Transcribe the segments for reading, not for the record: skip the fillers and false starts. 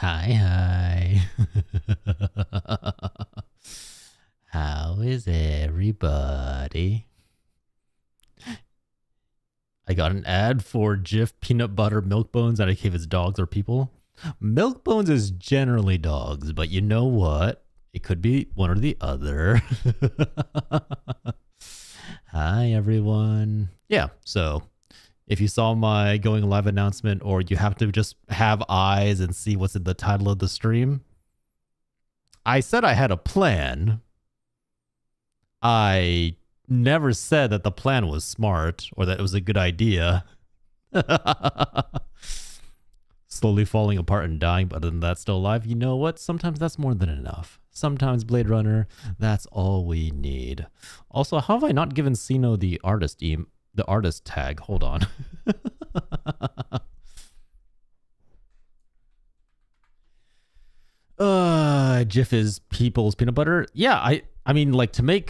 Hi. How is everybody? I got an ad for Jif peanut butter milk bones that I gave as dogs or people. Milk bones is generally dogs, but you know what? It could be one or the other. Hi, everyone. Yeah, so if you saw my going live announcement, or you have to just have eyes and see what's in the title of the stream, I said I had a plan. I never said that the plan was smart or that it was a good idea. Slowly falling apart and dying, but other than that, still alive. You know what? Sometimes that's more than enough. Sometimes, Blade Runner, that's all we need. Also, how have I not given Sino the artist tag? Hold on. Jif is People's peanut butter. Yeah, I mean, like, to make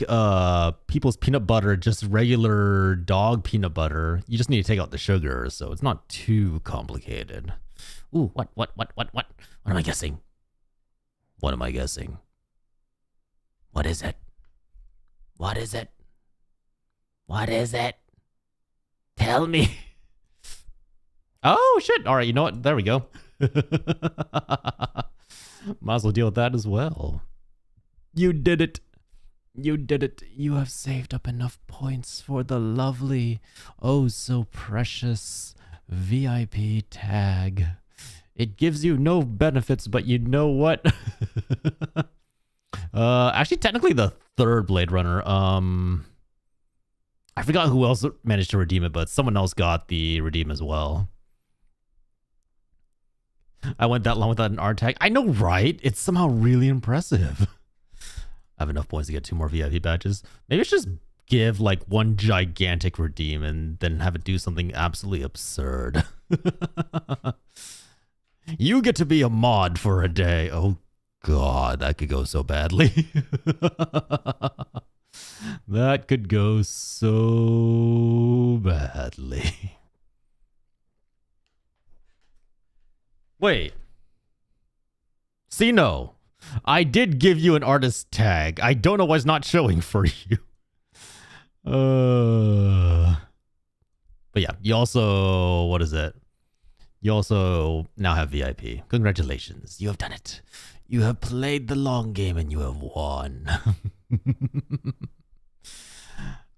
People's peanut butter just regular dog peanut butter, you just need to take out the sugar, so it's not too complicated. Ooh, what? What am I guessing? What am I guessing? What is it? What is it? What is it? Tell me. Oh, shit. All right, you know what? There we go. Might as well deal with that as well. You did it. You did it. You have saved up enough points for the lovely, oh so precious VIP tag. It gives you no benefits, but you know what? Actually, technically the third Blade Runner. I forgot who else managed to redeem it, but someone else got the redeem as well. I went that long without an R tag. I know, right? It's somehow really impressive. I have enough points to get 2 more VIP badges. Maybe I should just give like one gigantic redeem and then have it do something absolutely absurd. You get to be a mod for a day. Oh God, that could go so badly. That could go so badly. Wait. Sino, I did give you an artist tag. I don't know why it's not showing for you. But yeah, you also, what is it? You also now have VIP. Congratulations. You have done it. You have played the long game and you have won.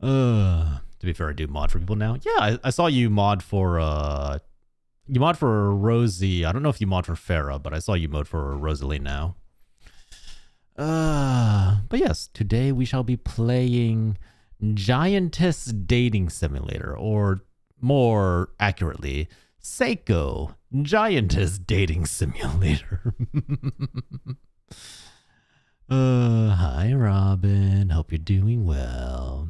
To be fair, I do mod for people now. Yeah, I saw you mod for Rosie. I don't know if you mod for Farah, but I saw you mod for Rosalie now. But yes, today we shall be playing Giantess Dating Simulator, or more accurately, SAEKO Giantess Dating Simulator. Hi Robin, hope you're doing well.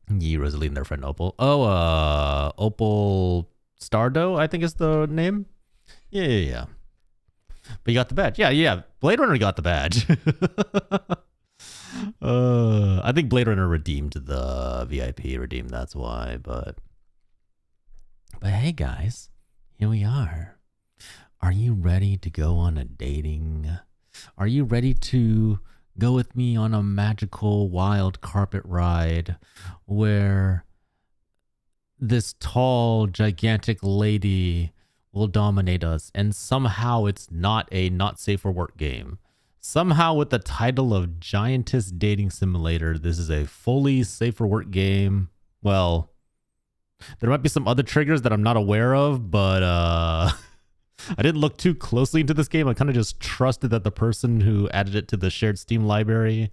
Rosalie and their friend Opal. Oh, Opal Stardo, I think is the name. Yeah. But you got the badge. Yeah. Blade Runner got the badge. I think Blade Runner redeemed the VIP redeem. That's why. But hey, guys, here we are. Are you ready to go on a dating? Are you ready to go with me on a magical wild carpet ride where this tall, gigantic lady will dominate us, and somehow it's not a not safe for work game? Somehow with the title of Giantess Dating Simulator, this is a fully safe for work game. Well, there might be some other triggers that I'm not aware of, but I didn't look too closely into this game. I kind of just trusted that the person who added it to the shared Steam library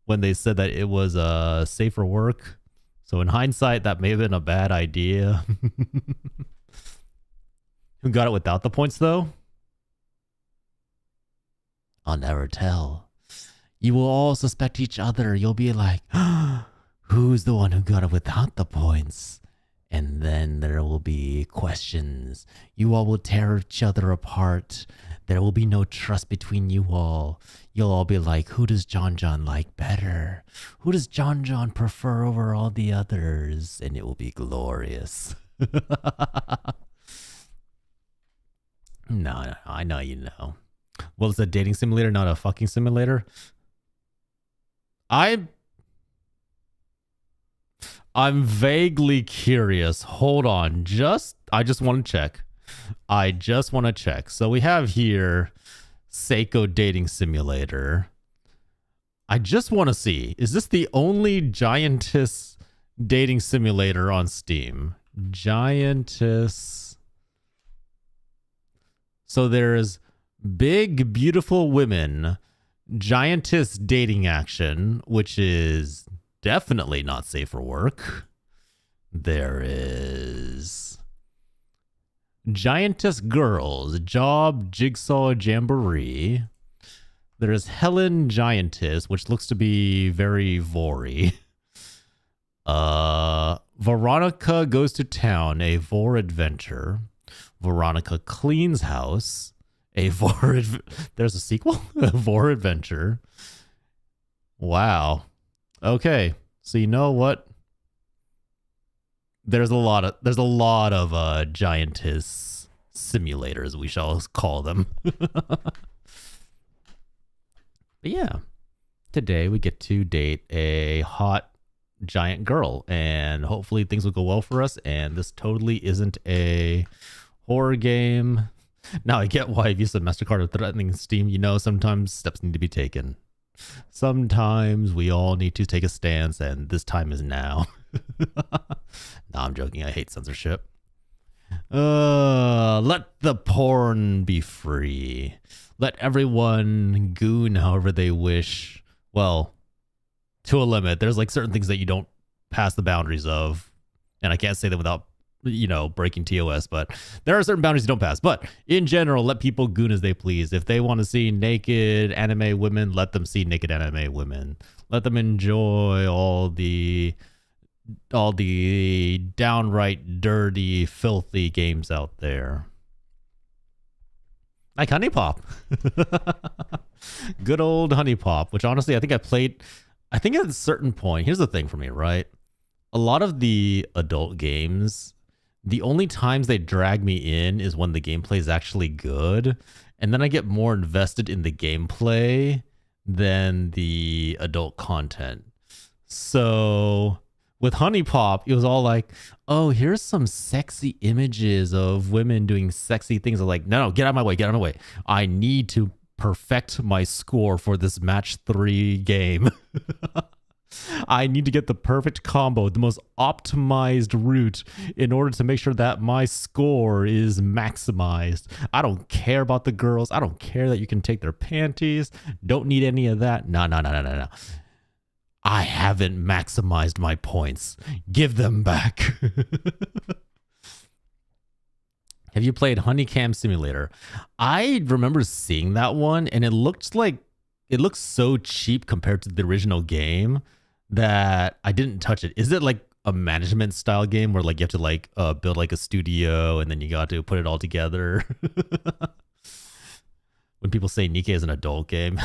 when they said that it was safe for work. So in hindsight, that may have been a bad idea. Who got it without the points, though? I'll never tell. You will all suspect each other. You'll be like, who's the one who got it without the points? And then there will be questions. You all will tear each other apart. There will be no trust between you all. You'll all be like, who does John like better? Who does John prefer over all the others? And it will be glorious. No, I know you know. Well, it's a dating simulator, not a fucking simulator. I'm vaguely curious. Hold on. I just want to check. So we have here SAEKO dating simulator. I just want to see, is this the only Giantess dating simulator on Steam? Giantess. So there's Big Beautiful Women, Giantess dating action, which is definitely not safe for work. There is Giantess Girls, Job Jigsaw Jamboree. There's Helen Giantess, which looks to be very vory. Veronica Goes to Town, a vor adventure. Veronica Cleans House, a vor. There's a sequel? A vor adventure. Wow. Okay, so you know what? There's a lot of Giantess simulators, we shall call them. But yeah, today we get to date a hot giant girl, and hopefully things will go well for us. And this totally isn't a horror game. Now I get why Visa and MasterCard are threatening Steam. You know, sometimes steps need to be taken. Sometimes we all need to take a stance, and this time is now. No, I'm joking. I hate censorship. Let the porn be free. Let everyone goon however they wish. Well, to a limit. There's like certain things that you don't pass the boundaries of, and I can't say that without, you know, breaking TOS, but there are certain boundaries you don't pass. But in general, let people goon as they please. If they want to see naked anime women, let them see naked anime women. Let them enjoy all the downright dirty, filthy games out there. Like Honey Pop. Good old Honey Pop, which honestly I think I think at a certain point, here's the thing for me, right? A lot of the adult games, the only times they drag me in is when the gameplay is actually good. And then I get more invested in the gameplay than the adult content. So with Honey Pop, it was all like, oh, here's some sexy images of women doing sexy things. I'm like, no, get out of my way, get out of my way. I need to perfect my score for this match 3 game. I need to get the perfect combo, the most optimized route in order to make sure that my score is maximized. I don't care about the girls. I don't care that you can take their panties. Don't need any of that. No. I haven't maximized my points. Give them back. Have you played Honeycam Simulator? I remember seeing that one, and it looks so cheap compared to the original game that I didn't touch it. Is it like a management style game where like you have to like build like a studio and then you got to put it all together? When people say Nikkei is an adult game,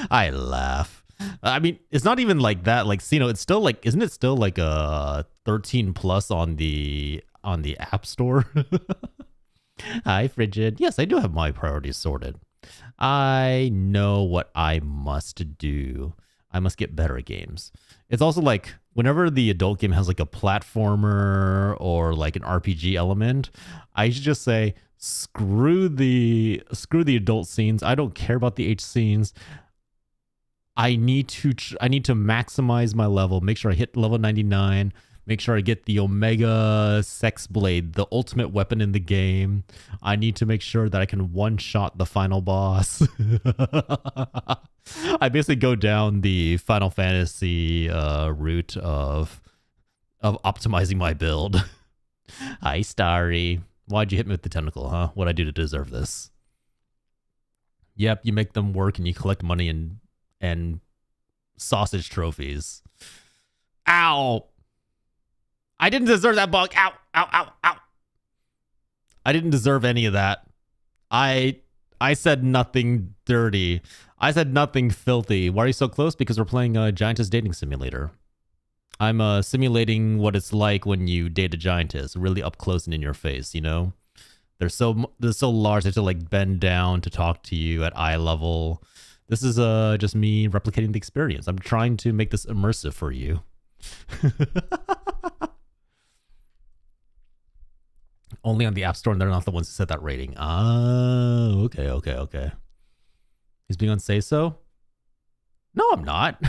I laugh. I mean, it's not even like that. Like, you know, it's still like, isn't it still like a 13 plus on the App Store? Hi, Frigid. Yes, I do have my priorities sorted. I know what I must do. I must get better at games. It's also like whenever the adult game has like a platformer or like an RPG element, I should just say, screw the adult scenes. I don't care about the H scenes. I need to maximize my level, make sure I hit level 99, make sure I get the Omega Sex Blade, the ultimate weapon in the game. I need to make sure that I can one-shot the final boss. I basically go down the Final Fantasy route of optimizing my build. Hi, Starry. Why'd you hit me with the tentacle, huh? What'd I do to deserve this? Yep, you make them work and you collect money and sausage trophies. Ow! I didn't deserve that bug. Ow, ow, ow, ow. I didn't deserve any of that. I said nothing dirty. I said nothing filthy. Why are you so close? Because we're playing a Giantess dating simulator. I'm simulating what it's like when you date a giantess, really up close and in your face, you know? they're so large they have to like bend down to talk to you at eye level. This is just me replicating the experience. I'm trying to make this immersive for you. Only on the App Store, and they're not the ones who set that rating. Oh, okay. He's being on Say So? No, I'm not.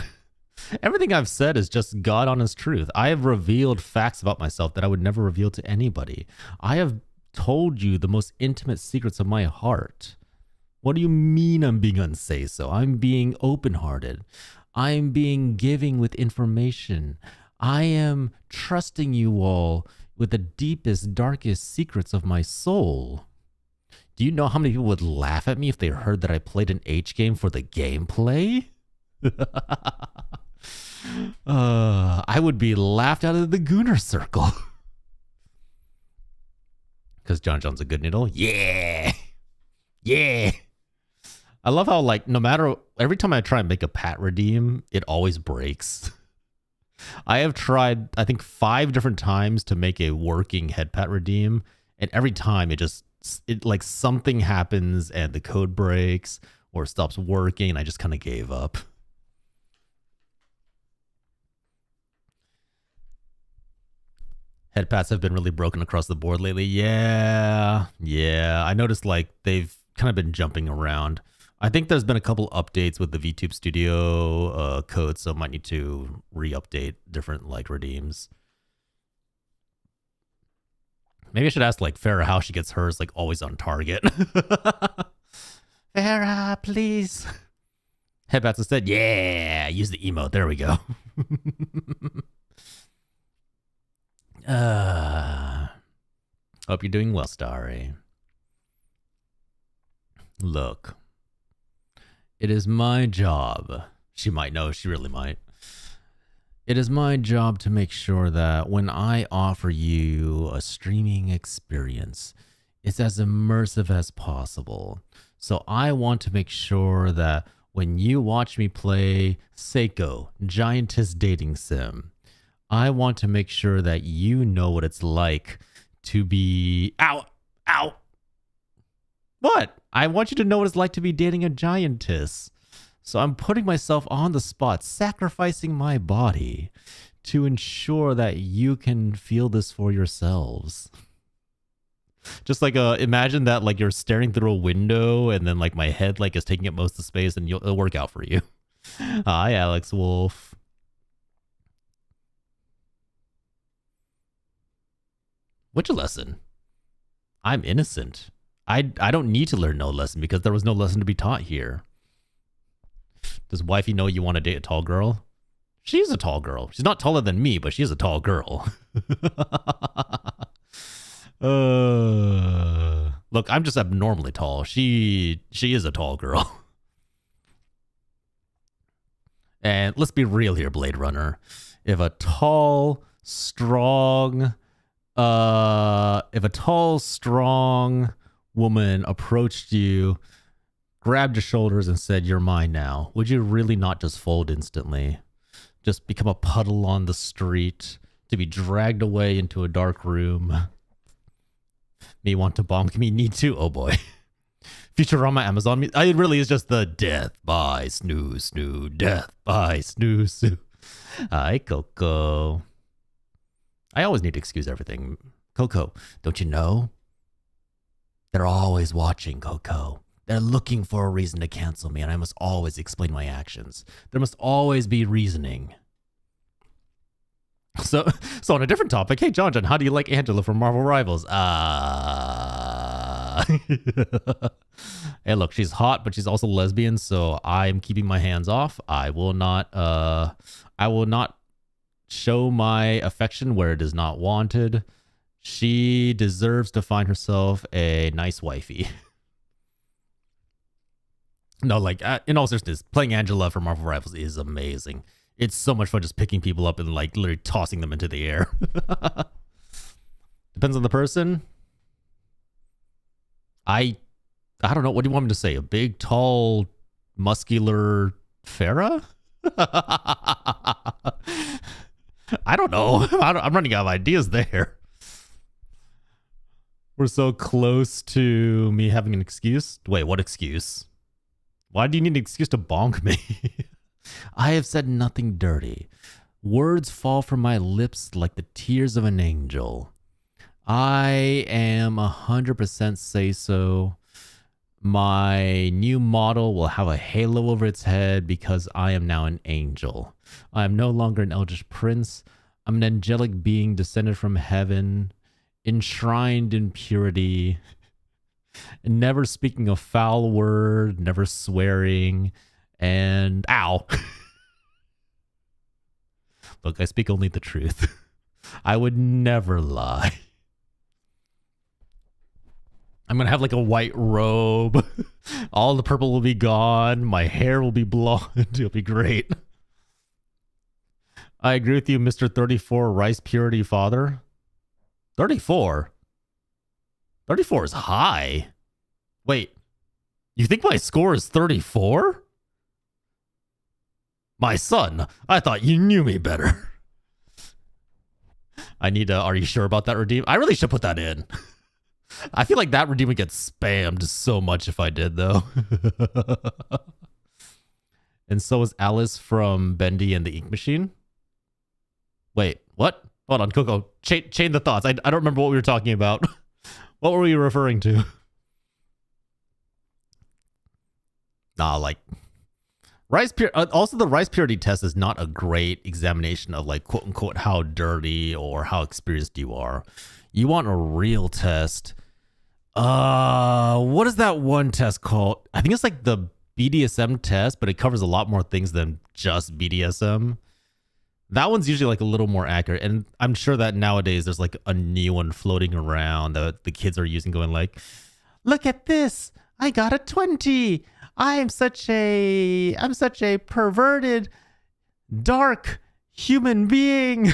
Everything I've said is just God honest truth. I have revealed facts about myself that I would never reveal to anybody. I have told you the most intimate secrets of my heart. What do you mean I'm being on Say So? I'm being open-hearted. I'm being giving with information. I am trusting you all with the deepest, darkest secrets of my soul. Do you know how many people would laugh at me if they heard that I played an H game for the gameplay? I would be laughed out of the Gooner circle. Because John's a good noodle. Yeah. I love how, like, no matter, every time I try and make a pat redeem, it always breaks. I have tried, I think, 5 different times to make a working head pat redeem, and every time it like something happens and the code breaks or stops working, and I just kind of gave up. Head pats have been really broken across the board lately. Yeah. I noticed like they've kind of been jumping around. I think there's been a couple updates with the VTube Studio code, so I might need to re-update different like redeems. Maybe I should ask like Farrah how she gets hers like always on target. Farrah, please. Headbats instead. Yeah, use the emote. There we go. Hope you're doing well, Starry. Look, it is my job. She might know, she really might. It is my job to make sure that when I offer you a streaming experience, it's as immersive as possible. So I want to make sure that when you watch me play SAEKO, Giantess Dating Sim, I want to make sure that you know what it's like to be... Ow! What? I want you to know what it's like to be dating a giantess. So I'm putting myself on the spot, sacrificing my body to ensure that you can feel this for yourselves. Just like imagine that like you're staring through a window and then like my head like is taking up most of the space and it'll work out for you. Hi, Alex Wolf. Which lesson? I'm innocent. I don't need to learn no lesson because there was no lesson to be taught here. Does wifey know you want to date a tall girl? She's a tall girl. She's not taller than me, but she's a tall girl. Look, I'm just abnormally tall. She is a tall girl. And let's be real here, Blade Runner. If a tall, strong woman approached you, grabbed your shoulders and said, "You're mine now," would you really not just fold instantly? Just become a puddle on the street to be dragged away into a dark room? Me want to bonk me, need to? Oh boy. Futurama, Amazon. It really is just the death by snooze, snoo, death by snooze, snoo. Hi, Coco. I always need to excuse everything. Coco, don't you know? They're always watching, Coco. They're looking for a reason to cancel me, and I must always explain my actions. There must always be reasoning. So on a different topic, hey, John, how do you like Angela from Marvel Rivals? Hey, look, she's hot, but she's also lesbian, so I'm keeping my hands off. I will not show my affection where it is not wanted. She deserves to find herself a nice wifey. No, like, in all seriousness, playing Angela for Marvel Rivals is amazing. It's so much fun just picking people up and, like, literally tossing them into the air. Depends on the person. I don't know. What do you want me to say? A big, tall, muscular Farrah? I don't know. I'm running out of ideas there. We're so close to me having an excuse. Wait, what excuse? Why do you need an excuse to bonk me? I have said nothing dirty. Words fall from my lips like the tears of an angel. I am 100% say so. My new model will have a halo over its head because I am now an angel. I am no longer an eldritch prince. I'm an angelic being descended from heaven, enshrined in purity, and never speaking a foul word, never swearing, and ow. Look, I speak only the truth. I would never lie. I'm going to have like a white robe. All the purple will be gone. My hair will be blonde. It'll be great. I agree with you, Mr. 34 Rice Purity Father. 34? 34 is high. Wait, you think my score is 34? My son, I thought you knew me better. I need to, are you sure about that redeem? I really should put that in. I feel like that redeem would get spammed so much if I did, though. And so is Alice from Bendy and the Ink Machine. Wait, what? Hold on, Coco. Chain the thoughts. I don't remember what we were talking about. What were we referring to? Like... also, the rice purity test is not a great examination of like quote unquote how dirty or how experienced you are. You want a real test. What is that one test called? I think it's like the BDSM test, but it covers a lot more things than just BDSM. That one's usually like a little more accurate, and I'm sure that nowadays there's like a new one floating around that the kids are using, going like, "Look at this! I got a 20. I'm such a perverted, dark human being."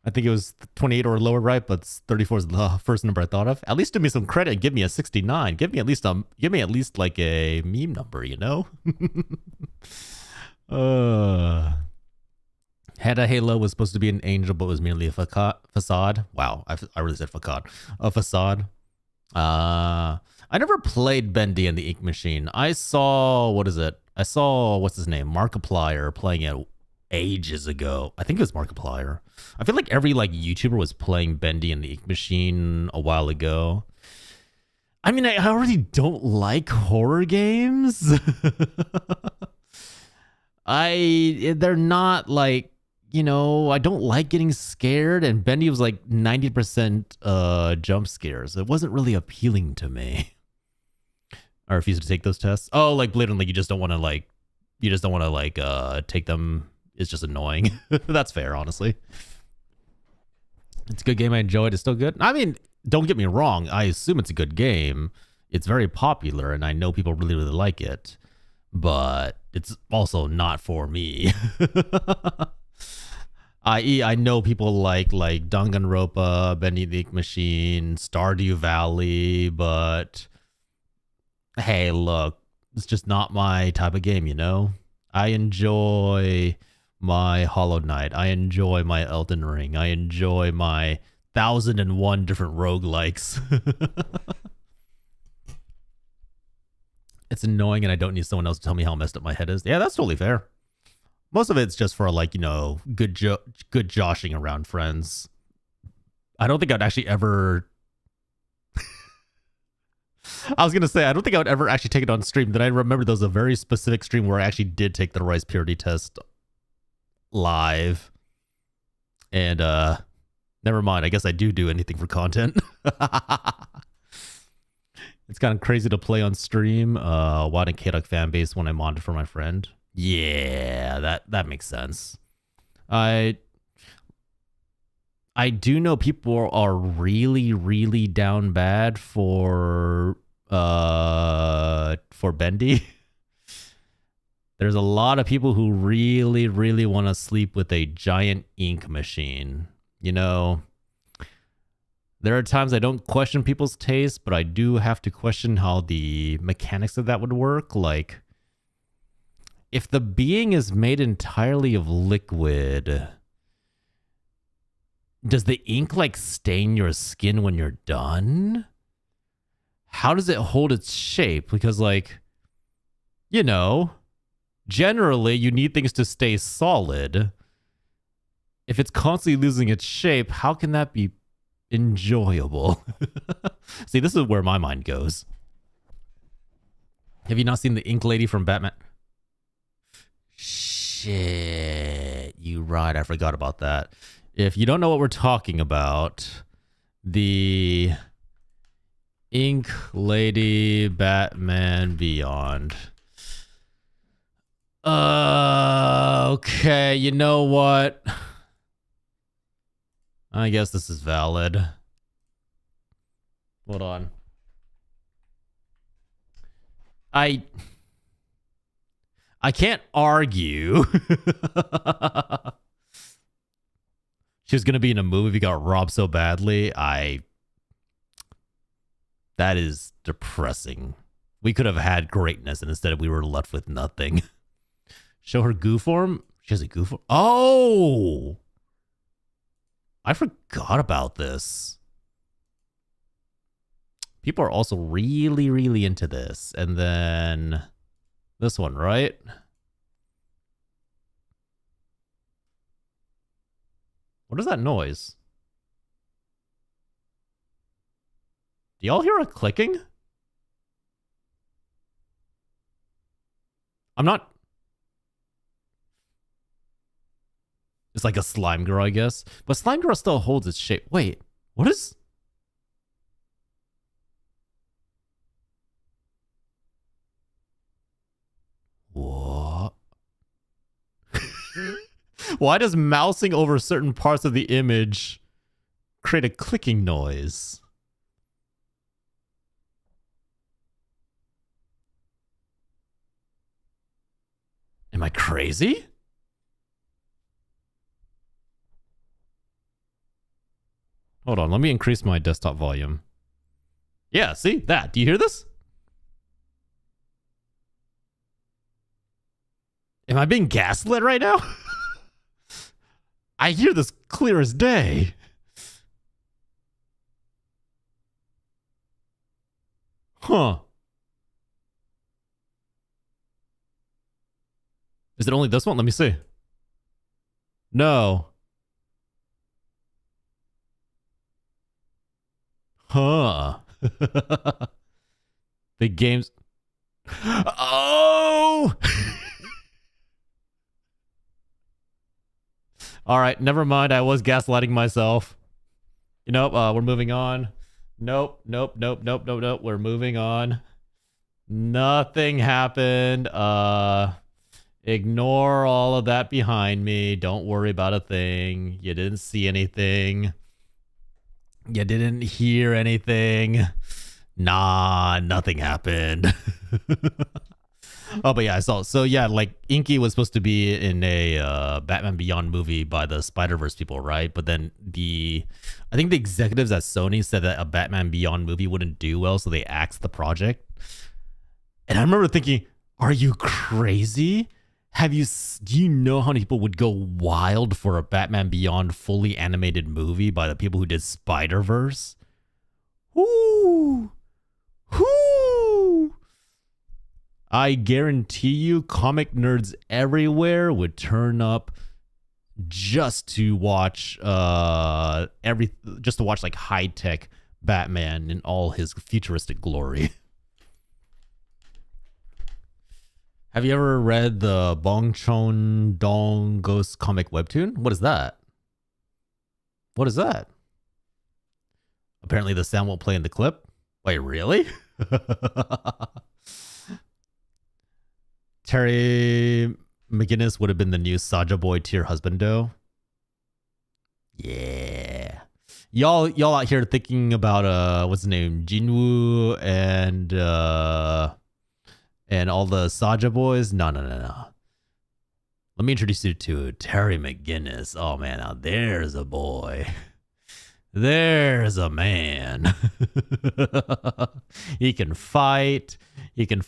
I think it was 28 or lower, right? But 34 is the first number I thought of. At least do me some credit and give me a 69. Give me at least like a meme number, you know? Hedda Halo was supposed to be an angel, but was merely a facade. Wow, I really said facade. A facade. I never played Bendy and the Ink Machine. I saw, what's his name? Markiplier playing it ages ago. I think it was Markiplier. I feel like every like YouTuber was playing Bendy and the Ink Machine a while ago. I mean, I already don't like horror games. They're not like, you know, I don't like getting scared, and Bendy was like 90% jump scares. It wasn't really appealing to me. I refuse to take those tests. Oh, like blatantly, you just don't want to take them. It's just annoying. That's fair, honestly. It's a good game. I enjoy it. It's still good. I mean, don't get me wrong. I assume it's a good game. It's very popular, and I know people really, really like it. But it's also not for me. I know people like Danganronpa, Bendy the Ink Machine, Stardew Valley, but hey, look, it's just not my type of game, you know? I enjoy my Hollow Knight. I enjoy my Elden Ring. I enjoy my 1001 different roguelikes. It's annoying, and I don't need someone else to tell me how messed up my head is. Yeah, that's totally fair. Most of it's just for like, you know, good joshing around friends. I don't think I'd actually ever... I was going to say, I don't think I would ever actually take it on stream. Then I remember there was a very specific stream where I actually did take the rice purity test live. And never mind. I guess I do anything for content. It's kind of crazy to play on stream. Wad and K-Duck fan base when I modded for my friend. Yeah, that makes sense. I do know people are really, really down bad for Bendy. There's a lot of people who really, really want to sleep with a giant ink machine. You know, there are times I don't question people's taste, but I do have to question how the mechanics of that would work. Like, if the being is made entirely of liquid, Does the ink like stain your skin when you're done? How does it hold its shape? Because like, you know, generally you need things to stay solid. If it's constantly losing its shape, how can that be enjoyable? See, this is where my mind goes. Have you not seen the ink lady from Batman? Shit, you right. I forgot about that. If you don't know what we're talking about, the ink lady Batman Beyond. Okay, you know what? I guess this is valid. Hold on. I can't argue. She was going to be in a movie, got robbed so badly. That is depressing. We could have had greatness, and instead we were left with nothing. Show her goo form? She has a goo form? Oh! I forgot about this. People are also really, really into this. And then this one, right? What is that noise? Do y'all hear a clicking? I'm not... It's like a slime girl, I guess. But slime girl still holds its shape. Wait, what is... What? Why does mousing over certain parts of the image create a clicking noise? Am I crazy? Hold on, let me increase my desktop volume. Yeah, see that? Do you hear this? Am I being gaslit right now? I hear this clear as day. Huh. Is it only this one? Let me see. No. Huh. The game's... Oh! All right, never mind. I was gaslighting myself. You know, we're moving on. Nope. We're moving on. Nothing happened. Ignore all of that behind me. Don't worry about a thing. You didn't see anything. You didn't hear anything. Nah, nothing happened. Oh, but yeah, I saw. So yeah, like Inky was supposed to be in a Batman Beyond movie by the Spider-Verse people, right? But then I think the executives at Sony said that a Batman Beyond movie wouldn't do well, so they axed the project. And I remember thinking, are you crazy? Do you know how many people would go wild for a Batman Beyond fully animated movie by the people who did Spider-Verse? Whoo! Whoo! I guarantee you comic nerds everywhere would turn up just to watch like high-tech Batman in all his futuristic glory. Have you ever read the Bong Chon Dong Ghost comic webtoon? What is that? What is that? Apparently the sound won't play in the clip. Wait, really? Terry McGinnis would have been the new Saja Boy tier husbando. Yeah. Y'all out here thinking about what's his name? Jinwoo and all the Saja boys? No. Let me introduce you to Terry McGinnis. Oh man, now there's a boy. There's a man. He can fight. He can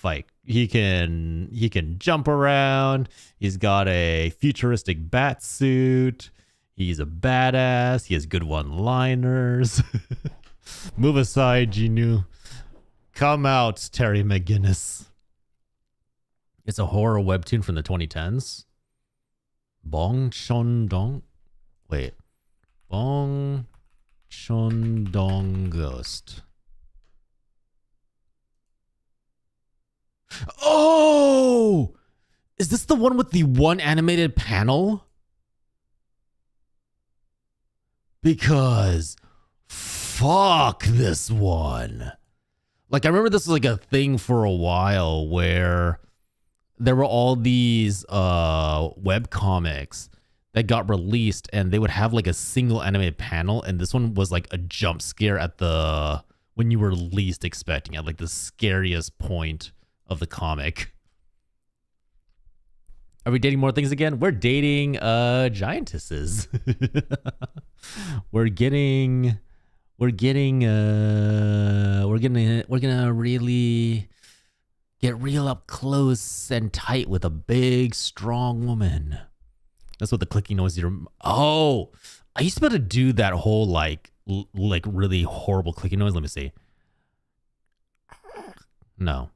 jump around. He's got a futuristic bat suit. He's a badass. He has good one-liners. Move aside, Genu. Come out, Terry McGinnis. It's a horror webtoon from the 2010s. Bong Chon Dong. Wait. Bong Chon Dong Ghost. Oh! Is this the one with the one animated panel? Because fuck this one. Like, I remember this was like a thing for a while where there were all these web comics that got released and they would have like a single animated panel, and this one was like a jump scare at the when you were least expecting it, like the scariest point of the comic. Are we dating more things again? We're dating giantesses. we're gonna really get real up close and tight with a big, strong woman. That's what the clicking noise you Oh, I used to be able to do that whole like really horrible clicking noise. Let me see. No.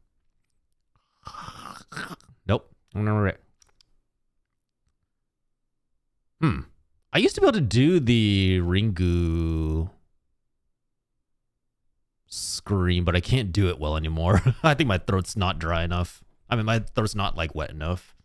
Nope. I don't remember it. I used to be able to do the Ringu scream, but I can't do it well anymore. I think my throat's not dry enough. I mean, my throat's not like wet enough.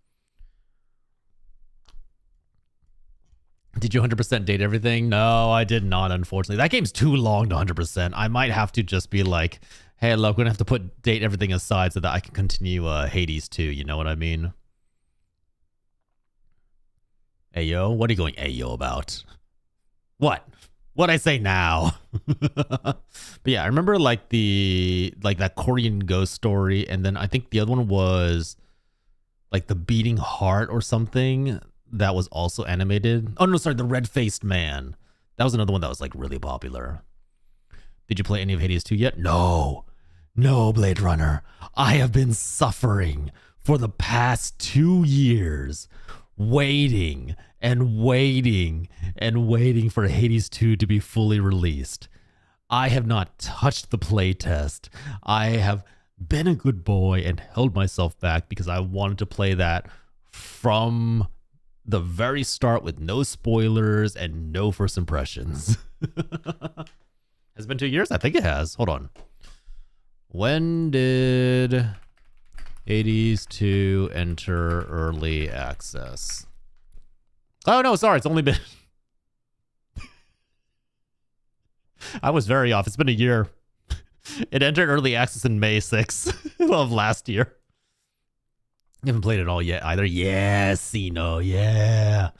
Did you 100% date everything? No, I did not, unfortunately. That game's too long to 100%. I might have to just be like, hey, look, we're gonna have to put date everything aside so that I can continue Hades 2, you know what I mean? Ayo, what are you going ayo about? What? What'd I say now? But yeah, I remember like that Korean ghost story, and then I think the other one was like the Beating Heart or something that was also animated. Oh no, sorry, the Red-Faced Man. That was another one that was like really popular. Did you play any of Hades 2 yet? No. No, Blade Runner. I have been suffering for the past 2 years waiting and waiting and waiting for Hades 2 to be fully released. I have not touched the playtest. I have been a good boy and held myself back because I wanted to play that from the very start with no spoilers and no first impressions. Has it been 2 years? I think it has. Hold on. When did Hades 2 enter early access? Oh, no, sorry. It's only been... I was very off. It's been a year. It entered early access in May 6th of last year. You haven't played it all yet either. Yeah, Sino, yeah.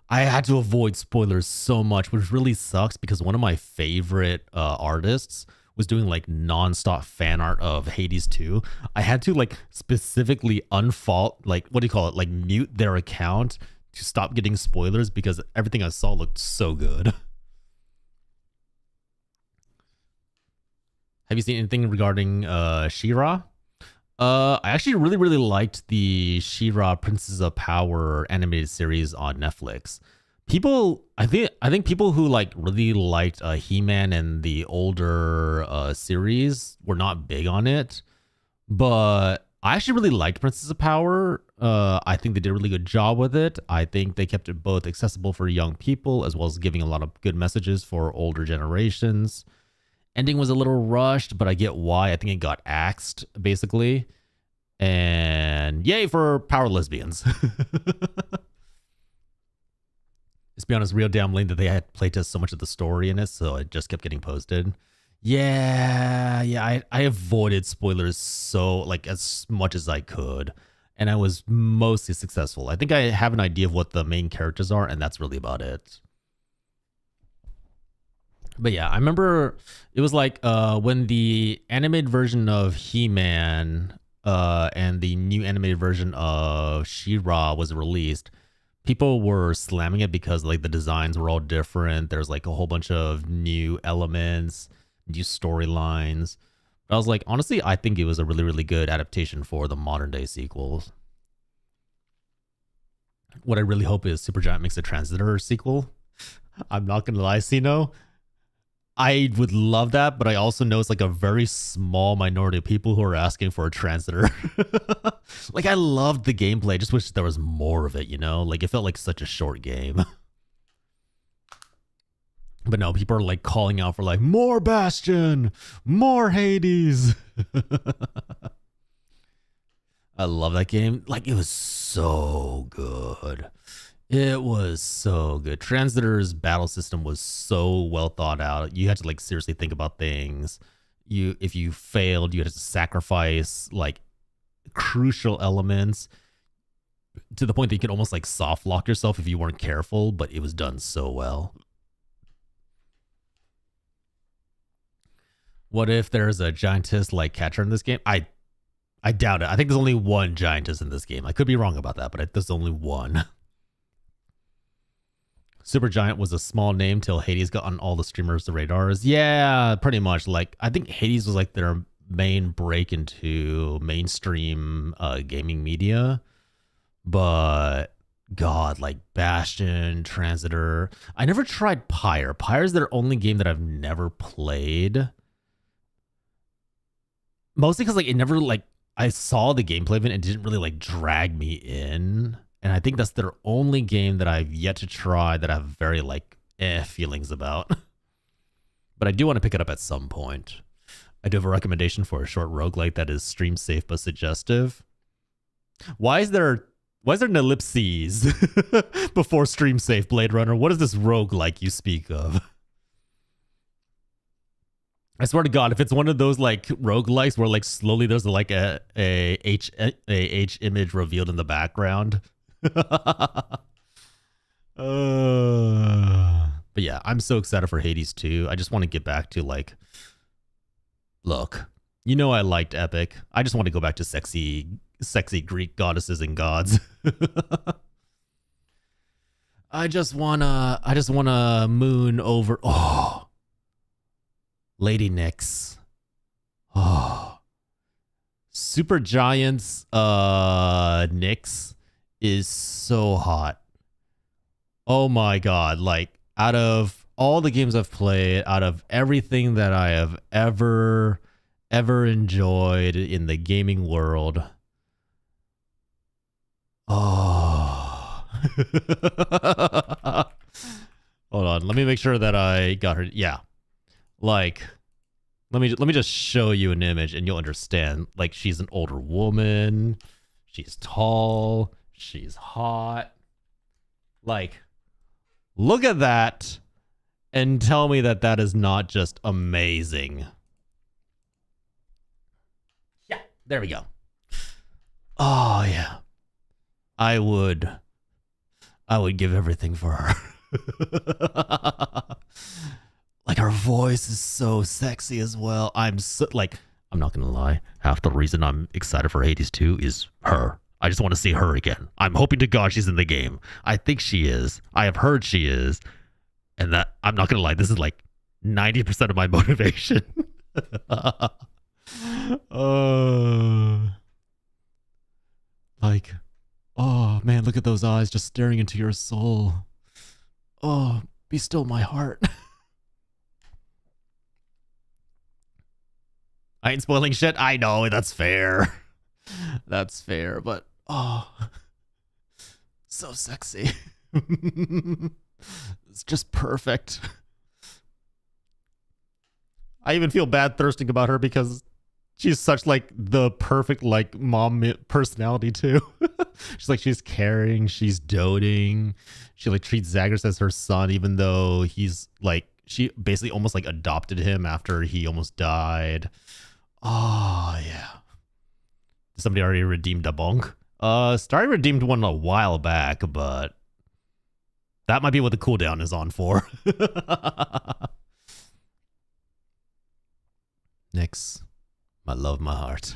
I had to avoid spoilers so much, which really sucks because one of my favorite artists was doing like nonstop fan art of Hades 2. I had to like specifically like mute their account to stop getting spoilers because everything I saw looked so good. Have you seen anything regarding She-Ra? I actually really liked the She-Ra Princess of Power animated series on Netflix. I think people who like really liked He-Man and the older series were not big on it, but I actually really liked Princess of Power. I think they did a really good job with it. I think they kept it both accessible for young people as well as giving a lot of good messages for older generations. Ending was a little rushed, but I get why. I think it got axed, basically. And yay for power lesbians. Let's be honest, real damn lame that they had playtest so much of the story in it, so it just kept getting posted. Yeah, I avoided spoilers so, like, as much as I could. And I was mostly successful. I think I have an idea of what the main characters are, and that's really about it. But yeah, I remember it was like when the animated version of He-Man and the new animated version of She-Ra was released, people were slamming it because like the designs were all different. There's like a whole bunch of new elements, new storylines. But I was like, honestly, I think it was a really good adaptation for the modern day sequels. What I really hope is Supergiant makes a Transitor sequel. I'm not gonna lie, Sino. I would love that, but I also know it's like a very small minority of people who are asking for a transitor. Like, I loved the gameplay. I just wish there was more of it, you know? Like, it felt like such a short game. But no, people are like calling out for like more Bastion, more Hades. I love that game. Like, it was so good. It was so good. Transitor's battle system was so well thought out. You had to like seriously think about things. If you failed, you had to sacrifice like crucial elements to the point that you could almost like soft lock yourself if you weren't careful, but it was done so well. What if there's a giantess like catcher in this game? I doubt it. I think there's only one giantess in this game. I could be wrong about that, but there's only one. Supergiant was a small name till Hades got on all the streamers' radars. Yeah, pretty much. Like, I think Hades was like their main break into mainstream gaming media. But God, like Bastion, Transitor. I never tried Pyre. Pyre's their only game that I've never played. Mostly because like it never like I saw the gameplay of it and it didn't really like drag me in. And I think that's their only game that I've yet to try that I have very like feelings about. But I do want to pick it up at some point. I do have a recommendation for a short roguelike that is stream safe but suggestive. Why is there an ellipses before stream safe, Blade Runner? What is this roguelike you speak of? I swear to God, if it's one of those like roguelikes where like slowly there's like a H image revealed in the background. But yeah, I'm so excited for Hades 2. I just want to get back to like, look, you know, I liked Epic. I just want to go back to sexy Greek goddesses and gods. I just wanna moon over. Oh, Lady Nyx. Oh, Super Giant's Nyx is so hot. Oh my God. Like, out of all the games I've played, out of everything that I have ever enjoyed in the gaming world. Oh. Hold on. Let me make sure that I got her. Yeah. Like, let me just show you an image and you'll understand. Like, she's an older woman. She's tall. She's hot. Like, look at that and tell me that that is not just amazing. Yeah, there we go. Oh, yeah. I would give everything for her. Like, her voice is so sexy as well. I'm not gonna lie. Half the reason I'm excited for Hades 2 is her. I just want to see her again. I'm hoping to God she's in the game. I think she is. I have heard she is. And that, I'm not gonna lie, this is like 90% of my motivation. Like, oh man, look at those eyes just staring into your soul. Oh, be still my heart. I ain't spoiling shit. I know, that's fair. That's fair, but oh, so sexy. It's just perfect. I even feel bad thirsting about her because she's such like the perfect like mom personality too. She's caring, she's doting. She like treats Zagreus as her son, even though he's like, she basically almost like adopted him after he almost died. Oh yeah. Somebody already redeemed a bonk. Starry redeemed one a while back, but that might be what the cooldown is on for. Nyx, my love, my heart.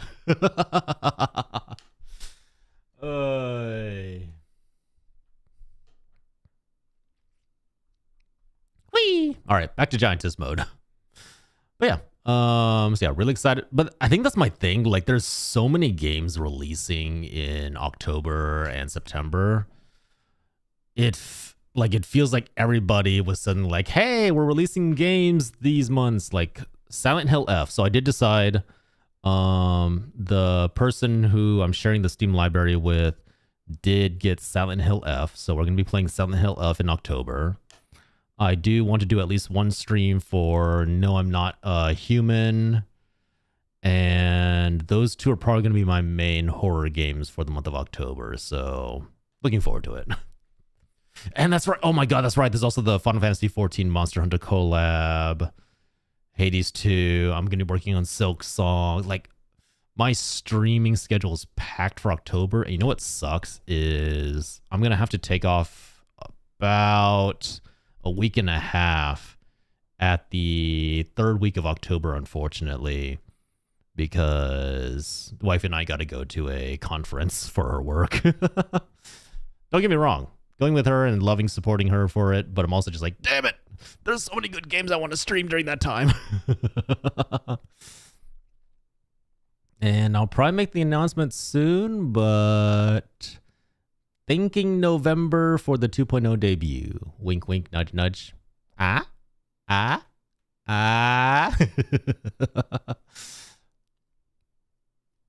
Whee! All right, back to Giantess mode. But yeah. So yeah, really excited. But I think that's my thing. Like, there's so many games releasing in October and September. like it feels like everybody was suddenly like, hey, we're releasing games these months, like Silent Hill F. So I did decide, the person who I'm sharing the Steam library with did get Silent Hill F. So we're going to be playing Silent Hill F in October. I do want to do at least one stream for No, I'm Not a Human. And those two are probably going to be my main horror games for the month of October. So looking forward to it. And that's right. Oh my God, that's right. There's also the Final Fantasy XIV Monster Hunter collab. Hades 2. I'm going to be working on Silk Song. Like, my streaming schedule is packed for October. And you know what sucks is I'm going to have to take off about a week and a half at the third week of October, unfortunately, because the wife and I got to go to a conference for her work. Don't get me wrong. Going with her and loving supporting her for it, but I'm also just like, damn it, there's so many good games I want to stream during that time. And I'll probably make the announcement soon, but thinking November for the 2.0 debut. Wink, wink, nudge, nudge. Ah? Ah? Ah?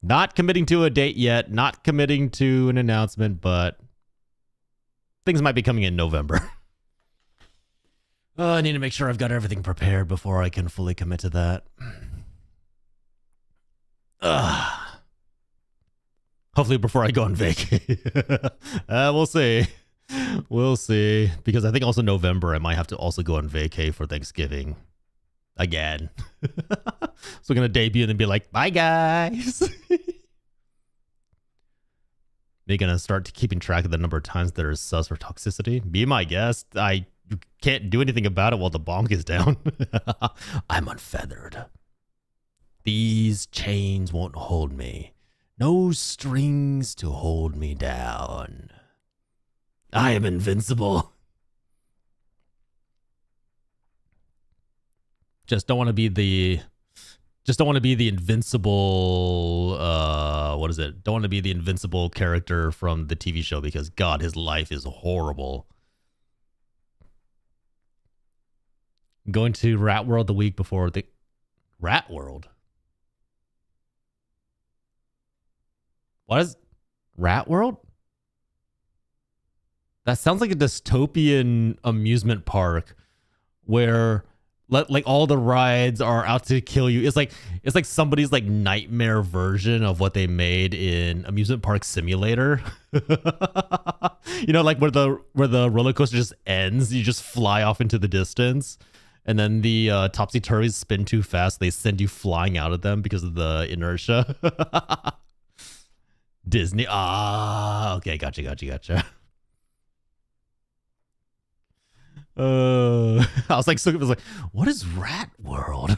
Not committing to a date yet, not committing to an announcement, but things might be coming in November. I need to make sure I've got everything prepared before I can fully commit to that. Hopefully before I go on vacation. We'll see. We'll see. Because I think also November I might have to also go on vacay for Thanksgiving. Again. So we're going to debut and then be like, bye guys. They're going to start keeping track of the number of times there is sus for toxicity. Be my guest. I can't do anything about it while the bonk is down. I'm unfeathered. These chains won't hold me. No strings to hold me down. I am invincible. Just don't want to be the invincible, what is it? Don't want to be the invincible character from the TV show because, God, his life is horrible. Going to Rat World the week before the... Rat World? What is... Rat World? That sounds like a dystopian amusement park where... like all the rides are out to kill you. It's like somebody's like nightmare version of what they made in Amusement Park Simulator. You know, like where the roller coaster just ends, you just fly off into the distance, and then the topsy-turvies spin too fast, they send you flying out of them because of the inertia. Disney. Okay, gotcha. I was like, what is Rat World?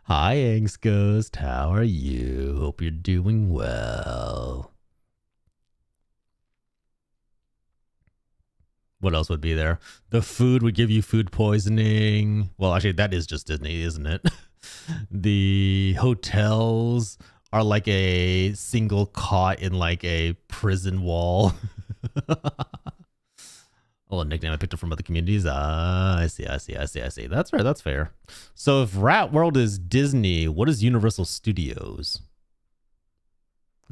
Hi, Angst Ghost. How are you? Hope you're doing well. What else would be there? The food would give you food poisoning. Well, actually, that is just Disney, isn't it? The hotels are like a single cot in like a prison wall. Oh, a nickname I picked up from other communities. I see. That's right. That's fair. So if Rat World is Disney, what is Universal Studios?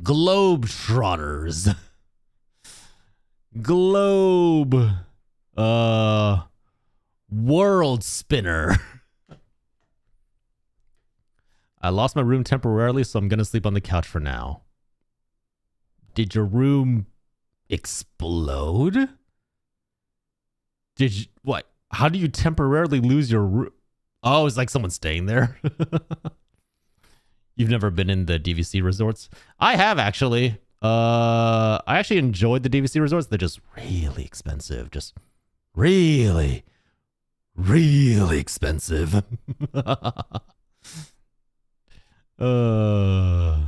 Globetrotters. Globe. World Spinner. I lost my room temporarily, so I'm going to sleep on the couch for now. Did your room explode? Did you, what? How do you temporarily lose your room? Oh, it's like someone staying there. You've never been in the DVC resorts? I have, actually. I actually enjoyed the DVC resorts. They're just really expensive. Just really, really expensive. Ow.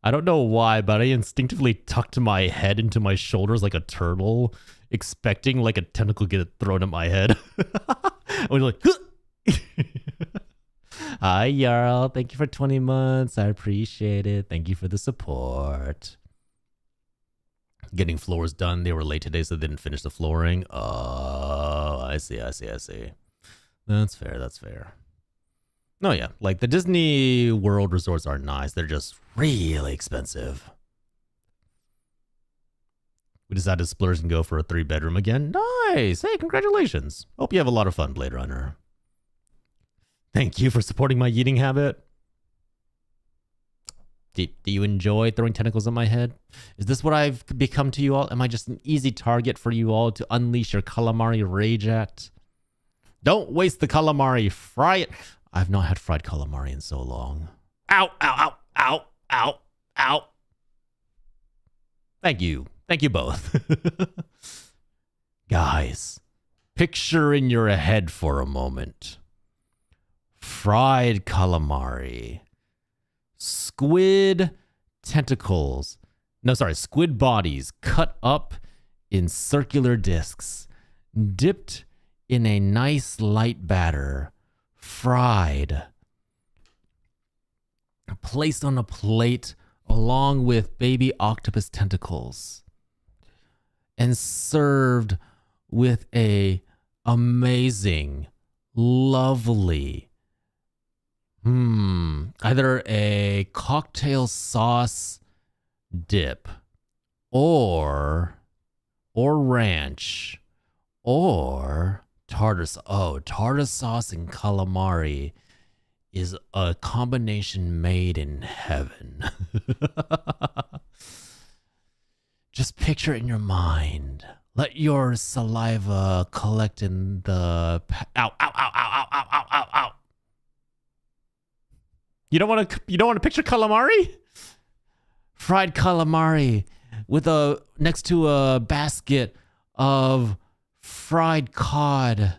I don't know why, but I instinctively tucked my head into my shoulders like a turtle, expecting like a tentacle get thrown at my head. I was like, Hi, Jarl. Thank you for 20 months. I appreciate it. Thank you for the support. Getting floors done. They were late today, so they didn't finish the flooring. Oh, I see. That's fair. That's fair. No, yeah. Like, the Disney World resorts are nice. They're just really expensive. We decided to splurge and go for a 3-bedroom again. Nice. Hey, congratulations. Hope you have a lot of fun, Blade Runner. Thank you for supporting my eating habit. Do you enjoy throwing tentacles at my head? Is this what I've become to you all? Am I just an easy target for you all to unleash your calamari rage at? Don't waste the calamari. Fry it. I've not had fried calamari in so long. Ow, ow, ow, ow, ow, ow. Thank you. Thank you both. Guys, picture in your head for a moment. Fried calamari. Squid tentacles. No, sorry. Squid bodies cut up in circular discs. Dipped in a nice light batter. Fried. Placed on a plate along with baby octopus tentacles. And served with a amazing, lovely, either a cocktail sauce dip or ranch or tartar. Oh, tartar sauce and calamari is a combination made in heaven. Just picture it in your mind. Let your saliva collect in the... Ow, ow, ow, ow, ow, ow, ow, ow, ow. You don't want to picture calamari? Fried calamari with next to a basket of fried cod,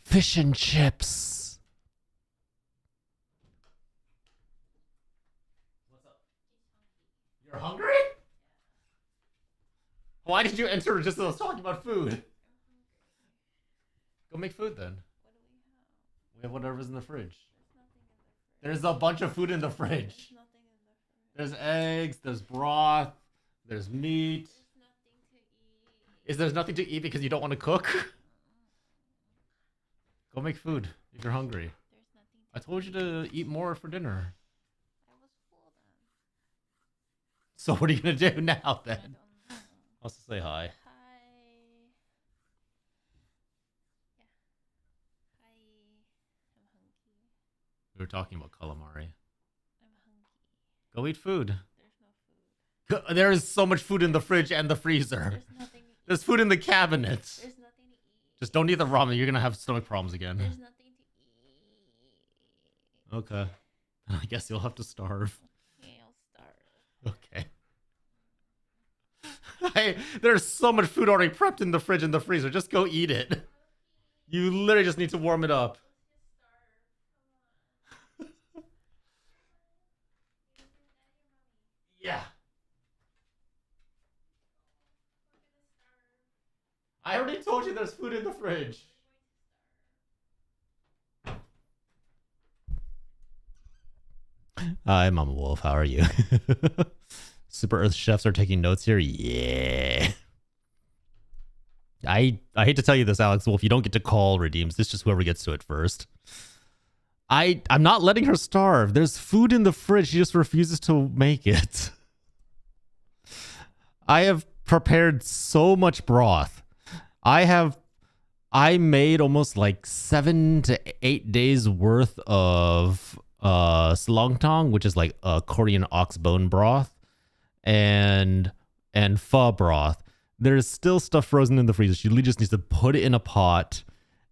fish and chips. What's up? You're hungry? Why did you enter just as I was talking about food? Go make food then. What do we have? We have whatever's in the fridge. There's a bunch of food in the fridge. There's nothing in the fridge. There's eggs, there's broth, there's meat. There's nothing to eat. Is there nothing to eat because you don't want to cook? Go make food if you're hungry. There's nothing to I told you to eat more for dinner. I was full then. So what are you going to do now then? I don't know. I'll just say hi. Hi. Yeah. Hi. I'm hungry. We were talking about calamari. I'm hungry. Go eat food. There's no food. There is so much food in the fridge and the freezer. There's nothing to eat. There's food in the cabinet. There's nothing to eat. Just don't eat the ramen. You're going to have stomach problems again. There's nothing to eat. Okay. I guess you'll have to starve. Okay, I'll starve. Okay. There's so much food already prepped in the fridge and the freezer. Just go eat it. You literally just need to warm it up. Yeah. I already told you there's food in the fridge. Hi, Mama Wolf. How are you? Super Earth chefs are taking notes here. Yeah. I hate to tell you this, Alex Wolf. You don't get to call redeems. It's just whoever gets to it first. I'm not letting her starve. There's food in the fridge. She just refuses to make it. I have prepared so much broth. I made almost like 7 to 8 days worth of slongtang, which is like a Korean ox bone broth, and pho broth. There's still stuff frozen in the freezer. She just needs to put it in a pot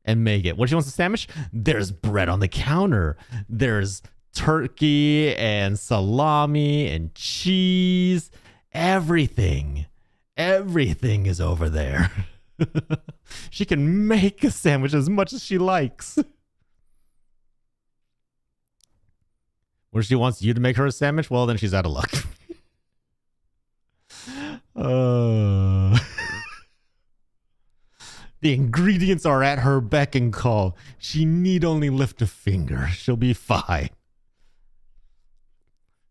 and make it. What she wants a sandwich? There's bread on the counter. There's turkey and salami and cheese. Everything is over there. She can make a sandwich as much as she likes. Or she wants you to make her a sandwich? Well, then she's out of luck. The ingredients are at her beck and call. She need only lift a finger. She'll be fine.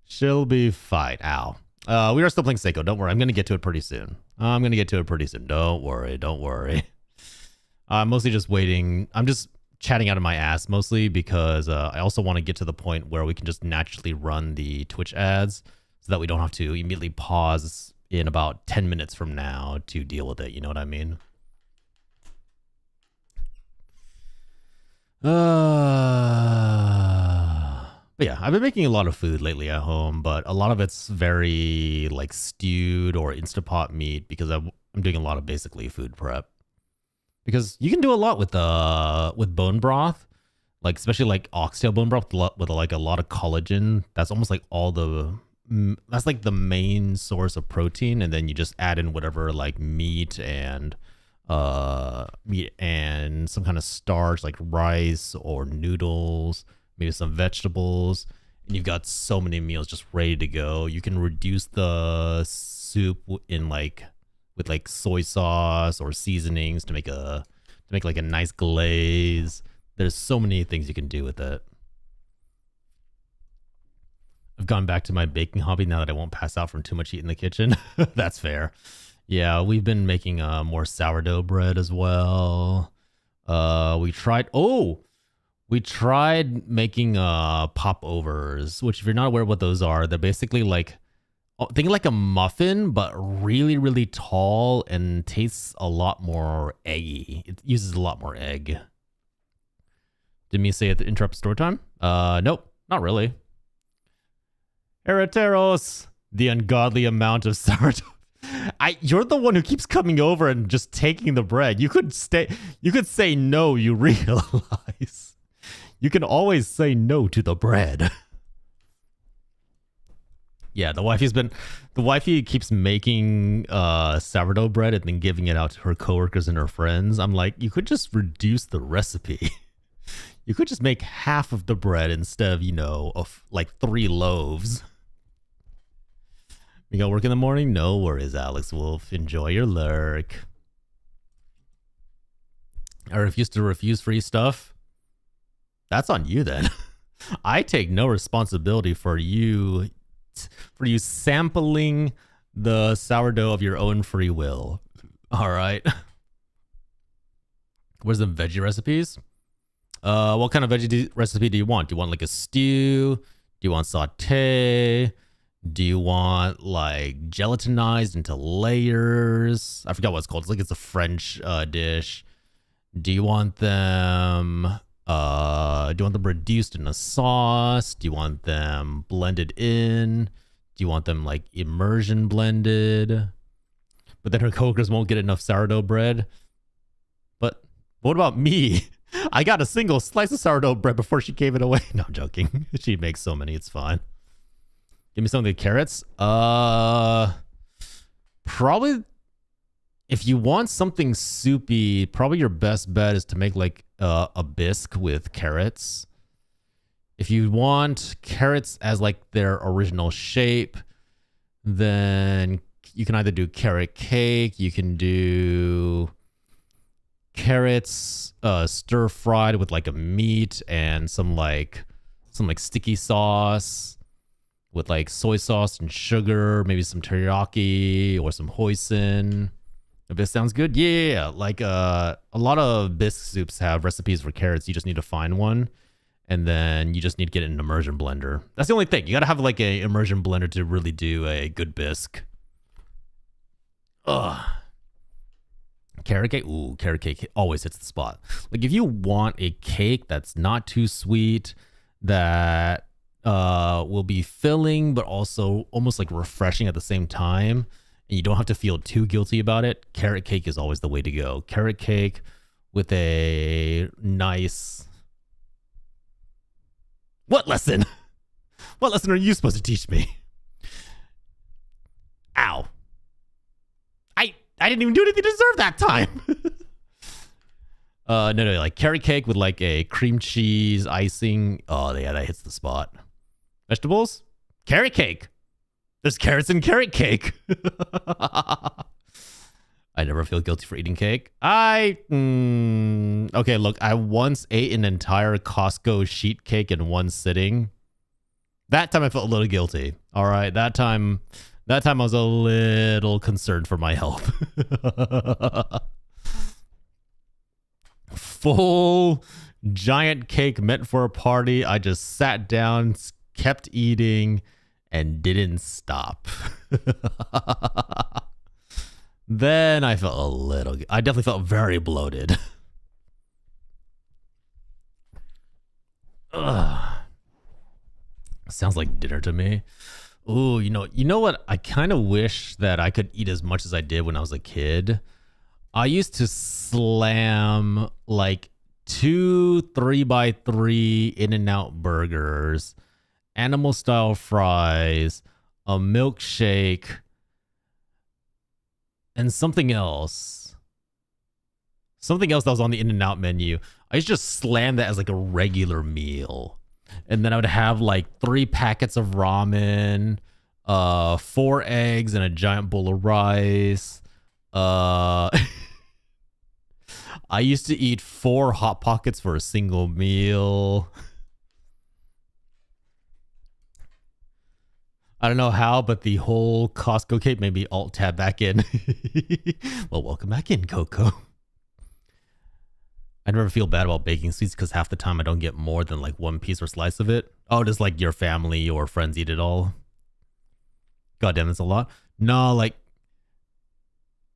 She'll be fine. Ow. We are still playing SAEKO. Don't worry. I'm going to get to it pretty soon. Don't worry. Don't worry. I'm mostly just waiting. I'm just chatting out of my ass mostly because I also want to get to the point where we can just naturally run the Twitch ads so that we don't have to immediately pause in about 10 minutes from now to deal with it. You know what I mean? But yeah, I've been making a lot of food lately at home, but a lot of it's very like stewed or Instapot meat because I'm doing a lot of basically food prep. Because you can do a lot with bone broth, like especially like oxtail bone broth with like a lot of collagen. That's almost like that's like the main source of protein, and then you just add in whatever like meat and some kind of starch like rice or noodles, maybe some vegetables, and you've got so many meals just ready to go. You can reduce the soup in with like soy sauce or seasonings to make like a nice glaze. There's so many things you can do with it. I've gone back to my baking hobby now that I won't pass out from too much heat in the kitchen. That's fair. Yeah, we've been making more sourdough bread as well. We tried making popovers, which if you're not aware of what those are, they're basically like think like a muffin, but really, really tall and tastes a lot more eggy. It uses a lot more egg. Did me say at the interrupt story time? Nope, not really. Ereteros, the ungodly amount of sourdough. You're the one who keeps coming over and just taking the bread. You could say no, you realize. You can always say no to the bread. Yeah, the wifey keeps making sourdough bread and then giving it out to her coworkers and her friends. I'm like, you could just reduce the recipe. You could just make half of the bread instead of, like 3 loaves. You got work in the morning? No worries, Alex Wolf. Enjoy your lurk. I refuse to refuse free stuff. That's on you then. I take no responsibility for you sampling the sourdough of your own free will. All right. Where's the veggie recipes? What kind of veggie recipe do you want? Do you want like a stew? Do you want saute? Do you want like gelatinized into layers? I forgot what it's called. It's a French dish. Do you want them reduced in a sauce? Do you want them blended in? Do you want them like immersion blended? But then her coworkers won't get enough sourdough bread. But what about me? I got a single slice of sourdough bread before she gave it away. No, I'm joking. She makes so many, it's fine. Give me some of the carrots. Probably, if you want something soupy, probably your best bet is to make like a bisque with carrots. If you want carrots as like their original shape, then you can either do carrot cake, you can do carrots stir fried with like a meat and some sticky sauce with like soy sauce and sugar, maybe some teriyaki or some hoisin. If this sounds good, yeah. Like a lot of bisque soups have recipes for carrots. You just need to find one, and then you just need to get an immersion blender. That's the only thing. You got to have like a immersion blender to really do a good bisque. Ugh. Carrot cake? Ooh, carrot cake always hits the spot. Like if you want a cake that's not too sweet, that will be filling, but also almost like refreshing at the same time, and you don't have to feel too guilty about it, carrot cake is always the way to go. Carrot cake with a nice... What lesson? What lesson are you supposed to teach me? Ow. I didn't even do anything to deserve that time. No, like carrot cake with like a cream cheese icing. Oh, yeah, that hits the spot. Vegetables? Carrot cake. There's carrots in carrot cake. I never feel guilty for eating cake. Okay, look, I once ate an entire Costco sheet cake in one sitting. That time I felt a little guilty. All right, that time I was a little concerned for my health. Full giant cake meant for a party. I just sat down, kept eating, and didn't stop. Then I felt a little... I definitely felt very bloated. Ugh. Sounds like dinner to me. Ooh, you know what? I kind of wish that I could eat as much as I did when I was a kid. I used to slam like 2 3x3 In-N-Out burgers, animal style fries, a milkshake, and something else. Something else that was on the In-N-Out menu. I used to just slam that as like a regular meal. And then I would have like 3 packets of ramen, 4 eggs, and a giant bowl of rice. I used to eat 4 Hot Pockets for a single meal. I don't know how, but the whole Costco cake made me alt-tab back in. Well, welcome back in, Coco. I never feel bad about baking sweets because half the time I don't get more than like 1 piece or slice of it. Oh, does like your family or friends eat it all? God damn, that's a lot. No, like,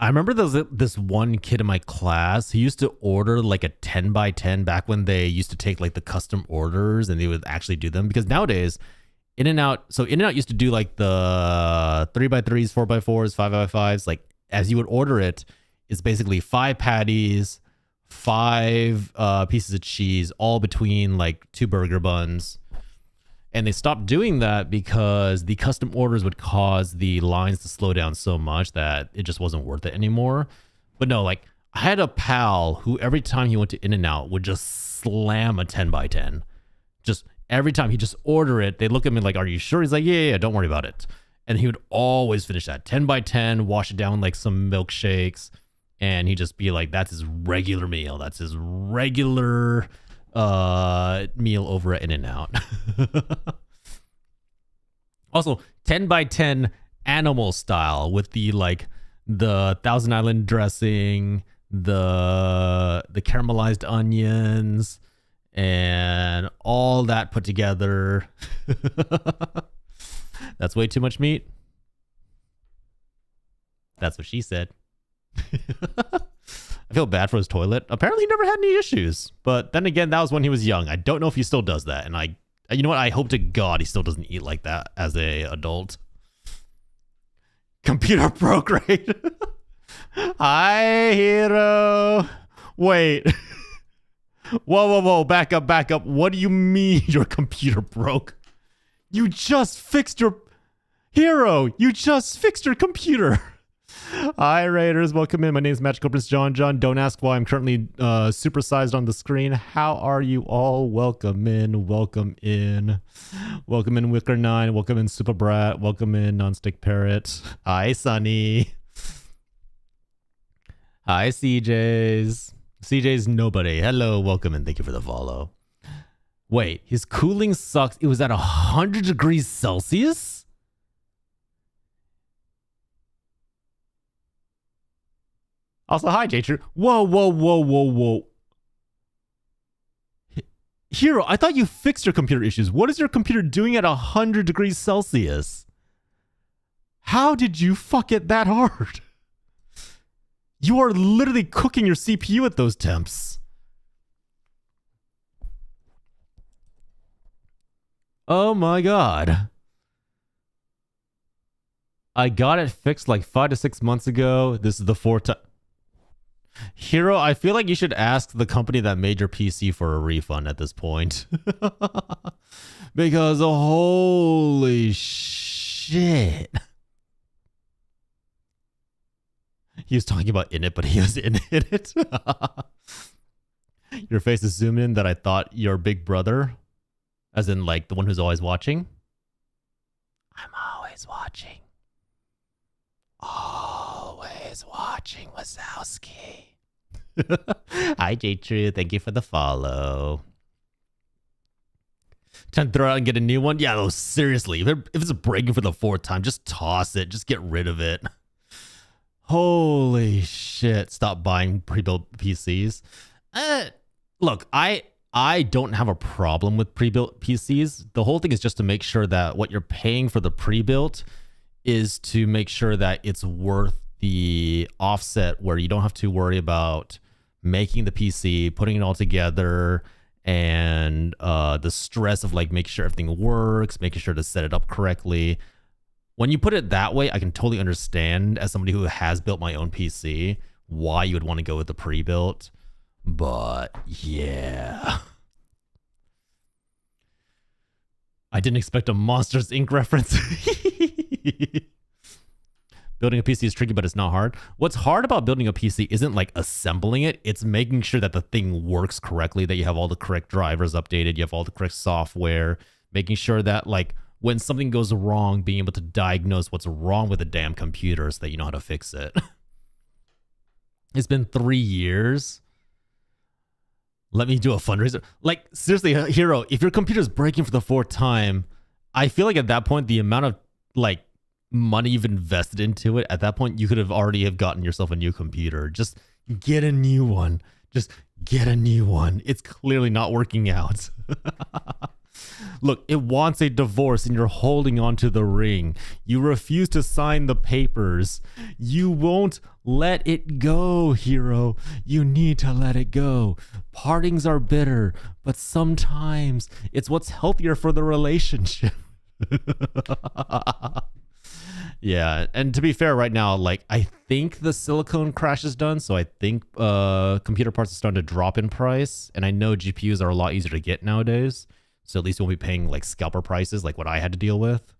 I remember there was this one kid in my class who used to order like a 10x10 back when they used to take like the custom orders and they would actually do them. Because nowadays, In-N-Out used to do like the 3x3s, 4x4s, 5x5s. Like as you would order it, it's basically 5 patties, 5 pieces of cheese, all between like 2 burger buns. And they stopped doing that because the custom orders would cause the lines to slow down so much that it just wasn't worth it anymore. But no, like I had a pal who every time he went to In-N-Out would just slam a 10x10. Just every time he just order it, they look at me like, "Are you sure?" He's like, yeah, don't worry about it. And he would always finish that 10x10, wash it down with like some milkshakes, and he'd just be like, that's his regular meal. That's his regular meal over at In-N-Out. Also, 10x10 animal style with the like the Thousand Island dressing, the caramelized onions, and all that put together. That's way too much meat. That's what she said. I feel bad for his toilet. Apparently he never had any issues. But then again, that was when he was young. I don't know if he still does that. And you know what? I hope to God he still doesn't eat like that as a adult. Computer prograde. Hi, hero. Wait. Whoa. Back up. What do you mean your computer broke? You just fixed your... Hero, you just fixed your computer. Hi, Raiders. Welcome in. My name is Magical Prince John. Don't ask why I'm currently supersized on the screen. How are you all? Welcome in. Welcome in, Wicker 9. Welcome in, Super Brat. Welcome in, Nonstick Parrot. Hi, Sunny. Hi, CJ's. CJ's nobody. Hello. Welcome in. Thank you for the follow. Wait, his cooling sucks. It was at 100 degrees Celsius? Also, hi, J-True. Whoa. Hero, I thought you fixed your computer issues. What is your computer doing at 100 degrees Celsius? How did you fuck it that hard? You are literally cooking your CPU at those temps. Oh my god. I got it fixed like 5 to 6 months ago. This is the 4th time. Hero, I feel like you should ask the company that made your PC for a refund at this point. Because holy shit. He was talking about in it, but he was in it. Your face is zoomed in that I thought your big brother, as in like the one who's always watching. I'm always watching. Always. is watching, Wazowski. Hi, J True. Thank you for the follow. Time to throw it out and get a new one. Yeah, though, seriously. If it's breaking for the 4th time, just toss it. Just get rid of it. Holy shit. Stop buying pre-built PCs. Look, I don't have a problem with pre-built PCs. The whole thing is just to make sure that what you're paying for the pre-built is to make sure that it's worth the offset, where you don't have to worry about making the PC, putting it all together, and the stress of like making sure everything works, making sure to set it up correctly. When you put it that way, I can totally understand, as somebody who has built my own PC, why you would want to go with the pre-built. But yeah, I didn't expect a Monsters Inc. reference. Building a PC is tricky, but it's not hard. What's hard about building a PC isn't like assembling it. It's making sure that the thing works correctly, that you have all the correct drivers updated, you have all the correct software, making sure that like when something goes wrong, being able to diagnose what's wrong with the damn computer so that you know how to fix it. It's been 3 years. Let me do a fundraiser. Like, seriously, Hero, if your computer's breaking for the 4th time, I feel like at that point, the amount of like money you've invested into it, at that point, you could have already have gotten yourself a new computer. Just get a new one. Just get a new one. It's clearly not working out. Look, it wants a divorce and you're holding on to the ring. You refuse to sign the papers. You won't let it go, Hero. You need to let it go. Partings are bitter, but sometimes it's what's healthier for the relationship. Yeah, and to be fair, right now, like, I think the silicone crash is done, so I think computer parts are starting to drop in price, and I know GPUs are a lot easier to get nowadays, so at least you won't be paying, like, scalper prices like what I had to deal with.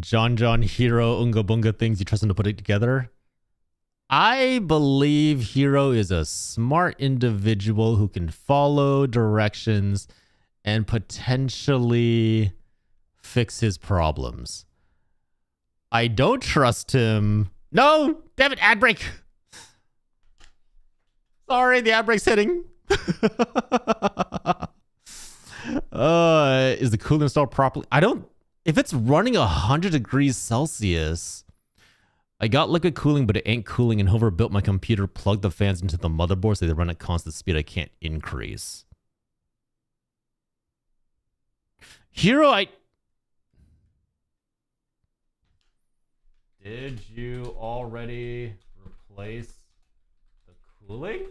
John Hero Unga Bunga things, you trust him to put it together? I believe Hero is a smart individual who can follow directions and potentially fix his problems. I don't trust him. No, damn it, ad break. Sorry, the ad break's hitting. Is the cooler installed properly? If it's running 100 degrees Celsius, I got liquid cooling, but it ain't cooling, and whoever built my computer plugged the fans into the motherboard so they run at constant speed. I can't increase. Hero, did you already replace the cooling?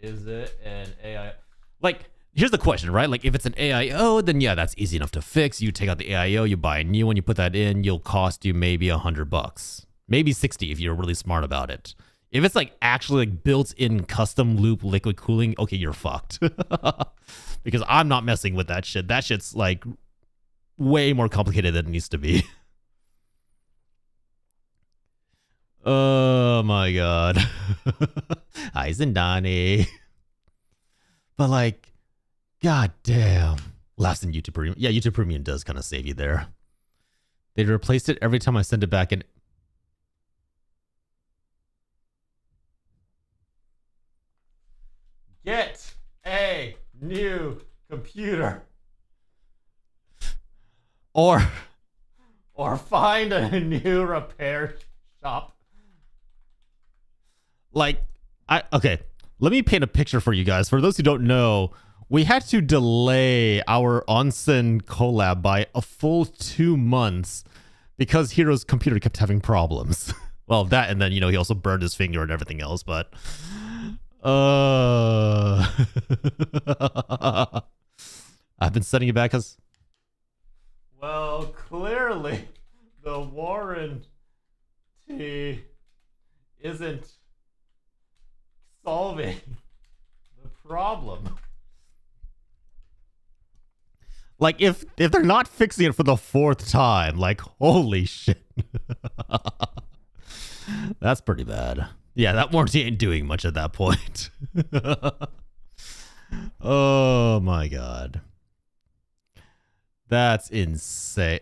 Is it an AI? Like, here's the question, right? Like, if it's an AIO, then yeah, that's easy enough to fix. You take out the AIO, you buy a new one, you put that in, you'll cost you maybe $100, maybe 60 if you're really smart about it. If it's like actually like built-in custom loop liquid cooling, okay, you're fucked. Because I'm not messing with that shit. That shit's like way more complicated than it needs to be. Oh my god. Hi, Zindani. But like, god damn. Laughs in YouTube Premium. Yeah, YouTube Premium does kind of save you there. They replaced it every time I send it back in. Get a new computer. Or find a new repair shop. Like, okay, let me paint a picture for you guys. For those who don't know, we had to delay our Onsen collab by a full 2 months because Hero's computer kept having problems. Well, that, and then, you know, he also burned his finger and everything else, but I've been sending it back because, well, clearly the warranty isn't solving the problem. Like, if they're not fixing it for the 4th time, like, holy shit. That's pretty bad. Yeah, that warranty ain't doing much at that point. Oh my god. That's insane.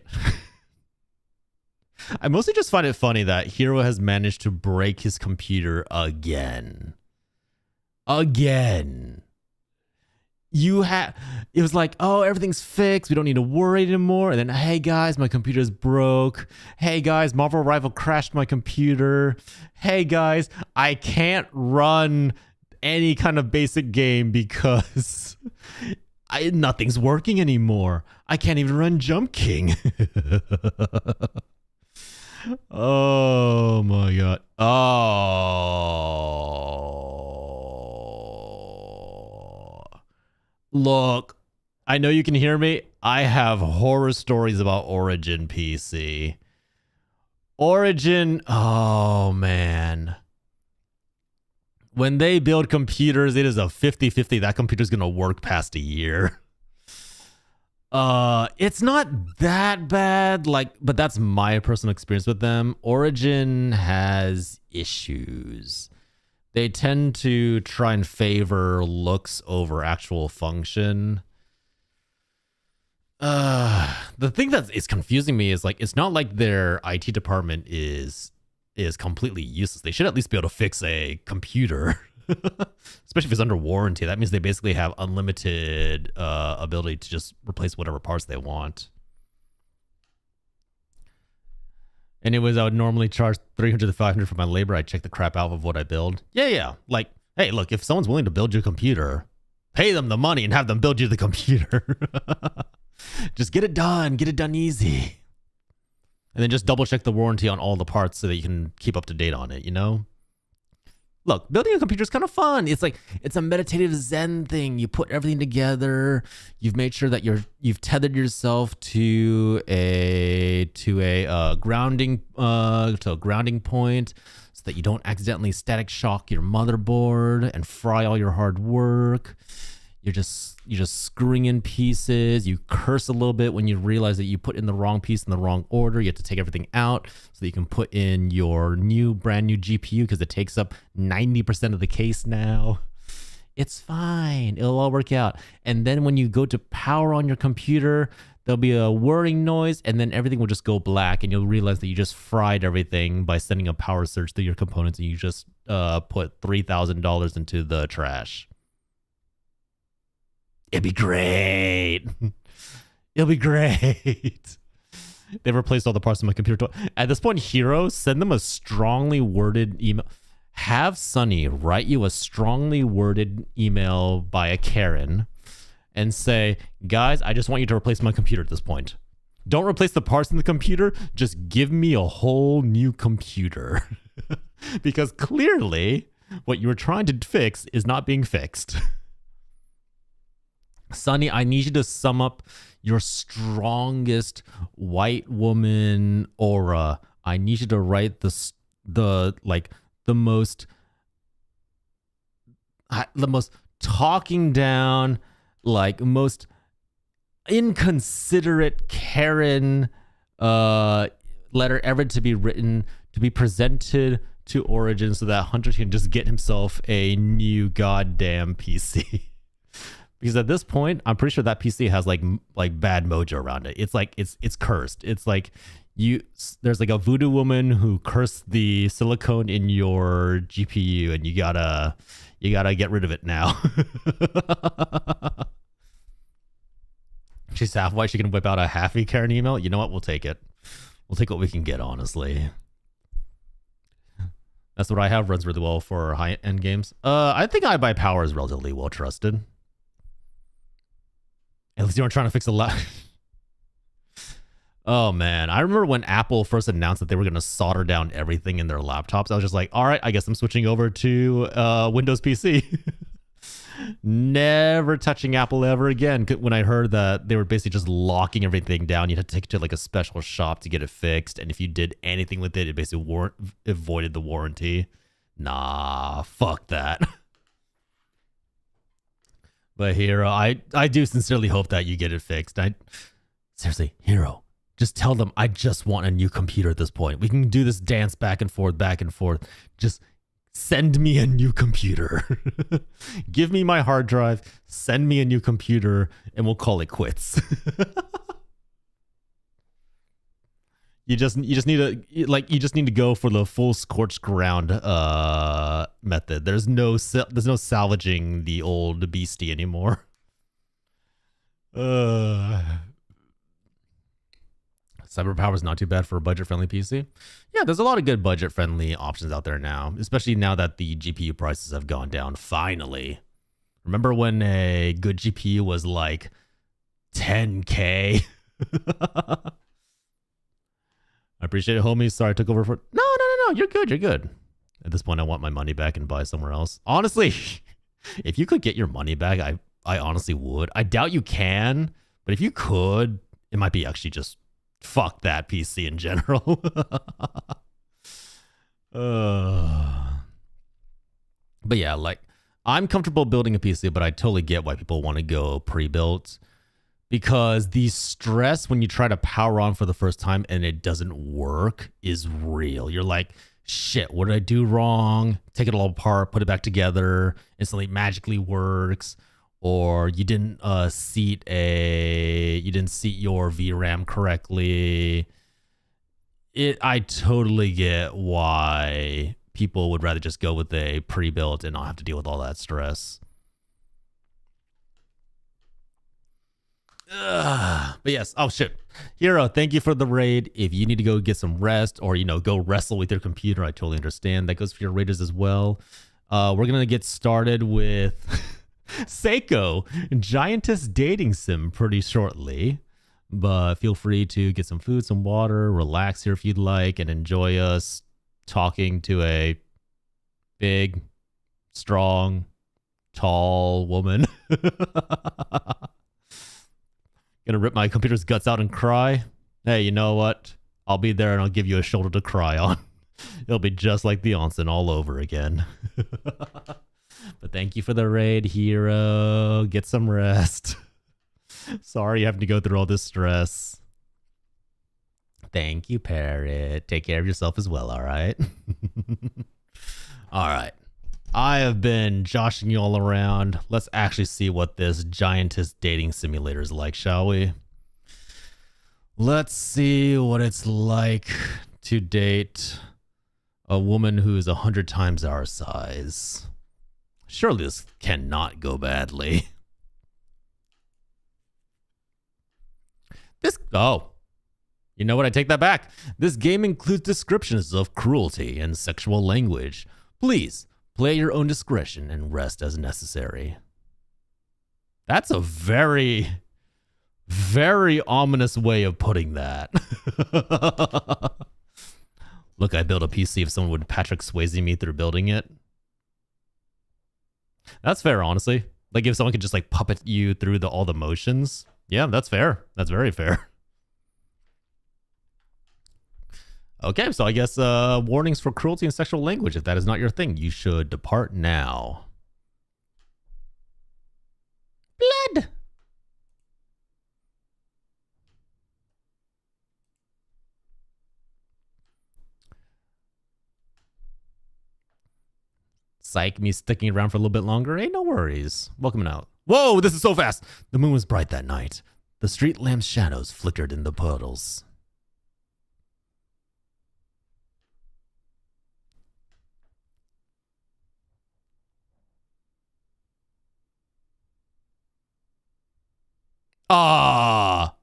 I mostly just find it funny that Hero has managed to break his computer again. Again. It was like, oh, everything's fixed. We don't need to worry anymore. And then, hey guys, my computer's broke. Hey guys, Marvel Rival crashed my computer. Hey guys, I can't run any kind of basic game because nothing's working anymore. I can't even run Jump King. Oh my god. Oh. Look, I know you can hear me. I have horror stories about Origin PC. Origin, oh man. When they build computers, it is a 50-50. That computer's going to work past a year. It's not that bad, but that's my personal experience with them. Origin has issues. They tend to try and favor looks over actual function. The thing that is confusing me is it's not like their IT department is completely useless. They should at least be able to fix a computer. Especially if it's under warranty. That means they basically have unlimited ability to just replace whatever parts they want. Anyways, I would normally charge $300 to $500 for my labor. I check the crap out of what I build. Yeah. Hey, look, if someone's willing to build you a computer, pay them the money and have them build you the computer. Just get it done easy. And then just double check the warranty on all the parts so that you can keep up to date on it, you know? Look, building a computer is kind of fun. It's a meditative Zen thing. You put everything together. You've made sure that you've tethered yourself to a grounding point so that you don't accidentally static shock your motherboard and fry all your hard work. You're just screwing in pieces. You curse a little bit when you realize that you put in the wrong piece in the wrong order. You have to take everything out so that you can put in your brand new GPU because it takes up 90% of the case now. It's fine. It'll all work out. And then when you go to power on your computer, there'll be a whirring noise and then everything will just go black and you'll realize that you just fried everything by sending a power surge through your components and you just put $3,000 into the trash. It'd be great. It'll be great. They've replaced all the parts of my computer. At this point, Hero, send them a strongly worded email. Have Sunny write you a strongly worded email by a Karen and say, guys, I just want you to replace my computer at this point. Don't replace the parts in the computer. Just give me a whole new computer. Because clearly what you were trying to fix is not being fixed. Sunny, I need you to sum up your strongest white woman aura. I need you to write the most talking down, most inconsiderate Karen letter ever to be written, to be presented to Origin so that Hunter can just get himself a new goddamn PC. Because at this point, I'm pretty sure that PC has like bad mojo around it. It's cursed. It's like there's like a voodoo woman who cursed the silicone in your GPU, and you gotta get rid of it now. She's half white. She can whip out a halfy Karen email. You know what? We'll take it. We'll take what we can get. Honestly, that's what I have. Runs really well for high end games. I think iBuyPower is relatively well trusted. At least you aren't trying to fix a lot. Oh man, I remember when Apple first announced that they were going to solder down everything in their laptops. I was just like, all right, I guess I'm switching over to Windows PC. Never touching Apple ever again. When I heard that they were basically just locking everything down, you had to take it to like a special shop to get it fixed. And if you did anything with it, it basically avoided the warranty. Nah, fuck that. But Hero, I do sincerely hope that you get it fixed. Seriously, Hero, just tell them I just want a new computer at this point. We can do this dance back and forth. Just send me a new computer. Give me my hard drive, send me a new computer, and we'll call it quits. You just need to go for the full scorched ground method. There's no salvaging the old beastie anymore. Cyberpower is not too bad for a budget-friendly PC. Yeah, there's a lot of good budget-friendly options out there now, especially now that the GPU prices have gone down, finally. Remember when a good GPU was like 10K? I appreciate it, homie. Sorry I took over for... No. You're good. You're good. At this point, I want my money back and buy somewhere else. Honestly, if you could get your money back, I honestly would. I doubt you can, but if you could, it might be actually just fuck that PC in general. But yeah, like, I'm comfortable building a PC, but I totally get why people want to go pre-built, because the stress when you try to power on for the first time and it doesn't work is real. You're like, shit, what did I do wrong? Take it all apart, put it back together, and suddenly magically works. Or you didn't seat your VRAM correctly. I totally get why people would rather just go with a pre-built and not have to deal with all that stress. But yes, oh shit. Hero, thank you for the raid. If you need to go get some rest or, go wrestle with your computer, I totally understand. That goes for your raiders as well. We're going to get started with SAEKO, Giantess Dating Sim, pretty shortly. But feel free to get some food, some water, relax here if you'd like, and enjoy us talking to a big, strong, tall woman. Gonna rip my computer's guts out and cry. Hey, you know what? I'll be there and I'll give you a shoulder to cry on. It'll be just like the onsen all over again. But thank you for the raid, Hero. Get some rest. Sorry you having to go through all this stress. Thank you, Parrot. Take care of yourself as well, all right? All right. I have been joshing you all around. Let's actually see what this Giantess dating simulator is like, shall we? Let's see what it's like to date a woman who is 100 times our size. Surely this cannot go badly. You know what? I take that back. This game includes descriptions of cruelty and sexual language. Please play at your own discretion and rest as necessary. That's a very, very ominous way of putting that. Look, I built a PC if someone would Patrick Swayze me through building it. That's fair, honestly. Like if someone could just like puppet you through all the motions. Yeah, that's fair. That's very fair. Okay, so I guess warnings for cruelty and sexual language. If that is not your thing, you should depart now. Blood! Psych, me sticking around for a little bit longer. Hey, no worries. Welcome out. Whoa, this is so fast! The moon was bright that night. The street lamp's shadows flickered in the puddles. Ah!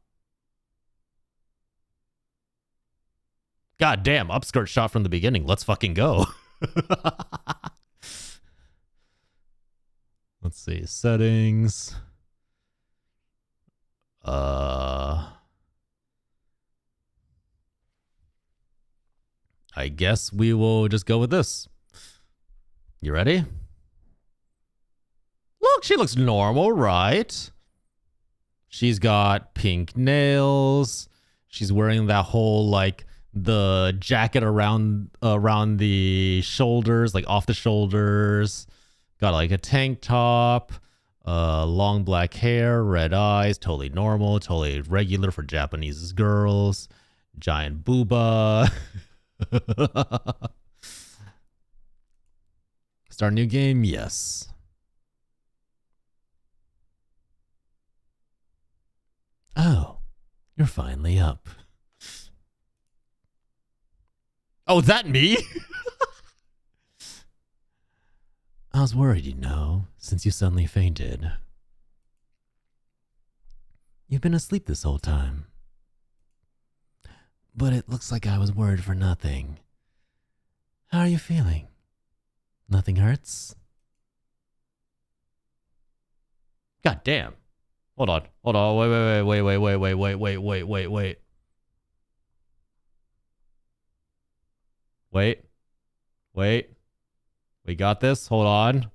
God damn, upskirt shot from the beginning. Let's fucking go. Let's see, settings. I guess we will just go with this. You ready? Look, she looks normal, right? She's got pink nails. She's wearing that whole, like, the jacket around the shoulders, like off the shoulders. Got like a tank top, long black hair, red eyes, totally normal, totally regular for Japanese girls. Giant booba. Start a new game? Yes. Oh, you're finally up. Oh, is that me? I was worried, you know, since you suddenly fainted. You've been asleep this whole time. But it looks like I was worried for nothing. How are you feeling? Nothing hurts? God damn. Hold on. Wait. Wait. We got this. Hold on.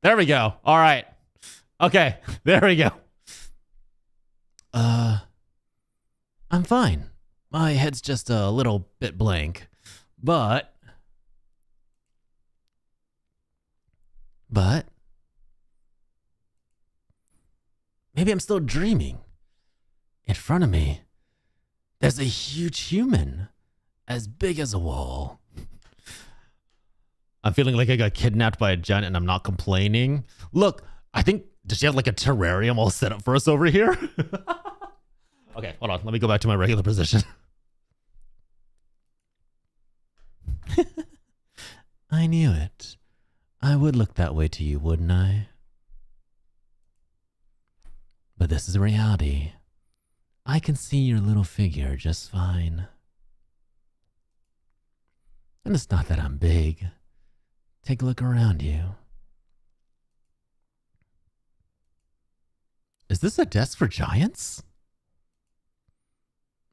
There we go. All right. Okay. There we go. I'm fine. My head's just a little bit blank. But maybe I'm still dreaming. In front of me, there's a huge human, as big as a wall. I'm feeling like I got kidnapped by a giant and I'm not complaining. Look, I think, does she have like a terrarium all set up for us over here? Okay, hold on. Let me go back to my regular position. I knew it. I would look that way to you, wouldn't I? But this is reality. I can see your little figure just fine. And it's not that I'm big. Take a look around you. Is this a desk for giants?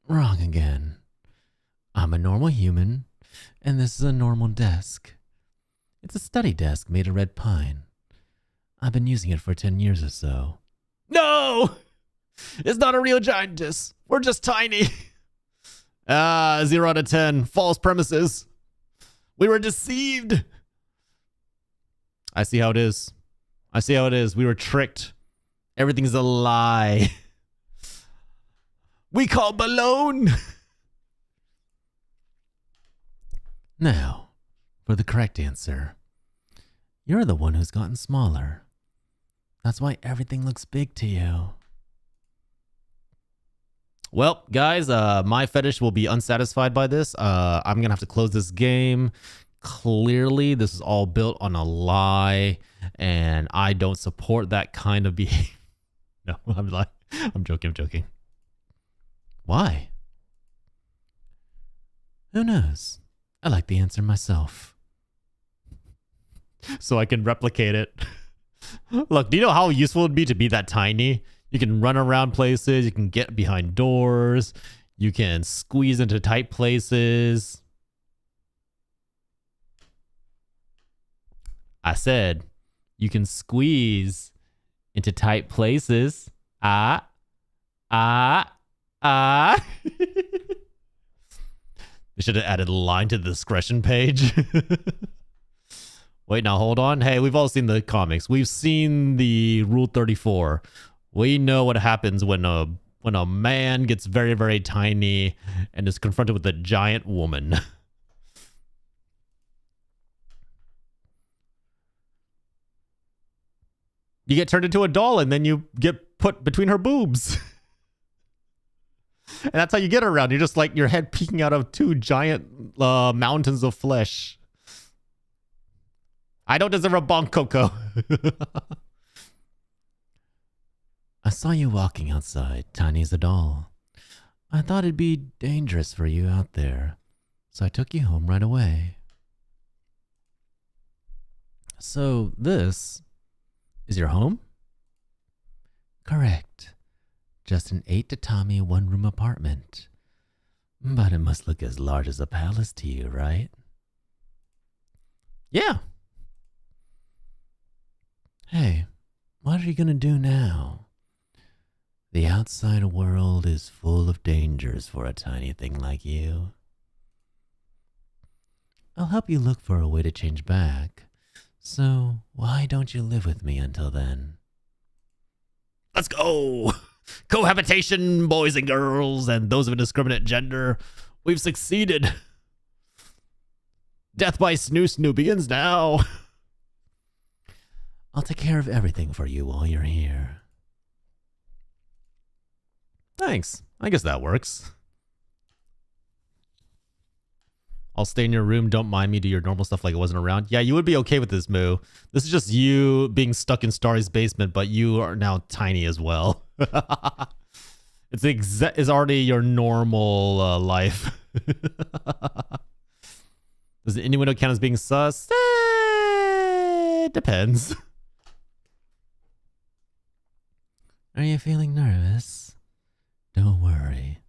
Wrong again. I'm a normal human, and this is a normal desk. It's a study desk made of red pine. I've been using it for 10 years or so. No! It's not a real giantess. We're just tiny. 0 out of 10. False premises. We were deceived. I see how it is. We were tricked. Everything's a lie. We call balloon. Now, for the correct answer. You're the one who's gotten smaller. That's why everything looks big to you. Well, guys, my fetish will be unsatisfied by this. I'm going to have to close this game. Clearly, this is all built on a lie, and I don't support that kind of behavior. No, I'm joking. Why? Who knows? I like the answer myself. So I can replicate it. Look, do you know how useful it would be to be that tiny? You can run around places, you can get behind doors, you can squeeze into tight places. I said, you can squeeze into tight places. They should have added a line to the discretion page. Wait, now hold on. Hey, we've all seen the comics. We've seen the Rule 34. We know what happens when a man gets very, very tiny and is confronted with a giant woman. You get turned into a doll and then you get put between her boobs. And that's how you get around. You're just like your head peeking out of two giant mountains of flesh. I don't deserve a bonk, Coco. I saw you walking outside, tiny as a doll. I thought it'd be dangerous for you out there, so I took you home right away. So this is your home? Correct. Just an 8 tatami, 1-room apartment. But it must look as large as a palace to you, right? Yeah. Hey, what are you gonna do now? The outside world is full of dangers for a tiny thing like you. I'll help you look for a way to change back. So why don't you live with me until then? Let's go! Cohabitation, boys and girls, and those of indiscriminate gender. We've succeeded. Death by snoo begins now. I'll take care of everything for you while you're here. Thanks. I guess that works. I'll stay in your room. Don't mind me. Do your normal stuff like it wasn't around. Yeah, you would be okay with this, Moo. This is just you being stuck in Starry's basement, but you are now tiny as well. It's already your normal life. Does the innuendo count as being sus? Depends. Are you feeling nervous? Don't worry.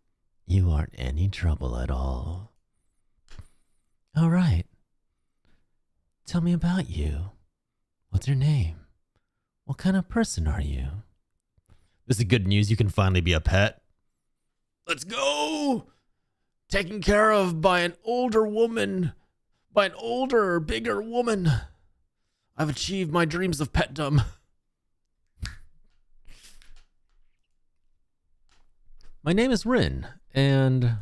You aren't any trouble at all. All right. Tell me about you. What's your name? What kind of person are you? This is good news. You can finally be a pet. Let's go! Taken care of by an older woman. By an older, bigger woman. I've achieved my dreams of petdom. My name is Rin, and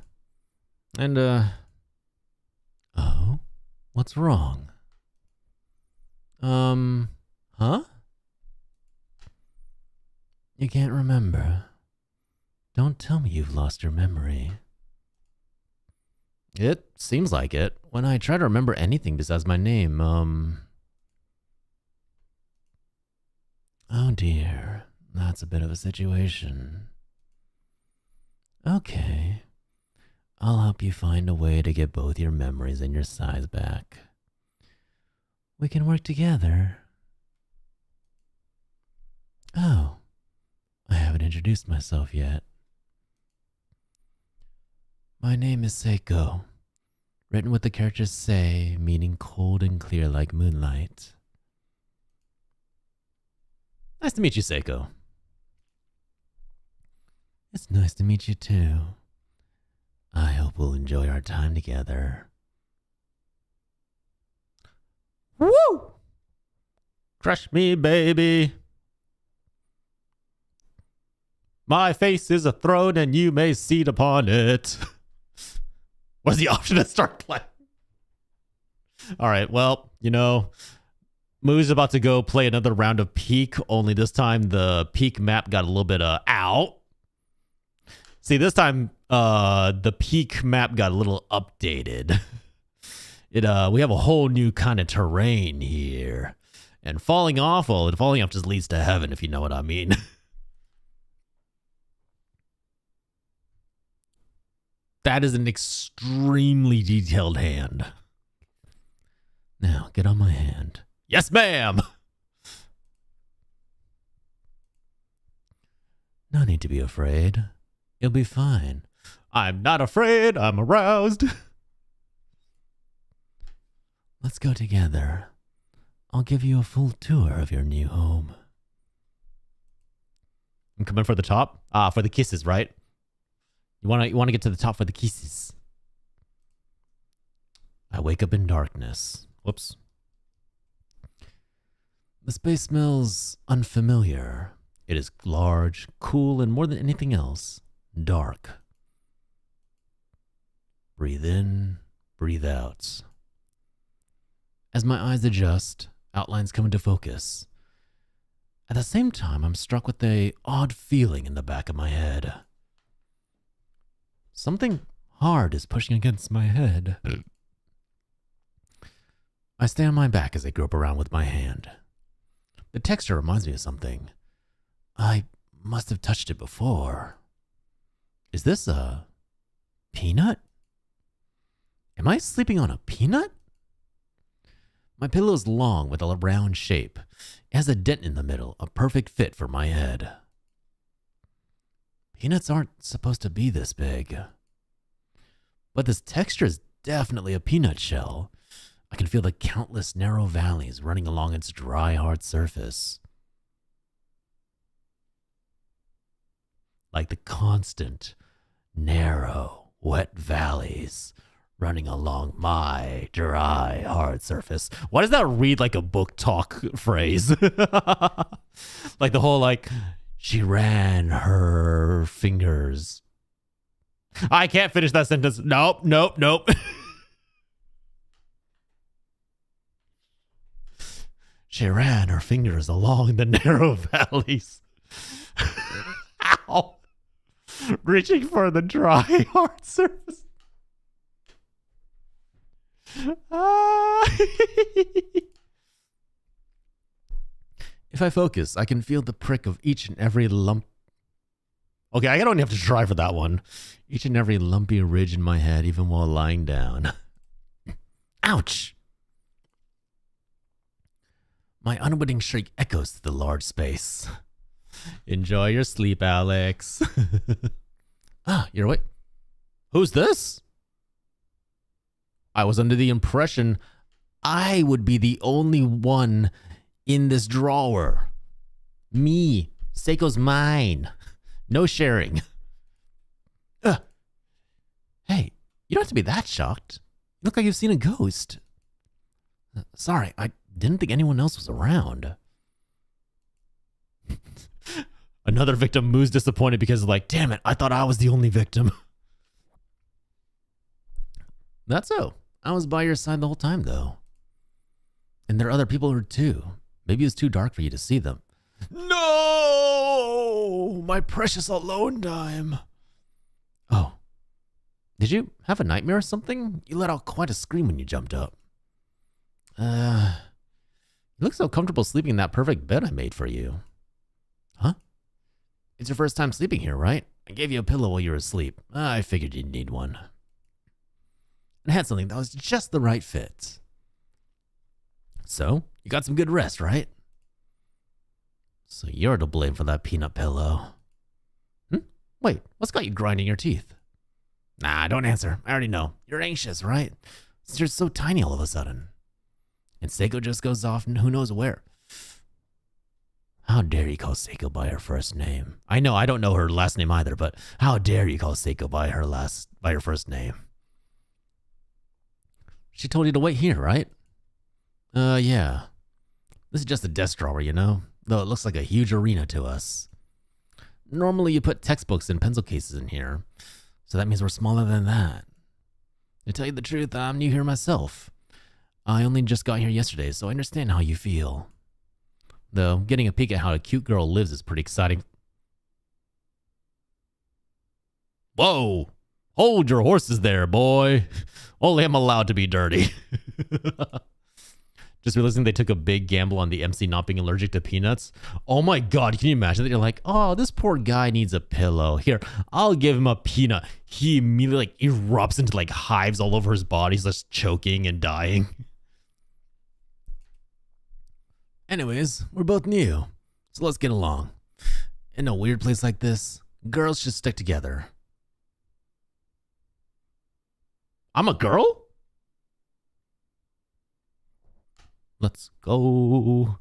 oh, what's wrong? Huh? You can't remember. Don't tell me you've lost your memory. It seems like it. When I try to remember anything besides my name, oh dear, that's a bit of a situation. Okay. I'll help you find a way to get both your memories and your size back. We can work together. Oh, I haven't introduced myself yet. My name is SAEKO, written with the character Sei, meaning cold and clear like moonlight. Nice to meet you, SAEKO. It's nice to meet you too. I hope we'll enjoy our time together. Woo! Crush me, baby. My face is a throne and you may seat upon it. What's the option to start playing? All right, well, you know, Moo's about to go play another round of Peak, only this time the Peak map got a little bit out. See, this time the Peak map got a little updated. We have a whole new kind of terrain here. And falling off, well, falling off just leads to heaven, if you know what I mean. That is an extremely detailed hand. Now, get on my hand. Yes, ma'am! No need to be afraid. You'll be fine. I'm not afraid. I'm aroused. Let's go together. I'll give you a full tour of your new home. I'm coming for the top? For the kisses, right? You wanna get to the top for the kisses. I wake up in darkness. Whoops. The space smells unfamiliar. It is large, cool, and more than anything else, dark. Breathe in, breathe out. As my eyes adjust, outlines come into focus. At the same time, I'm struck with an odd feeling in the back of my head. Something hard is pushing against my head. I stay on my back as I grope around with my hand. The texture reminds me of something. I must have touched it before. Is this a peanut? Am I sleeping on a peanut? My pillow is long with a round shape. It has a dent in the middle, a perfect fit for my head. Peanuts aren't supposed to be this big. But this texture is definitely a peanut shell. I can feel the countless narrow valleys running along its dry, hard surface. Like the constant, narrow, wet valleys running along my dry, hard surface. Why does that read like a book talk phrase? Like the whole, like, she ran her fingers. I can't finish that sentence. Nope. She ran her fingers along the narrow valleys. Ow. Reaching for the dry, hard surface. If I focus, I can feel the prick of each and every lump. Okay, I don't have to try for that one. Each and every lumpy ridge in my head, even while lying down. Ouch! My unwitting shriek echoes through the large space. Enjoy your sleep, Alex. Ah, you're awake. Who's this? I was under the impression I would be the only one in this drawer. Me. Seiko's mine. No sharing. Hey, you don't have to be that shocked. You look like you've seen a ghost. Sorry, I didn't think anyone else was around. Another victim moves disappointed because like, damn it, I thought I was the only victim. That's so. I was by your side the whole time, though. And there are other people here, too. Maybe it's too dark for you to see them. No! My precious alone time. Oh. Did you have a nightmare or something? You let out quite a scream when you jumped up. You look so comfortable sleeping in that perfect bed I made for you. Huh? It's your first time sleeping here, right? I gave you a pillow while you were asleep. I figured you'd need one. And had something that was just the right fit. So, you got some good rest, right? So you're to blame for that peanut pillow. Wait, what's got you grinding your teeth? Nah, don't answer. I already know. You're anxious, right? Since you're so tiny all of a sudden. And Seiko just goes off and who knows where. How dare you call Seiko by her first name? I know, I don't know her last name either, but how dare you call Seiko by her first name? She told you to wait here, right? Yeah. This is just a desk drawer, you know? Though it looks like a huge arena to us. Normally you put textbooks and pencil cases in here. So that means we're smaller than that. To tell you the truth, I'm new here myself. I only just got here yesterday, so I understand how you feel. Though, getting a peek at how a cute girl lives is pretty exciting. Whoa! Hold your horses there, boy. Only I'm allowed to be dirty. Just realizing they took a big gamble on the MC not being allergic to peanuts. Oh my god, can you imagine that? You're like, oh, this poor guy needs a pillow. Here, I'll give him a peanut. He immediately like erupts into like hives all over his body. He's just choking and dying. Anyways, we're both new, so let's get along. In a weird place like this, girls should stick together. I'm a girl? Let's go.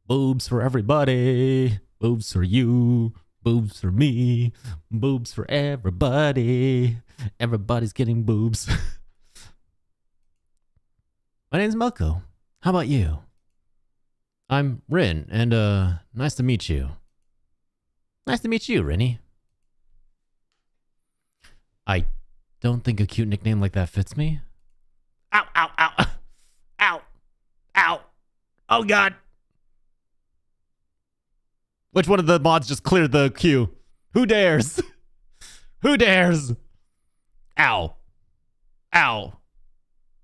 Boobs for everybody. Boobs for you. Boobs for me. Boobs for everybody. Everybody's getting boobs. My name's Melko. How about you? I'm Rin, and nice to meet you. Nice to meet you, Rinny. I don't think a cute nickname like that fits me. Ow, ow, ow. Ow. Ow. Oh, God. Which one of the mods just cleared the queue? Who dares? Who dares? Ow. Ow.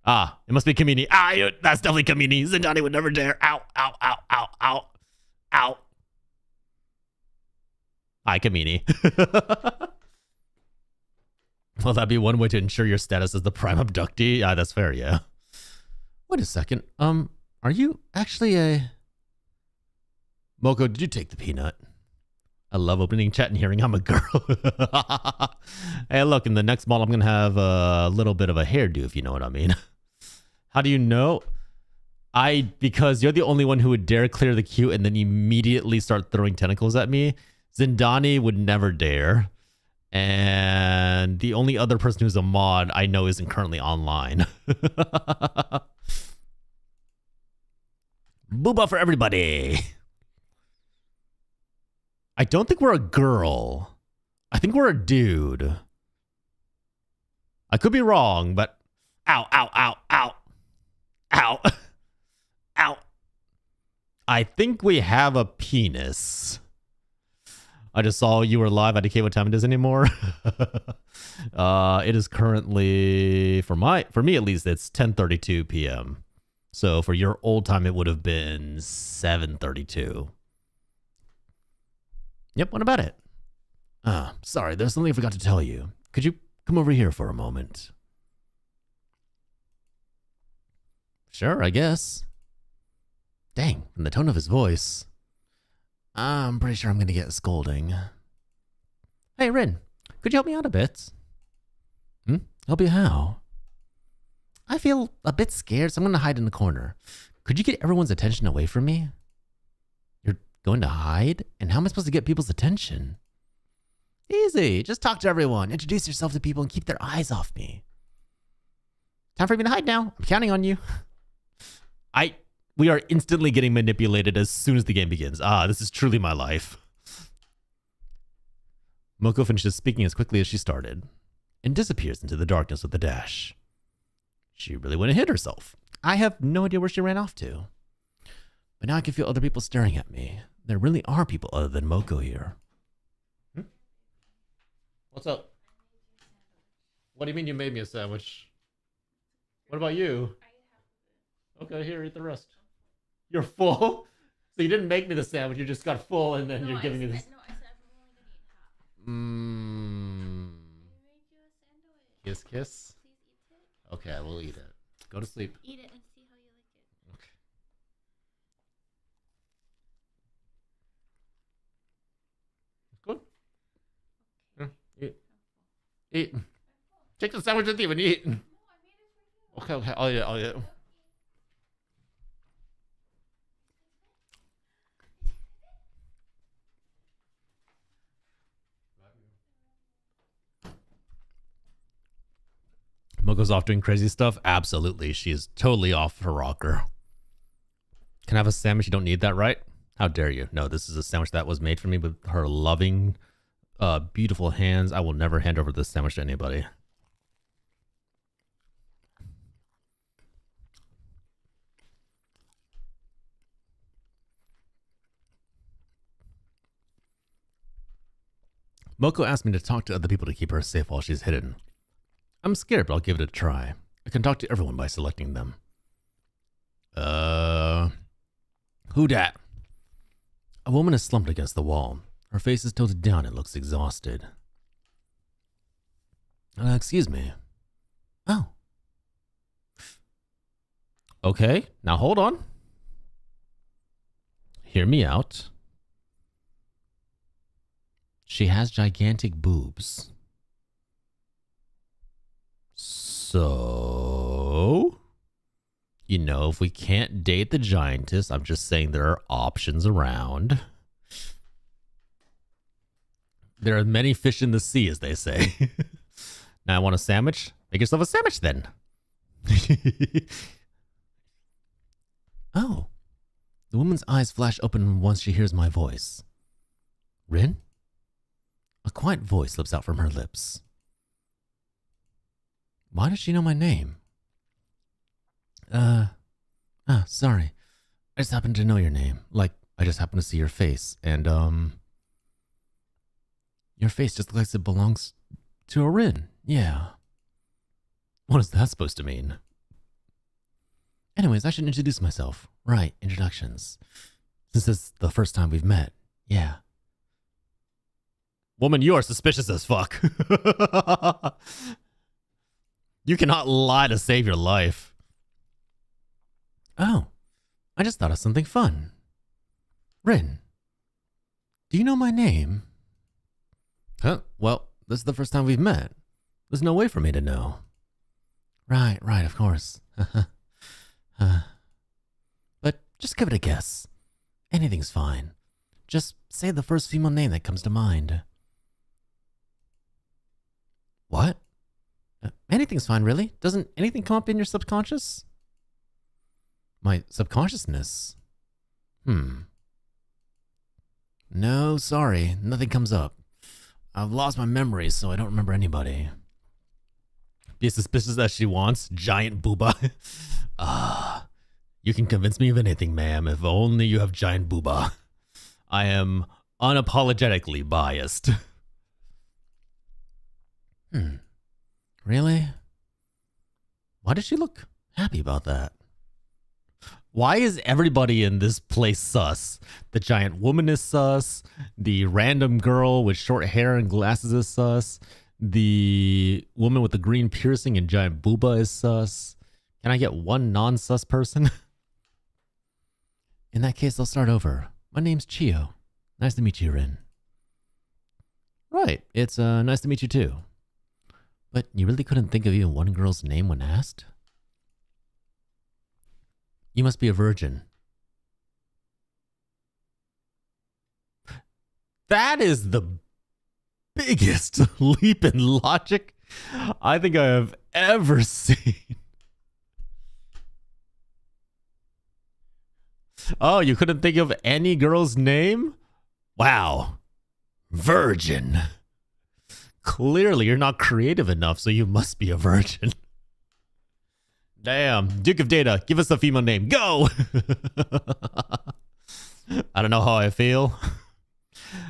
Ah, it must be Kamini. Ah, that's definitely Kamini. Zindani would never dare. Ow, ow, ow, ow, ow. Ow. Hi, Kamini. Well, that'd be one way to ensure your status as the prime abductee. Ah, that's fair, yeah. Wait a second. Are you actually a... Moko, did you take the peanut? I love opening chat and hearing I'm a girl. Hey, look, in the next model, I'm going to have a little bit of a hairdo, if you know what I mean. How do you know? Because you're the only one who would dare clear the queue and then immediately start throwing tentacles at me. Zindani would never dare. And the only other person who's a mod I know isn't currently online. Booba for everybody. I don't think we're a girl. I think we're a dude. I could be wrong, but... Ow, ow, ow, ow. Ow. Ow. I think we have a penis. I just saw you were live. I didn't what time it is anymore. It is currently for me at least. It's 10:32 p.m. So for your old time, it would have been 7:32. Yep. What about it? Sorry. There's something I forgot to tell you. Could you come over here for a moment? Sure, I guess. Dang, from the tone of his voice, I'm pretty sure I'm going to get a scolding. Hey, Rin, could you help me out a bit? Help you how? I feel a bit scared, so I'm going to hide in the corner. Could you get everyone's attention away from me? You're going to hide? And how am I supposed to get people's attention? Easy, just talk to everyone, introduce yourself to people, and keep their eyes off me. Time for me to hide now. I'm counting on you. We are instantly getting manipulated as soon as the game begins. This is truly my life. Moko finishes speaking as quickly as she started and disappears into the darkness with a dash. She really went and hid herself. I have no idea where she ran off to. But now I can feel other people staring at me. There really are people other than Moko here. What's up? What do you mean you made me a sandwich? What about you? Okay, here, eat the rest. You're full? So you didn't make me the sandwich, you just got full and then you're giving me this. No, I said I'm only gonna eat half. Kiss, kiss? Please eat it. Okay, I will eat it. Go to sleep. Eat it and see how you like it. Okay. Good? Eat. Eat. Take the sandwich with you and eat. No, I made it for you. Okay, I'll eat it. Moko's off doing crazy stuff? Absolutely. She is totally off her rocker. Can I have a sandwich? You don't need that, right? How dare you? No, this is a sandwich that was made for me with her loving, beautiful hands. I will never hand over this sandwich to anybody. Moko asked me to talk to other people to keep her safe while she's hidden. I'm scared, but I'll give it a try. I can talk to everyone by selecting them. Who dat? A woman is slumped against the wall. Her face is tilted down and looks exhausted. Excuse me. Oh. Okay, now hold on. Hear me out. She has gigantic boobs. So, you know, if we can't date the giantess, I'm just saying there are options around. There are many fish in the sea, as they say. Now I want a sandwich? Make yourself a sandwich then. Oh. The woman's eyes flash open once she hears my voice. Rin? A quiet voice slips out from her lips. Why does she know my name? Sorry. I just happen to know your name. Like, I just happen to see your face. And, your face just looks like it belongs to a Rin. Yeah. What is that supposed to mean? Anyways, I should introduce myself. Right, introductions. Since this is the first time we've met. Yeah. Woman, you are suspicious as fuck. You cannot lie to save your life. Oh, I just thought of something fun. Rin, do you know my name? Huh? Well, this is the first time we've met. There's no way for me to know. Right, of course. But just give it a guess. Anything's fine. Just say the first female name that comes to mind. What? Anything's fine, really. Doesn't anything come up in your subconscious? My subconsciousness? No, sorry. Nothing comes up. I've lost my memories, so I don't remember anybody. Be as suspicious as she wants. Giant booba. You can convince me of anything, ma'am, if only you have giant booba. I am unapologetically biased. Really? Why does she look happy about that? Why is everybody in this place sus? The giant woman is sus. The random girl with short hair and glasses is sus. The woman with the green piercing and giant booba is sus. Can I get one non-sus person? In that case, I'll start over. My name's Chio. Nice to meet you, Rin. Right, it's nice to meet you too. But you really couldn't think of even one girl's name when asked? You must be a virgin. That is the biggest leap in logic I think I have ever seen. Oh, you couldn't think of any girl's name? Wow. Virgin. Clearly, you're not creative enough, so you must be a virgin. Damn. Duke of Data, give us a female name. Go! I don't know how I feel.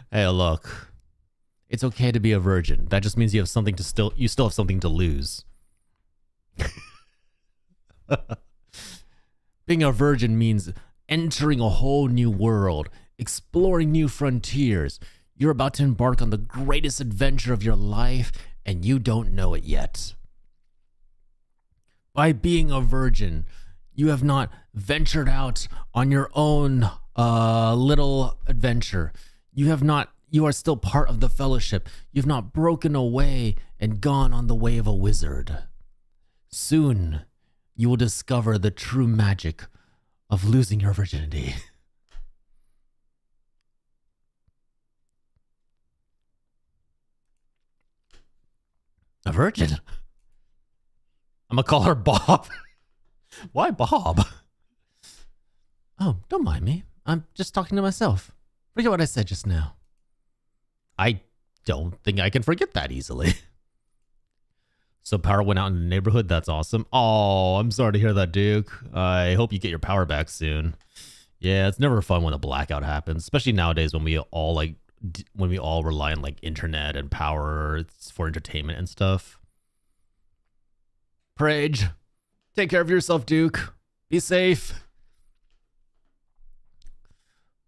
Hey, look. It's okay to be a virgin. That just means you still have something to lose. Being a virgin means entering a whole new world, exploring new frontiers. You're about to embark on the greatest adventure of your life, and you don't know it yet. By being a virgin, you have not ventured out on your own little adventure. You are still part of the fellowship. You've not broken away and gone on the way of a wizard. Soon, you will discover the true magic of losing your virginity. A virgin? I'm gonna call her Bob. Why Bob? Oh, don't mind me. I'm just talking to myself. Forget what I said just now. I don't think I can forget that easily. So power went out in the neighborhood. That's awesome. Oh, I'm sorry to hear that, Duke. I hope you get your power back soon. Yeah, it's never fun when a blackout happens, especially nowadays when we all rely on like internet and power for entertainment and stuff. Prage, take care of yourself, Duke. Be safe.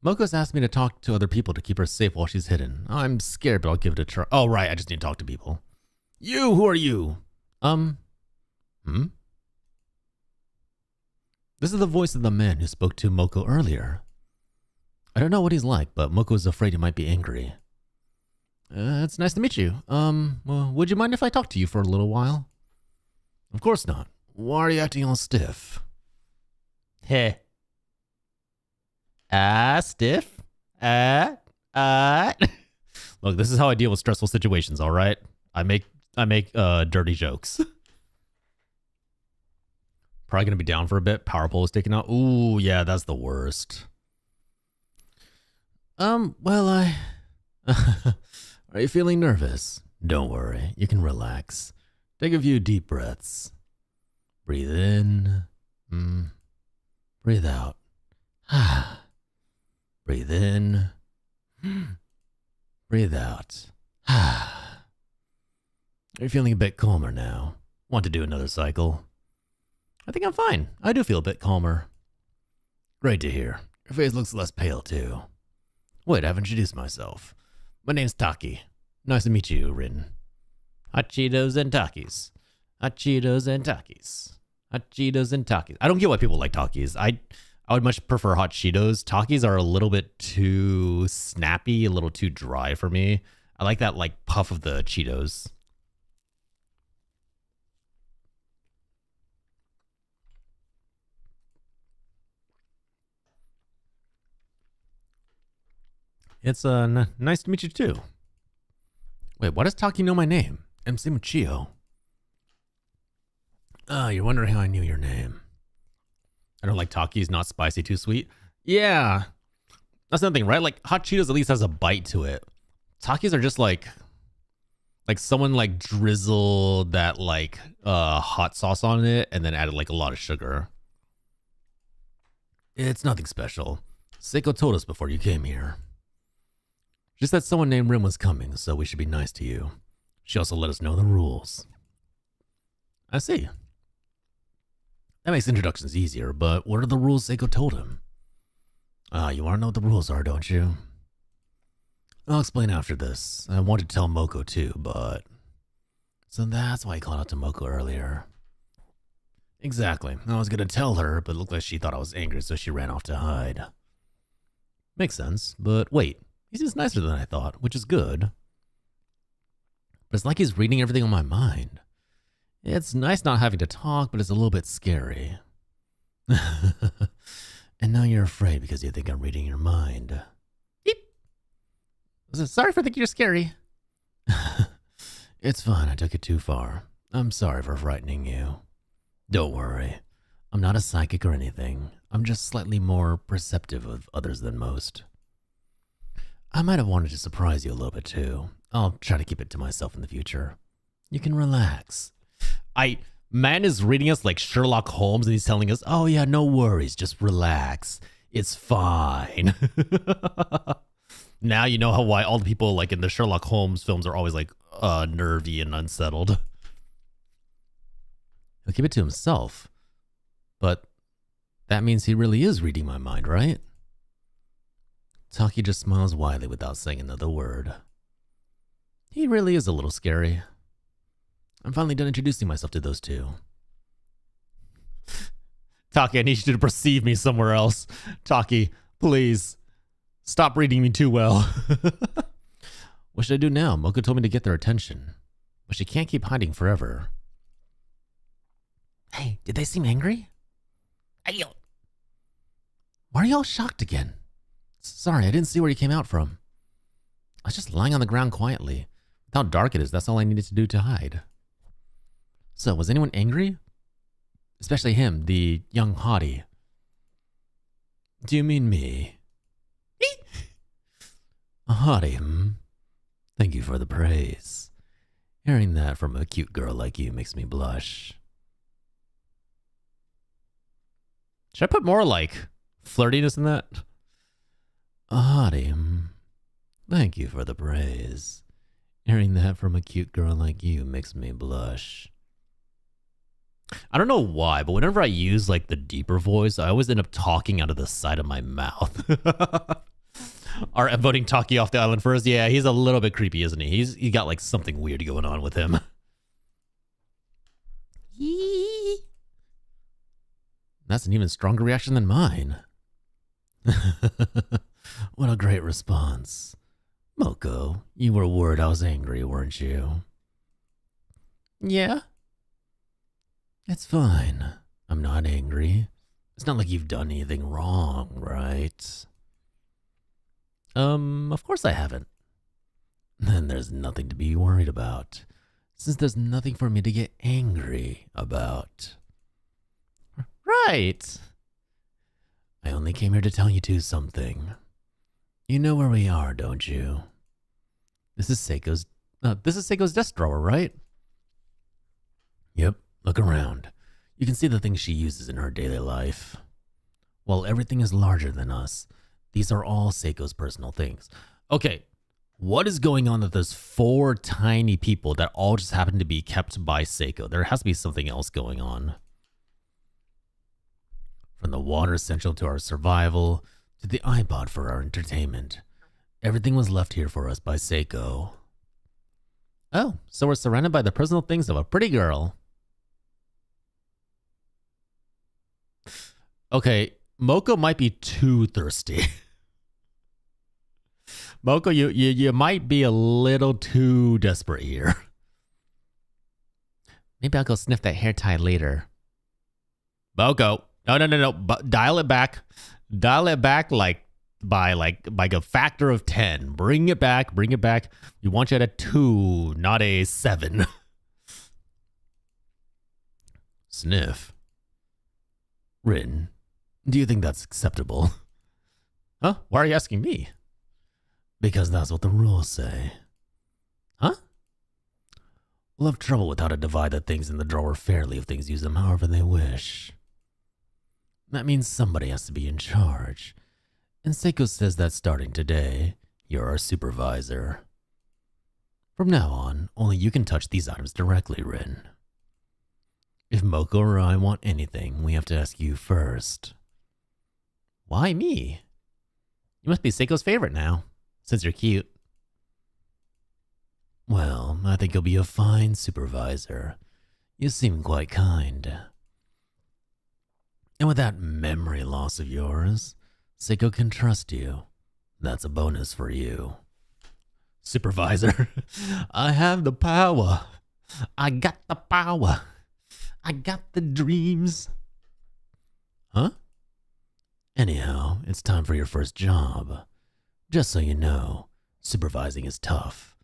Moko's asked me to talk to other people to keep her safe while she's hidden. I'm scared, but I'll give it a try. Oh, right, I just need to talk to people. You, who are you? This is the voice of the man who spoke to Moko earlier. I don't know what he's like, but Moko's afraid he might be angry. It's nice to meet you. Well, would you mind if I talk to you for a little while? Of course not. Why are you acting all stiff? Heh. Stiff? Look, this is how I deal with stressful situations, all right? I make dirty jokes. Probably gonna be down for a bit. Power pole is taken out. Ooh, yeah, that's the worst. Well, are you feeling nervous? Don't worry, you can relax. Take a few deep breaths. Breathe in. Breathe out. Breathe in. Breathe out. You're feeling a bit calmer now. Want to do another cycle? I think I'm fine. I do feel a bit calmer. Great to hear. Your face looks less pale too. Wait, I haven't introduced myself. My name's Taki. Nice to meet you, Rin. Hot Cheetos and Takis. Hot Cheetos and Takis. Hot Cheetos and Takis. I don't get why people like Takis. I would much prefer Hot Cheetos. Takis are a little bit too snappy, a little too dry for me. I like that like puff of the Cheetos. It's nice to meet you too. Wait, why does Taki know my name? I'm same with Chio. You're wondering how I knew your name. I don't like Takis, not spicy, too sweet. Yeah, that's another thing, right? Like Hot Cheetos at least has a bite to it. Takis are just like someone like drizzled that like hot sauce on it and then added like a lot of sugar. It's nothing special. SAEKO told us before you came here. Just that someone named Rim was coming, so we should be nice to you. She also let us know the rules. I see. That makes introductions easier, but what are the rules SAEKO told him? You want to know what the rules are, don't you? I'll explain after this. I wanted to tell Moko too, but... So that's why I called out to Moko earlier. Exactly. I was going to tell her, but it looked like she thought I was angry, so she ran off to hide. Makes sense, but wait. He's just nicer than I thought, which is good. But it's like he's reading everything on my mind. It's nice not having to talk, but it's a little bit scary. And now you're afraid because you think I'm reading your mind. Beep. Sorry for thinking you're scary. It's fine, I took it too far. I'm sorry for frightening you. Don't worry. I'm not a psychic or anything. I'm just slightly more perceptive of others than most. I might have wanted to surprise you a little bit too. I'll try to keep it to myself in the future. You can relax. Man is reading us like Sherlock Holmes and he's telling us, oh yeah, no worries, just relax. It's fine. Now you know why all the people like in the Sherlock Holmes films are always like nervy and unsettled. He'll keep it to himself. But that means he really is reading my mind, right? Taki just smiles widely without saying another word. He really is a little scary. I'm finally done introducing myself to those two. Taki, I need you to perceive me somewhere else. Taki, please. Stop reading me too well. What should I do now? Moko told me to get their attention. But she can't keep hiding forever. Hey, did they seem angry? Ayo. Why are y'all shocked again? Sorry, I didn't see where you came out from. I was just lying on the ground quietly. With how dark it is, that's all I needed to do to hide. So, was anyone angry? Especially him, the young hottie. Do you mean me? A hottie, hmm? Thank you for the praise. Hearing that from a cute girl like you makes me blush. Should I put more, like, flirtiness in that? A hottie, hmm? Thank you for the praise. Hearing that from a cute girl like you makes me blush. I don't know why, but whenever I use like the deeper voice, I always end up talking out of the side of my mouth. I'm voting Taki off the island first. Yeah, he's a little bit creepy, isn't he? He got like something weird going on with him. That's an even stronger reaction than mine. What a great response. Moko, you were worried I was angry, weren't you? Yeah. It's fine. I'm not angry. It's not like you've done anything wrong, right? Of course I haven't. Then there's nothing to be worried about, since there's nothing for me to get angry about. Right. I only came here to tell you two something. You know where we are, don't you? This is SAEKO's desk drawer, right? Yep. Look around. You can see the things she uses in her daily life. While everything is larger than us, these are all SAEKO's personal things. Okay, what is going on that there's 4 tiny people that all just happen to be kept by SAEKO? There has to be something else going on. From the water essential to our survival, to the iPod for our entertainment, everything was left here for us by SAEKO. Oh, so we're surrounded by the personal things of a pretty girl. Okay, Moko might be too thirsty. Moko, you might be a little too desperate here. Maybe I'll go sniff that hair tie later. Moko, no. Dial it back. Dial it back like by a factor of 10. Bring it back. We want you at a 2, not a 7. Sniff. Rin. Do you think that's acceptable? Huh? Why are you asking me? Because that's what the rules say. Huh? We'll have trouble with how to divide the things in the drawer fairly if things use them however they wish. That means somebody has to be in charge. And SAEKO says that starting today, You're our supervisor. From now on, only you can touch these items directly, Rin. If Moko or I want anything, we have to ask you first. Why me? You must be Seiko's favorite now, since you're cute. Well, I think you'll be a fine supervisor. You seem quite kind. And with that memory loss of yours, Seiko can trust you. That's a bonus for you. Supervisor, I have the power. I got the power. I got the dreams. Huh? Anyhow, it's time for your first job. Just so you know, supervising is tough.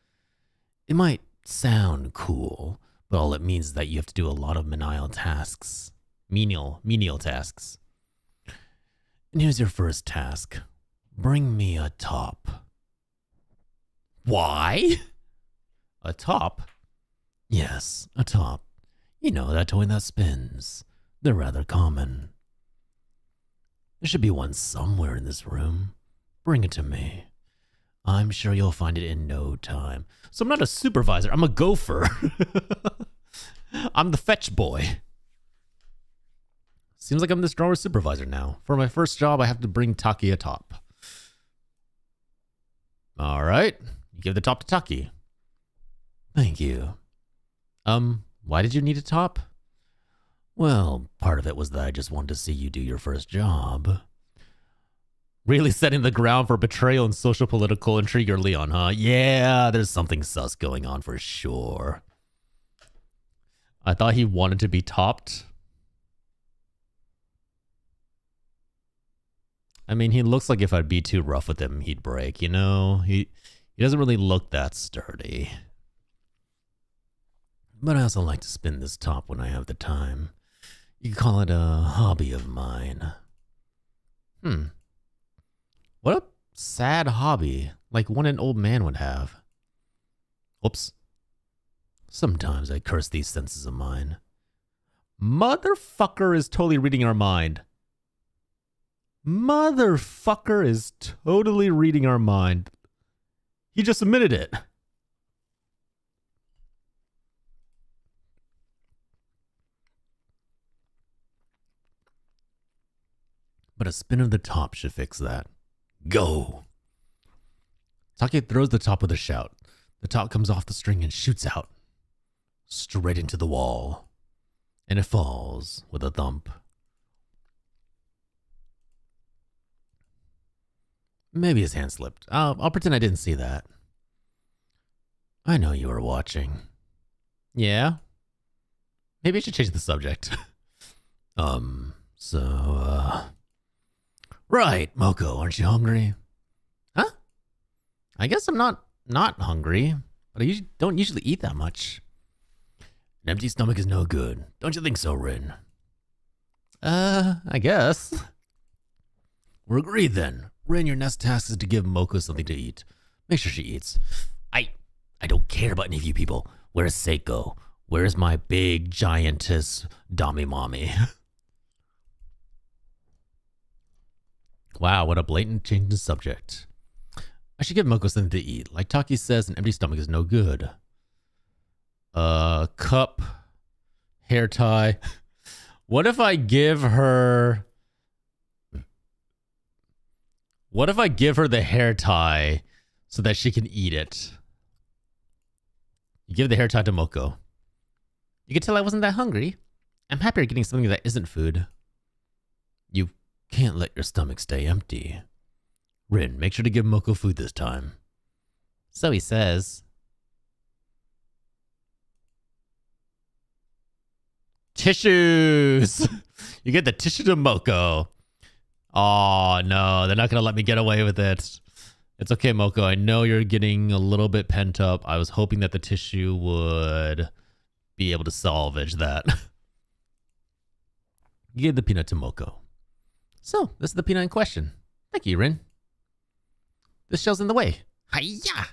It might sound cool, but all it means is that you have to do a lot of menial tasks. Menial tasks. And here's your first task. Bring me a top. Why? A top? Yes, a top. You know, that toy that spins. They're rather common. There should be one somewhere in this room. Bring it to me. I'm sure you'll find it in no time. So I'm not a supervisor, I'm a gopher. I'm the fetch boy. Seems like I'm this drawer supervisor now. For my first job, I have to bring Taki a top. All right, you give the top to Taki. Thank you. Why did you need a top? Well, part of it was that I just wanted to see you do your first job. Really setting the ground for betrayal and social political intrigue early on, huh? Yeah, there's something sus going on for sure. I thought he wanted to be topped. I mean, he looks like if I'd be too rough with him, he'd break, you know? He doesn't really look that sturdy. But I also like to spin this top when I have the time. You can call it a hobby of mine. What a sad hobby, like one an old man would have. Oops. Sometimes I curse these senses of mine. Motherfucker is totally reading our mind. Motherfucker is totally reading our mind. He just admitted it. But a spin of the top should fix that. Go! Taki throws the top with a shout. The top comes off the string and shoots out. Straight into the wall. And it falls with a thump. Maybe his hand slipped. I'll pretend I didn't see that. I know you were watching. Yeah? Maybe I should change the subject. Right, Moko, aren't you hungry? Huh? I guess I'm not hungry, but I don't usually eat that much. An empty stomach is no good. Don't you think so, Rin? I guess. We're agreed then. Rin, your next task is to give Moko something to eat. Make sure she eats. I don't care about any of you people. Where's Seiko? Where's my big giantess Dami Mommy? Wow, what a blatant change in subject. I should give Moko something to eat. Like Taki says, an empty stomach is no good. Cup, hair tie. What if I give her... What if I give her the hair tie so that she can eat it? You give the hair tie to Moko. You can tell I wasn't that hungry. I'm happier getting something that isn't food. You can't let your stomach stay empty. Rin, make sure to give Moko food this time. So he says. Tissues! You get the tissue to Moko. Oh, no, they're not going to let me get away with it. It's okay, Moko. I know you're getting a little bit pent up. I was hoping that the tissue would be able to salvage that. You gave the peanut to Moko. So, this is the peanut in question. Thank you, Rin. This shell's in the way. Hi-ya!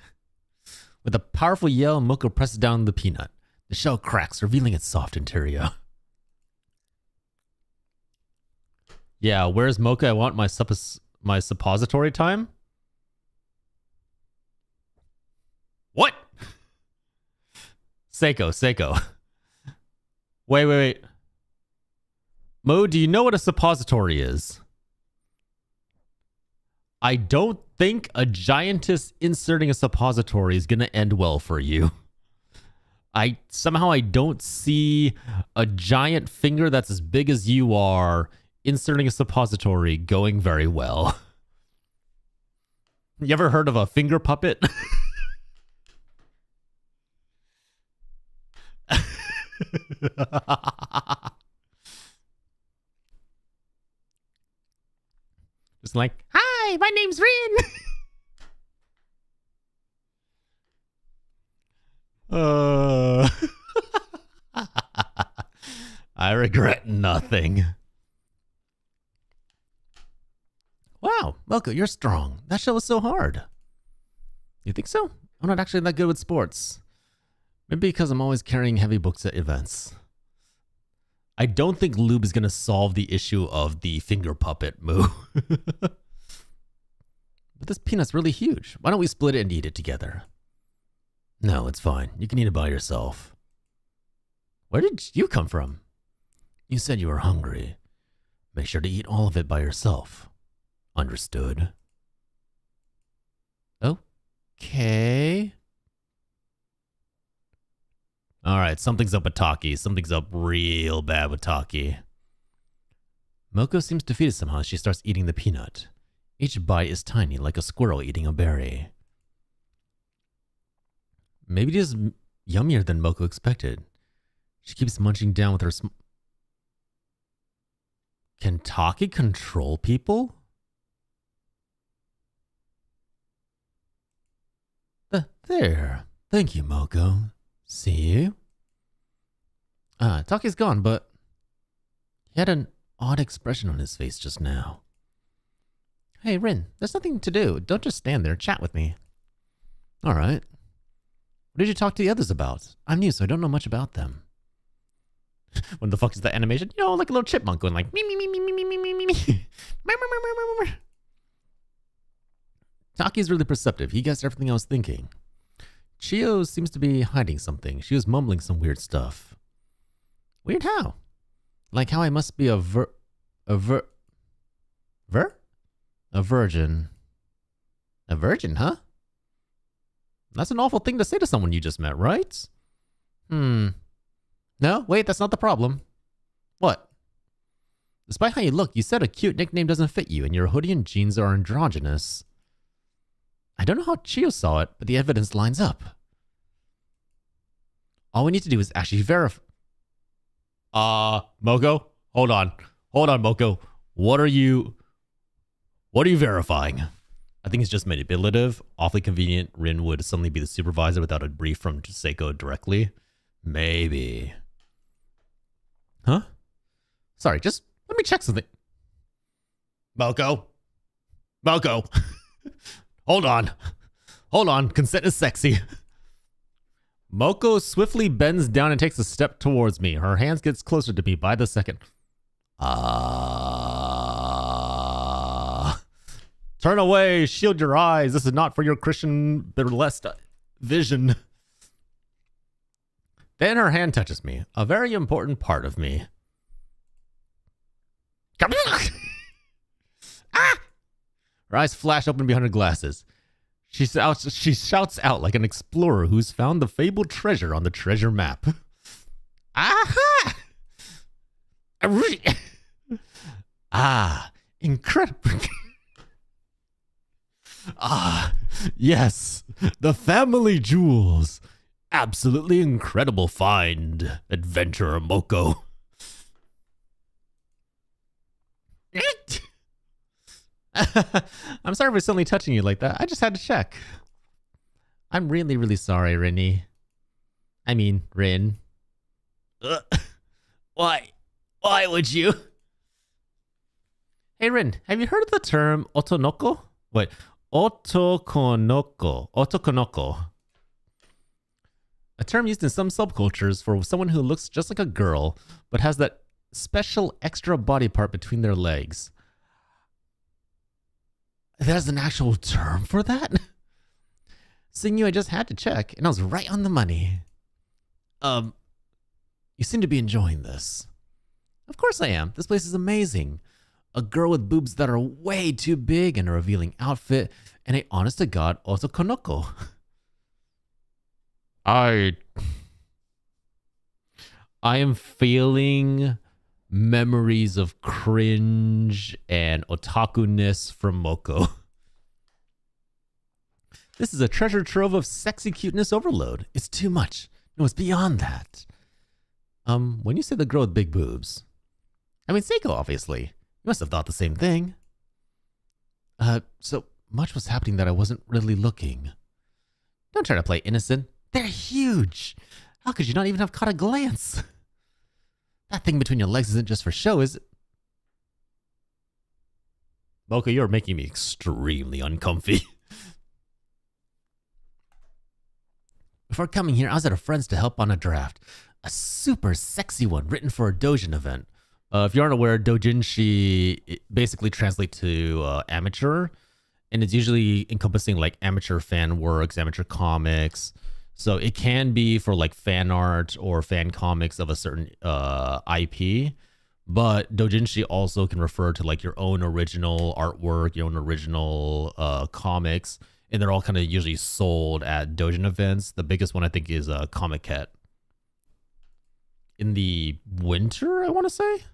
With a powerful yell, Moko presses down the peanut. The shell cracks, revealing its soft interior. Yeah, where's Moko? I want my suppository time. What? SAEKO. Wait. Mo, do you know what a suppository is? I don't think a giantess inserting a suppository is going to end well for you. I don't see a giant finger that's as big as you are inserting a suppository going very well. You ever heard of a finger puppet? Just like, hi, my name's Rin. I regret nothing. Wow, Melko, you're strong. That show was so hard. You think so? I'm not actually that good with sports. Maybe because I'm always carrying heavy books at events. I don't think lube is going to solve the issue of the finger puppet move. But this peanut's really huge. Why don't we split it and eat it together? No, it's fine. You can eat it by yourself. Where did you come from? You said you were hungry. Make sure to eat all of it by yourself. Understood. Okay. Alright, something's up with Taki. Something's up real bad with Taki. Moko seems defeated somehow as she starts eating the peanut. Each bite is tiny, like a squirrel eating a berry. Maybe it is yummier than Moko expected. She keeps munching down with her Can Taki control people? There. Thank you, Moko. See you? Taki's gone, but he had an odd expression on his face just now. Hey, Rin, there's nothing to do. Don't just stand there. Chat with me. All right. What did you talk to the others about? I'm new, so I don't know much about them. What the fuck is that animation? You know, like a little chipmunk going like, me, me, me, me, me, me, me, me, me, me. Taki's really perceptive. He guessed everything I was thinking. Chio seems to be hiding something. She was mumbling some weird stuff. Weird how? Like how I must be a virgin. A virgin, huh? That's an awful thing to say to someone you just met, right? No, wait, that's not the problem. What? Despite how you look, you said a cute nickname doesn't fit you and your hoodie and jeans are androgynous. I don't know how Chio saw it, but the evidence lines up. All we need to do is actually verify. Moko? Hold on, Moko. What are you verifying? I think it's just manipulative. Awfully convenient. Rin would suddenly be the supervisor without a brief from SAEKO directly. Maybe. Huh? Sorry, just let me check something. Moko. Hold on. Consent is sexy. Moko swiftly bends down and takes a step towards me. Her hands gets closer to me by the second. Turn away. Shield your eyes. This is not for your Christian burlesque vision. Then her hand touches me. A very important part of me. Her eyes flash open behind her glasses. She shouts out like an explorer who's found the fabled treasure on the treasure map. Aha! Incredible. Yes, the family jewels. Absolutely incredible find, adventurer Moko. I'm sorry for suddenly touching you like that. I just had to check. I'm really, really sorry, Rinny. I mean, Rin. Why? Why would you? Hey, Rin, have you heard of the term otonoko? Wait, otokonoko. Otokonoko. A term used in some subcultures for someone who looks just like a girl, but has that special extra body part between their legs. There's an actual term for that? Seeing you, I just had to check, and I was right on the money. You seem to be enjoying this. Of course I am. This place is amazing. A girl with boobs that are way too big and a revealing outfit, and a honest-to-God otokonoko. I am feeling memories of cringe and otaku-ness from Moko. This is a treasure trove of sexy cuteness overload. It's too much. No, it's beyond that. When you say the girl with big boobs, I mean Seiko, obviously. You must have thought the same thing. So much was happening that I wasn't really looking. Don't try to play innocent. They're huge. How could you not even have caught a glance? That thing between your legs isn't just for show, is it? Moko, you're making me extremely uncomfy. Before coming here, I was at a friend's to help on a draft. A super sexy one written for a doujin event. If you aren't aware, doujinshi basically translates to amateur. And it's usually encompassing like amateur fan works, amateur comics. So it can be for like fan art or fan comics of a certain IP. But doujinshi also can refer to like your own original artwork, your own original comics. And they're all kind of usually sold at doujin events. The biggest one I think is Comic Cat. In the winter, I want to say? It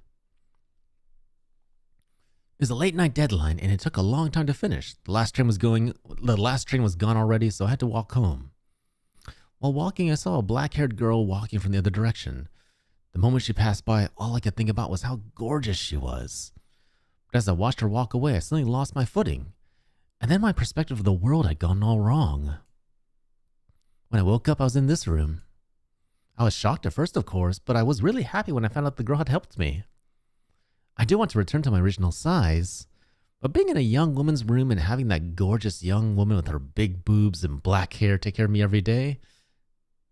was a late night deadline and it took a long time to finish. The last train was gone already, so I had to walk home. While walking, I saw a black-haired girl walking from the other direction. The moment she passed by, all I could think about was how gorgeous she was. But as I watched her walk away, I suddenly lost my footing. And then my perspective of the world had gone all wrong. When I woke up, I was in this room. I was shocked at first, of course, but I was really happy when I found out the girl had helped me. I do want to return to my original size, but being in a young woman's room and having that gorgeous young woman with her big boobs and black hair take care of me every day,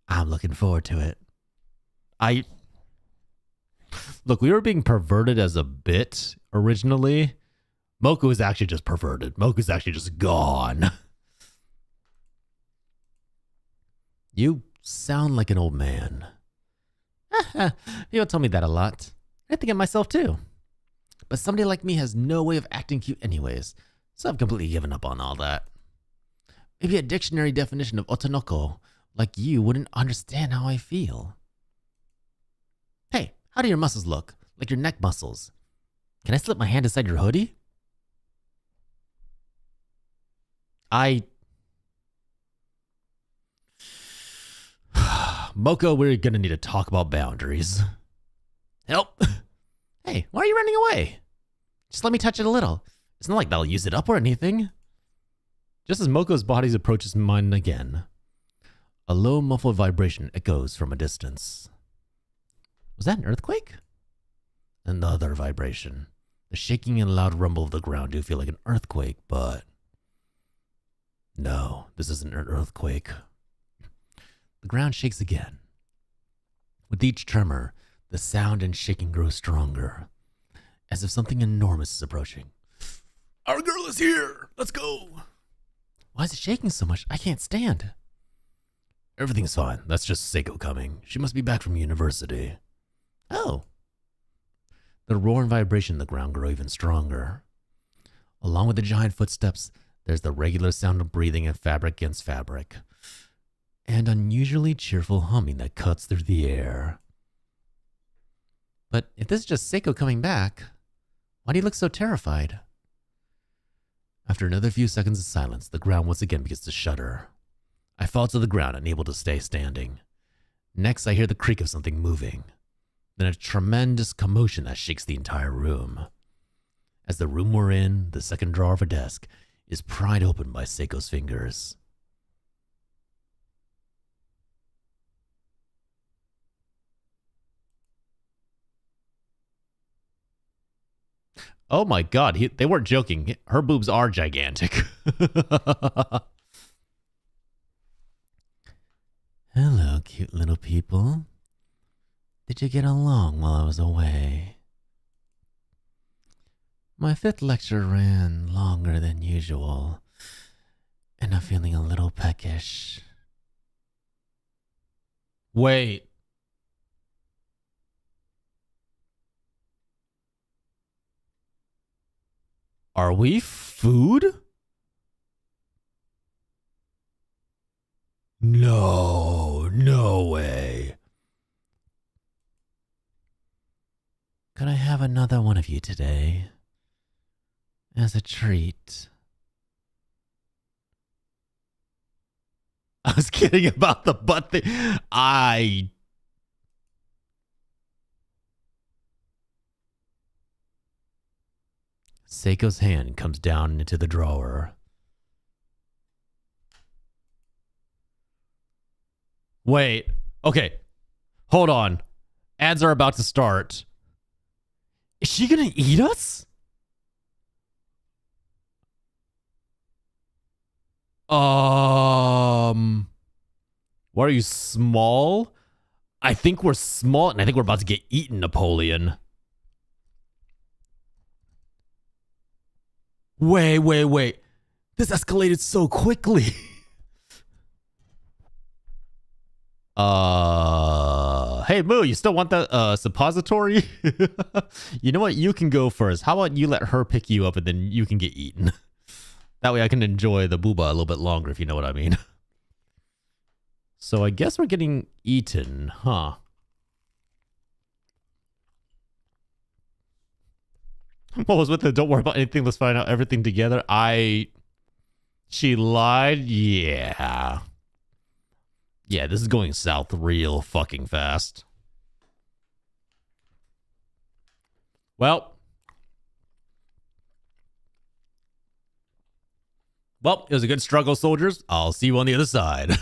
I'm looking forward to it. Look, we were being perverted as a bit originally. Moko is actually just perverted. Moku's actually just gone. You sound like an old man. People tell me that a lot. I think it myself too. But somebody like me has no way of acting cute anyways, so I've completely given up on all that. Maybe a dictionary definition of otonoko like you wouldn't understand how I feel. Hey, how do your muscles look? Like your neck muscles. Can I slip my hand inside your hoodie? Moko, we're gonna need to talk about boundaries. Help! Hey, why are you running away? Just let me touch it a little. It's not like that'll use it up or anything. Just as Moko's body approaches mine again, a low muffled vibration echoes from a distance. Was that an earthquake? Another vibration. The shaking and loud rumble of the ground do feel like an earthquake, but no, this isn't an earthquake. The ground shakes again. With each tremor, the sound and shaking grows stronger, as if something enormous is approaching. Our girl is here! Let's go! Why is it shaking so much? I can't stand. Everything's fine. That's just Seiko coming. She must be back from university. Oh. The roar and vibration in the ground grow even stronger. Along with the giant footsteps, there's the regular sound of breathing and fabric against fabric, and unusually cheerful humming that cuts through the air. But if this is just Seiko coming back, why do you look so terrified? After another few seconds of silence, the ground once again begins to shudder. I fall to the ground, unable to stay standing. Next, I hear the creak of something moving. Then a tremendous commotion that shakes the entire room. As the room we're in, the second drawer of a desk, is pried open by Seiko's fingers. Oh my god, they weren't joking. Her boobs are gigantic. Hello, cute little people. Did you get along while I was away? My 5th lecture ran longer than usual, And I'm feeling a little peckish. Wait. Are we food? No way. Could I have another one of you today? As a treat. I was kidding about the butt thing. Seiko's hand comes down into the drawer. Wait. Okay. Hold on. Ads are about to start. Is she gonna eat us? What are you, small? I think we're small, and I think we're about to get eaten, Napoleon. Wait. This escalated so quickly. Hey, Moo, you still want that suppository? You know what? You can go first. How about you let her pick you up and then you can get eaten? That way I can enjoy the booba a little bit longer, if you know what I mean. So I guess we're getting eaten, huh? What was with it? Don't worry about anything. Let's find out everything together. She lied? Yeah. Yeah, this is going south real fucking fast. Well, it was a good struggle, soldiers. I'll see you on the other side.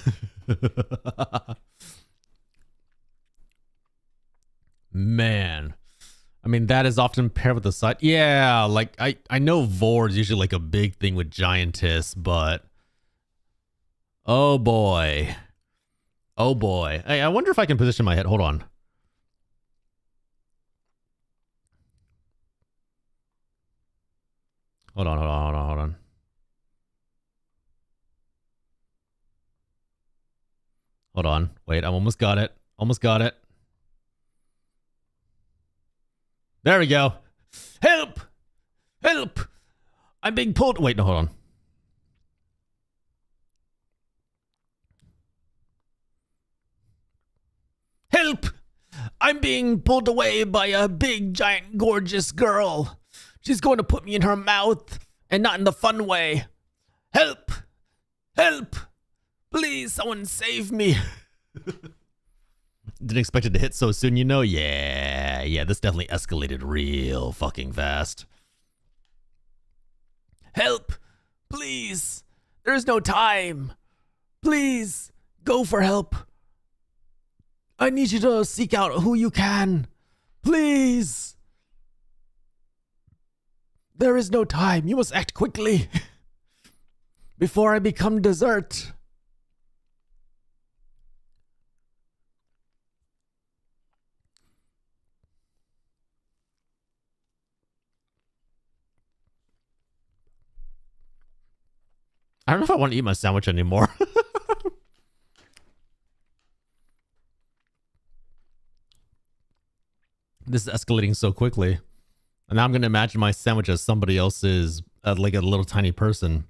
Man. I mean, that is often paired with the side. Yeah, like, I know Vord's usually like a big thing with Giantess, but... Oh, boy. Oh, boy. Hey, I wonder if I can position my head. Hold on. Hold on. Hold on. Wait, I almost got it. There we go. Help! I'm being pulled. Wait, no, hold on. Help! I'm being pulled away by a big, giant, gorgeous girl. She's going to put me in her mouth, and not in the fun way. Help! Please, someone save me. Didn't expect it to hit so soon, you know? Yeah, this definitely escalated real fucking fast. Help! Please! There's no time! Please, go for help! I need you to seek out who you can! Please! There is no time. You must act quickly. Before I become dessert. I don't know if I want to eat my sandwich anymore. This is escalating so quickly. And now I'm going to imagine my sandwich as somebody else's, like a little tiny person.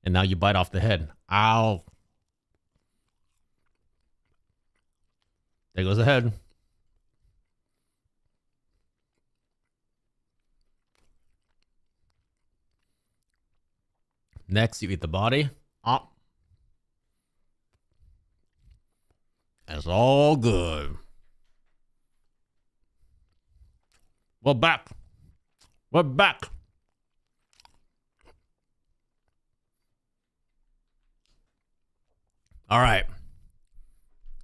And now you bite off the head. Ow. There goes the head. Next, you eat the body. Oh. It's all good. We're back. All right.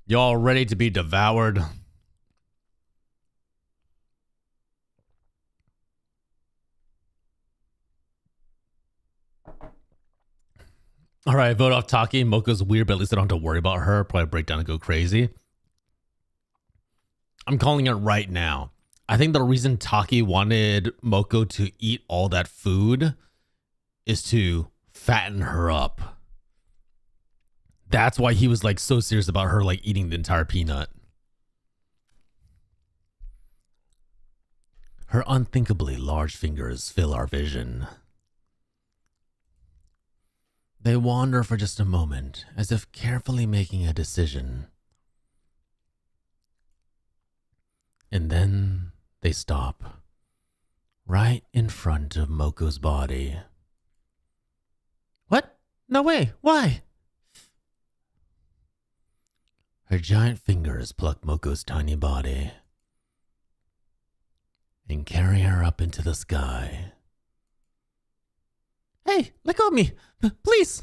Y'all ready to be devoured? All right, vote off Taki. Moko's weird, but at least I don't have to worry about her. Probably break down and go crazy. I'm calling it right now. I think the reason Taki wanted Moko to eat all that food is to fatten her up. That's why he was like so serious about her like eating the entire peanut. Her unthinkably large fingers fill our vision. They wander for just a moment, as if carefully making a decision. And then they stop, right in front of Moko's body. What? No way. Why? Her giant fingers pluck Moko's tiny body and carry her up into the sky. Hey, let go of me, please.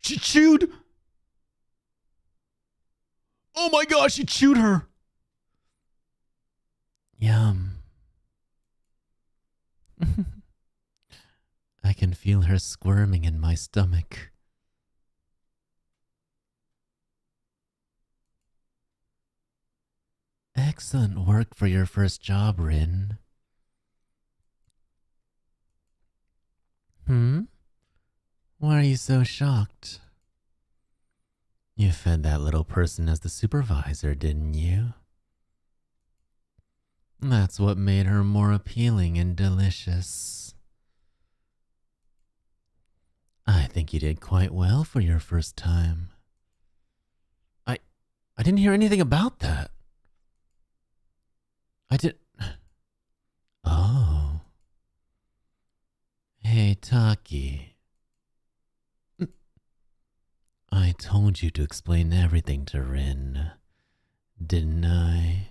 She chewed. Oh my gosh, she chewed her. Yum. I can feel her squirming in my stomach. Excellent work for your first job, Rin. Why are you so shocked? You fed that little person as the supervisor, didn't you? That's what made her more appealing and delicious. I think you did quite well for your first time. I didn't hear anything about that. I did... Oh. Hey, Taki. I told you to explain everything to Rin, didn't I?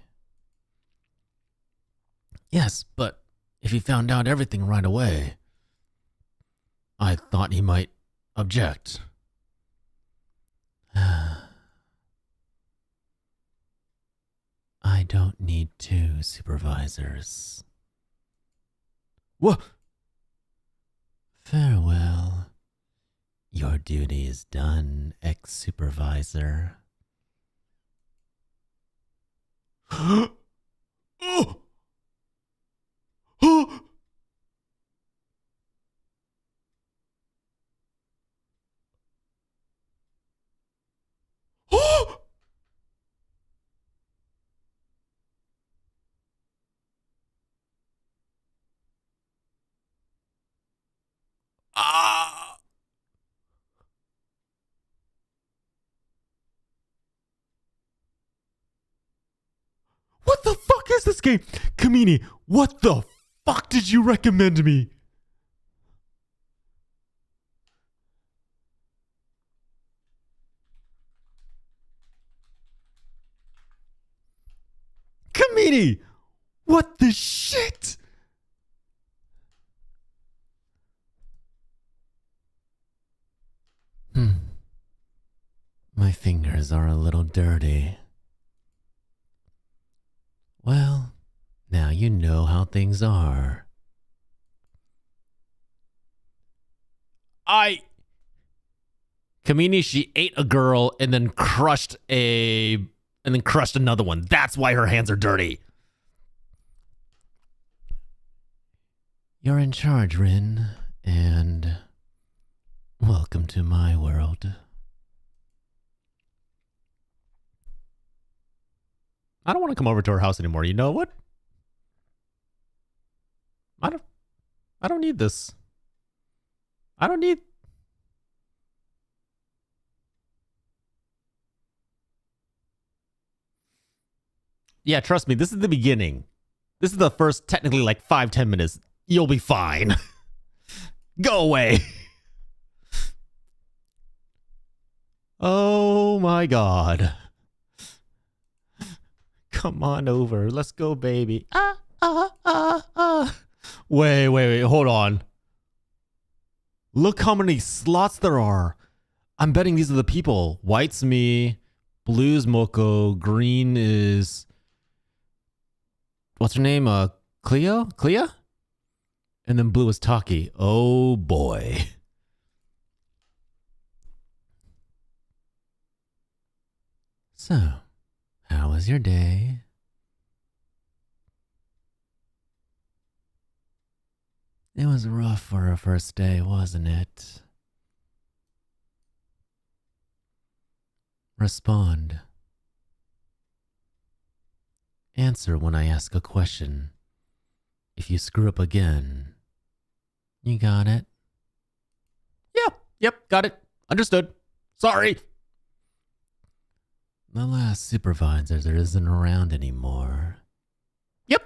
Yes, but if he found out everything right away, I thought he might object. I don't need 2 supervisors. What? Farewell. Your duty is done, ex-supervisor. Oh! Oh! Oh! Ah! What the fuck is this game? Kamini, what the fuck did you recommend me? Kamini, what the shit? My fingers are a little dirty. Well, now you know how things are. Kamini, she ate a girl and then crushed another one. That's why her hands are dirty. You're in charge, Rin, and welcome to my world. I don't want to come over to her house anymore. You know what? I don't need this. I don't need... Yeah, trust me, this is the beginning. This is the first, technically, like 5-10 minutes. You'll be fine. Go away. Oh my god. Come on over. Let's go, baby. Wait. Hold on. Look how many slots there are. I'm betting these are the people. White's me. Blue's Moko. Green is... What's her name? Cleo? Clea? And then blue is Taki. Oh boy. So, how was your day? It was rough for a first day, wasn't it? Respond. Answer when I ask a question. If you screw up again, you got it? Yeah, yep, got it. Understood. Sorry. The last supervisor isn't around anymore. Yep.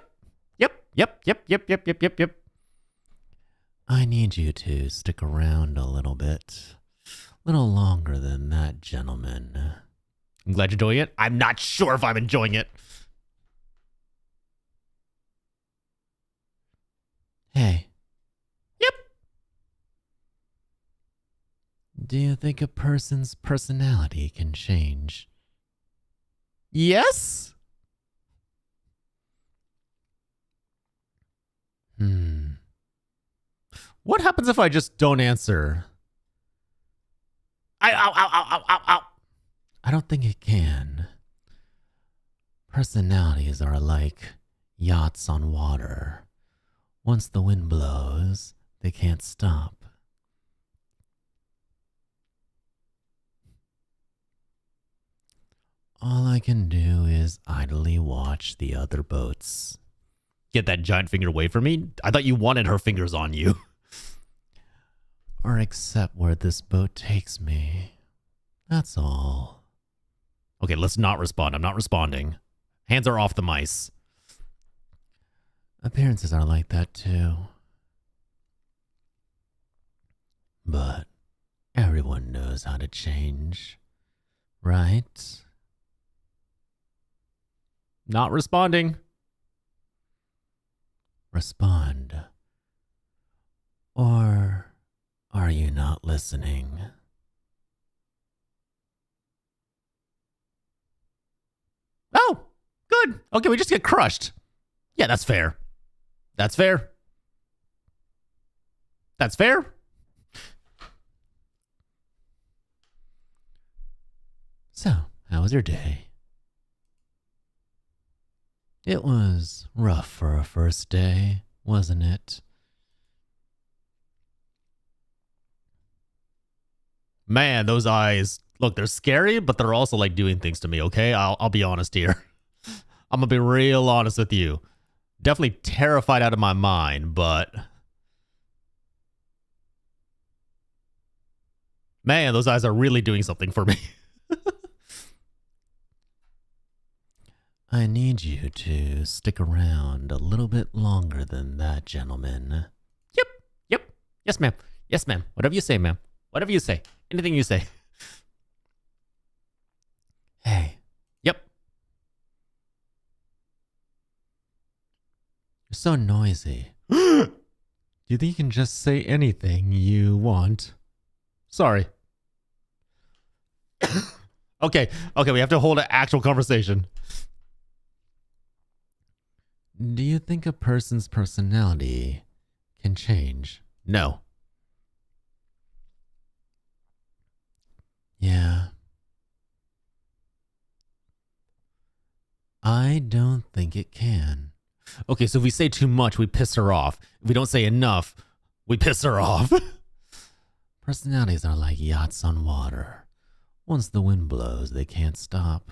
I need you to stick around a little bit. A little longer than that, gentleman. I'm glad you're enjoying it. I'm not sure if I'm enjoying it. Hey. Yep. Do you think a person's personality can change? Yes? What happens if I just don't answer? Ow. I don't think it can. Personalities are like yachts on water. Once the wind blows, they can't stop. All I can do is idly watch the other boats. Get that giant finger away from me? I thought you wanted her fingers on you. Or accept where this boat takes me. That's all. Okay, let's not respond. I'm not responding. Hands are off the mice. Appearances are like that too. But everyone knows how to change, right? Not responding. Respond. Or are you not listening? Oh, good. Okay, we just get crushed. Yeah, that's fair. That's fair. That's fair. So, how was your day? It was rough for a first day, wasn't it? Man, those eyes. Look, they're scary, but they're also like doing things to me, okay? I'll be honest here. I'm gonna be real honest with you. Definitely terrified out of my mind, but man, those eyes are really doing something for me. I need you to stick around a little bit longer than that, gentleman. Yep. Yes, ma'am. Yes, ma'am. Whatever you say, ma'am. Whatever you say. Anything you say. Hey. Yep. You're so noisy. Do you think you can just say anything you want? Sorry. Okay, we have to hold an actual conversation. Do you think a person's personality can change? No. Yeah. I don't think it can. Okay, so if we say too much, we piss her off. If we don't say enough, we piss her off. Personalities are like yachts on water. Once the wind blows, they can't stop.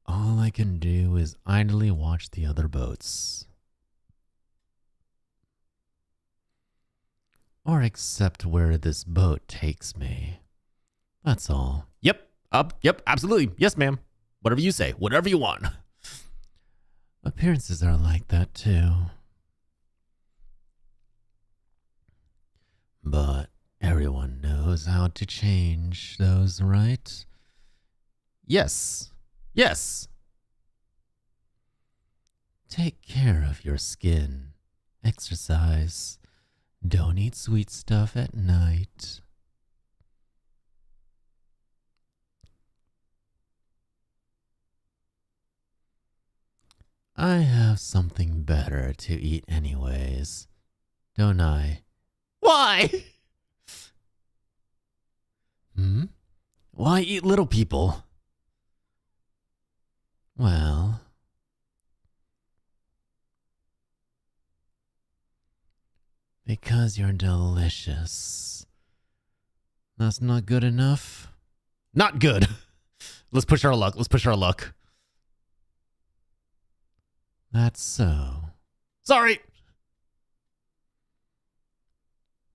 All I can do is idly watch the other boats. Or accept where this boat takes me. That's all. Yep, absolutely. Yes, ma'am. Whatever you say, whatever you want. Appearances are like that too. But everyone knows how to change those, right? Yes. Take care of your skin. Exercise. Don't eat sweet stuff at night. I have something better to eat anyways, don't I? Why? Why eat little people? Well, because you're delicious. That's not good enough? Not good. Let's push our luck. Let's push our luck. That's so. Sorry.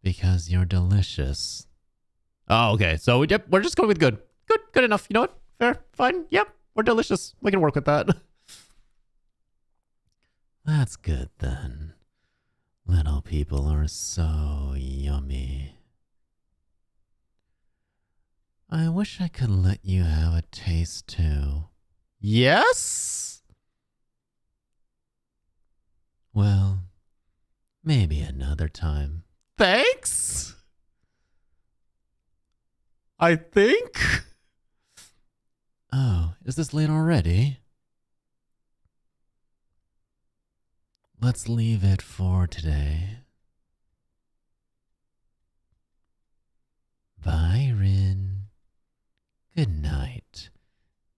Because you're delicious. Oh, okay. So yep, we're just going with good. Good enough. You know what? Fair, fine. Yep, we're delicious. We can work with that. That's good then. Little people are so yummy. I wish I could let you have a taste too. Yes? Well, maybe another time. Thanks? I think? Oh, is this late already? Let's leave it for today. Byron. Good night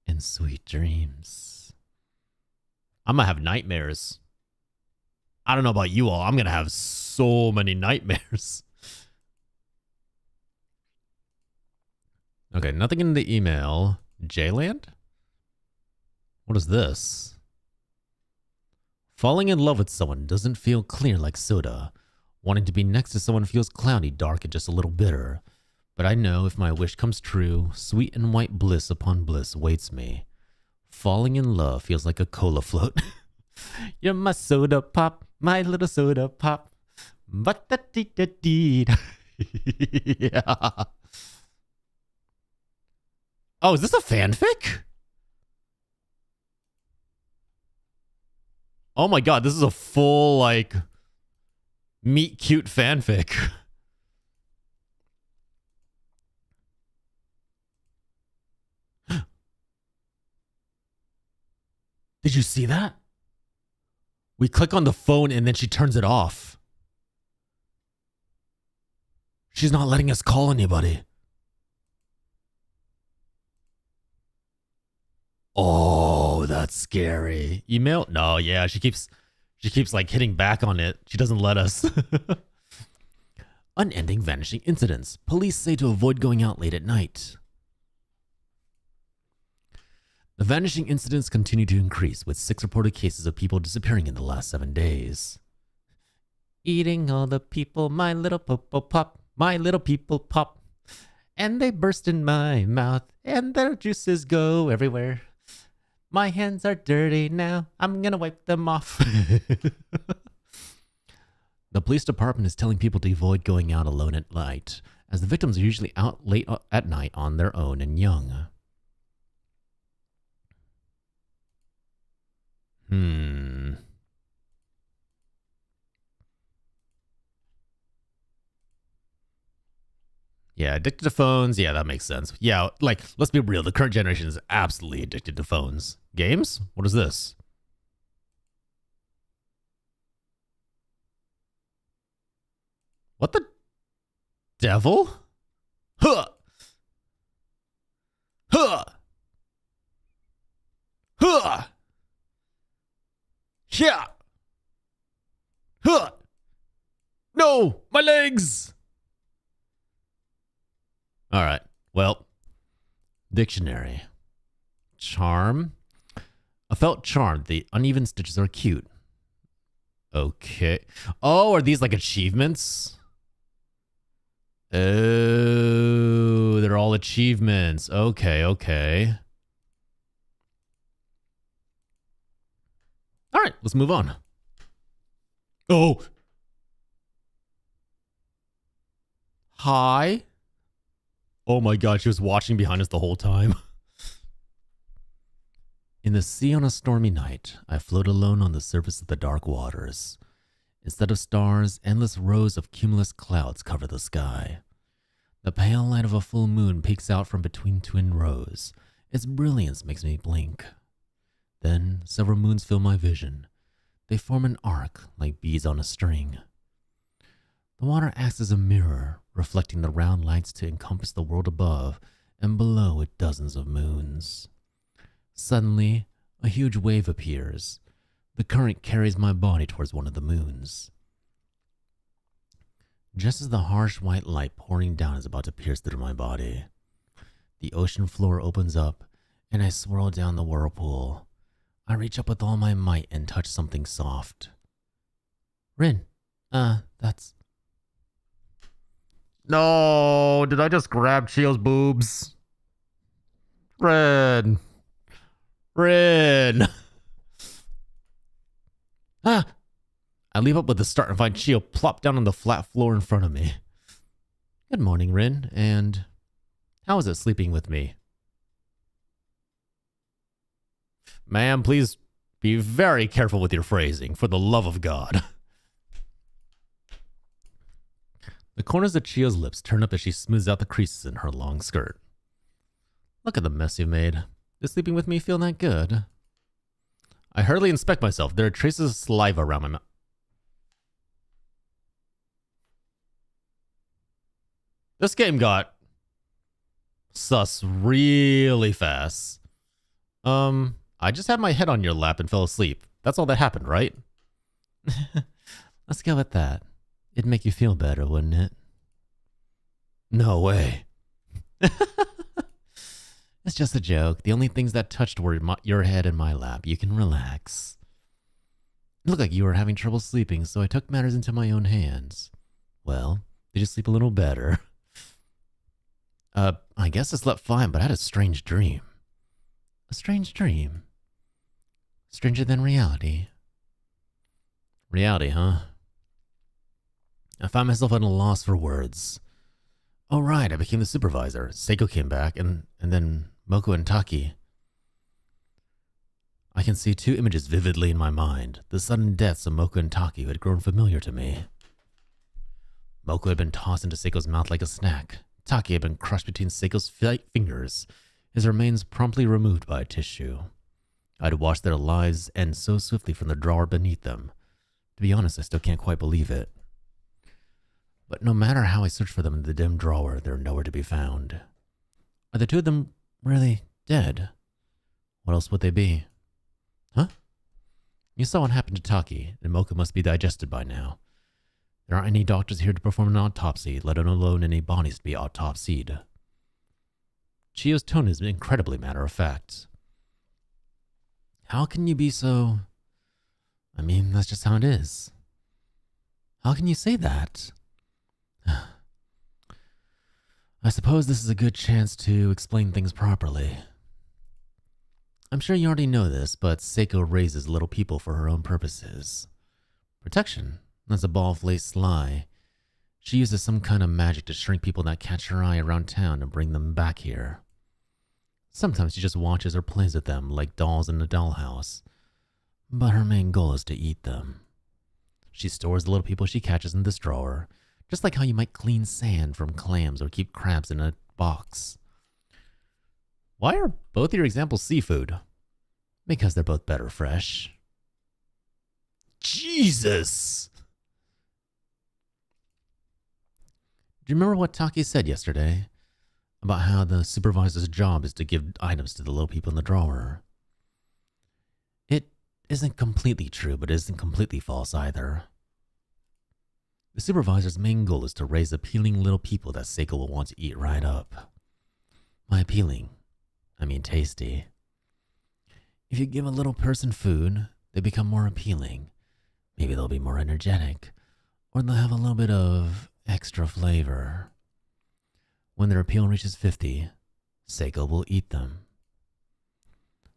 and sweet dreams. I'm gonna have nightmares. I don't know about you all. I'm gonna have so many nightmares. Okay, nothing in the email. J-Land? What is this? Falling in love with someone doesn't feel clear like soda. Wanting to be next to someone feels cloudy, dark, and just a little bitter. But I know if my wish comes true, sweet and white bliss upon bliss awaits me. Falling in love feels like a cola float. You're my soda pop, my little soda pop. But da dee da dee. Yeah. Oh, is this a fanfic? Oh my god, this is a full, like, meet cute fanfic. Did you see that? We click on the phone and then she turns it off. She's not letting us call anybody. Oh, that's scary. Email? No, yeah, she keeps like hitting back on it. She doesn't let us. Unending vanishing incidents. Police say to avoid going out late at night. The vanishing incidents continue to increase, with 6 reported cases of people disappearing in the last 7 days. Eating all the people, my little popo pop, my little people pop. And they burst in my mouth, and their juices go everywhere. My hands are dirty now, I'm gonna wipe them off. The police department is telling people to avoid going out alone at night, as the victims are usually out late at night on their own and young. Yeah, addicted to phones. Yeah, that makes sense. Yeah, like, let's be real. The current generation is absolutely addicted to phones. Games? What is this? What the devil? Huh! Huh! Huh! Yeah! Huh! No! My legs! All right. Well, dictionary. Charm. I felt charmed. The uneven stitches are cute. Okay. Oh, are these like achievements? Oh, they're all achievements. Okay, okay. All right, let's move on. Oh. Hi. Oh my god, she was watching behind us the whole time. In the sea on a stormy night, I float alone on the surface of the dark waters. Instead of stars, endless rows of cumulus clouds cover the sky. The pale light of a full moon peeks out from between twin rows. Its brilliance makes me blink. Then, several moons fill my vision. They form an arc like beads on a string. The water acts as a mirror, reflecting the round lights to encompass the world above, and below it dozens of moons. Suddenly, A huge wave appears. The current carries my body towards one of the moons. Just as the harsh white light pouring down is about to pierce through my body, the ocean floor opens up and I swirl down the whirlpool. I reach up with all my might and touch something soft. Rin, that's... No, did I just grab Chio's boobs? Rin. Ah! I leap up with a start and find Chio plopped down on the flat floor in front of me. Good morning, Rin, and how is it sleeping with me? Ma'am, please be very careful with your phrasing, for the love of God. The corners of Chio's lips turn up as she smooths out the creases in her long skirt. Look at the mess you've made. Does sleeping with me feel that good? I hurriedly inspect myself. There are traces of saliva around my mouth. This game got sus really fast. I just had my head on your lap and fell asleep. That's all that happened, right? Let's go with that. It'd make you feel better, wouldn't it? No way. It's just a joke. The only things that touched were your head and my lap. You can relax. It looked like you were having trouble sleeping, so I took matters into my own hands. Well, did you sleep a little better? I guess I slept fine, but I had a strange dream. A strange dream? Stranger than reality. Reality, huh? I found myself at a loss for words. Oh right, I became the supervisor. Seiko came back, and then Moko and Taki. I can see two images vividly in my mind. The sudden deaths of Moko and Taki, who had grown familiar to me. Moko had been tossed into Seiko's mouth like a snack. Taki had been crushed between Seiko's fingers, his remains promptly removed by a tissue. I had watched their lives end so swiftly from the drawer beneath them. To be honest, I still can't quite believe it. But no matter how I search for them in the dim drawer, they're nowhere to be found. Are the two of them really dead? What else would they be? Huh? You saw what happened to Taki, and Moko must be digested by now. There aren't any doctors here to perform an autopsy, let alone any bodies to be autopsied. Chio's tone is incredibly matter-of-fact. How can you be so... I mean, that's just how it is. How can you say that? I suppose this is a good chance to explain things properly. I'm sure you already know this, but Seiko raises little people for her own purposes. Protection? That's a bald-faced lie. She uses some kind of magic to shrink people that catch her eye around town and bring them back here. Sometimes she just watches or plays with them like dolls in a dollhouse. But her main goal is to eat them. She stores the little people she catches in this drawer, just like how you might clean sand from clams or keep crabs in a box. Why are both your examples seafood? Because they're both better fresh. Jesus! Do you remember what Taki said yesterday? About how the supervisor's job is to give items to the little people in the drawer. It isn't completely true, but it isn't completely false either. The supervisor's main goal is to raise appealing little people that Seiko will want to eat right up. By appealing, I mean tasty. If you give a little person food, they become more appealing. Maybe they'll be more energetic, or they'll have a little bit of extra flavor. When their appeal reaches 50, Seiko will eat them.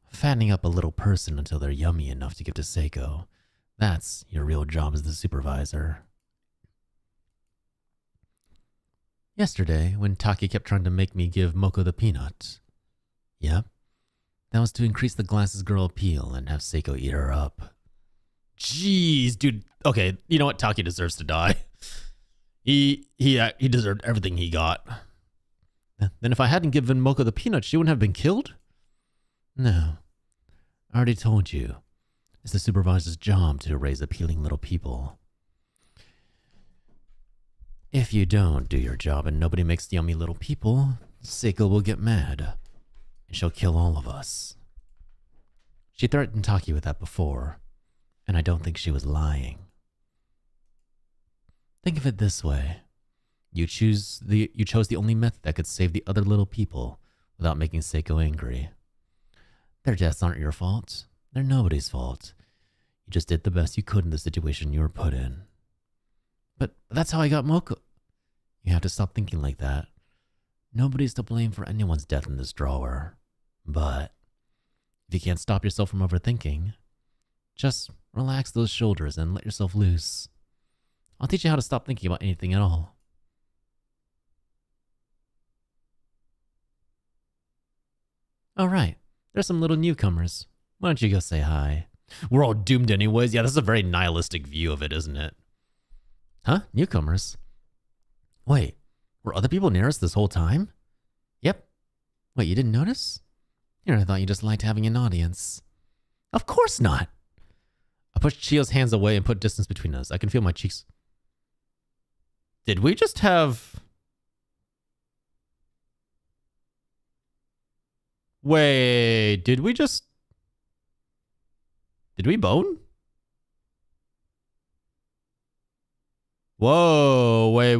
Fattening up a little person until they're yummy enough to give to Seiko, that's your real job as the supervisor. Yesterday, when Taki kept trying to make me give Moko the peanut. Yep, that was to increase the glasses girl appeal and have Seiko eat her up. Jeez, dude. Okay, you know what? Taki deserves to die. He deserved everything he got. Then if I hadn't given Moko the peanut, she wouldn't have been killed? No. I already told you. It's the supervisor's job to raise appealing little people. If you don't do your job and nobody makes yummy little people, Seiko will get mad. And she'll kill all of us. She threatened Taki with that before, and I don't think she was lying. Think of it this way. You chose the only method that could save the other little people without making Seiko angry. Their deaths aren't your fault. They're nobody's fault. You just did the best you could in the situation you were put in. But that's how I got Moko. You have to stop thinking like that. Nobody's to blame for anyone's death in this drawer. But if you can't stop yourself from overthinking, just relax those shoulders and let yourself loose. I'll teach you how to stop thinking about anything at all. All right, there's some little newcomers. Why don't you go say hi? We're all doomed anyways. Yeah, this is a very nihilistic view of it, isn't it? Huh? Newcomers? Wait, were other people near us this whole time? Yep. Wait, you didn't notice? Here, I thought you just liked having an audience. Of course not. I pushed Chio's hands away and put distance between us. I can feel my cheeks. Did we just have... Wait, did we just... Did we bone? Whoa, wait.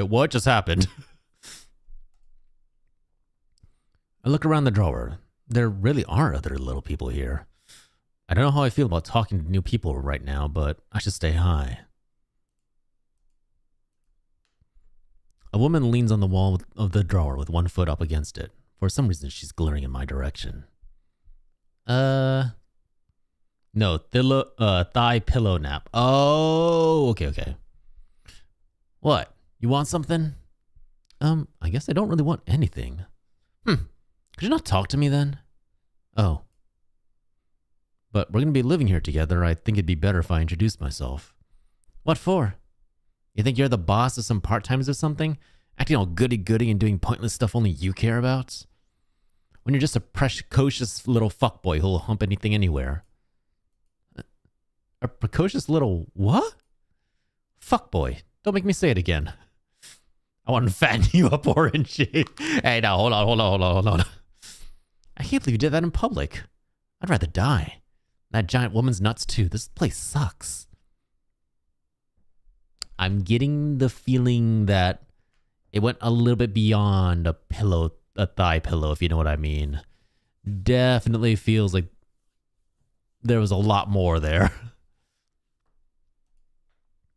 What just happened? I look around the drawer. There really are other little people here. I don't know how I feel about talking to new people right now, but I should stay high. A woman leans on the wall of the drawer with one foot up against it. For some reason, she's glaring in my direction. No, thigh pillow nap. Oh, okay. What? You want something? I guess I don't really want anything. Could you not talk to me then? Oh. But we're gonna be living here together. I think it'd be better if I introduced myself. What for? You think you're the boss of some part-timers or something? Acting all goody-goody and doing pointless stuff only you care about? When you're just a precocious little fuckboy who'll hump anything anywhere. A precocious little what? Fuckboy. Don't make me say it again. I want to fatten you up, Orangey. Hey, now, hold on. I can't believe you did that in public. I'd rather die. That giant woman's nuts, too. This place sucks. I'm getting the feeling that it went a little bit beyond a thigh pillow, if you know what I mean. Definitely feels like there was a lot more there.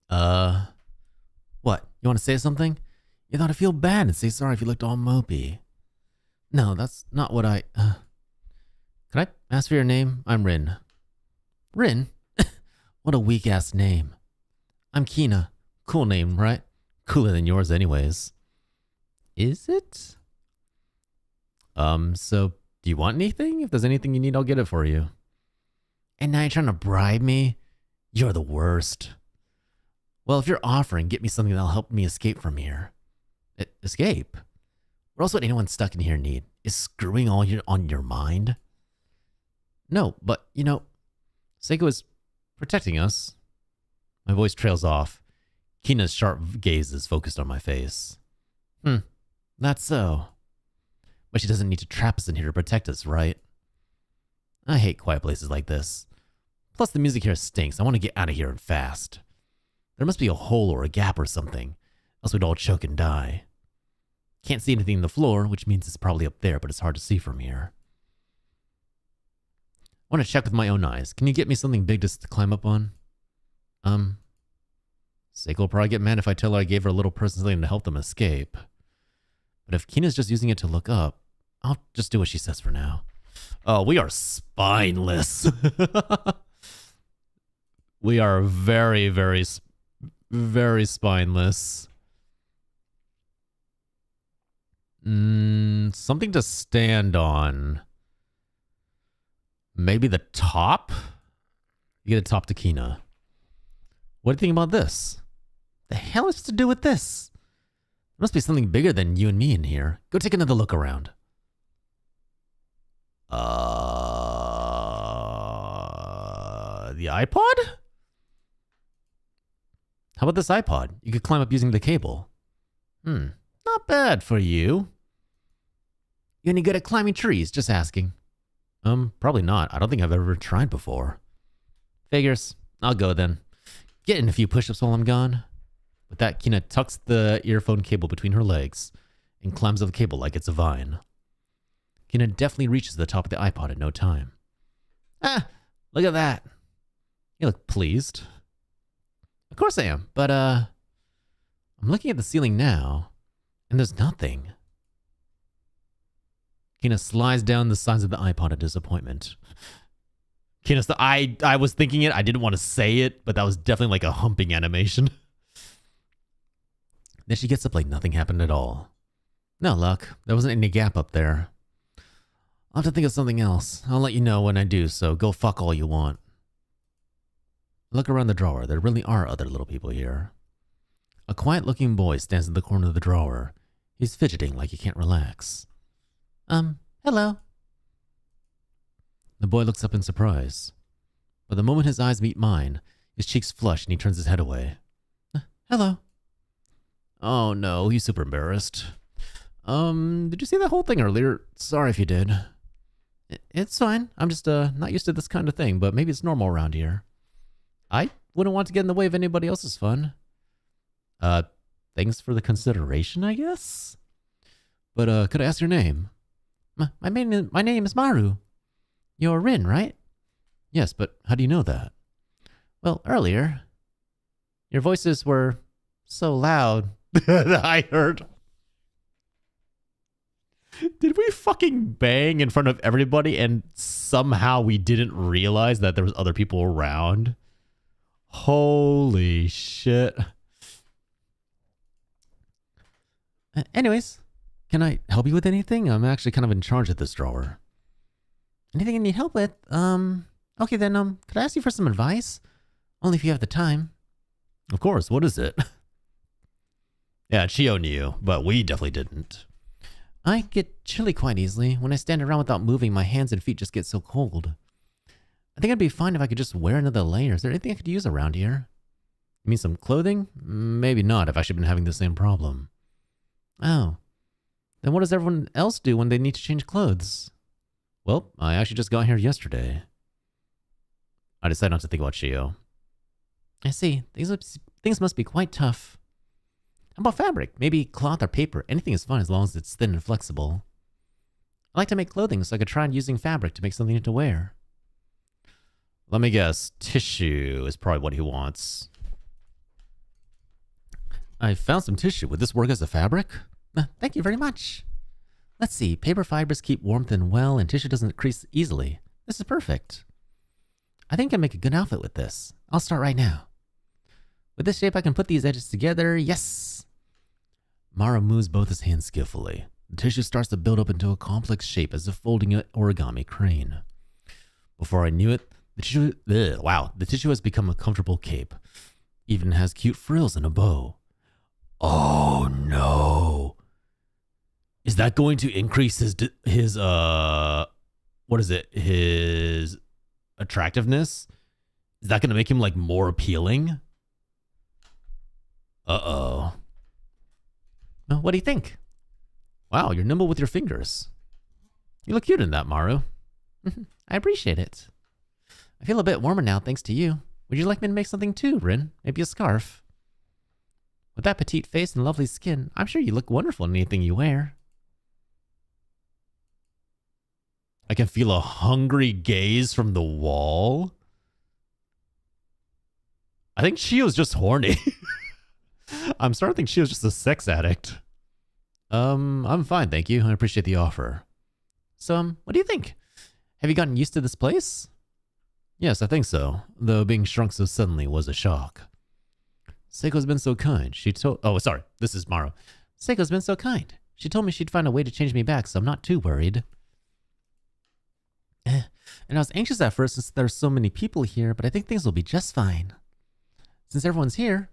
What? You want to say something? You thought I'd feel bad and say sorry if you looked all mopey. No, that's not what I... Could I ask for your name? I'm Rin. Rin? What a weak-ass name. I'm Kina. Cool name, right? Cooler than yours anyways. Is it? So, do you want anything? If there's anything you need, I'll get it for you. And now you're trying to bribe me? You're the worst. Well, if you're offering, get me something that'll help me escape from here. Escape? What else would anyone stuck in here need? Is screwing all on your mind? No, but, you know, Seiko is protecting us. My voice trails off. Kina's sharp gaze is focused on my face. That's so. But she doesn't need to trap us in here to protect us, right? I hate quiet places like this. Plus, the music here stinks. I want to get out of here and fast. There must be a hole or a gap or something, else we'd all choke and die. Can't see anything on the floor, which means it's probably up there, but it's hard to see from here. I want to check with my own eyes. Can you get me something big to climb up on? Seiko will probably get mad if I tell her I gave her a little person something to help them escape. But if Kina's just using it to look up, I'll just do what she says for now. Oh, we are spineless. We are very, very, very spineless. Something to stand on. Maybe the top? You get a top to Kina. What do you think about this? The hell is this to do with this? There must be something bigger than you and me in here. Go take another look around. The iPod? How about this iPod? You could climb up using the cable. Not bad for you. You any good at climbing trees? Just asking. Probably not. I don't think I've ever tried before. Figures. I'll go then. Get in a few push-ups while I'm gone. With that, Kina tucks the earphone cable between her legs and climbs up the cable like it's a vine. Kina definitely reaches the top of the iPod in no time. Ah, look at that. You look pleased. Of course I am, but I'm looking at the ceiling now, and there's nothing. Kina slides down the sides of the iPod in disappointment. Kina, I was thinking it. I didn't want to say it, but that was definitely like a humping animation. Then she gets up like nothing happened at all. No luck. There wasn't any gap up there. I'll have to think of something else. I'll let you know when I do, so go fuck all you want. Look around the drawer. There really are other little people here. A quiet-looking boy stands in the corner of the drawer. He's fidgeting like he can't relax. Hello. The boy looks up in surprise. But the moment his eyes meet mine, his cheeks flush and he turns his head away. Hello. Oh no, he's super embarrassed. Did you see that whole thing earlier? Sorry if you did. It's fine. I'm just not used to this kind of thing, but maybe it's normal around here. I wouldn't want to get in the way of anybody else's fun. Thanks for the consideration, I guess? But could I ask your name? My name is Maru. You're Rin, right? Yes, but how do you know that? Well, earlier, your voices were so loud that I heard. Did we fucking bang in front of everybody and somehow we didn't realize that there was other people around? Holy shit. Anyways, can I help you with anything? I'm actually kind of in charge of this drawer. Anything you need help with? Okay then, could I ask you for some advice? Only if you have the time. Of course, what is it? Yeah, Chio knew, but we definitely didn't. I get chilly quite easily. When I stand around without moving, my hands and feet just get so cold. I think it'd be fine if I could just wear another layer. Is there anything I could use around here? You mean some clothing? Maybe not. I've actually been having the same problem. Oh. Then what does everyone else do when they need to change clothes? Well, I actually just got here yesterday. I decided not to think about Chio. I see. Things must be quite tough. How about fabric? Maybe cloth or paper. Anything is fine as long as it's thin and flexible. I like to make clothing, so I could try using fabric to make something to wear. Let me guess. Tissue is probably what he wants. I found some tissue. Would this work as a fabric? Thank you very much. Let's see. Paper fibers keep warmth and well, and tissue doesn't crease easily. This is perfect. I think I can make a good outfit with this. I'll start right now. With this shape, I can put these edges together. Yes! Mara moves both his hands skillfully. The tissue starts to build up into a complex shape as if folding an origami crane. Before I knew it, the tissue has become a comfortable cape. Even has cute frills and a bow. Oh no! Is that going to increase his what is it? His attractiveness? Is that going to make him like more appealing? Uh-oh. Well, what do you think? Wow, you're nimble with your fingers. You look cute in that, Maru. I appreciate it. I feel a bit warmer now thanks to you. Would you like me to make something too, Rin? Maybe a scarf? With that petite face and lovely skin, I'm sure you look wonderful in anything you wear. I can feel a hungry gaze from the wall. I think Chio's just horny. I'm starting to think Chio's just a sex addict. I'm fine, thank you. I appreciate the offer. So, what do you think? Have you gotten used to this place? Yes, I think so. Though being shrunk so suddenly was a shock. Seiko's been so kind. Oh, sorry. This is Maru. Seiko's been so kind. She told me she'd find a way to change me back, so I'm not too worried. And I was anxious at first since there's so many people here, but I think things will be just fine. Since everyone's here,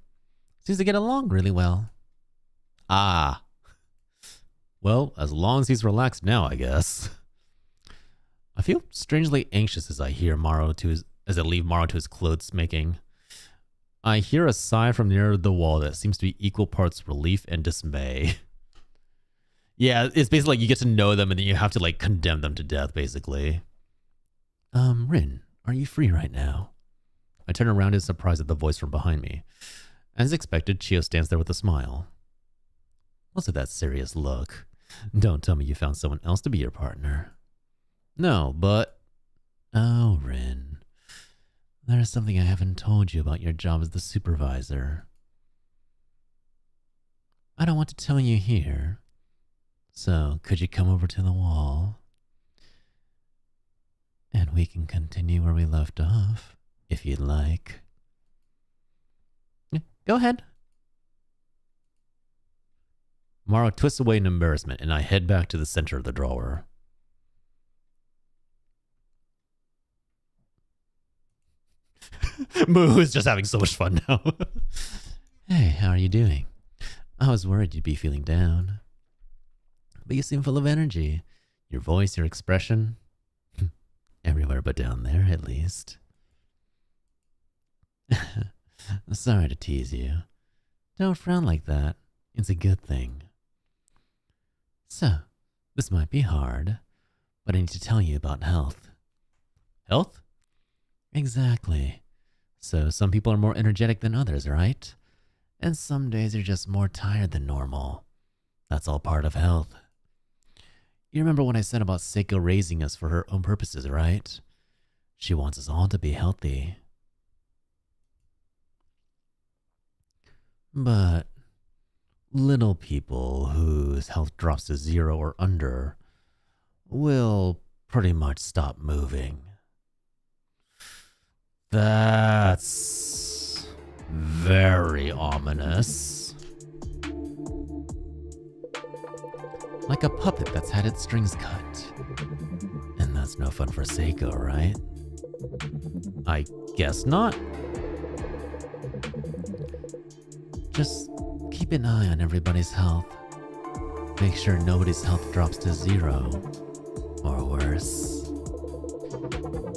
seems to get along really well. Ah. Well, as long as he's relaxed now, I guess. I feel strangely anxious as I hear as I leave Maru to his clothes making. I hear a sigh from near the wall that seems to be equal parts relief and dismay. Yeah, it's basically like you get to know them and then you have to like condemn them to death, basically. Rin, are you free right now? I turn around in surprise at the voice from behind me. As expected, Chio stands there with a smile. What's with that serious look? Don't tell me you found someone else to be your partner. No, but... Oh, Rin. There's something I haven't told you about your job as the supervisor. I don't want to tell you here. So, could you come over to the wall? And we can continue where we left off, if you'd like. Go ahead. Mara twists away in embarrassment, and I head back to the center of the drawer. Moo is just having so much fun now. Hey, how are you doing? I was worried you'd be feeling down. But you seem full of energy. Your voice, your expression. Everywhere but down there, at least. Sorry to tease you. Don't frown like that. It's a good thing. So, this might be hard, but I need to tell you about health. Health? Exactly. So some people are more energetic than others, right? And some days you're just more tired than normal. That's all part of health. You remember what I said about SAEKO raising us for her own purposes, right? She wants us all to be healthy. But little people whose health drops to 0 or under will pretty much stop moving. That's very ominous. Like a puppet that's had its strings cut. And that's no fun for SAEKO, right? I guess not. Just keep an eye on everybody's health. Make sure nobody's health drops to 0 or worse.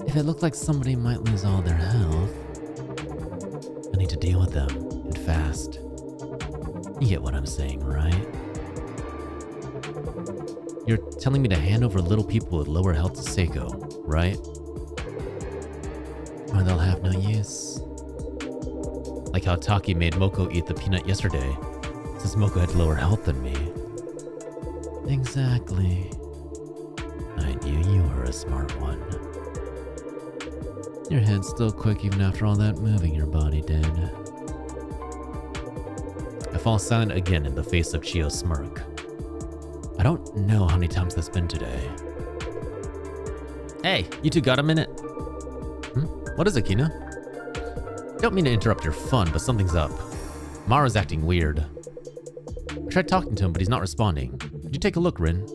If it looks like somebody might lose all their health, I need to deal with them, and fast. You get what I'm saying, right? You're telling me to hand over little people with lower health to SAEKO, right? Or they'll have no use. Like how Taki made Moko eat the peanut yesterday, since Moko had lower health than me. Exactly. I knew you were a smart one. Your head's still quick even after all that moving your body did. I fall silent again in the face of Chio's smirk. I don't know how many times that's been today. Hey, you two got a minute? What is it, Kina? Don't mean to interrupt your fun, but something's up. Mara's acting weird. I tried talking to him, but he's not responding. Could you take a look, Rin?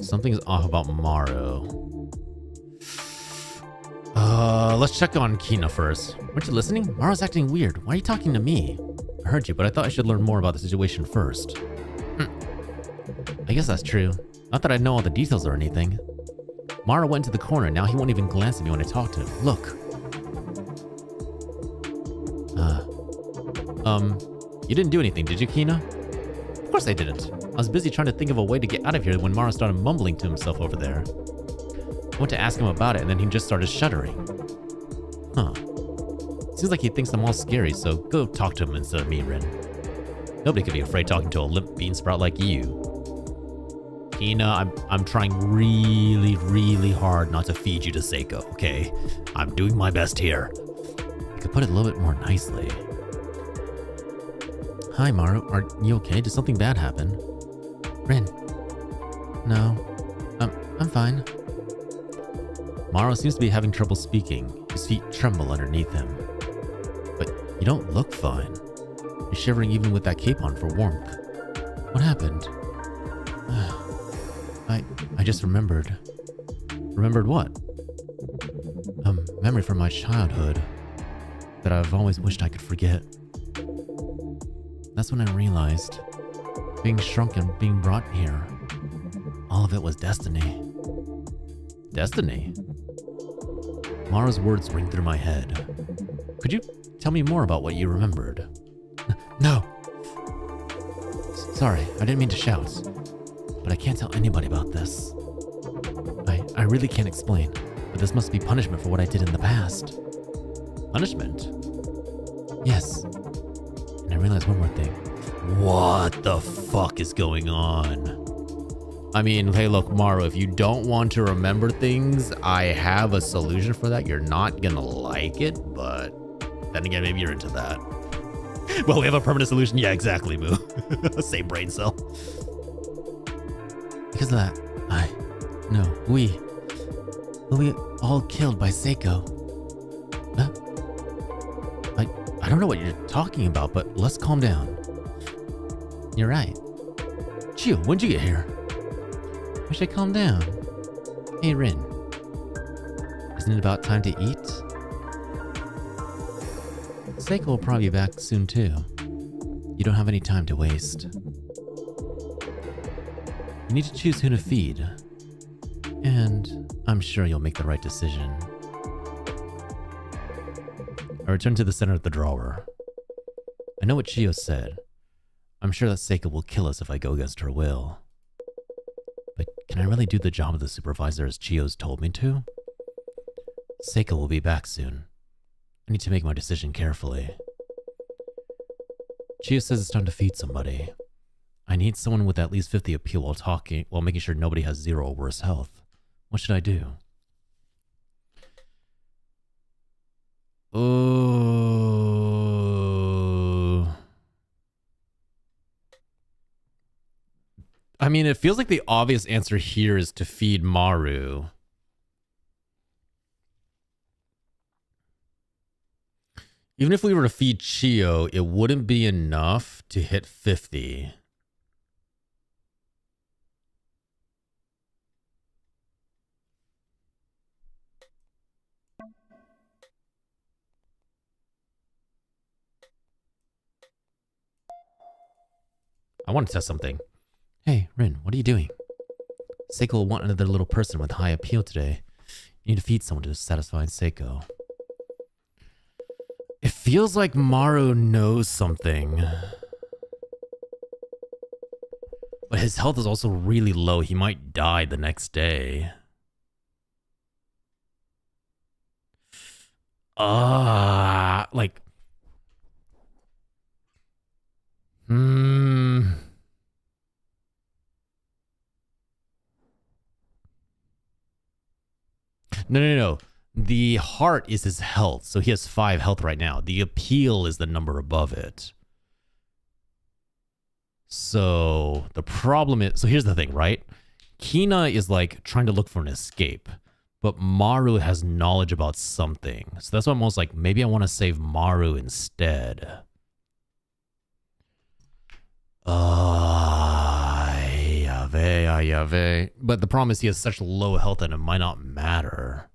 Something's off about Maru. Let's check on Kina first. Weren't you listening? Mara's acting weird. Why are you talking to me? I heard you, but I thought I should learn more about the situation first. I guess that's true. Not that I know all the details or anything. Mara went to the corner, now he won't even glance at me when I talk to him. Look. You didn't do anything, did you, Kina? Of course I didn't. I was busy trying to think of a way to get out of here when Mara started mumbling to himself over there. I went to ask him about it, and then he just started shuddering. Huh. Seems like he thinks I'm all scary, so go talk to him instead of me, Rin. Nobody could be afraid talking to a limp bean sprout like you. Kina, I'm trying really, really hard not to feed you to SAEKO, okay? I'm doing my best here. I could put it a little bit more nicely. Hi, Maru. Are you okay? Did something bad happen? Rin. No. I'm fine. Maru seems to be having trouble speaking. His feet tremble underneath him. But you don't look fine. You're shivering even with that cape on for warmth. What happened? I just remembered. Remembered what? A memory from my childhood that I've always wished I could forget. That's when I realized, being shrunk and being brought here, all of it was destiny. Destiny? Mara's words ring through my head. Could you tell me more about what you remembered? No. Sorry, I didn't mean to shout. But I can't tell anybody about this. I I really can't explain, but this must be punishment for what I did in the past. Punishment? Yes. And I realized one more thing. What the fuck is going on? I mean, hey, look, Maru, if you don't want to remember things, I have a solution for that. You're not gonna like it, but then again, maybe you're into that. Well, we have a permanent solution. Yeah, exactly, Moo. Same brain cell. Because of that, we all killed by SAEKO. Huh? I don't know what you're talking about, but let's calm down. You're right. Chio, when'd you get here? I should calm down. Hey, Rin. Isn't it about time to eat? SAEKO will probably be back soon too. You don't have any time to waste. You need to choose who to feed. And I'm sure you'll make the right decision. I return to the center of the drawer. I know what Chio said. I'm sure that SAEKO will kill us if I go against her will. But can I really do the job of the supervisor as Chio's told me to? SAEKO will be back soon. I need to make my decision carefully. Chio says it's time to feed somebody. I need someone with at least 50 appeal while making sure nobody has 0 or worse health. What should I do? Oh. I mean, it feels like the obvious answer here is to feed Maru. Even if we were to feed Chio, it wouldn't be enough to hit 50. I want to test something. Hey, Rin, what are you doing? SAEKO will want another little person with high appeal today. You need to feed someone to satisfy SAEKO. It feels like Maru knows something. But his health is also really low. He might die the next day. Like... No. The heart is his health, so he has 5 health right now. The appeal is the number above it. So the problem is... So here's the thing, right? Kina is like trying to look for an escape, but Maru has knowledge about something. So that's why I'm almost like, maybe I want to save Maru instead. Ayave. But the problem is he has such low health that it might not matter.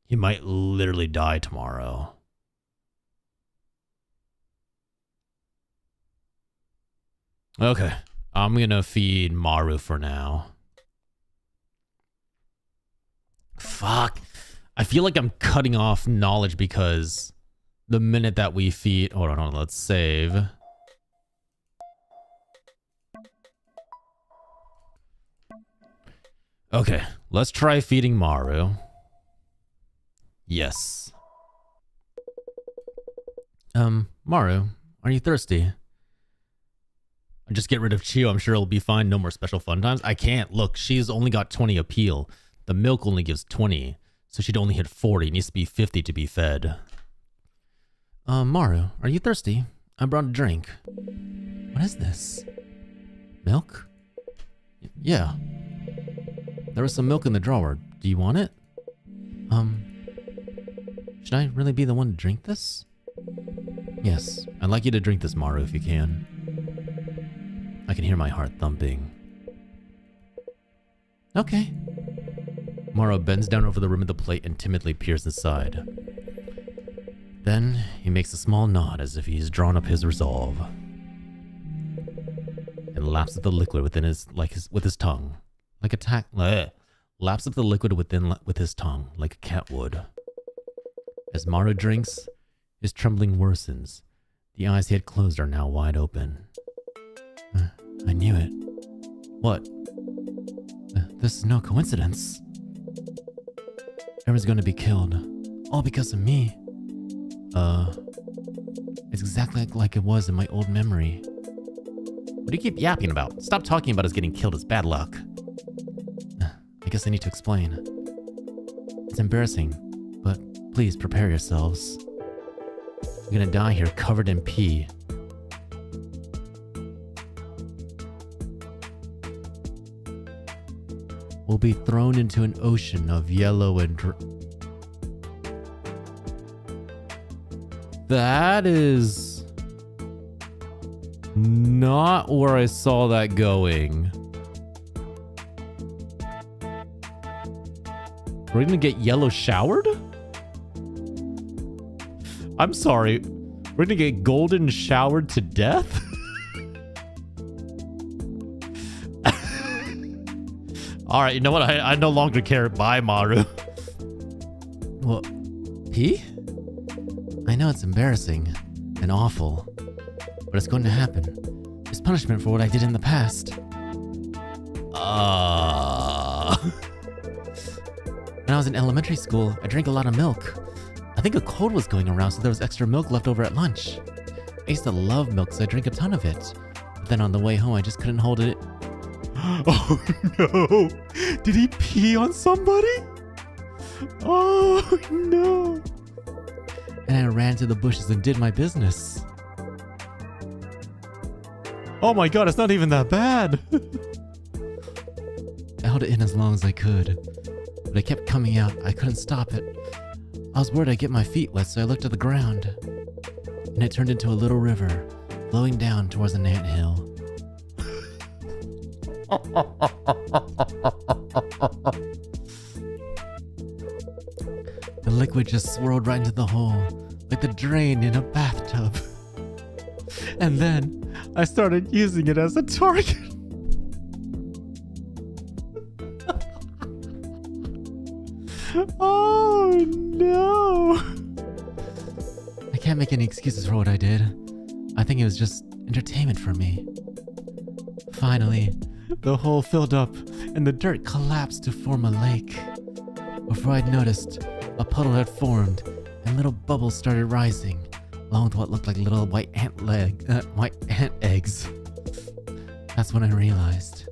He might literally die tomorrow. Okay. I'm gonna feed Maru for now. Fuck. I feel like I'm cutting off knowledge because the minute that we feed... Hold on, let's save. Okay, let's try feeding Maru. Yes. Maru, are you thirsty? I'll just get rid of Chio. I'm sure it'll be fine. No more special fun times. I can't. Look, she's only got 20 appeal. The milk only gives 20, so she'd only hit 40. It needs to be 50 to be fed. Maru, are you thirsty? I brought a drink. What is this? Milk? Yeah. There was some milk in the drawer. Do you want it? Should I really be the one to drink this? Yes, I'd like you to drink this, Maru, if you can. I can hear my heart thumping. Okay. Maru bends down over the rim of the plate and timidly peers inside. Then he makes a small nod as if he's drawn up his resolve. And laps at the liquid within with his tongue. Laps up the liquid with his tongue, like a cat would. As Maru drinks, his trembling worsens. The eyes he had closed are now wide open. I knew it. What? This is no coincidence. Everyone's going to be killed. All because of me. It's exactly like it was in my old memory. What do you keep yapping about? Stop talking about us getting killed as bad luck. I guess I need to explain. It's embarrassing, but please prepare yourselves. We're gonna die here covered in pee. We'll be thrown into an ocean of yellow and that is not where I saw that going. We're gonna get yellow showered? I'm sorry. We're gonna get golden showered to death? Alright, you know what? I no longer care. Bye, Maru. Well, pee? I know it's embarrassing and awful, but it's going to happen. It's punishment for what I did in the past. When I was in elementary school, I drank a lot of milk. I think a cold was going around, so there was extra milk left over at lunch. I used to love milk, so I drank a ton of it. But then on the way home, I just couldn't hold it. Oh no! Did he pee on somebody? Oh no! And I ran to the bushes and did my business. Oh my god, it's not even that bad! I held it in as long as I could, but it kept coming out. I couldn't stop it. I was worried I'd get my feet wet, so I looked at the ground. And it turned into a little river, flowing down towards an anthill. The liquid just swirled right into the hole, like the drain in a bathtub. And then I started using it as a target. Oh no! I can't make any excuses for what I did. I think it was just entertainment for me. Finally, the hole filled up and the dirt collapsed to form a lake. Before I'd noticed, a puddle had formed and little bubbles started rising, along with what looked like little white ant eggs. That's when I realized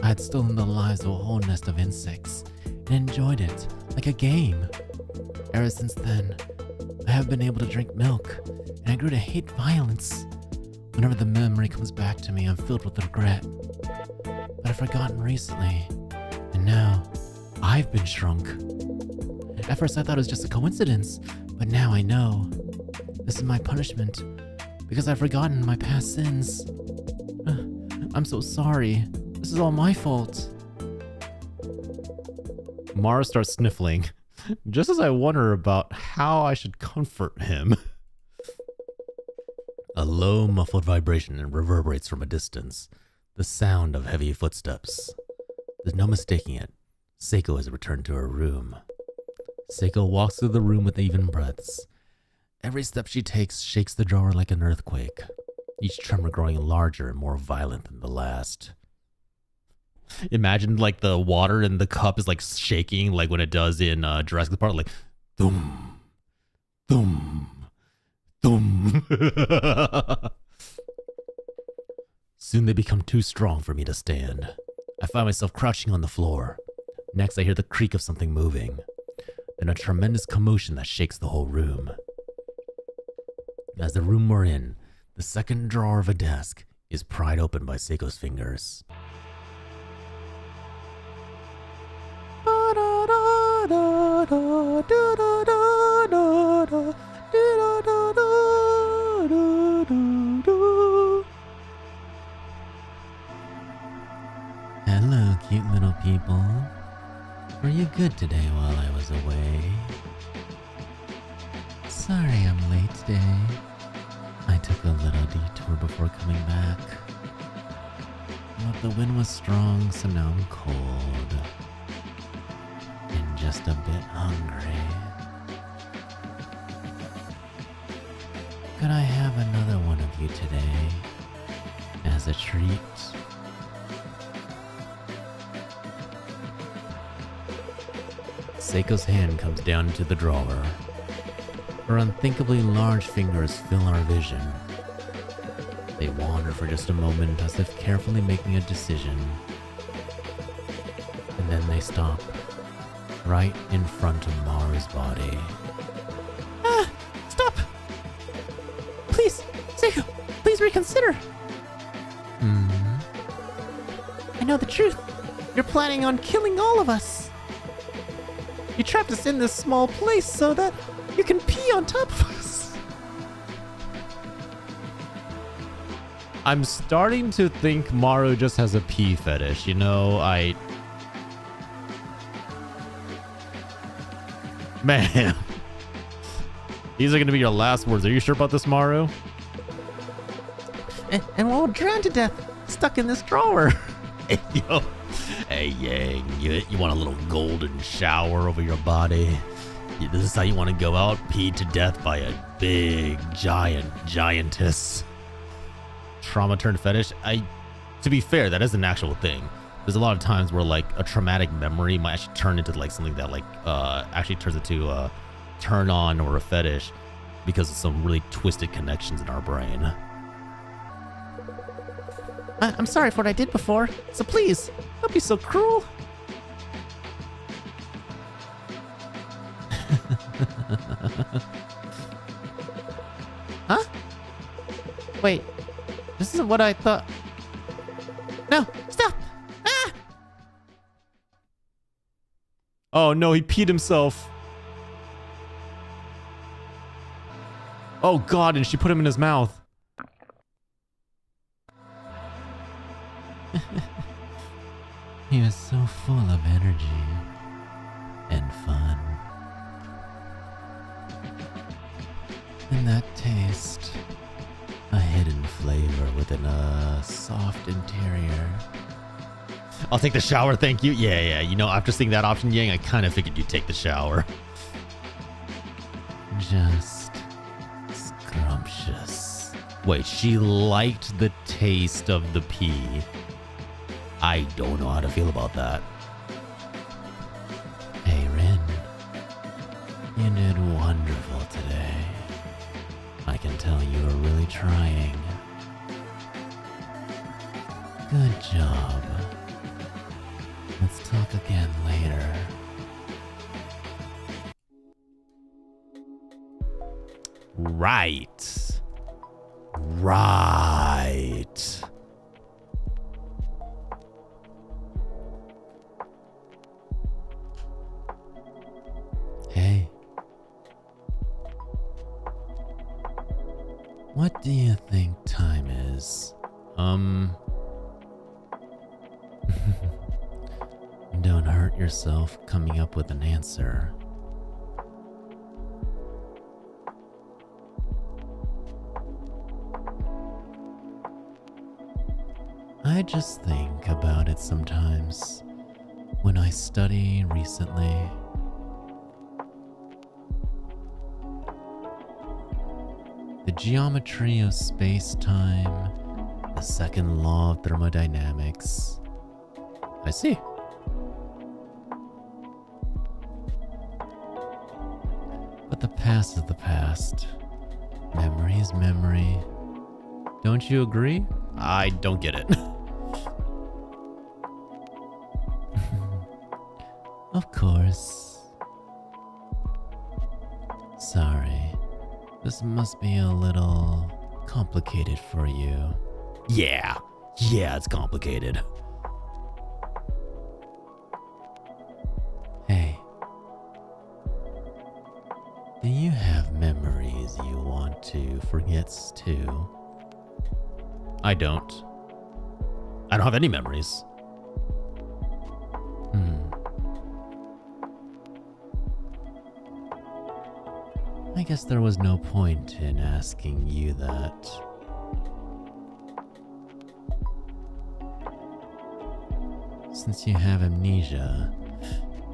I had stolen the lives of a whole nest of insects and enjoyed it like a game. Ever since then, I have been able to drink milk, and I grew to hate violence. Whenever the memory comes back to me, I'm filled with regret. But I've forgotten recently, and now I've been shrunk. At first I thought it was just a coincidence, but now I know. This is my punishment, because I've forgotten my past sins. I'm so sorry. This is all my fault. Mara starts sniffling, just as I wonder about how I should comfort him. A low, muffled vibration reverberates from a distance, the sound of heavy footsteps. There's no mistaking it. SAEKO has returned to her room. SAEKO walks through the room with even breaths. Every step she takes shakes the drawer like an earthquake, each tremor growing larger and more violent than the last. Imagine like the water in the cup is like shaking like when it does in Jurassic Park, like thum, thum, thum. Soon they become too strong for me to stand. I find myself crouching on the floor. Next I hear the creak of something moving, then a tremendous commotion that shakes the whole room. As the room we're in, the second drawer of a desk is pried open by SAEKO's fingers. Hello, cute little people. Were you good today while I was away? Sorry I'm late today. I took a little detour before coming back. But the wind was strong, so now I'm cold. And just a bit hungry. Could I have another one of you today? As a treat? Seiko's hand comes down into the drawer. Her unthinkably large fingers fill our vision. They wander for just a moment as if carefully making a decision. And then they stop, right in front of Maru's body. Ah! Stop! Please, Seiko, please reconsider! I know the truth. You're planning on killing all of us. You trapped us in this small place so that you can pee on top of us. I'm starting to think Maru just has a pee fetish. You know, Man. These are going to be your last words. Are you sure about this, Maru? And we'll drown to death, stuck in this drawer. Hey, yo. Hey, Yang, you want a little golden shower over your body? This is how you want to go out, peed to death by a big, giantess. Trauma turned fetish? To be fair, that is an actual thing. There's a lot of times where like a traumatic memory might actually turn into like something that like actually turns into a turn on or a fetish because of some really twisted connections in our brain. I'm sorry for what I did before, so please, don't be so cruel. Huh? Wait, this isn't what I thought. No, stop! Ah! Oh no, he peed himself. Oh God, and she put him in his mouth. He was so full of energy and fun. And that taste, a hidden flavor within a soft interior. I'll take the shower, thank you. Yeah. You know, after seeing that option, Yang, I kind of figured you'd take the shower. Just scrumptious. Wait, she liked the taste of the pee. I don't know how to feel about that. Hey, Rin. You did wonderful today. I can tell you were really trying. Good job. Let's talk again later. Right. Hey. What do you think time is? Don't hurt yourself coming up with an answer. I just think about it sometimes when I study recently. The geometry of space-time, the second law of thermodynamics. I see. But the past is the past. Memory is memory. Don't you agree? I don't get it. Of course. Sorry. This must be a little complicated for you. Yeah, it's complicated. Hey. Do you have memories you want to forget too? I don't. I don't have any memories. I guess there was no point in asking you that. Since you have amnesia,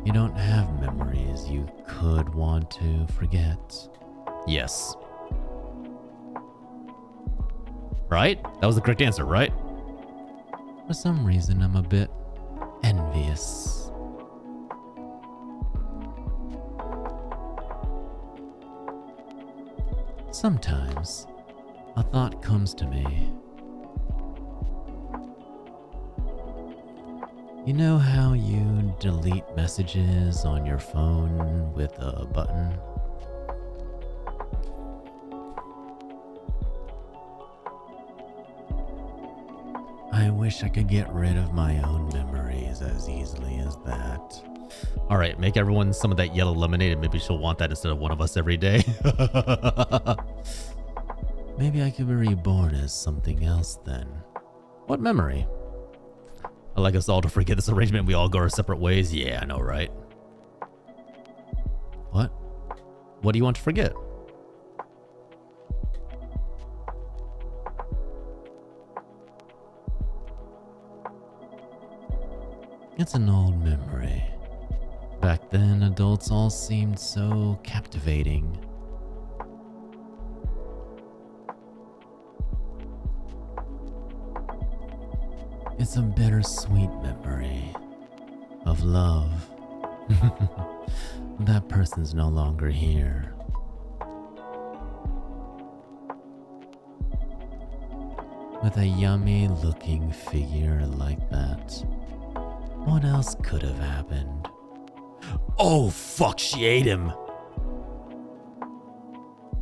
you don't have memories you could want to forget. Yes. Right? That was the correct answer, right? For some reason, I'm a bit envious. Sometimes, a thought comes to me. You know how you delete messages on your phone with a button? I wish I could get rid of my own memories as easily as that. All right, make everyone some of that yellow lemonade and maybe she'll want that instead of one of us every day. Maybe I could be reborn as something else then. What memory? I'd like us all to forget this arrangement. We all go our separate ways. Yeah, I know, right? What? What do you want to forget? It's an old memory. Back then, adults all seemed so captivating. It's a bittersweet memory of love. That person's no longer here. With a yummy looking figure like that, what else could have happened? Oh fuck, she ate him.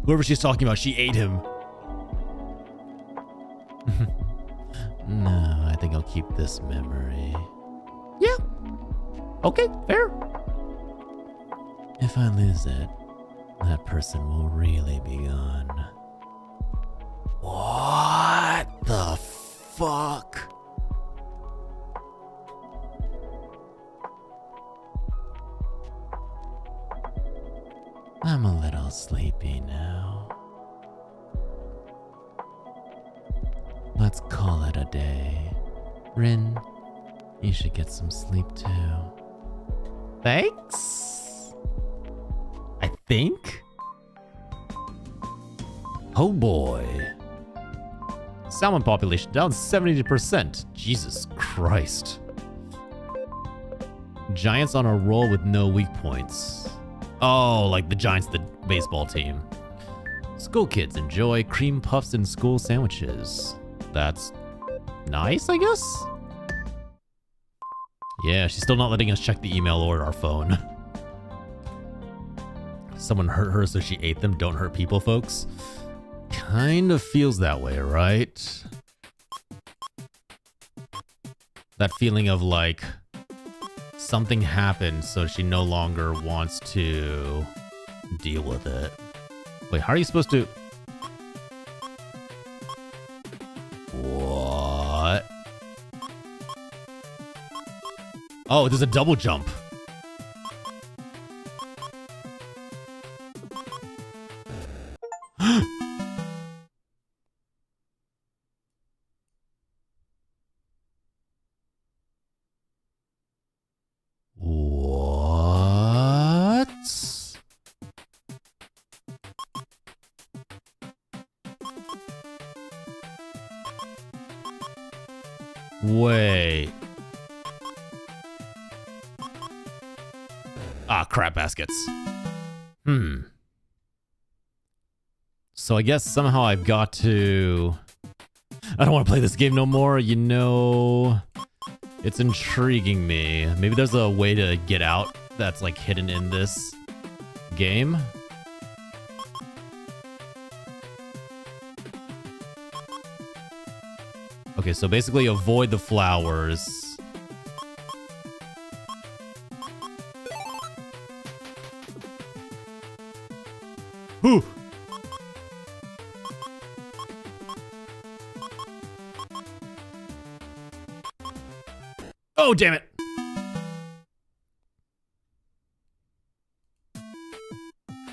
Whoever she's talking about, she ate him. No, I think I'll keep this memory. Yeah. Okay, fair. If I lose it, that person will really be gone. What the fuck? I'm a little sleepy now. Let's call it a day. Rin, you should get some sleep too. Thanks? I think? Oh boy. Salmon population down 70%. Jesus Christ. Giants on a roll with no weak points. Oh, like the Giants, the baseball team. School kids enjoy cream puffs and school sandwiches. That's nice, I guess? Yeah, she's still not letting us check the email or our phone. Someone hurt her, so she ate them. Don't hurt people, folks. Kind of feels that way, right? That feeling of like something happened, so she no longer wants to deal with it. Wait, how are you supposed to... What? Oh, there's a double jump. What? Wait. Ah, crap baskets. So I guess somehow I've got to... I don't want to play this game no more, you know. It's intriguing me. Maybe there's a way to get out that's like hidden in this game. Okay, so basically avoid the flowers. Whew. Oh, damn it.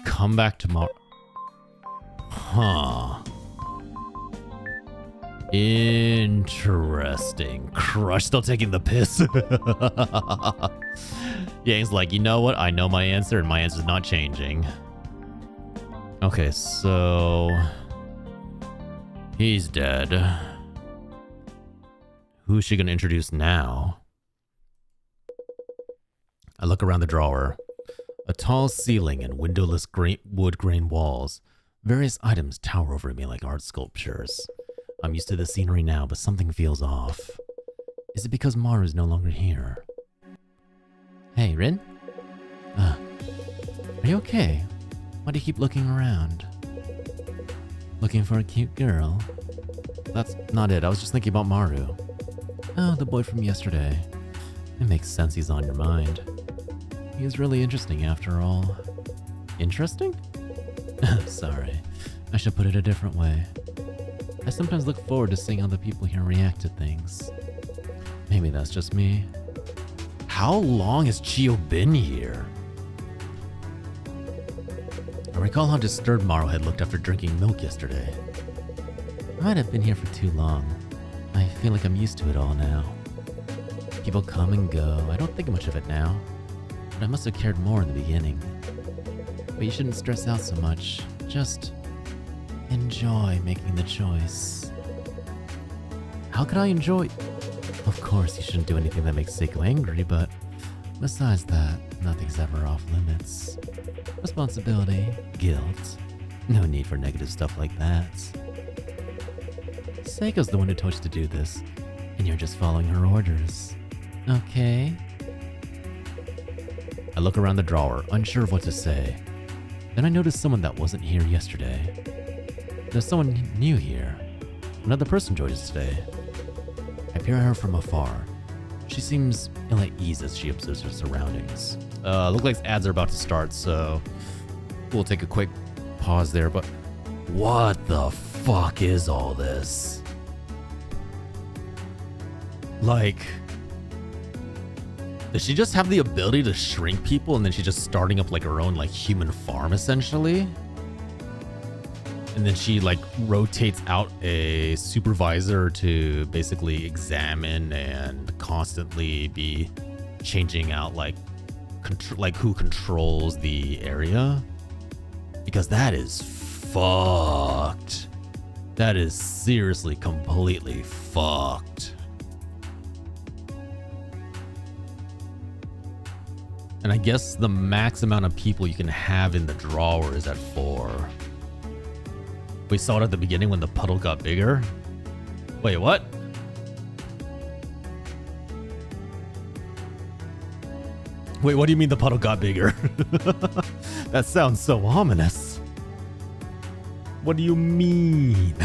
Come back tomorrow. Huh. Interesting. Crush still taking the piss. Yang's like, you know what? I know my answer and my answer's not changing. Okay, so... he's dead. Who's she gonna introduce now? I look around the drawer. A tall ceiling and windowless wood grain walls. Various items tower over me like art sculptures. I'm used to the scenery now, but something feels off. Is it because Maru's no longer here? Hey, Rin? Are you okay? Why do you keep looking around? Looking for a cute girl? That's not it. I was just thinking about Maru. Oh, the boy from yesterday. It makes sense he's on your mind. He is really interesting after all. Interesting? Sorry. I should put it a different way. I sometimes look forward to seeing how the people here react to things. Maybe that's just me. How long has Chio been here? I recall how disturbed Maru had looked after drinking milk yesterday. I might have been here for too long. I feel like I'm used to it all now. People come and go. I don't think much of it now. But I must have cared more in the beginning. But you shouldn't stress out so much. Just enjoy making the choice. How could I enjoy? Of course, you shouldn't do anything that makes Seiko angry, but besides that, nothing's ever off limits. Responsibility, guilt. No need for negative stuff like that. Seiko's the one who told you to do this, and you're just following her orders. Okay? I look around the drawer, unsure of what to say. Then I notice someone that wasn't here yesterday. There's someone new here. Another person joined us today. I peer at her from afar. She seems ill at ease as she observes her surroundings. Look like ads are about to start, so we'll take a quick pause there, but what the fuck is all this? Like, does she just have the ability to shrink people and then she's just starting up like her own like human farm essentially? And then she like rotates out a supervisor to basically examine and constantly be changing out like who controls the area, because that is fucked. That is seriously completely fucked. And I guess the max amount of people you can have in the drawer is at 4. We saw it at the beginning when the puddle got bigger. Wait, what? Wait, what do you mean the puddle got bigger? That sounds so ominous. What do you mean?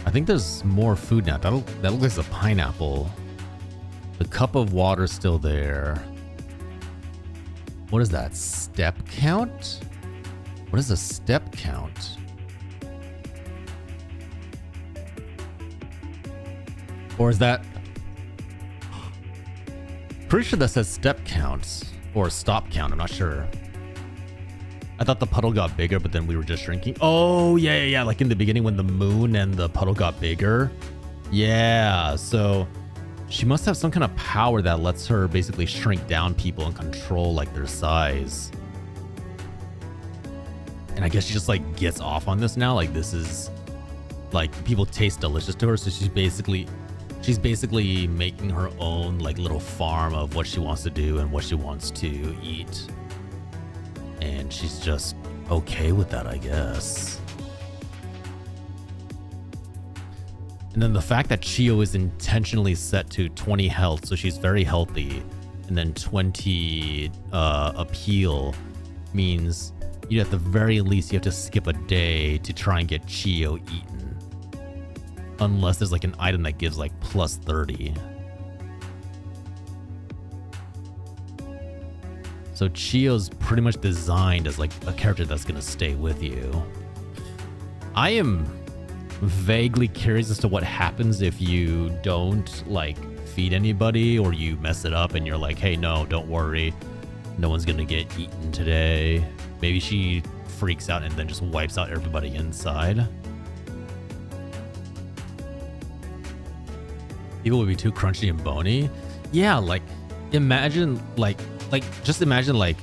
I think there's more food now. That looks like a pineapple. The cup of water's still there. What is that? Step count? What is a step count? Or is that... Pretty sure that says step counts. Or stop count, I'm not sure. I thought the puddle got bigger, but then we were just shrinking. Oh, yeah. Like in the beginning when the moon and the puddle got bigger. Yeah, so... She must have some kind of power that lets her basically shrink down people and control like their size. And I guess she just like gets off on this now. Like this is like people taste delicious to her. So she's basically making her own like little farm of what she wants to do and what she wants to eat. And she's just okay with that, I guess. And then the fact that Chio is intentionally set to 20 health, so she's very healthy, and then 20 appeal means you at the very least you have to skip a day to try and get Chio eaten. Unless there's like an item that gives like plus 30. So Chio's pretty much designed as like a character that's gonna stay with you. I am vaguely curious as to what happens if you don't like feed anybody, or you mess it up and you're like, hey, no, don't worry, no one's gonna get eaten today. Maybe she freaks out and then just wipes out everybody inside. People would be too crunchy and bony. Yeah, like imagine just imagine like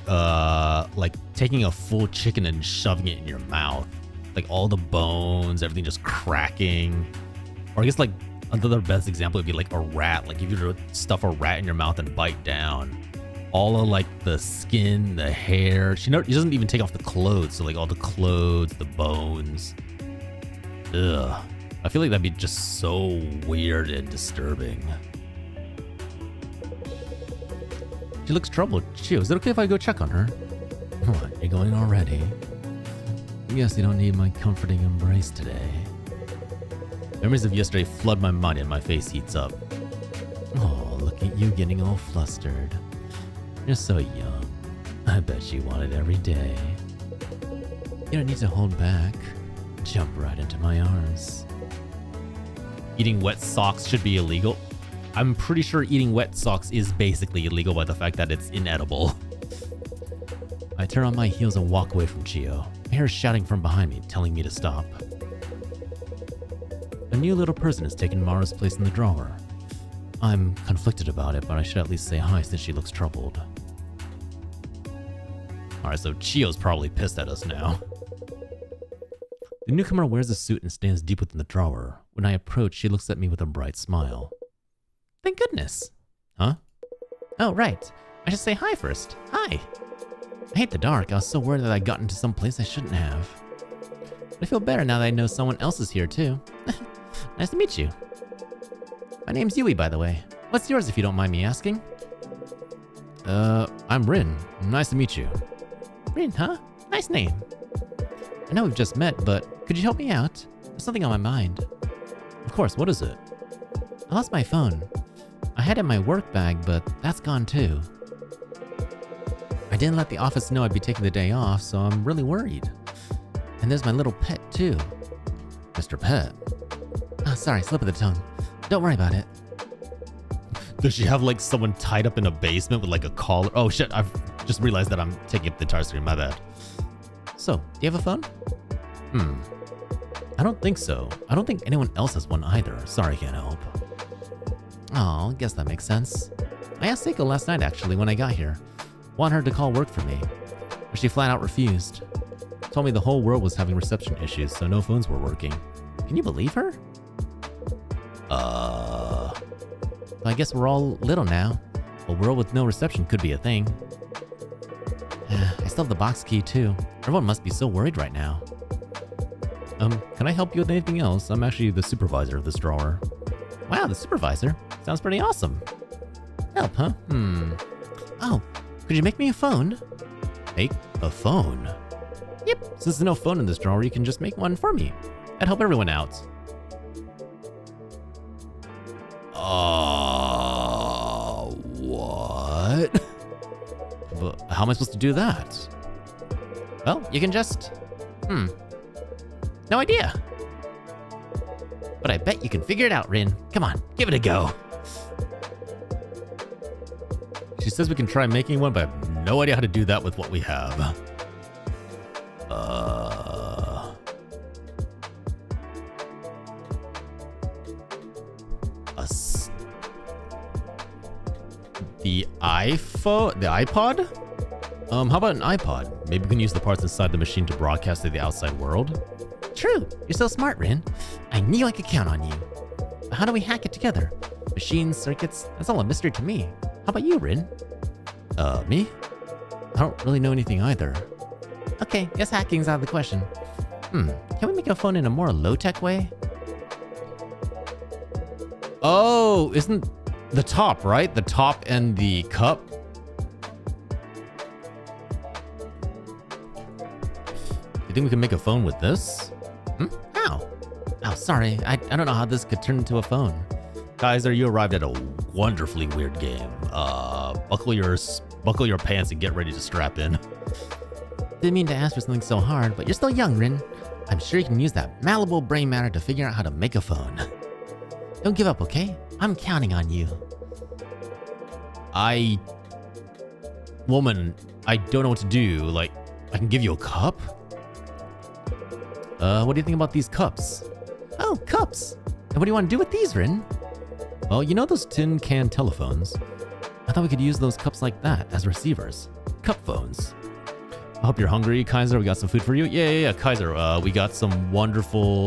taking a full chicken and shoving it in your mouth. Like all the bones, everything just cracking. Or I guess like another best example would be like a rat. Like if you were to stuff a rat in your mouth and bite down, all of like the skin, the hair. She doesn't even take off the clothes. So like all the clothes, the bones. Ugh. I feel like that'd be just so weird and disturbing. She looks troubled. Chio, is it okay if I go check on her? What, you're going already? Yes, you don't need my comforting embrace today. Memories of yesterday flood my mind and my face heats up. Oh, look at you getting all flustered. You're so young. I bet you want it every day. You don't need to hold back. Jump right into my arms. Eating wet socks should be illegal. I'm pretty sure eating wet socks is basically illegal by the fact that it's inedible. I turn on my heels and walk away from Chio. I hear her shouting from behind me, telling me to stop. A new little person has taken Mara's place in the drawer. I'm conflicted about it, but I should at least say hi since she looks troubled. Alright, so Chio's probably pissed at us now. The newcomer wears a suit and stands deep within the drawer. When I approach, she looks at me with a bright smile. Thank goodness. Huh? Oh, right. I should say hi first. Hi. I hate the dark. I was so worried that I got into some place I shouldn't have. But I feel better now that I know someone else is here, too. Nice to meet you. My name's Yui, by the way. What's yours, if you don't mind me asking? I'm Rin. Nice to meet you. Rin, huh? Nice name. I know we've just met, but could you help me out? There's something on my mind. Of course, what is it? I lost my phone. I had it in my work bag, but that's gone too. I didn't let the office know I'd be taking the day off, so I'm really worried. And there's my little pet too. Mr. Pet? Oh, sorry, slip of the tongue. Don't worry about it. Does she have like someone tied up in a basement with like a collar? Oh shit, I've just realized that I'm taking up the entire screen, my bad. So, do you have a phone? I don't think so. I don't think anyone else has one either. Sorry, can't help. Oh, guess that makes sense. I asked SAEKO last night actually when I got here. Want her to call work for me. But she flat out refused. Told me the whole world was having reception issues, so no phones were working. Can you believe her? Well, I guess we're all little now. A world with no reception could be a thing. I still have the box key too. Everyone must be so worried right now. Can I help you with anything else? I'm actually the supervisor of this drawer. Wow, the supervisor? Sounds pretty awesome. Help, huh? Oh, could you make me a phone? Make a phone? Yep, since there's no phone in this drawer, you can just make one for me. That'd help everyone out. What? But how am I supposed to do that? Well, you can just... No idea. But I bet you can figure it out, Rin. Come on, give it a go. She says we can try making one, but I have no idea how to do that with what we have. The iPhone? The iPod? How about an iPod? Maybe we can use the parts inside the machine to broadcast to the outside world? True. You're so smart, Rin. I knew I could count on you. But how do we hack it together? Machines, circuits, that's all a mystery to me. How about you, Rin? Me? I don't really know anything either. Okay, guess hacking's out of the question. Can we make a phone in a more low-tech way? Oh, isn't the top, right? The top and the cup? You think we can make a phone with this? How? Oh, sorry. I don't know how this could turn into a phone. Kaiser, you arrived at a wonderfully weird game. Buckle your pants and get ready to strap in. Didn't mean to ask for something so hard, but you're still young, Rin. I'm sure you can use that malleable brain matter to figure out how to make a phone. Don't give up, okay? I'm counting on you. Woman, I don't know what to do. Like, I can give you a cup? What do you think about these cups? Oh, cups! And what do you want to do with these, Rin? Well, you know those tin can telephones? I thought we could use those cups like that as receivers. Cup phones. I hope you're hungry, Kaiser. We got some food for you. Yeah, Kaiser. We got some wonderful,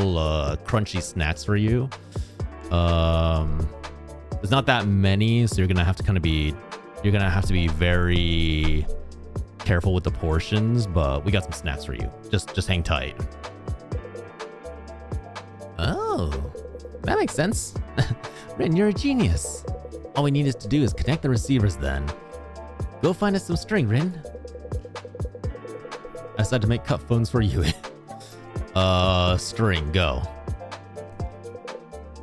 crunchy snacks for you. There's not that many, so you're gonna have to kind of be You're gonna have to be very careful with the portions, but we got some snacks for you. Just hang tight. Oh, that makes sense. Rin, you're a genius. All we need is to do is connect the receivers then. Go find us some string, Rin. I decided to make cup phones for you. String, go.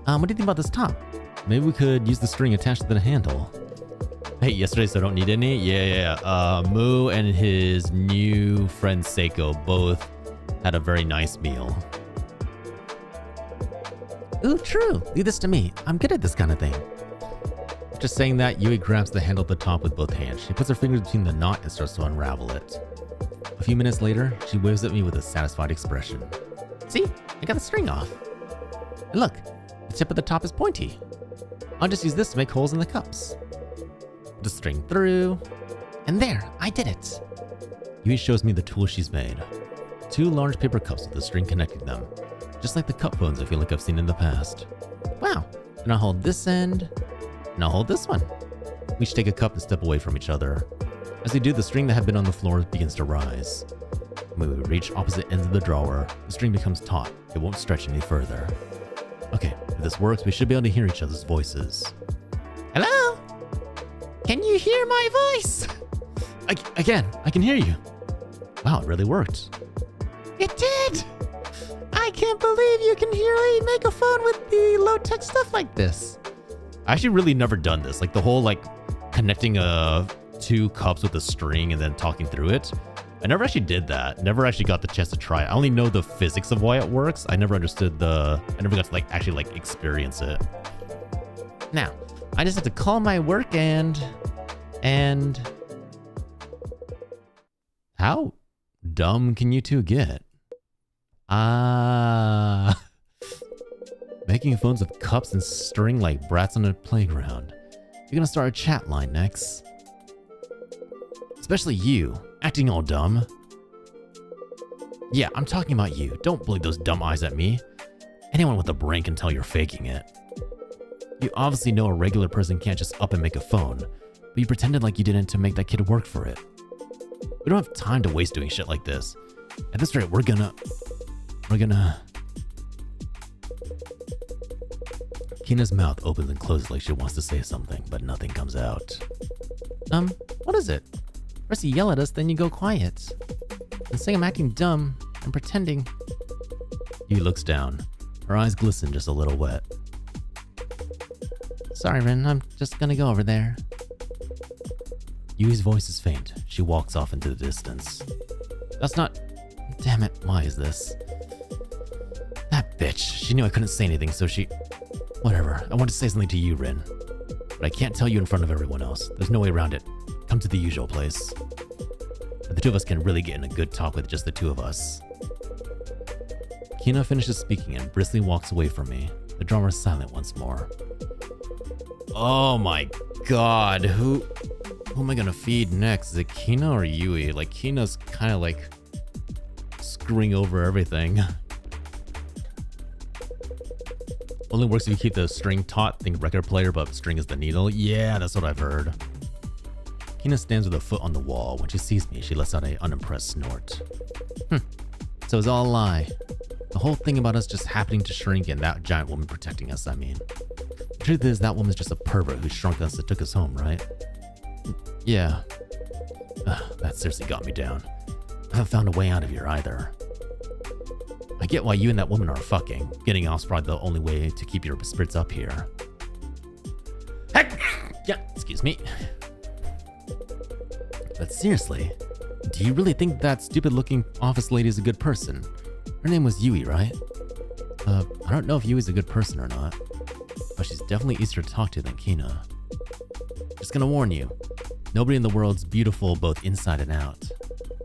What do you think about this top? Maybe we could use the string attached to the handle. Hey, yesterday, so I don't need any? Yeah. Moo and his new friend SAEKO both had a very nice meal. Ooh, true. Leave this to me. I'm good at this kind of thing. After saying that, Yui grabs the handle at the top with both hands. She puts her fingers between the knot and starts to unravel it. A few minutes later, she waves at me with a satisfied expression. See? I got the string off. And look, the tip of the top is pointy. I'll just use this to make holes in the cups. Put the string through. And there, I did it. Yui shows me the tool she's made. 2 large paper cups with a string connecting them. Just like the cup phones I feel like I've seen in the past. Wow. And I'll hold this end. And I'll hold this one. We should take a cup and step away from each other. As we do, the string that had been on the floor begins to rise. When we reach opposite ends of the drawer, the string becomes taut. It won't stretch any further. Okay, if this works, we should be able to hear each other's voices. Hello? Can you hear my voice? Again, I can hear you. Wow, it really worked. It did! I can't believe you can really make a phone with the low-tech stuff like this. I actually really never done this. Like the whole connecting 2 cups with a string and then talking through it. I never actually did that. Never actually got the chance to try it. I only know the physics of why it works. I never understood I never got to actually experience it. Now, I just have to call my work and how dumb can you two get? Making phones with cups and string like brats on a playground. You're gonna start a chat line next. Especially you, acting all dumb. Yeah, I'm talking about you. Don't blink those dumb eyes at me. Anyone with a brain can tell you're faking it. You obviously know a regular person can't just up and make a phone, but you pretended like you didn't to make that kid work for it. We don't have time to waste doing shit like this. At this rate, we're gonna... Kina's mouth opens and closes like she wants to say something, but nothing comes out. What is it? First you yell at us, then you go quiet. And say I'm acting dumb and pretending. Yui looks down. Her eyes glisten just a little wet. Sorry, Rin, I'm just gonna go over there. Yui's voice is faint. She walks off into the distance. That's not... Damn it, why is this? That bitch. She knew I couldn't say anything, so she... Whatever, I want to say something to you, Rin. But I can't tell you in front of everyone else. There's no way around it. Come to the usual place. But the 2 of us can really get in a good talk with just the 2 of us. Kina finishes speaking and briskly walks away from me. The drummer is silent once more. Oh my god, who am I gonna feed next? Is it Kina or Yui? Kina's kind of screwing over everything. Only works if you keep the string taut. Think record player, but string is the needle. Yeah, that's what I've heard. Kina stands with a foot on the wall. When she sees me, she lets out an unimpressed snort. So it's all a lie. The whole thing about us just happening to shrink and that giant woman protecting us, I mean. The truth is, that woman's just a pervert who shrunk us and took us home, right? Yeah. That seriously got me down. I haven't found a way out of here either. I get why you and that woman are fucking. Getting off's probably the only way to keep your spirits up here. Heck! Yeah, excuse me. But seriously, do you really think that stupid-looking office lady is a good person? Her name was Yui, right? I don't know if Yui's a good person or not, but she's definitely easier to talk to than Kina. Just gonna warn you, nobody in the world's beautiful both inside and out.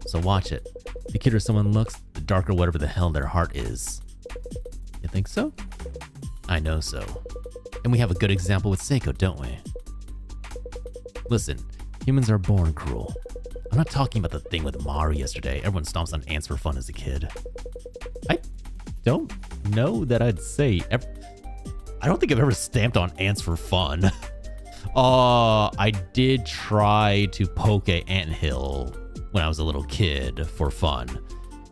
So watch it. The kidder someone looks, the darker whatever the hell their heart is. You think so? I know so. And we have a good example with SAEKO, don't we? Listen, humans are born cruel. I'm not talking about the thing with Mari yesterday. Everyone stomps on ants for fun as a kid. I don't know that I'd say... I don't think I've ever stamped on ants for fun. I did try to poke a anthill when I was a little kid for fun,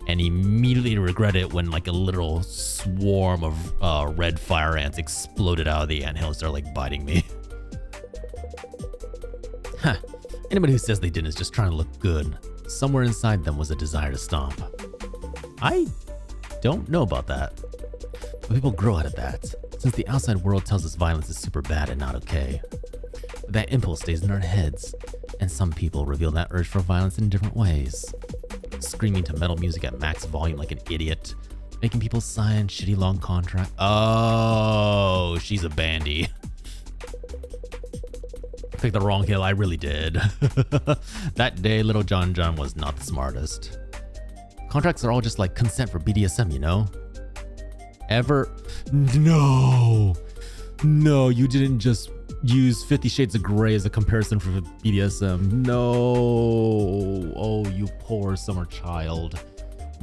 and immediately regretted it when like a little swarm of red fire ants exploded out of the anthill and started like biting me. Huh. Anybody who says they didn't is just trying to look good. Somewhere inside them was a desire to stomp. I don't know about that. But people grow out of that, since the outside world tells us violence is super bad and not okay. But that impulse stays in our heads, and some people reveal that urge for violence in different ways. Screaming to metal music at max volume like an idiot, making people sign shitty long contract. Oh, she's a bandy. Picked the wrong hill, I really did. That day, little John was not the smartest. Contracts are all just like consent for BDSM, you know? No, you didn't just use 50 Shades of Grey as a comparison for BDSM. No. Oh, you poor summer child.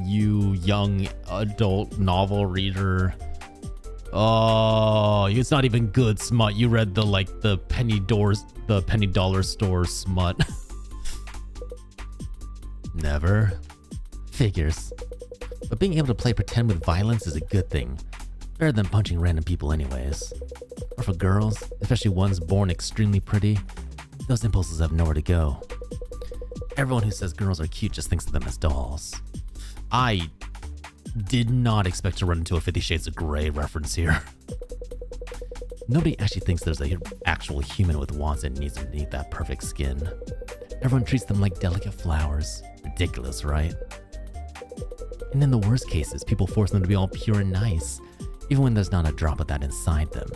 You young adult novel reader. Oh, it's not even good smut. You read the penny dollar store smut. Never. Figures. But being able to play pretend with violence is a good thing. Better than punching random people anyways. Or for girls, especially ones born extremely pretty, those impulses have nowhere to go. Everyone who says girls are cute just thinks of them as dolls. I did not expect to run into a 50 Shades of Grey reference here. Nobody actually thinks there's an actual human with wants and needs underneath that perfect skin. Everyone treats them like delicate flowers. Ridiculous, right? And in the worst cases, people force them to be all pure and nice, even when there's not a drop of that inside them.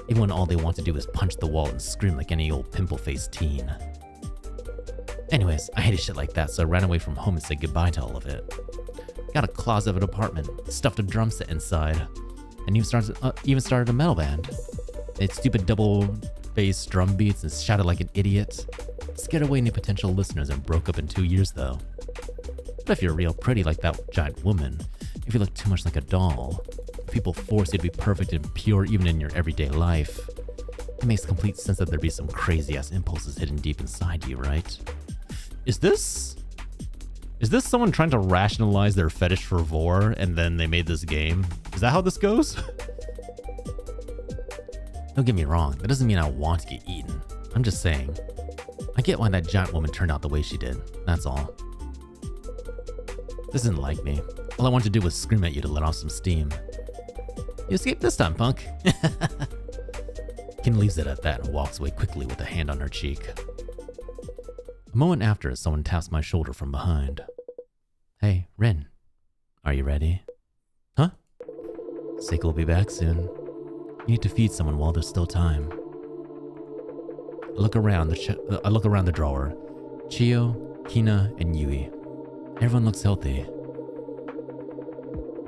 Even when all they want to do is punch the wall and scream like any old pimple-faced teen. Anyways, I hated shit like that, so I ran away from home and said goodbye to all of it. Got a closet of an apartment, stuffed a drum set inside, and even started a metal band. Made stupid double bass drum beats and shouted like an idiot. Scared away any potential listeners and broke up in 2 years though. But if you're real pretty like that giant woman, if you look too much like a doll, if people force you to be perfect and pure even in your everyday life, it makes complete sense that there'd be some crazy ass impulses hidden deep inside you, right? Is this someone trying to rationalize their fetish for vor and then they made this game? Is that how this goes? Don't get me wrong, that doesn't mean I want to get eaten. I'm just saying, I get why that giant woman turned out the way she did, that's all. This isn't like me. All I wanted to do was scream at you to let off some steam. You escaped this time, punk. Kim leaves it at that and walks away quickly with a hand on her cheek. A moment after, someone taps my shoulder from behind. Hey, Rin. Are you ready? Huh? SAEKO will be back soon. You need to feed someone while there's still time. I look around the drawer. Chiyo, Kina, and Yui. Everyone looks healthy.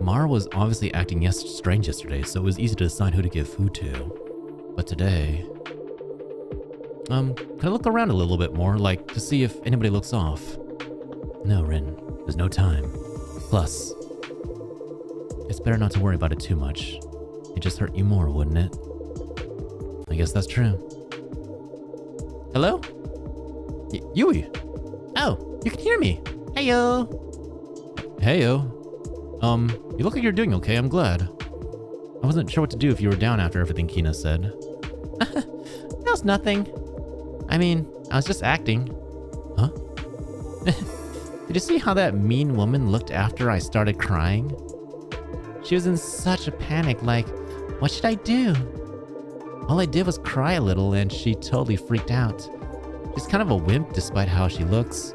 Mara was obviously acting strange yesterday, so it was easy to decide who to give food to. But today... can I look around a little bit more, like, to see if anybody looks off? No, Rin. There's no time. Plus, it's better not to worry about it too much. It'd just hurt you more, wouldn't it? I guess that's true. Hello? Yui! Oh, you can hear me! Heyo! Heyo. You look like you're doing okay, I'm glad. I wasn't sure what to do if you were down after everything Kina said. That was nothing. I mean, I was just acting. Huh? Did you see how that mean woman looked after I started crying? She was in such a panic, like, what should I do? All I did was cry a little and she totally freaked out. She's kind of a wimp despite how she looks.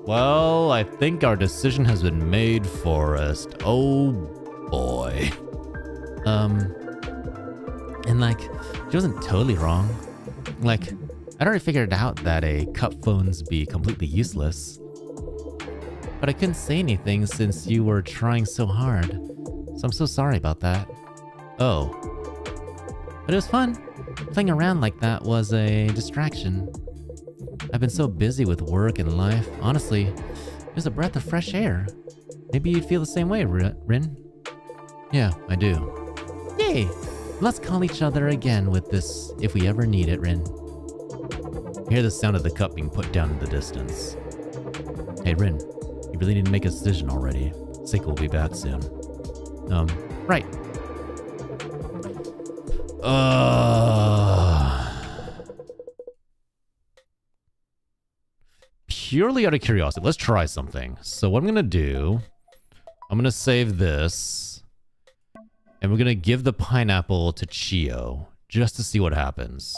Well, I think our decision has been made, Forrest. Oh boy. And like, she wasn't totally wrong. Like, I'd already figured out that a cup phone's be completely useless. But I couldn't say anything since you were trying so hard. So I'm so sorry about that. Oh. But it was fun. Playing around like that was a distraction. I've been so busy with work and life. Honestly, it was a breath of fresh air. Maybe you'd feel the same way, Rin. Yeah, I do. Yay! Let's call each other again with this if we ever need it, Rin. I hear the sound of the cup being put down in the distance. Hey, Rin, you really need to make a decision already. SAEKO will be back soon. Right. Purely out of curiosity, let's try something. So what I'm gonna do, I'm gonna save this, and we're gonna give the pineapple to Chio, just to see what happens.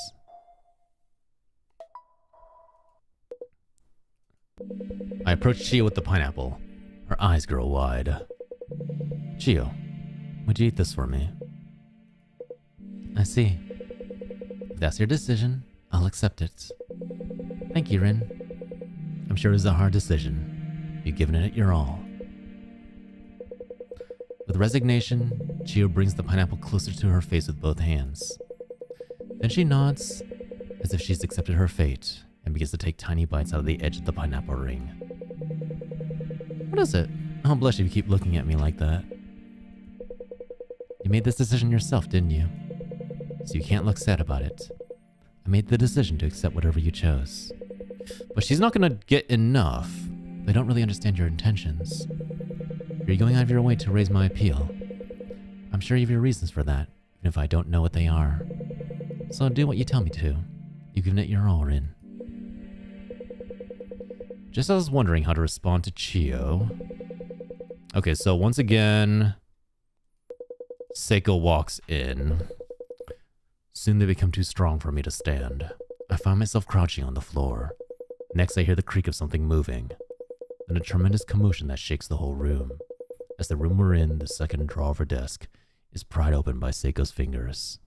I approach Chio with the pineapple. Her eyes grow wide. Chio, would you eat this for me? I see. If that's your decision, I'll accept it. Thank you, Rin. I'm sure it was a hard decision. You've given it your all. With resignation, Chio brings the pineapple closer to her face with both hands. Then she nods, as if she's accepted her fate, and begins to take tiny bites out of the edge of the pineapple ring. What is it? I'll blush if you keep looking at me like that. You made this decision yourself, didn't you? So you can't look sad about it. I made the decision to accept whatever you chose. But she's not gonna get enough. I don't really understand your intentions. You're going out of your way to raise my appeal. I'm sure you have your reasons for that, even if I don't know what they are. So do what you tell me to. You've given it your all, Rin. Just as I was wondering how to respond to Chio. Okay, so once again, SAEKO walks in. Soon they become too strong for me to stand. I find myself crouching on the floor. Next, I hear the creak of something moving, then a tremendous commotion that shakes the whole room. As the room we're in, the second drawer of her desk, is pried open by SAEKO's fingers.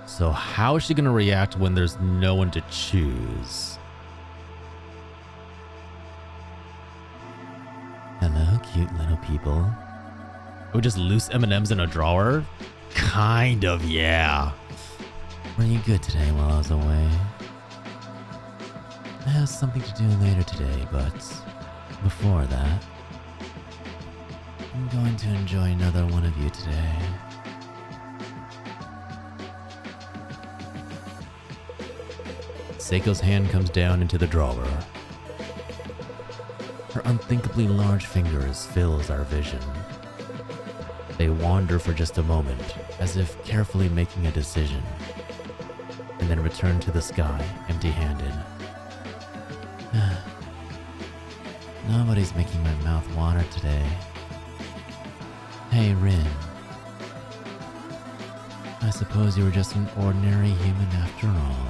So how is she going to react when there's no one to choose? Hello, cute little people. Oh, just loose M&Ms in a drawer? Kind of, yeah. Were you good today while I was away? I have something to do later today, but before that, I'm going to enjoy another one of you today. SAEKO's hand comes down into the drawer. Her unthinkably large fingers fills our vision. They wander for just a moment, as if carefully making a decision, and then return to the sky, empty-handed. Nobody's making my mouth water today. Hey, Rin. I suppose you were just an ordinary human after all.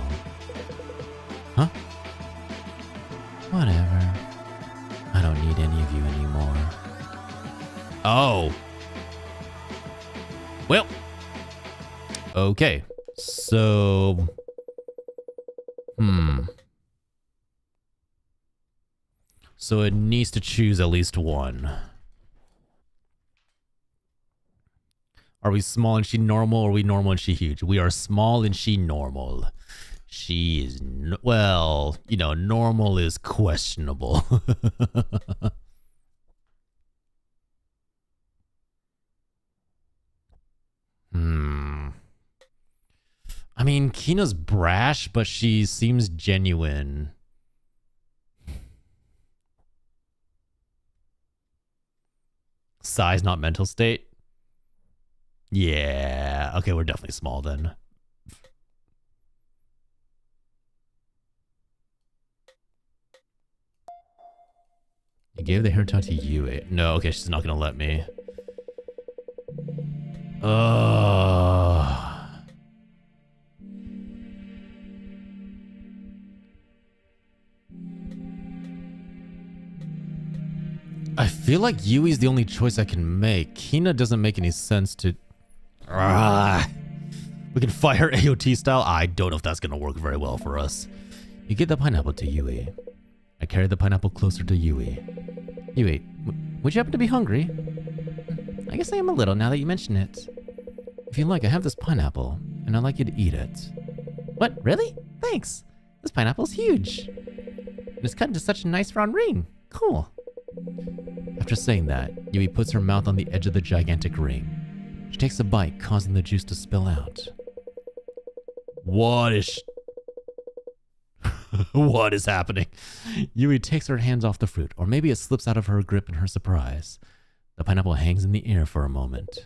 Huh? Whatever. I don't need any of you anymore. Oh. Well. Okay. So. So it needs to choose at least one. Are we small and she normal, or are we normal and she huge? We are small and she normal. She is, well, you know, normal is questionable. I mean, Kina's brash, but she seems genuine. Size, not mental state. Yeah. Okay, we're definitely small then. You gave the hair tie to you. No, okay, she's not gonna let me. I feel like Yui's the only choice I can make. Kina doesn't make any sense to... We can fight her AOT style? I don't know if that's gonna work very well for us. You give the pineapple to Yui. I carry the pineapple closer to Yui. Yui, would you happen to be hungry? I guess I am a little now that you mention it. If you like, I have this pineapple, and I'd like you to eat it. What, really? Thanks. This pineapple's huge. And it's cut into such a nice round ring. Cool. After saying that, Yui puts her mouth on the edge of the gigantic ring. She takes a bite, causing the juice to spill out. What is... What is happening? Yui takes her hands off the fruit, or maybe it slips out of her grip in her surprise. The pineapple hangs in the air for a moment,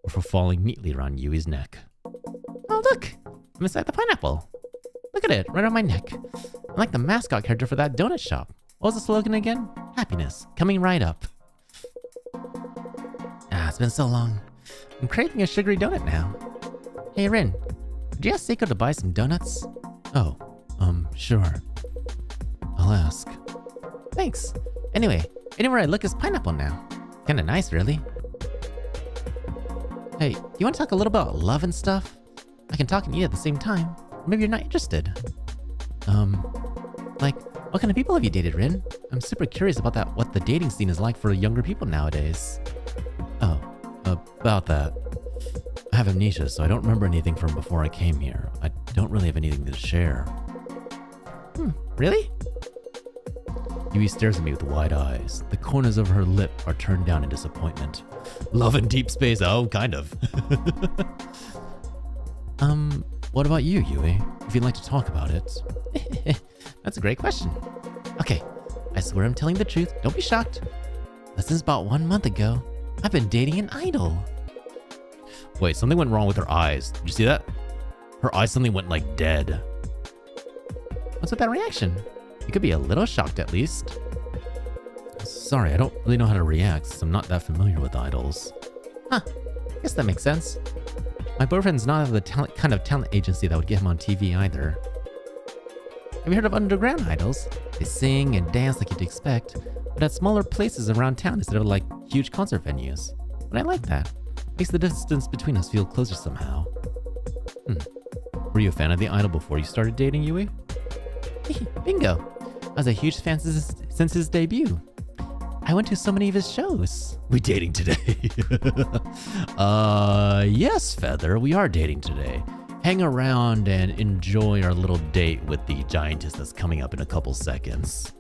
before falling neatly around Yui's neck. Oh, look! I'm inside the pineapple. Look at it, right on my neck. I'm like the mascot character for that donut shop. What was the slogan again? Happiness, coming right up. Ah, it's been so long. I'm craving a sugary donut now. Hey, Rin, could you ask Seiko to buy some donuts? Oh, sure. I'll ask. Thanks. Anyway, anywhere I look is pineapple now. Kinda nice, really. Hey, you want to talk a little about love and stuff? I can talk and eat at the same time. Maybe you're not interested. Like, what kind of people have you dated, Rin? I'm super curious about that, what the dating scene is like for younger people nowadays. Oh, about that. I have amnesia, so I don't remember anything from before I came here. I don't really have anything to share. Really? Yui stares at me with wide eyes. The corners of her lip are turned down in disappointment. Love in deep space, oh, kind of. What about you, Yui? If you'd like to talk about it. That's a great question. Okay, I swear I'm telling the truth. Don't be shocked. But since about 1 month ago, I've been dating an idol. Wait, something went wrong with her eyes. Did you see that? Her eyes suddenly went like dead. What's with that reaction? You could be a little shocked at least. Sorry, I don't really know how to react since I'm not that familiar with idols. Huh, guess that makes sense. My boyfriend's not the kind of talent agency that would get him on TV either. Have you heard of underground idols? They sing and dance like you'd expect, but at smaller places around town instead of like huge concert venues. But I like that. Makes the distance between us feel closer somehow. Were you a fan of the idol before you started dating Yui? Bingo! I was a huge fan since his debut. I went to so many of his shows. We dating today? Yes, Feather, we are dating today. Hang around and enjoy our little date with the giantess that's coming up in a couple seconds.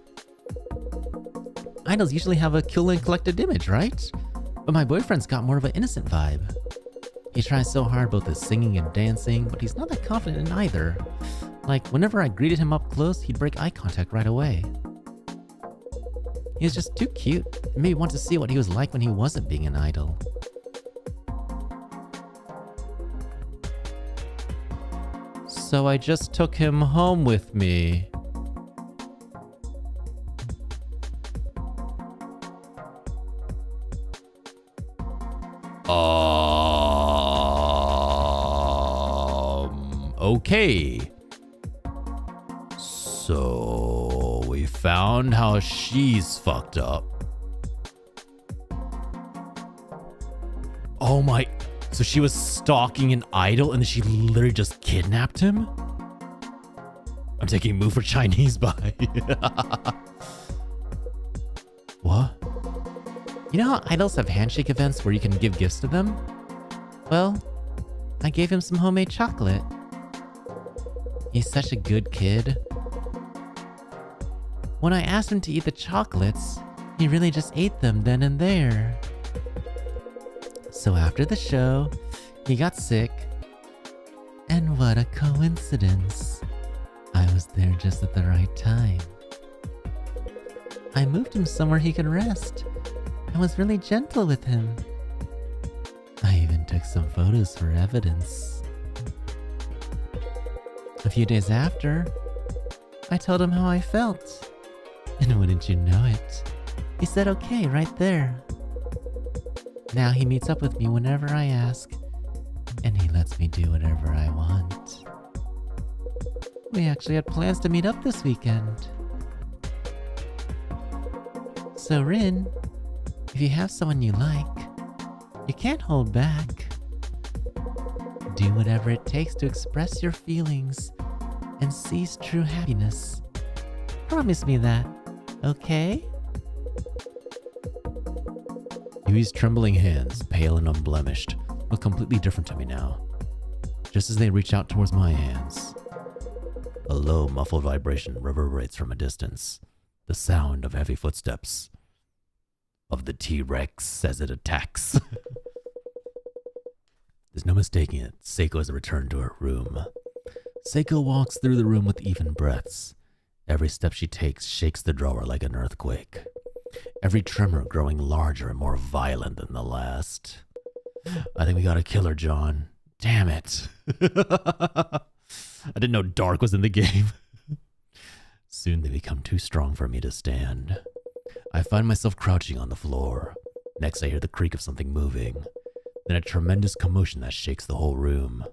Idols usually have a cool and collected image, right? But my boyfriend's got more of an innocent vibe. He tries so hard both at singing and dancing, but he's not that confident in either. Like, whenever I greeted him up close, he'd break eye contact right away. He was just too cute. It made me want to see what he was like when he wasn't being an idol. So I just took him home with me. Okay. So we found how she's fucked up. Oh my, so she was stalking an idol and then she literally just kidnapped him? I'm taking move for Chinese by. What? You know how idols have handshake events where you can give gifts to them? Well, I gave him some homemade chocolate. He's such a good kid. When I asked him to eat the chocolates, he really just ate them then and there. So after the show, he got sick. And what a coincidence. I was there just at the right time. I moved him somewhere he could rest. I was really gentle with him. I even took some photos for evidence. A few days after, I told him how I felt. And wouldn't you know it, he said okay right there. Now he meets up with me whenever I ask, and he lets me do whatever I want. We actually had plans to meet up this weekend. So Rin, if you have someone you like, you can't hold back. Do whatever it takes to express your feelings and seize true happiness. Promise me that, okay? Yui's trembling hands, pale and unblemished, look completely different to me now. Just as they reach out towards my hands, a low, muffled vibration reverberates from a distance, the sound of heavy footsteps. of the T-Rex as it attacks. There's no mistaking it. Seiko has returned to her room. Seiko walks through the room with even breaths. Every step she takes shakes the drawer like an earthquake. Every tremor growing larger and more violent than the last. I think we gotta kill her, John. Damn it. I didn't know Dark was in the game. Soon they become too strong for me to stand. I find myself crouching on the floor. Next I hear the creak of something moving. Then a tremendous commotion that shakes the whole room.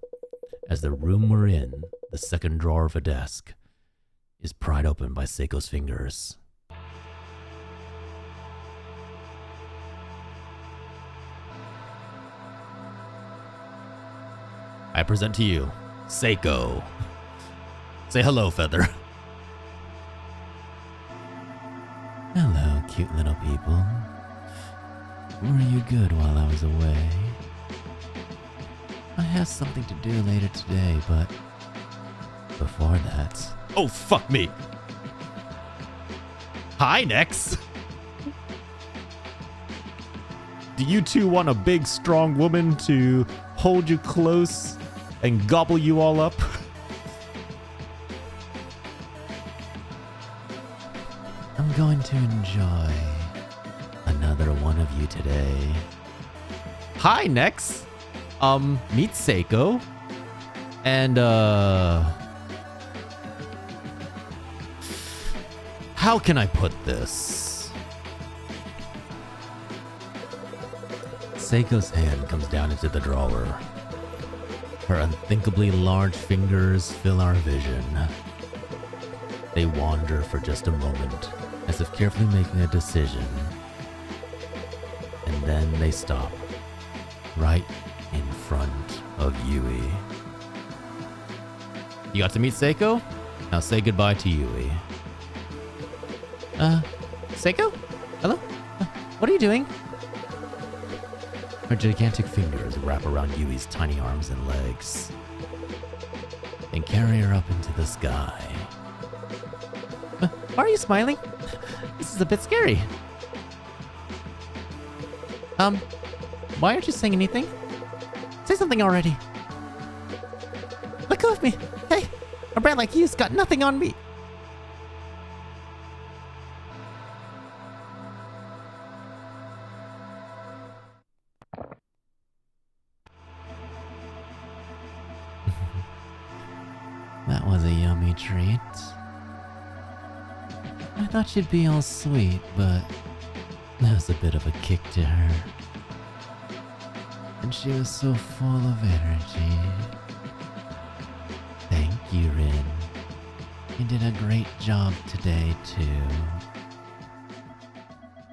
As the room we're in, the second drawer of a desk, is pried open by Seiko's fingers. I present to you, Seiko. Say hello, Feather. Hello, cute little people. Were you good while I was away? I have something to do later today, but before that... Oh, fuck me! Hi, Nex! Do you two want a big, strong woman to hold you close and gobble you all up? I'm going to enjoy another one of you today. Hi, Nex! Meet Seiko. And, how can I put this? Seiko's hand comes down into the drawer. Her unthinkably large fingers fill our vision. They wander for just a moment, as if carefully making a decision. And then they stop, right in front of Yui. You got to meet Seiko? Now say goodbye to Yui. Seiko? Hello? What are you doing? Her gigantic fingers wrap around Yui's tiny arms and legs and carry her up into the sky. Why are you smiling? This is a bit scary. Why aren't you saying anything? Say something already. Let go of me. Hey, a brat like you's got nothing on me. That was a yummy treat. I thought she'd be all sweet, but that was a bit of a kick to her. And she was so full of energy. Thank you, Rin. You did a great job today, too.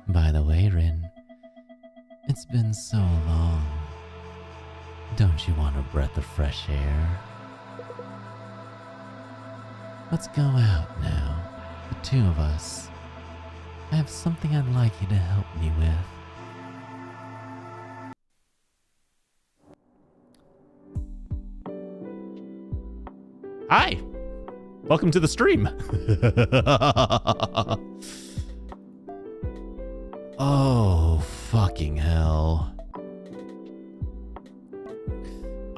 By the way, Rin, it's been so long. Don't you want a breath of fresh air? Let's go out now, the two of us. I have something I'd like you to help me with. Hi! Welcome to the stream! Oh, fucking hell.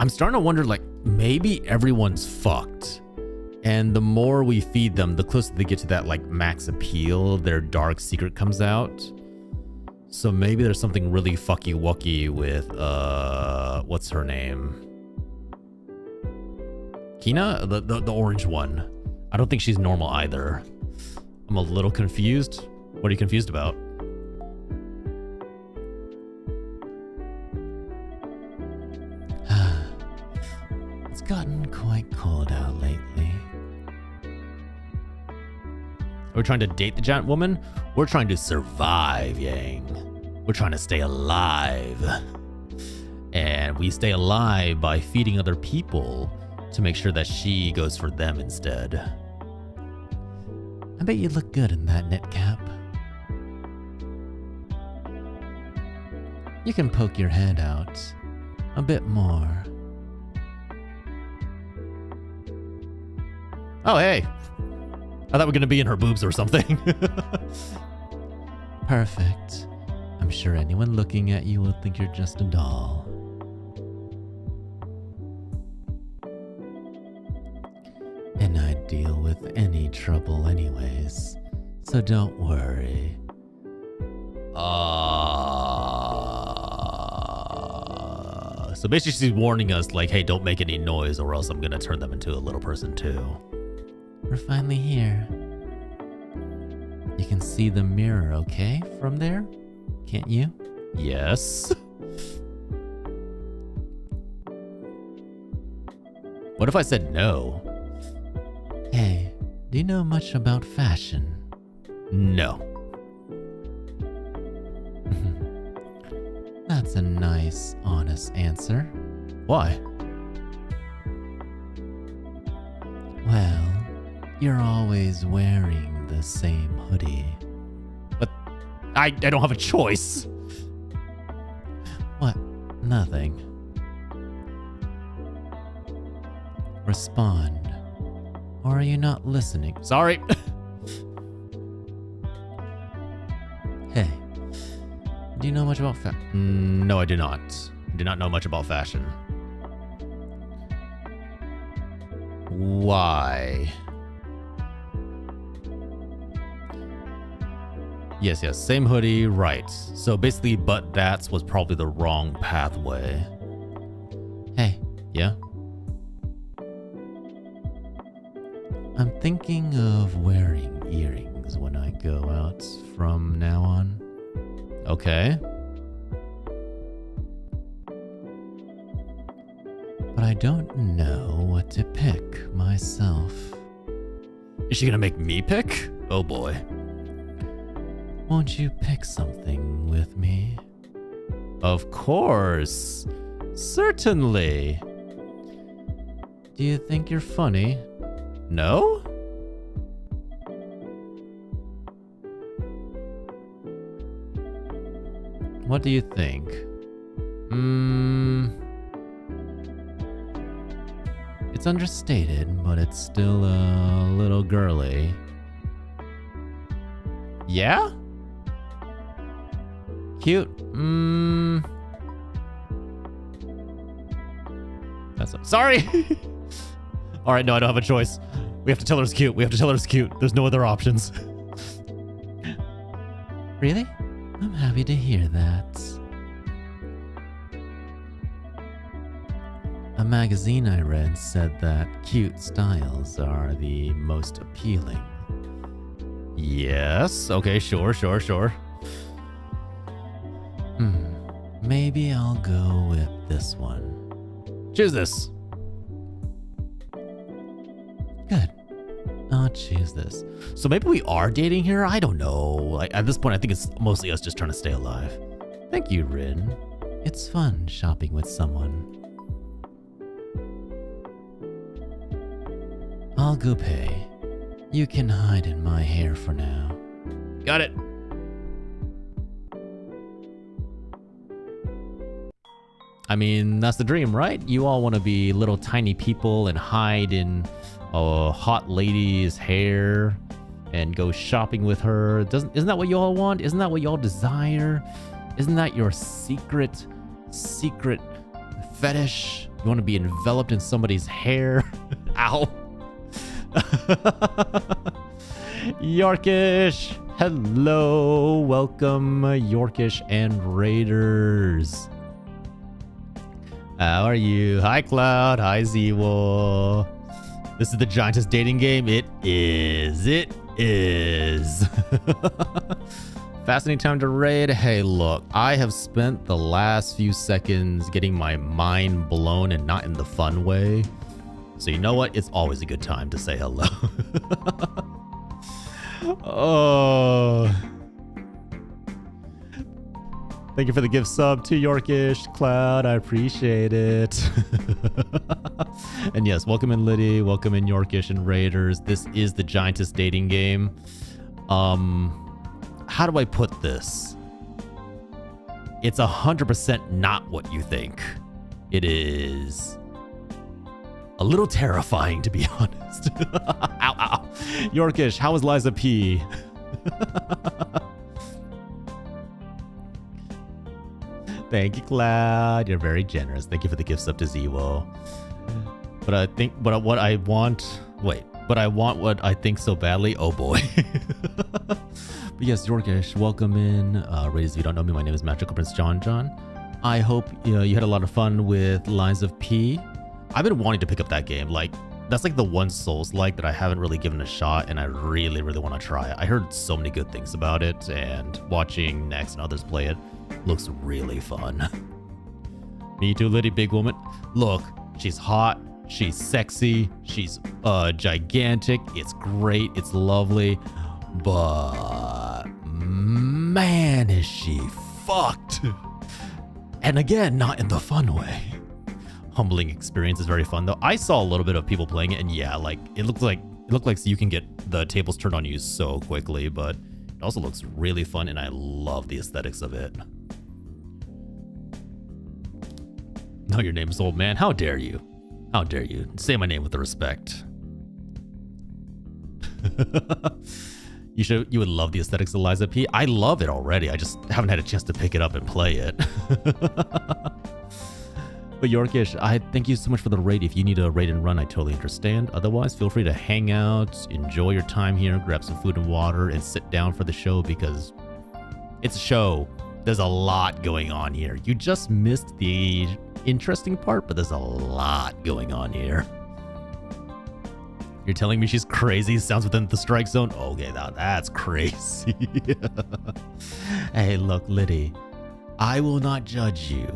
I'm starting to wonder, like, maybe everyone's fucked. And the more we feed them, the closer they get to that, like, max appeal, their dark secret comes out. So maybe there's something really fucky-wucky with, what's her name? Kina? The orange one. I don't think she's normal either. I'm a little confused. What are you confused about? It's gotten quite cold out lately. Are we trying to date the giant woman? We're trying to survive, Yang. We're trying to stay alive. And we stay alive by feeding other people to make sure that she goes for them instead. I bet you look good in that knit cap. You can poke your head out a bit more. Oh, hey. I thought we were going to be in her boobs or something. Perfect. I'm sure anyone looking at you will think you're just a doll. And I deal with any trouble anyways, so don't worry. So basically she's warning us like, hey, don't make any noise or else I'm gonna turn them into a little person too. We're finally here. You can see the mirror, okay, from there? Can't you? Yes. What if I said no? Hey, do you know much about fashion? No. That's a nice, honest answer. Why? Well, you're always wearing the same hoodie. But I don't have a choice. What? Nothing. Respond. Or are you not listening? Sorry. Hey. Do you know much about fashion? No, I do not. I do not know much about fashion. Why? Yes, same hoodie, right. So basically, but that's was probably the wrong pathway. Hey, yeah? I'm thinking of wearing earrings when I go out from now on. Okay. But I don't know what to pick myself. Is she gonna make me pick? Oh boy. Won't you pick something with me? Of course. Certainly. Do you think you're funny? No? What do you think? It's understated, but it's still a little girly. Yeah? Cute? That's sorry! Alright, no, I don't have a choice. We have to tell her it's cute. We have to tell her it's cute. There's no other options. Really? I'm happy to hear that. A magazine I read said that cute styles are the most appealing. Yes. Okay, sure. Maybe I'll go with this one. Choose this. Good. I'll choose this. So maybe we are dating here? I don't know. Like, at this point, I think it's mostly us just trying to stay alive. Thank you, Rin. It's fun shopping with someone. I'll go pay. You can hide in my hair for now. Got it. I mean, that's the dream, right? You all want to be little tiny people and hide in a hot lady's hair and go shopping with her. Isn't that what you all want? Isn't that what you all desire? Isn't that your secret fetish? You want to be enveloped in somebody's hair? Ow. Yorkish. Hello. Welcome, Yorkish and Raiders. How are you? Hi, Cloud. Hi, Zewo. This is the Giantess dating game. It is. Fascinating time to raid. Hey, look, I have spent the last few seconds getting my mind blown and not in the fun way. So you know what? It's always a good time to say hello. Oh. Thank you for the gift sub to Yorkish Cloud. I appreciate it. And yes, welcome in Liddy, welcome in Yorkish and Raiders. This is the Giantess dating game. How do I put this? It's 100% not what you think. It is a little terrifying, to be honest. Ow, ow. Yorkish, how is Liza P? Thank you, Cloud. You're very generous. Thank you for the gifts up to Zewo. But I think, but what I want, wait, but I want what I think so badly. Oh boy. But yes, Yorkish, welcome in. Ladies, if you don't know me, my name is Magical Prince John. I hope you had a lot of fun with Lies of P. I've been wanting to pick up that game. Like, that's like the one Souls-like that I haven't really given a shot, and I really, really want to try it. I heard so many good things about it, and watching Nex and others play it looks really fun. Me too, Liddy, big woman. Look, she's hot, she's sexy, she's gigantic, it's great, it's lovely, but man, is she fucked. And again, not in the fun way. Humbling experience is very fun though. I saw a little bit of people playing it, and yeah, like it looked like you can get the tables turned on you so quickly, but it also looks really fun, and I love the aesthetics of it. No, your name is old man. How dare you? How dare you? Say my name with respect. You would love the aesthetics of Liza P. I love it already. I just haven't had a chance to pick it up and play it. But Yorkish, I thank you so much for the raid. If you need a raid and run, I totally understand. Otherwise, feel free to hang out, enjoy your time here, grab some food and water, and sit down for the show because it's a show. There's a lot going on here. You just missed the interesting part, but there's a lot going on here. You're telling me she's crazy? Sounds within the strike zone? Okay, now that's crazy. Hey, look, Liddy, I will not judge you,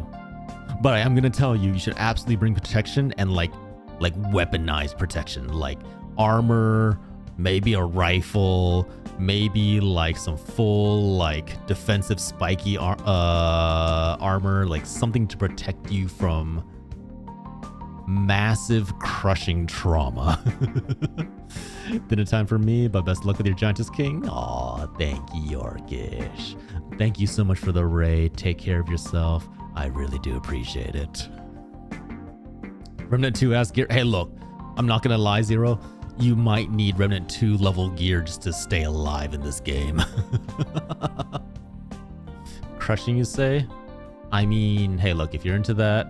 but I am gonna tell you, you should absolutely bring protection, and like weaponized protection, like armor, maybe a rifle, maybe like some full like defensive spiky armor, like something to protect you from massive crushing trauma. Dinner time for me, but best luck with your Giantess King. Aw, thank you, Yorkish. Thank you so much for the raid. Take care of yourself. I really do appreciate it. Remnant 2 asks gear. Hey, look, I'm not gonna lie, Zero. You might need Remnant 2 level gear just to stay alive in this game. Crushing, you say? I mean, hey, look, if you're into that,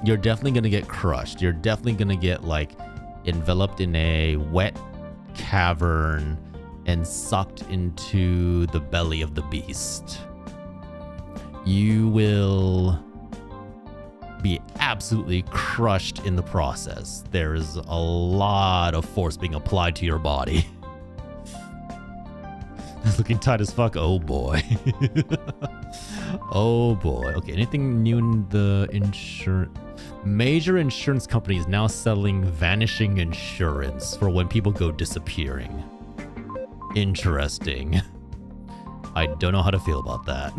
you're definitely gonna get crushed. You're definitely gonna get like enveloped in a wet cavern and sucked into the belly of the beast. You will be absolutely crushed in the process. There is a lot of force being applied to your body. It's looking tight as fuck. Oh boy. Oh boy. Okay, anything new in the insurance? Major insurance companies now selling vanishing insurance for when people go disappearing. Interesting. I don't know how to feel about that.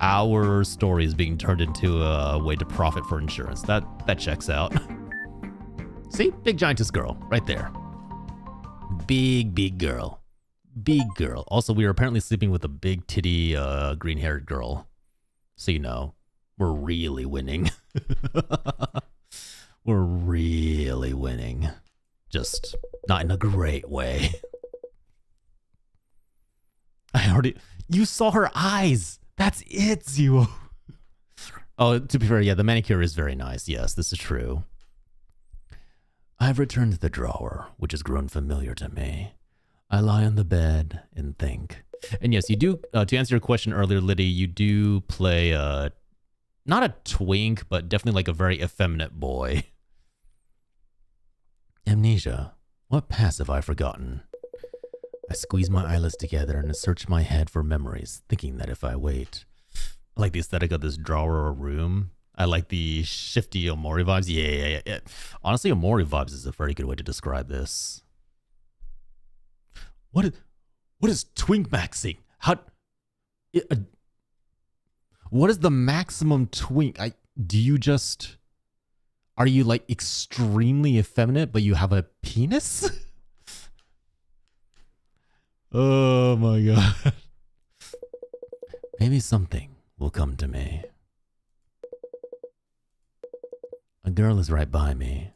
Our story is being turned into a way to profit for insurance. That checks out. See? Big giantess girl right there. Big girl. Big girl. Also, we are apparently sleeping with a big titty green-haired girl. So you know, we're really winning. We're really winning. Just not in a great way. You saw her eyes. That's it, Zero. Oh, to be fair, yeah, the manicure is very nice. Yes, this is true. I've returned to the drawer, which has grown familiar to me. I lie on the bed and think. And yes, you do, to answer your question earlier, Liddy, you do play, not a twink, but definitely like a very effeminate boy. Amnesia. What past have I forgotten? I squeeze my eyelids together and search my head for memories, thinking that if I wait. I like the aesthetic of this drawer or room. I like the shifty Omori vibes. Yeah. Honestly, Omori vibes is a very good way to describe this. What is twink maxing? What is the maximum twink? Are you like extremely effeminate, but you have a penis? Oh my god. Maybe something will come to me. A girl is right by me.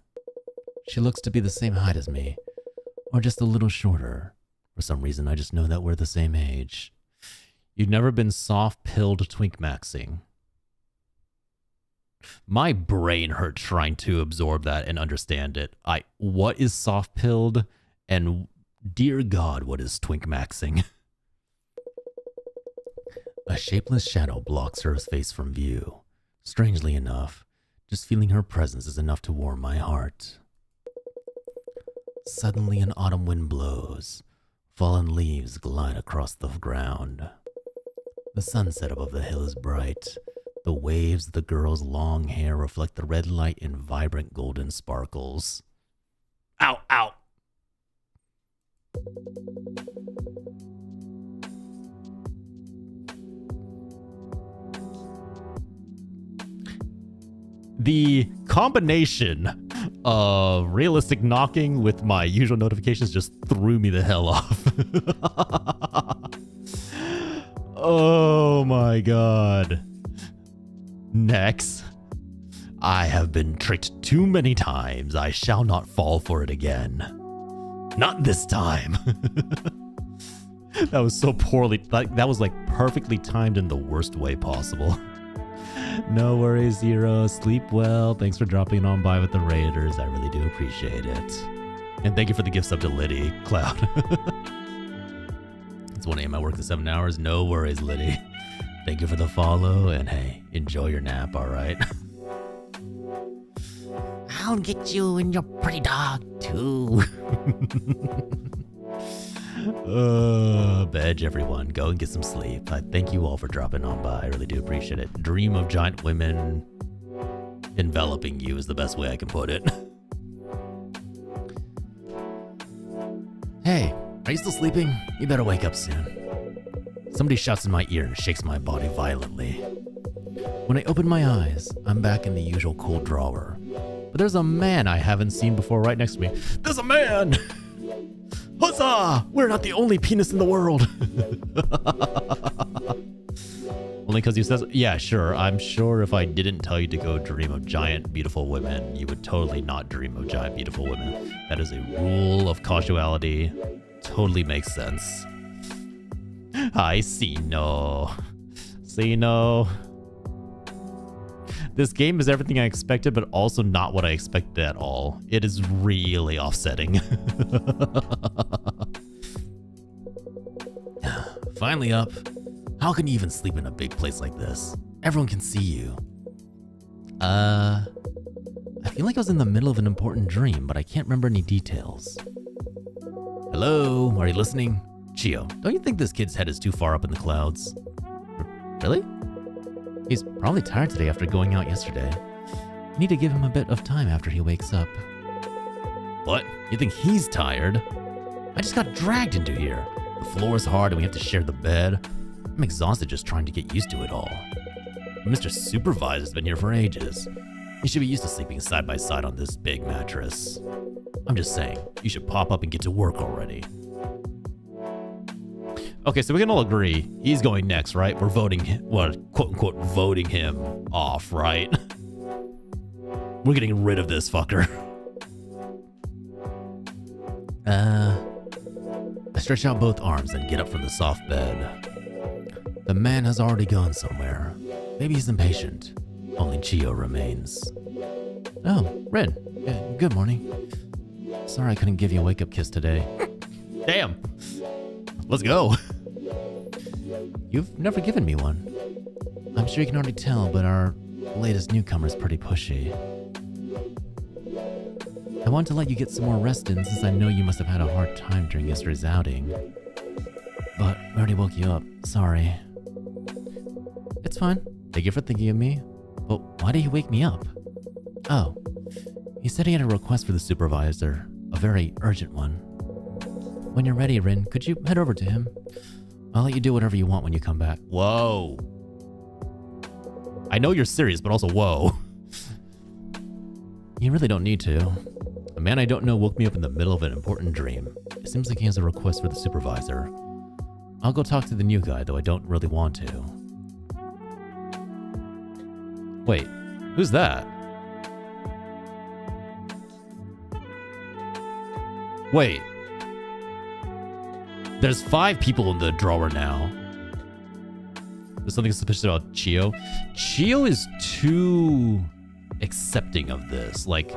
She looks to be the same height as me, or just a little shorter. For some reason, I just know that we're the same age. You've never been soft-pilled twink maxing. My brain hurt trying to absorb that and understand it. What is soft-pilled? And dear God, what is twink maxing? A shapeless shadow blocks her face from view. Strangely enough, just feeling her presence is enough to warm my heart. Suddenly an autumn wind blows. Fallen leaves glide across the ground. The sunset above the hill is bright. The waves of the girl's long hair reflect the red light in vibrant golden sparkles. Ow, ow! The combination of realistic knocking with my usual notifications just threw me the hell off. Oh my god. Next. I have been tricked too many times. I shall not fall for it again. Not this time. That was so poorly. That was like perfectly timed in the worst way possible. No worries, Zero. Sleep well. Thanks for dropping on by with the Raiders. I really do appreciate it. And thank you for the gift sub to Liddy, Cloud. It's 1 a.m. I work the 7 hours. No worries, Liddy. Thank you for the follow. And hey, enjoy your nap, all right? I'll get you and your pretty dog, too. Bedge, everyone. Go and get some sleep. I thank you all for dropping on by. I really do appreciate it. Dream of giant women enveloping you is the best way I can put it. Hey, are you still sleeping? You better wake up soon. Somebody shouts in my ear and shakes my body violently. When I open my eyes, I'm back in the usual cool drawer. But there's a man I haven't seen before right next to me. There's a man! Huzzah! We're not the only penis in the world. Only because he says, yeah, sure. I'm sure if I didn't tell you to go dream of giant, beautiful women, you would totally not dream of giant, beautiful women. That is a rule of causality. Totally makes sense. Hi, Sino. Sino. This game is everything I expected, but also not what I expected at all. It is really offsetting. Finally up. How can you even sleep in a big place like this? Everyone can see you. I feel like I was in the middle of an important dream, but I can't remember any details. Hello, are you listening? Chio, don't you think this kid's head is too far up in the clouds? Really? He's probably tired today after going out yesterday. I need to give him a bit of time after he wakes up. What? You think he's tired? I just got dragged into here. The floor is hard and we have to share the bed. I'm exhausted just trying to get used to it all. Mr. Supervisor's been here for ages. He should be used to sleeping side by side on this big mattress. I'm just saying, you should pop up and get to work already. Okay, so we can all agree he's going next, right? We're voting, quote unquote, voting him off, right? We're getting rid of this fucker. I stretch out both arms and get up from the soft bed. The man has already gone somewhere. Maybe he's impatient. Only Chio remains. Oh, Rin. Good morning. Sorry I couldn't give you a wake-up kiss today. Damn. Let's go. You've never given me one. I'm sure you can already tell, but our latest newcomer is pretty pushy. I want to let you get some more rest in since I know you must have had a hard time during yesterday's outing. But I already woke you up. Sorry. It's fine. Thank you for thinking of me. But why did he wake me up? Oh, he said he had a request for the supervisor. A very urgent one. When you're ready, Rin, could you head over to him? I'll let you do whatever you want when you come back. Whoa. I know you're serious, but also whoa. You really don't need to. A man I don't know woke me up in the middle of an important dream. It seems like he has a request for the supervisor. I'll go talk to the new guy, though I don't really want to. Wait, who's that? Wait. There's 5 people in the drawer now. There's something suspicious about Chio. Chio is too accepting of this. Like,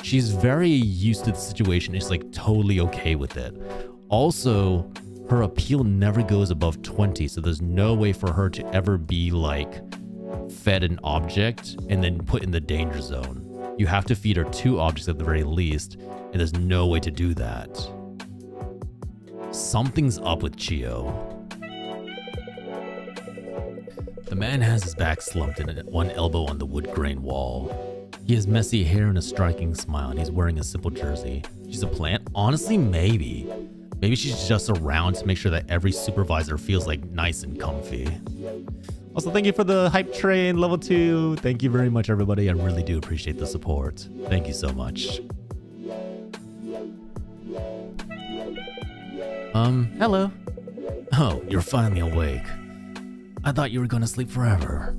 she's very used to the situation. She's like totally okay with it. Also, her appeal never goes above 20, so there's no way for her to ever be like fed an object and then put in the danger zone. You have to feed her 2 objects at the very least, and there's no way to do that. Something's up with Chio. The man has his back slumped and one elbow on the wood grain wall. He has messy hair and a striking smile, and he's wearing a simple jersey. She's a plant? Honestly, maybe. Maybe she's just around to make sure that every supervisor feels like nice and comfy. Also, thank you for the hype train, level 2. Thank you very much, everybody. I really do appreciate the support. Thank you so much. Hello. Oh, you're finally awake. I thought you were gonna sleep forever.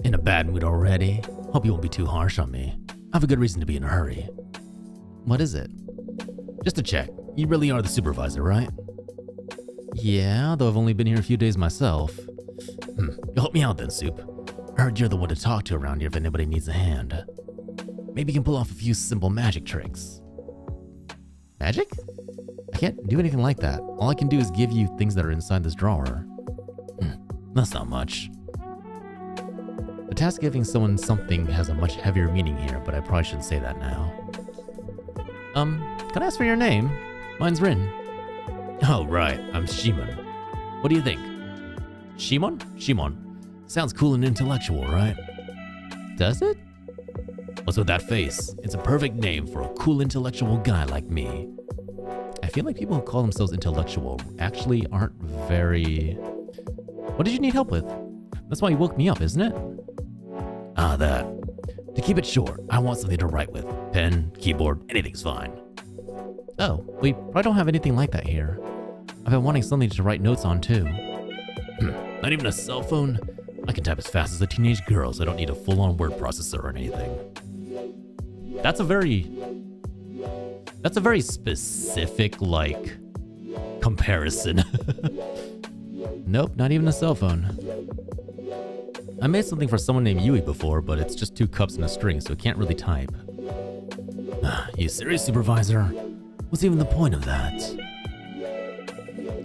In a bad mood already? Hope you won't be too harsh on me. I have a good reason to be in a hurry. What is it? Just to check, you really are the supervisor, right? Yeah, though I've only been here a few days myself. You'll help me out then, Soup. I heard you're the one to talk to around here if anybody needs a hand. Maybe you can pull off a few simple magic tricks. Magic? I can't do anything like that. All I can do is give you things that are inside this drawer. That's not much. The task of giving someone something has a much heavier meaning here, but I probably shouldn't say that now. Can I ask for your name? Mine's Rin. Oh, right. I'm Shimon. What do you think? Shimon? Shimon. Sounds cool and intellectual, right? Does it? What's with that face? It's a perfect name for a cool intellectual guy like me. I feel like people who call themselves intellectual actually aren't very... What did you need help with? That's why you woke me up, isn't it? Ah, that. To keep it short, I want something to write with. Pen, keyboard, anything's fine. Oh, we probably don't have anything like that here. I've been wanting something to write notes on too. Not even a cell phone? I can type as fast as a teenage girl, so I don't need a full-on word processor or anything. That's a very specific, like, comparison. Nope, not even a cell phone. I made something for someone named Yui before, but it's just 2 cups and a string, so it can't really type. You serious, Supervisor? What's even the point of that?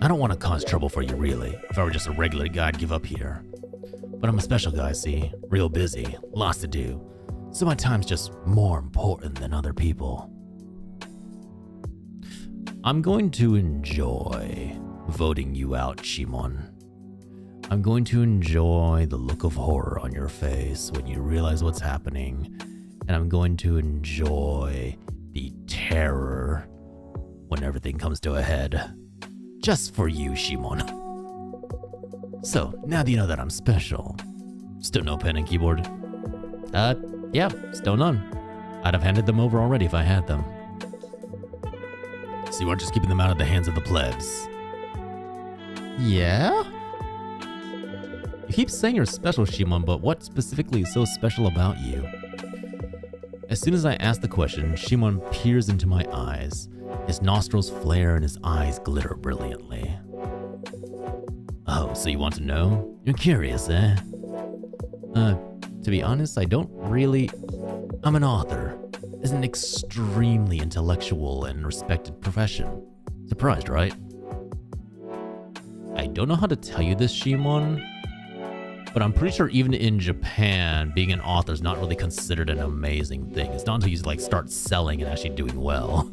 I don't want to cause trouble for you, really. If I were just a regular guy, I'd give up here. But I'm a special guy, see? Real busy, lots to do. So my time's just more important than other people. I'm going to enjoy voting you out, Shimon. I'm going to enjoy the look of horror on your face when you realize what's happening, and I'm going to enjoy the terror when everything comes to a head. Just for you, Shimon. So, now that you know that I'm special, still no pen and keyboard? Yeah, still none. I'd have handed them over already if I had them. So you aren't just keeping them out of the hands of the plebs? Yeah? You keep saying you're special, Shimon, but what specifically is so special about you? As soon as I ask the question, Shimon peers into my eyes. His nostrils flare and his eyes glitter brilliantly. Oh, so you want to know? You're curious, eh? To be honest, I don't really... I'm an author. It's an extremely intellectual and respected profession. Surprised, right? I don't know how to tell you this, Shimon, but I'm pretty sure even in Japan, being an author is not really considered an amazing thing. It's not until you like start selling and actually doing well.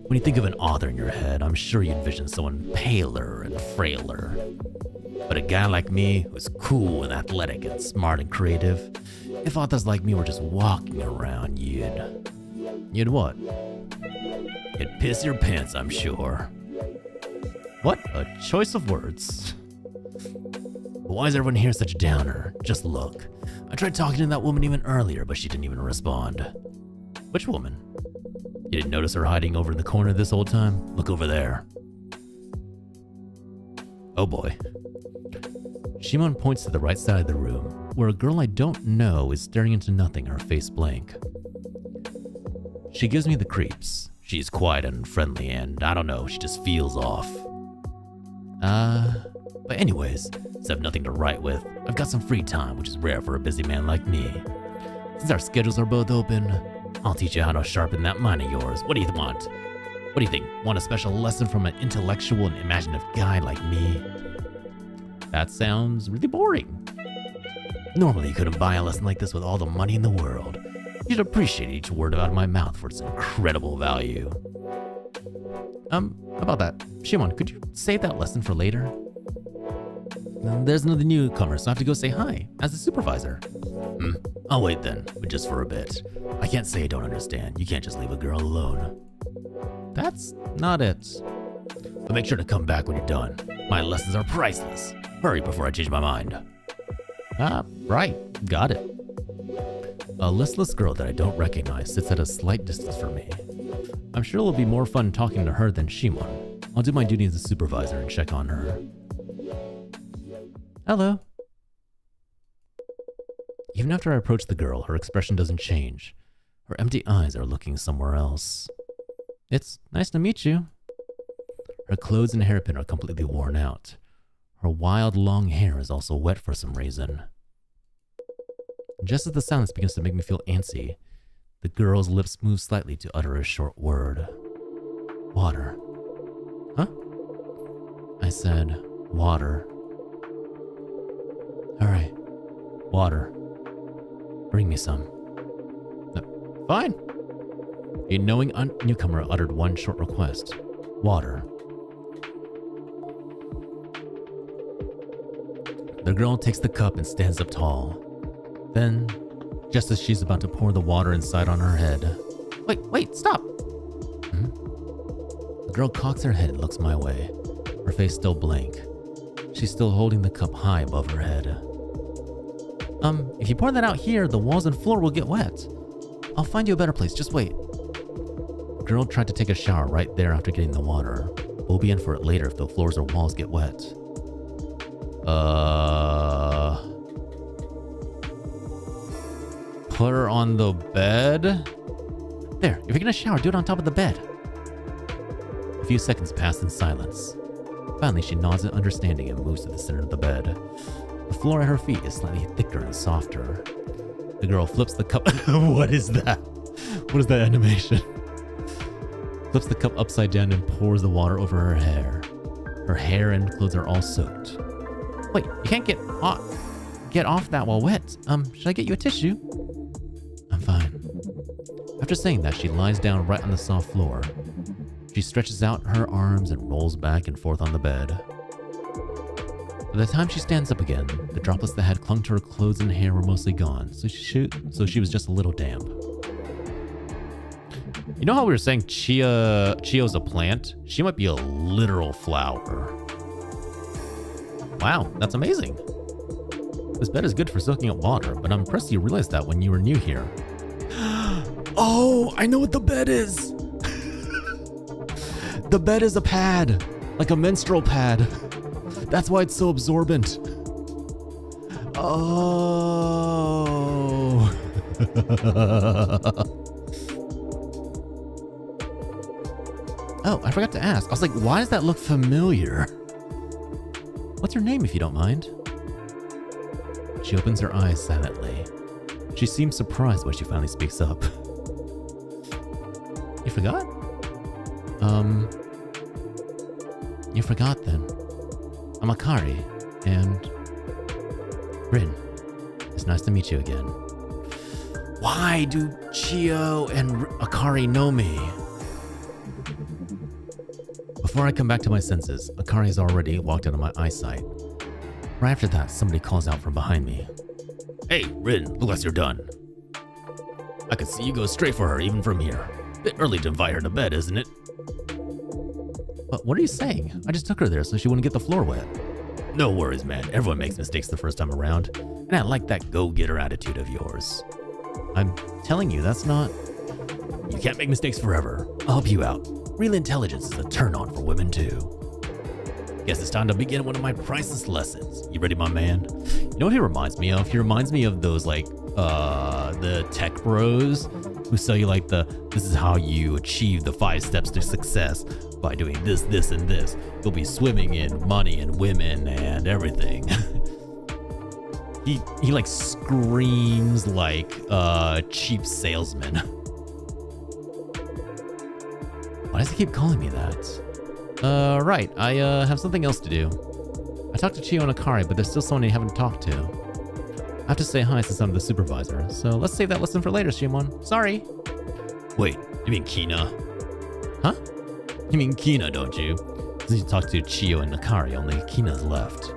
When you think of an author in your head, I'm sure you envision someone paler and frailer. But a guy like me, who's cool and athletic and smart and creative, if authors like me were just walking around, you'd what? You'd piss your pants, I'm sure. What a choice of words. Why is everyone here such a downer? Just look. I tried talking to that woman even earlier, but she didn't even respond. Which woman? You didn't notice her hiding over in the corner this whole time? Look over there. Oh boy. Shimon points to the right side of the room, where a girl I don't know is staring into nothing, her face blank. She gives me the creeps. She's quiet and friendly and, I don't know, she just feels off. But anyways, since I have nothing to write with, I've got some free time, which is rare for a busy man like me. Since our schedules are both open, I'll teach you how to sharpen that mind of yours. What do you want? What do you think? Want a special lesson from an intellectual and imaginative guy like me? That sounds really boring. Normally, you couldn't buy a lesson like this with all the money in the world. You'd appreciate each word out of my mouth for its incredible value. About that, Shimon, could you save that lesson for later? There's another newcomer, so I have to go say hi, as the supervisor. I'll wait then, but just for a bit. I can't say I don't understand. You can't just leave a girl alone. That's not it. But make sure to come back when you're done. My lessons are priceless. Hurry before I change my mind. Right. Got it. A listless girl that I don't recognize sits at a slight distance from me. I'm sure it'll be more fun talking to her than Shimon. I'll do my duty as a supervisor and check on her. Hello. Even after I approach the girl, her expression doesn't change. Her empty eyes are looking somewhere else. It's nice to meet you. Her clothes and hairpin are completely worn out. Her wild long hair is also wet for some reason. Just as the silence begins to make me feel antsy, the girl's lips move slightly to utter a short word. Water. Huh? I said, water. Alright. Water. Bring me some. Fine. A knowing newcomer uttered one short request. Water. The girl takes the cup and stands up tall. Then, just as she's about to pour the water inside on her head... Wait, stop! The girl cocks her head and looks my way, her face still blank. She's still holding the cup high above her head. If you pour that out here, the walls and floor will get wet. I'll find you a better place, just wait. The girl tried to take a shower right there after getting the water. We'll be in for it later if the floors or walls get wet. Put her on the bed? There, if you're gonna shower, do it on top of the bed. A few seconds pass in silence. Finally, she nods in understanding and moves to the center of the bed. The floor at her feet is slightly thicker and softer. The girl flips the cup. What is that? What is that animation? Flips the cup upside down and pours the water over her hair. Her hair and clothes are all soaked. Wait, you can't get off that while wet. Should I get you a tissue? I'm fine. After saying that, she lies down right on the soft floor. She stretches out her arms and rolls back and forth on the bed. By the time she stands up again, the droplets that had clung to her clothes and hair were mostly gone, so she was just a little damp. You know how we were saying Chio's a plant? She might be a literal flower. Wow, that's amazing. This bed is good for soaking up water, but I'm impressed you realized that when you were new here. Oh, I know what the bed is. The bed is a pad, like a menstrual pad. That's why it's so absorbent. Oh. Oh, I forgot to ask. I was like, why does that look familiar? What's your name, if you don't mind? She opens her eyes silently. She seems surprised when she finally speaks up. You forgot? You forgot then. I'm Akari, and... Rin. It's nice to meet you again. Why do Chio and Akari know me? Before I come back to my senses, Akari has already walked out of my eyesight. Right after that, somebody calls out from behind me. Hey, Rin, look like you're done. I could see you go straight for her even from here. Bit early to invite her to bed, isn't it? But what are you saying? I just took her there so she wouldn't get the floor wet. No worries, man. Everyone makes mistakes the first time around. And I like that go-getter attitude of yours. I'm telling you, that's not... You can't make mistakes forever. I'll help you out. Real intelligence is a turn-on for women, too. Guess it's time to begin one of my priceless lessons. You ready, my man? You know what he reminds me of? He reminds me of those like the tech bros who sell you like this is how you achieve the 5 steps to success by doing this, this, and this. You'll be swimming in money and women and everything. he like screams like cheap salesman. Why does he keep calling me that? Right, I have something else to do. I talked to Chio and Akari, but there's still someone you haven't talked to. I have to say hi since I'm the supervisor, so let's save that lesson for later, Shimon. Sorry. Wait, you mean Kina? Huh? You mean Kina, don't you? Since you talked to Chio and Akari, only Kina's left.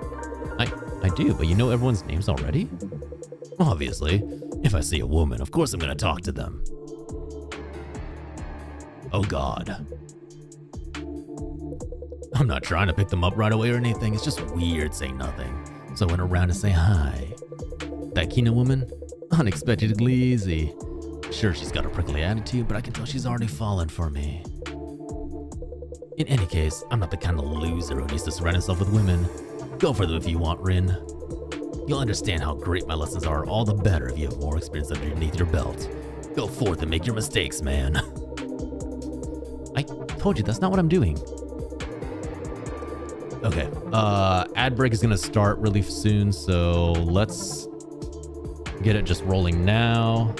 I do, but you know everyone's names already? Obviously. If I see a woman, of course I'm gonna talk to them. Oh god. I'm not trying to pick them up right away or anything, it's just weird saying nothing. So I went around to say hi. That Kina woman? Unexpectedly easy. Sure, she's got a prickly attitude, but I can tell she's already fallen for me. In any case, I'm not the kind of loser who needs to surround himself with women. Go for them if you want, Rin. You'll understand how great my lessons are all the better if you have more experience underneath your belt. Go forth and make your mistakes, man. I told you, that's not what I'm doing. Okay, ad break is gonna start really soon, so let's get it just rolling now.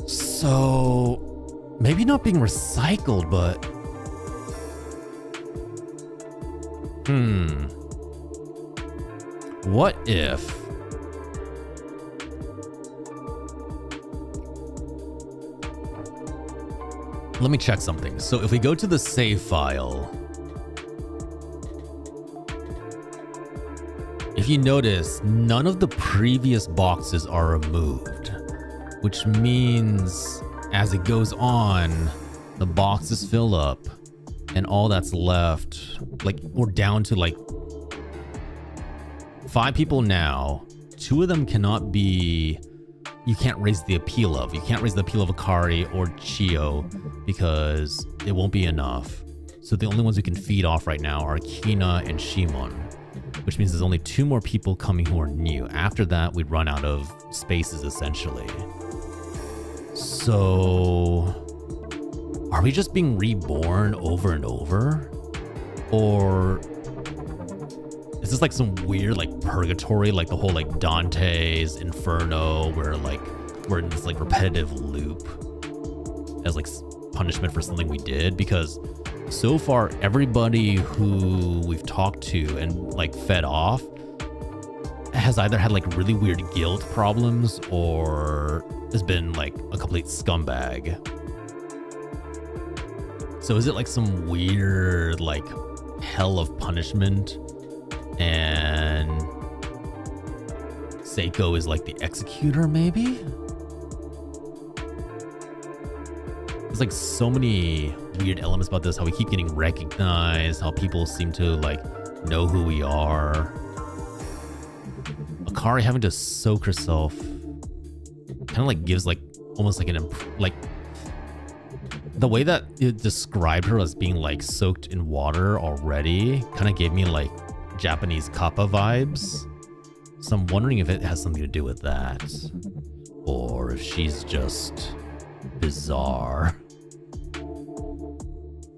So, maybe not being recycled, but... What if... Let me check something. So if we go to the save file... If you notice, none of the previous boxes are removed, which means as it goes on, the boxes fill up and all that's left, like we're down to like 5 people now. 2 of them cannot be, you can't raise the appeal of. You can't raise the appeal of Akari or Chio because it won't be enough. So the only ones who can feed off right now are Kina and Shimon, which means there's only 2 more people coming who are new. After that, we'd run out of spaces, essentially. So... Are we just being reborn over and over? Or... Is this like some weird, like, purgatory? Like the whole, like, Dante's Inferno, where, like, we're in this, like, repetitive loop as, like, punishment for something we did? Because... so far, everybody who we've talked to and like fed off has either had like really weird guilt problems or has been like a complete scumbag. So is it like some weird like hell of punishment and SAEKO is like the executor maybe? There's like so many weird elements about this, how we keep getting recognized, how people seem to like know who we are. Akari having to soak herself kind of like gives like almost like an like the way that it described her as being like soaked in water already kind of gave me like Japanese kappa vibes. So I'm wondering if it has something to do with that or if she's just bizarre.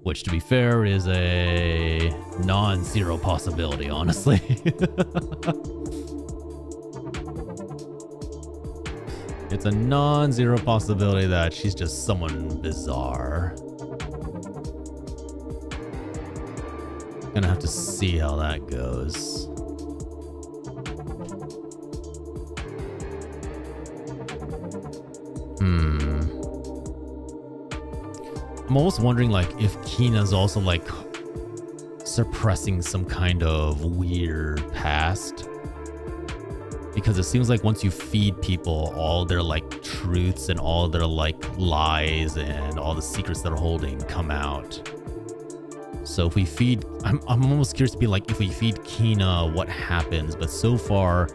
Which, to be fair, is a non-zero possibility, honestly. It's a non-zero possibility that she's just someone bizarre. Gonna have to see how that goes. I'm almost wondering like if Kina's also like suppressing some kind of weird past, because it seems like once you feed people all their like truths and all their like lies and all the secrets they're holding come out. So if we feed, I'm almost curious to be like, if we feed Kina, what happens? But so far,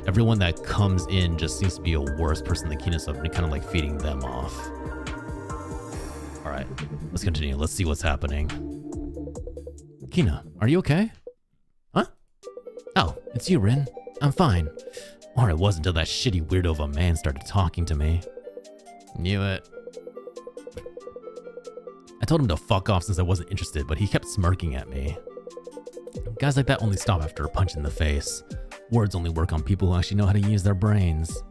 everyone that comes in just seems to be a worse person than Kina, so I'm kind of like feeding them off. All right, let's continue. Let's see what's happening. Kina, are you okay? Huh? Oh, it's you, Rin. I'm fine. Or it was until that shitty weirdo of a man started talking to me. Knew it. I told him to fuck off since I wasn't interested, but he kept smirking at me. Guys like that only stop after a punch in the face. Words only work on people who actually know how to use their brains.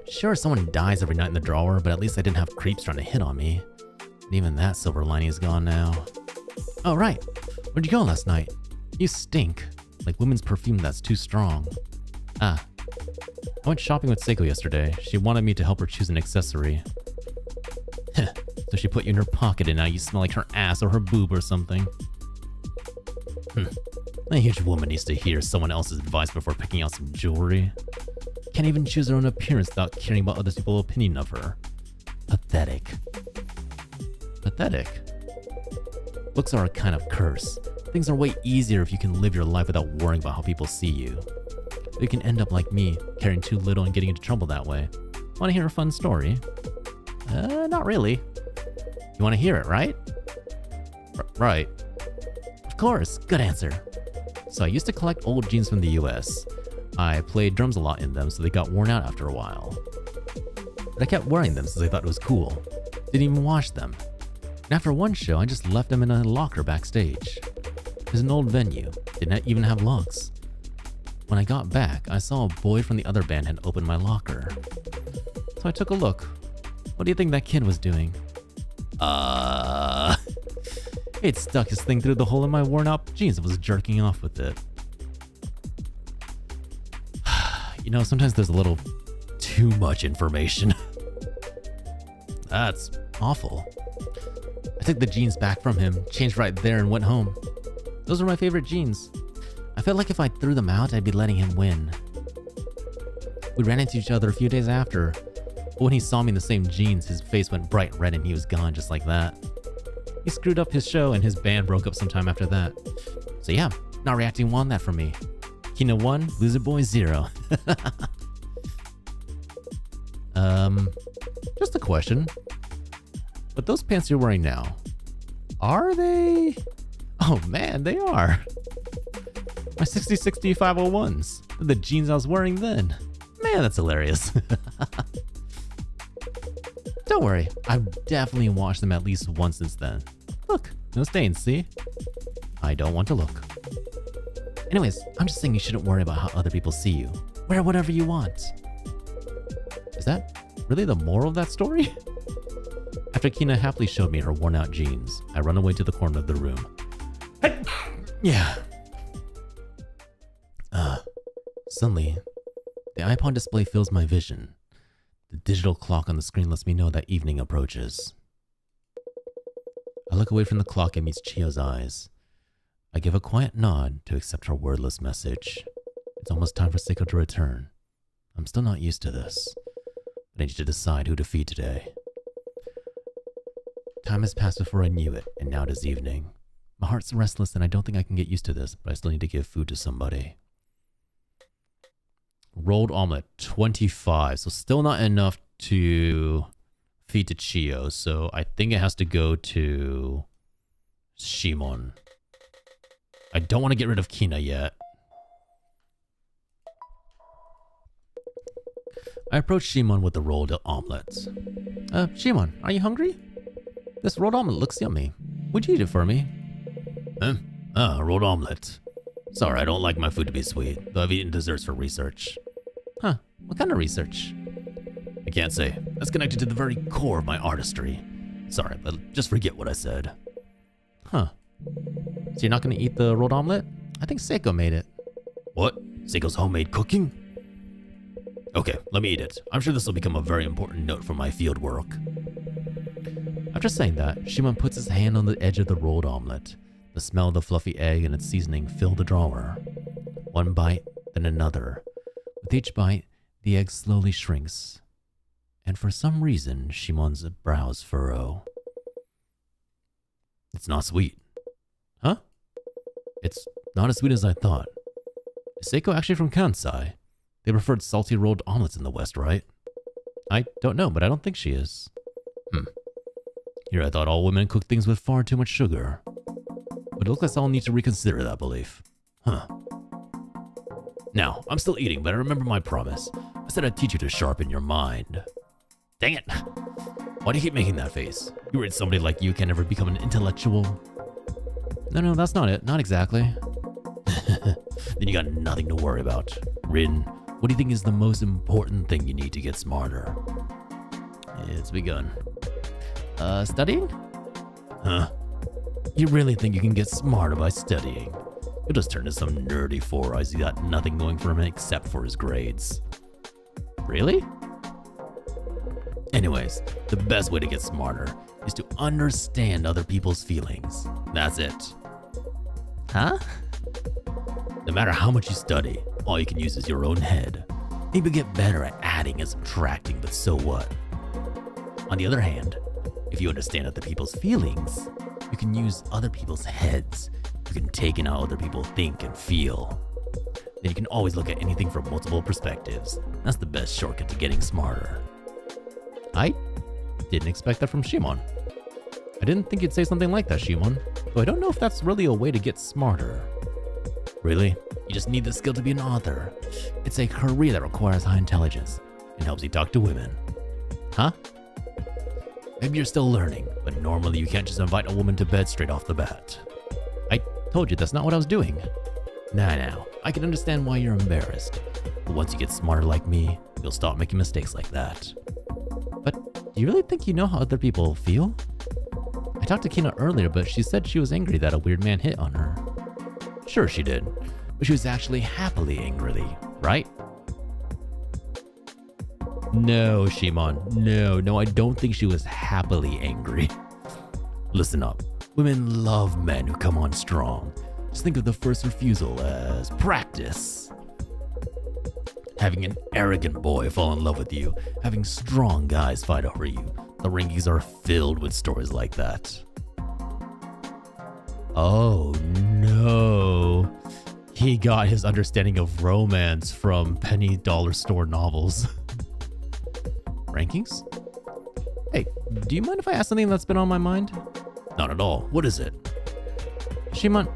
Sure, someone dies every night in the drawer, but at least I didn't have creeps trying to hit on me. And even that silver lining is gone now. Oh, right. Where'd you go last night? You stink. Like women's perfume that's too strong. Ah. I went shopping with SAEKO yesterday. She wanted me to help her choose an accessory. Heh. So she put you in her pocket and now you smell like her ass or her boob or something. A huge woman needs to hear someone else's advice before picking out some jewelry. Can't even choose her own appearance without caring about other people's opinion of her. Pathetic. Pathetic. Looks are a kind of curse. Things are way easier if you can live your life without worrying about how people see you. But you can end up like me, caring too little and getting into trouble that way. Want to hear a fun story? Not really. You want to hear it, right? Right. Of course, good answer. So I used to collect old jeans from the US. I played drums a lot in them, so they got worn out after a while. But I kept wearing them since I thought it was cool. Didn't even wash them. And after one show, I just left them in a locker backstage. It was an old venue, didn't even have locks. When I got back, I saw a boy from the other band had opened my locker. So I took a look. What do you think that kid was doing? It stuck his thing through the hole in my worn out jeans and was jerking off with it. You know, sometimes there's a little too much information. That's awful. I took the jeans back from him, changed right there, and went home. Those were my favorite jeans. I felt like if I threw them out, I'd be letting him win. We ran into each other a few days after, but when he saw me in the same jeans, his face went bright red and he was gone just like that. He screwed up his show and his band broke up sometime after that. So yeah, not reacting well on that from me. Kina 1, Loser Boy 0. Just a question. But those pants you're wearing now, are they? Oh man, they are. My 60/60 501s. The jeans I was wearing then. Man, that's hilarious. Don't worry, I've definitely washed them at least once since then. Look, no stains, see? I don't want to look. Anyways, I'm just saying you shouldn't worry about how other people see you. Wear whatever you want. Is that really the moral of that story? After Kina happily showed me her worn out jeans, I run away to the corner of the room. Yeah. Suddenly, the iPod display fills my vision. The digital clock on the screen lets me know that evening approaches. I look away from the clock and meets Chio's eyes. I give a quiet nod to accept her wordless message. It's almost time for SAEKO to return. I'm still not used to this. I need to decide who to feed today. Time has passed before I knew it, and now it is evening. My heart's restless and I don't think I can get used to this, but I still need to give food to somebody. Rolled omelet, 25. So still not enough to feed to Chio. So I think it has to go to Shimon. I don't want to get rid of Kina yet. I approach Shimon with the rolled omelet. Shimon, are you hungry? This rolled omelet looks yummy. Would you eat it for me? Rolled omelet. Sorry, I don't like my food to be sweet, though I've eaten desserts for research. Huh, what kind of research? I can't say. That's connected to the very core of my artistry. Sorry, but just forget what I said. Huh. So you're not gonna eat the rolled omelet? I think SAEKO made it. What? SAEKO's homemade cooking? Okay, let me eat it. I'm sure this will become a very important note for my field work. After saying that, Shimon puts his hand on the edge of the rolled omelet. The smell of the fluffy egg and its seasoning fill the drawer. One bite, then another. With each bite, the egg slowly shrinks. And for some reason, Shimon's brows furrow. It's not sweet. Huh? It's not as sweet as I thought. Is SAEKO actually from Kansai? They preferred salty rolled omelets in the West, right? I don't know, but I don't think she is. Here I thought all women cooked things with far too much sugar. But it looks like I'll need to reconsider that belief. Huh. Now, I'm still eating, but I remember my promise. I said I'd teach you to sharpen your mind. Dang it! Why do you keep making that face? You worried somebody like you can never become an intellectual? No, that's not it. Not exactly. Then you got nothing to worry about. Rin, what do you think is the most important thing you need to get smarter? It's begun. Studying? Huh? You really think you can get smarter by studying? You'll just turn to some nerdy four-eyes who got nothing going for him except for his grades. Really? Anyways, the best way to get smarter is to understand other people's feelings. That's it. Huh? No matter how much you study, all you can use is your own head. Maybe get better at adding and subtracting, but so what? On the other hand, if you understand other people's feelings, you can use other people's heads. You can take in how other people think and feel. Then you can always look at anything from multiple perspectives. That's the best shortcut to getting smarter. I didn't expect that from Shimon. I didn't think you'd say something like that, Shimon. Though I don't know if that's really a way to get smarter. Really? You just need the skill to be an author. It's a career that requires high intelligence and helps you talk to women. Huh? Maybe you're still learning, but normally you can't just invite a woman to bed straight off the bat. I told you that's not what I was doing. Now, I can understand why you're embarrassed. But once you get smarter like me, you'll stop making mistakes like that. But do you really think you know how other people feel? I talked to Kina earlier, but she said she was angry that a weird man hit on her. Sure she did, but she was actually happily angry, right? No, Shimon, no, I don't think she was happily angry. Listen up, women love men who come on strong. Just think of the first refusal as practice. Having an arrogant boy fall in love with you, having strong guys fight over you. The rankings are filled with stories like that. Oh no. He got his understanding of romance from penny dollar store novels. Rankings? Hey, do you mind if I ask something that's been on my mind? Not at all. What is it? Shimon,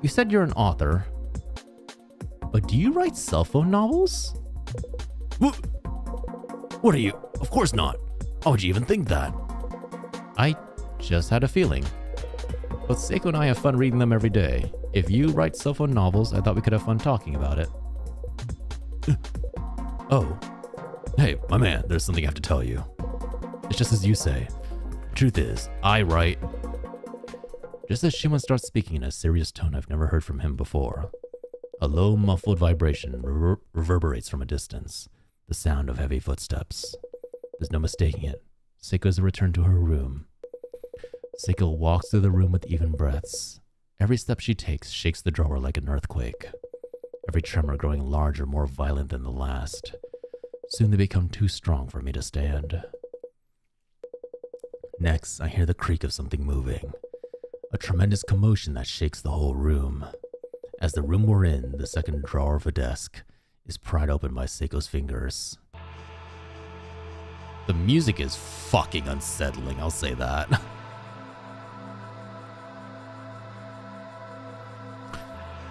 you said you're an author, but do you write cell phone novels? What are you? Of course not. How would you even think that? I just had a feeling. Both Seiko and I have fun reading them every day. If you write cell phone novels, I thought we could have fun talking about it. Oh. Hey, my man, there's something I have to tell you. It's just as you say. The truth is, I write... Just as Shimon starts speaking in a serious tone I've never heard from him before, a low, muffled vibration reverberates from a distance, the sound of heavy footsteps. There's no mistaking it. Seiko has returned to her room. Seiko walks through the room with even breaths. Every step she takes shakes the drawer like an earthquake, every tremor growing larger, more violent than the last. Soon they become too strong for me to stand. Next, I hear the creak of something moving, a tremendous commotion that shakes the whole room. As the room we're in, the second drawer of a desk, is pried open by Seiko's fingers. The music is fucking unsettling, I'll say that.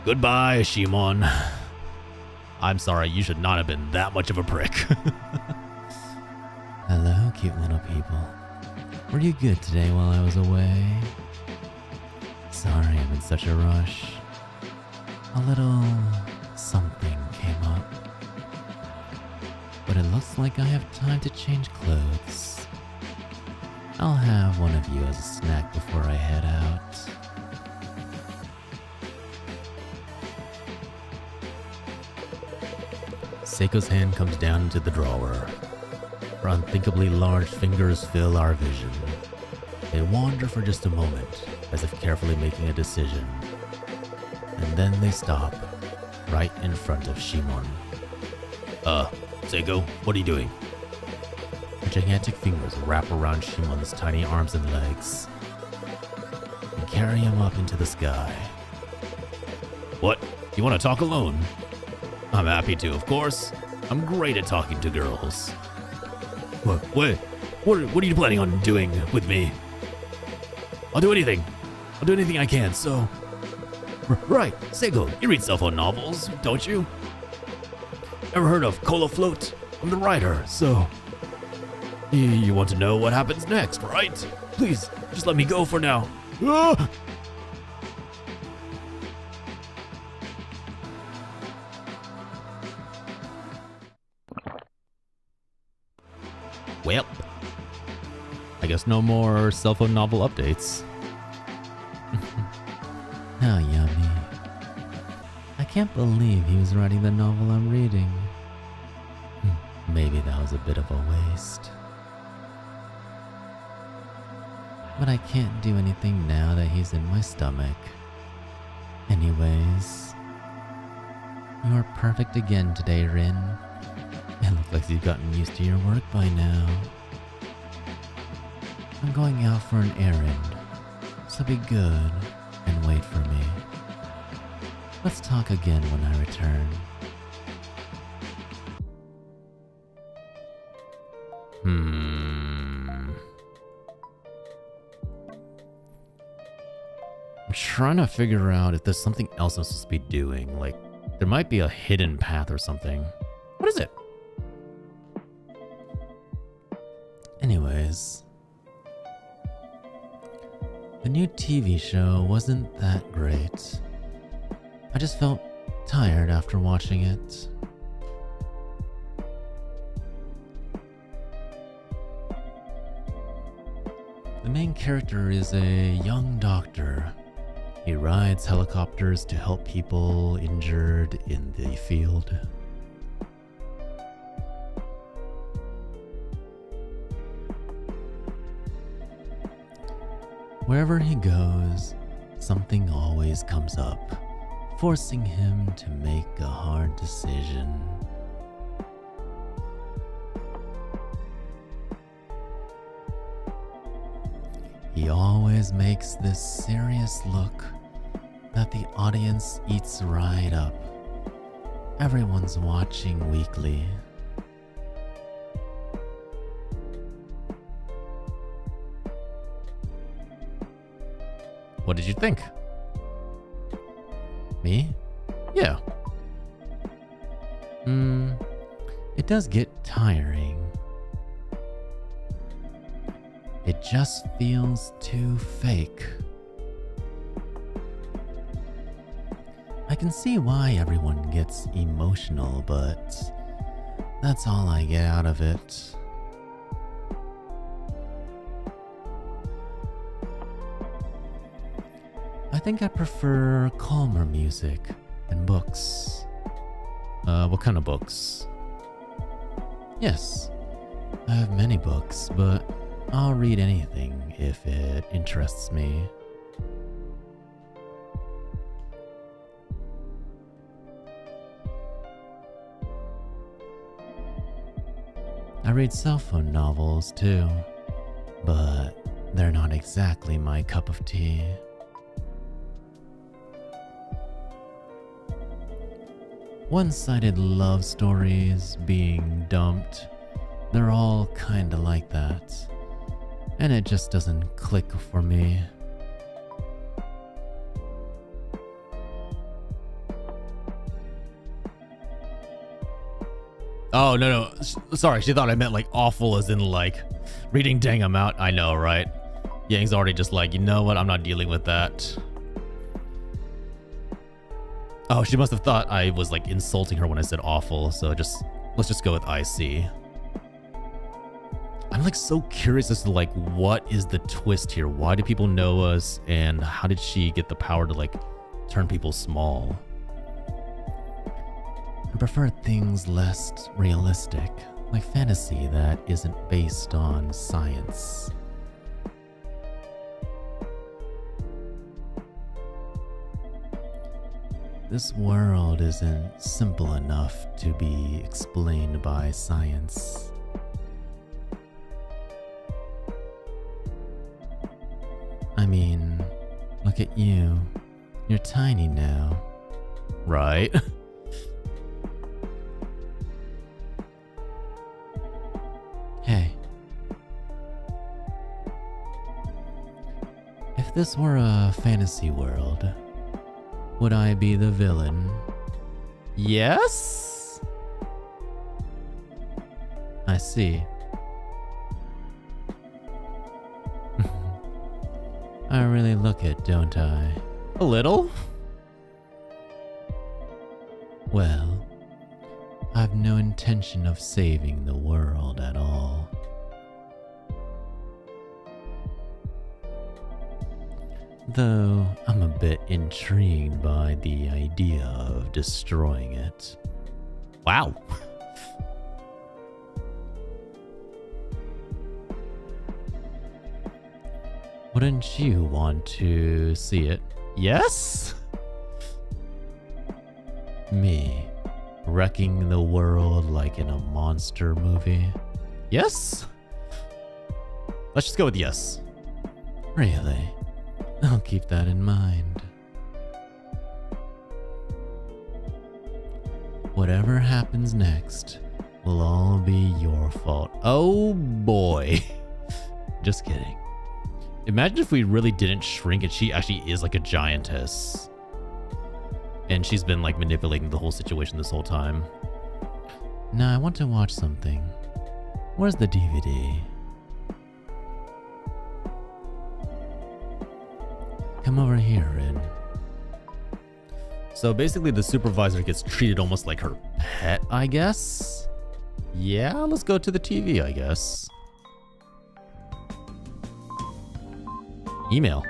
Goodbye, Shimon. I'm sorry, you should not have been that much of a prick. Hello, cute little people. Were you good today while I was away? Sorry, I'm in such a rush. A little something came up. But it looks like I have time to change clothes. I'll have one of you as a snack before I head out. Seiko's hand comes down into the drawer. Her unthinkably large fingers fill our vision. They wander for just a moment, as if carefully making a decision. And then they stop, right in front of Shimon. Seiko, what are you doing? Her gigantic fingers wrap around Shimon's tiny arms and legs, and carry him up into the sky. What? You want to talk alone? I'm happy to, of course. I'm great at talking to girls. What are you planning on doing with me? I'll do anything. I'll do anything I can, so Right, SAEKO, you read cell phone novels, don't you? Ever heard of Cola Float? I'm the writer, so... You want to know what happens next, right? Please, just let me go for now. Ah! Well, I guess no more cell phone novel updates. How yummy. I can't believe he was writing the novel I'm reading. Maybe that was a bit of a waste. But I can't do anything now that he's in my stomach. Anyways, you are perfect again today, Rin. It looks like you've gotten used to your work by now. I'm going out for an errand, so be good and wait for me. Let's talk again when I return. I'm trying to figure out if there's something else I'm supposed to be doing. Like, there might be a hidden path or something. What is it? Anyways, the new TV show wasn't that great. I just felt tired after watching it. The main character is a young doctor. He rides helicopters to help people injured in the field. Wherever he goes, something always comes up, forcing him to make a hard decision. He always makes this serious look that the audience eats right up. Everyone's watching weekly. What did you think? Me? Yeah. It does get tiring. It just feels too fake. I can see why everyone gets emotional, but that's all I get out of it. I think I prefer calmer music and books. What kind of books? Yes, I have many books, but I'll read anything if it interests me. I read cell phone novels too, but they're not exactly my cup of tea. One-sided love stories, being dumped, they're all kinda like that. And it just doesn't click for me. Oh, no. Sorry, she thought I meant like awful as in like reading Dang I'm Out. I know, right? Yang's already just like, you know what? I'm not dealing with that. Oh, she must have thought I was like insulting her when I said awful. So let's just go with IC. I'm like so curious as to like what is the twist here? Why do people know us, and how did she get the power to like turn people small? I prefer things less realistic, like fantasy that isn't based on science. This world isn't simple enough to be explained by science. I mean, look at you. You're tiny now. Right? Hey. If this were a fantasy world, Would I be the villain? Yes? I see. I really look it, don't I? A little? Well, I've no intention of saving the world at all. Though I'm a bit intrigued by the idea of destroying it. Wow. Wouldn't you want to see it? Yes? Me, wrecking the world like in a monster movie? Yes? Let's just go with yes. Really? I'll keep that in mind. Whatever happens next will all be your fault. Oh boy. Just kidding. Imagine if we really didn't shrink and she actually is like a giantess. And she's been like manipulating the whole situation this whole time. Now I want to watch something. Where's the DVD? Come over here, Rin. So basically the supervisor gets treated almost like her pet, I guess? Yeah, let's go to the TV, I guess. Email.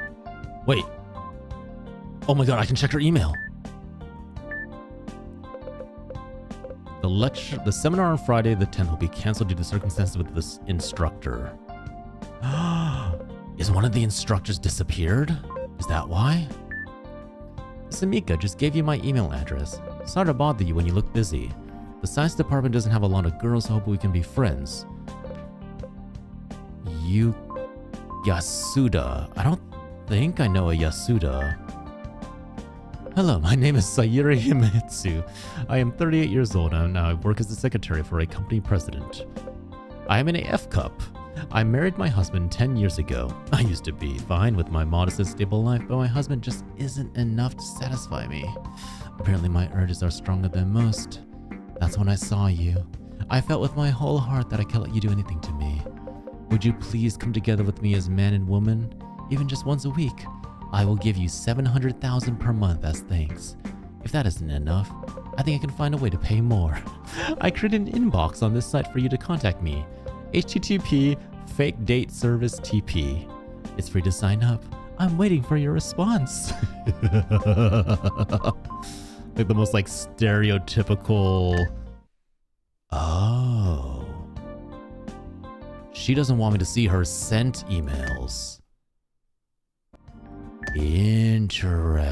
Wait. Oh my god, I can check her email. The seminar on Friday the 10th will be canceled due to circumstances with this instructor. Is one of the instructors disappeared? Is that why? Samika just gave you my email address. Sorry to bother you when you look busy. The science department doesn't have a lot of girls, so hope we can be friends. Yasuda. I don't think I know a Yasuda. Hello, my name is Sayuri Himetsu. I am 38 years old and now I work as the secretary for a company president. I am in a F cup. I married my husband 10 years ago. I used to be fine with my modest and stable life, but my husband just isn't enough to satisfy me. Apparently my urges are stronger than most. That's when I saw you. I felt with my whole heart that I can't let you do anything to me. Would you please come together with me as man and woman, even just once a week? I will give you 700,000 per month as thanks. If that isn't enough, I think I can find a way to pay more. I created an inbox on this site for you to contact me. HTTP fake date service TP. It's free to sign up. I'm waiting for your response. Like the most like stereotypical. Oh. She doesn't want me to see her sent emails. Interesting.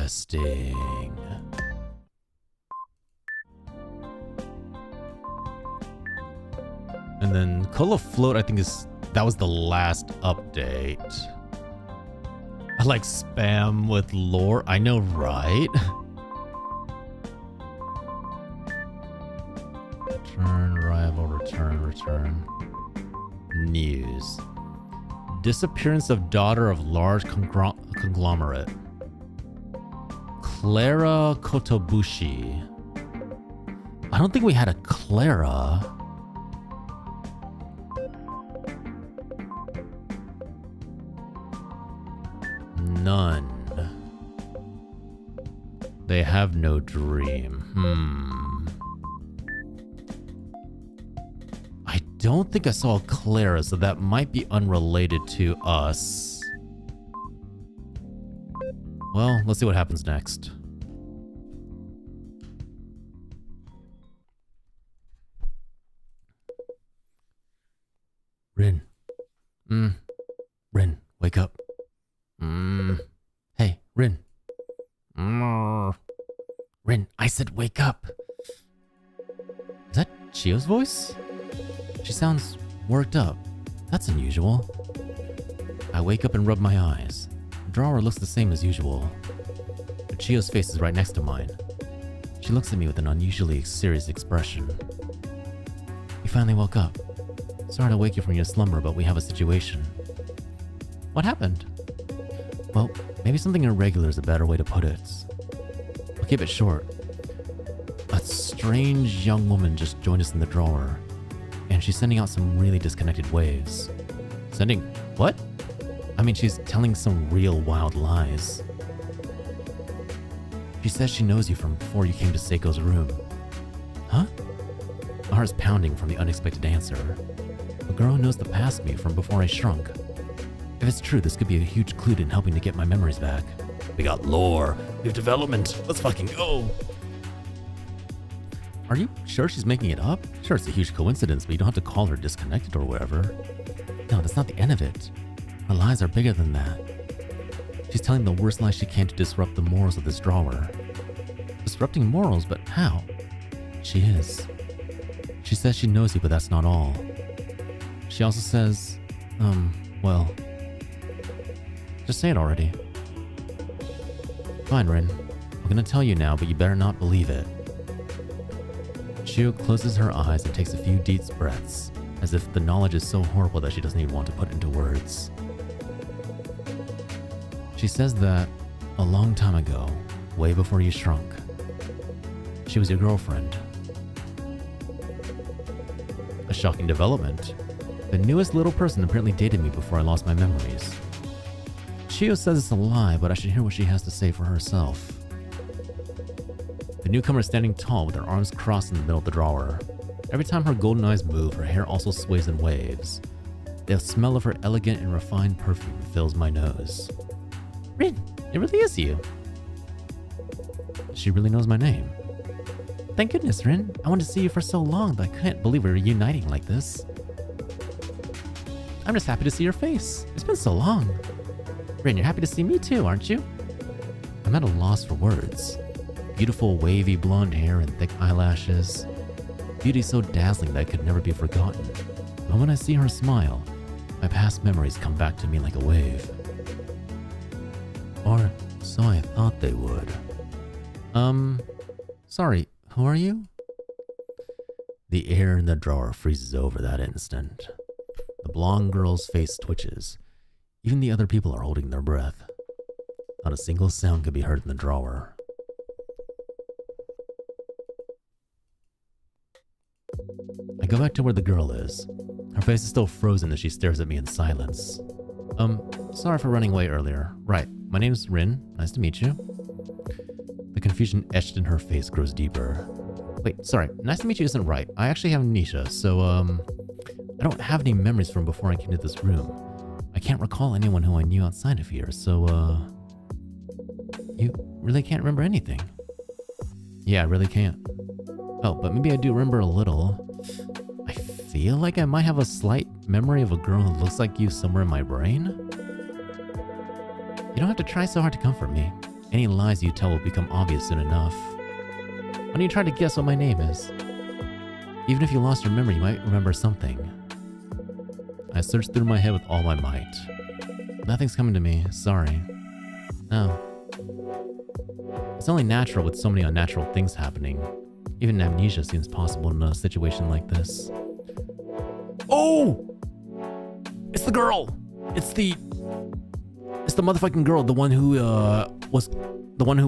And then Cola Float, I think that was the last update. I like spam with lore. I know, right? Return, rival, return. News. Disappearance of daughter of large conglomerate. Clara Kotobushi. I don't think we had a Clara. None. They have no dream. I don't think I saw a Clara, so that might be unrelated to us. Well, let's see what happens next. Rin. Rin, wake up. Hey, Rin. Rin, I said wake up. Is that Chio's voice? She sounds worked up. That's unusual. I wake up and rub my eyes. The drawer looks the same as usual. But Chio's face is right next to mine. She looks at me with an unusually serious expression. You finally woke up. Sorry to wake you from your slumber, but we have a situation. What happened? Well, maybe something irregular is a better way to put it. keep it short. A strange young woman just joined us in the drawer, and she's sending out some really disconnected waves. Sending what? I mean, she's telling some real wild lies. She says she knows you from before you came to SAEKO's room. Huh? My heart's pounding from the unexpected answer. A girl who knows the past me from before I shrunk. If it's true, this could be a huge clue in helping to get my memories back. We got lore. We have development. Let's fucking go. Are you sure she's making it up? Sure, it's a huge coincidence, but you don't have to call her disconnected or whatever. No, that's not the end of it. Her lies are bigger than that. She's telling the worst lies she can to disrupt the morals of this drawer. Disrupting morals, but how? She is. She says she knows you, but that's not all. She also says, well... Just say it already. Fine, Rin. I'm gonna tell you now, but you better not believe it. Chiyo closes her eyes and takes a few deep breaths, as if the knowledge is so horrible that she doesn't even want to put it into words. She says that a long time ago, way before you shrunk, she was your girlfriend. A shocking development. The newest little person apparently dated me before I lost my memories. Chiyo says it's a lie, but I should hear what she has to say for herself. The newcomer is standing tall with her arms crossed in the middle of the drawer. Every time her golden eyes move, her hair also sways in waves. The smell of her elegant and refined perfume fills my nose. Rin, it really is you. She really knows my name. Thank goodness, Rin. I wanted to see you for so long, but I couldn't believe we were reuniting like this. I'm just happy to see your face. It's been so long. Rin, you're happy to see me too, aren't you? I'm at a loss for words. Beautiful wavy blonde hair and thick eyelashes. Beauty so dazzling that it could never be forgotten. But when I see her smile, my past memories come back to me like a wave. Or so I thought they would. Sorry, who are you? The air in the drawer freezes over that instant. The blonde girl's face twitches. Even the other people are holding their breath. Not a single sound could be heard in the drawer. I go back to where the girl is. Her face is still frozen as she stares at me in silence. Sorry for running away earlier. Right, my name's Rin. Nice to meet you. The confusion etched in her face grows deeper. Wait, sorry, nice to meet you isn't right. I actually have amnesia, so, I don't have any memories from before I came to this room. I can't recall anyone who I knew outside of here, so, you really can't remember anything? Yeah, I really can't. Oh, but maybe I do remember a little. I feel like I might have a slight memory of a girl who looks like you somewhere in my brain. You don't have to try so hard to comfort me. Any lies you tell will become obvious soon enough. Why don't you try to guess what my name is? Even if you lost your memory, you might remember something. I searched through my head with all my might. Nothing's coming to me, sorry. No. It's only natural with so many unnatural things happening. Even amnesia seems possible in a situation like this. Oh! It's the girl! It's the motherfucking girl, the one who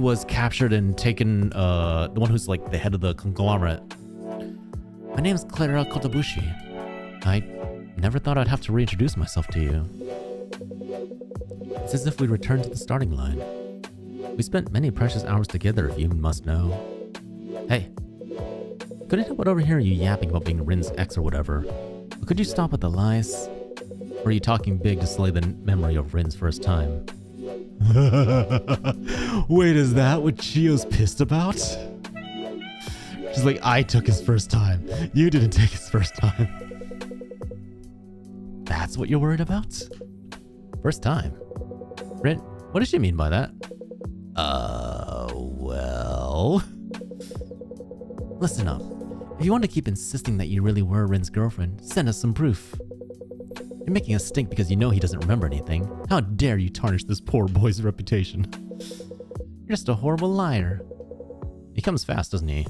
was captured and taken, the one who's like the head of the conglomerate. My name's Clara Kotobushi. I never thought I'd have to reintroduce myself to you. It's as if we returned to the starting line. We spent many precious hours together, if you must know. Hey, couldn't help but overhear you yapping about being Rin's ex or whatever. But could you stop with the lies? Or are you talking big to slay the memory of Rin's first time? Wait, is that what Chiyo's pissed about? She's like, I took his first time. You didn't take his first time. That's what you're worried about? First time? Rin, what does she mean by that? Well... Listen up. If you want to keep insisting that you really were Rin's girlfriend, send us some proof. You're making us stink because you know he doesn't remember anything. How dare you tarnish this poor boy's reputation? You're just a horrible liar. He comes fast, doesn't he?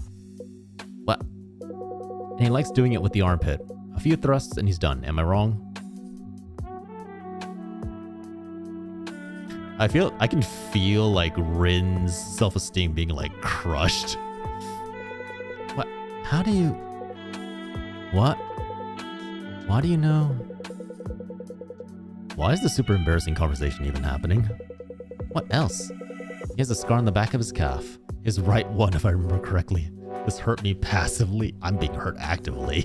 What? And he likes doing it with the armpit. A few thrusts and he's done. Am I wrong? I can feel like Rin's self-esteem being like crushed. What? How do you... What? Why do you know? Why is the super embarrassing conversation even happening? What else? He has a scar on the back of his calf. His right one, if I remember correctly. This hurt me passively. I'm being hurt actively.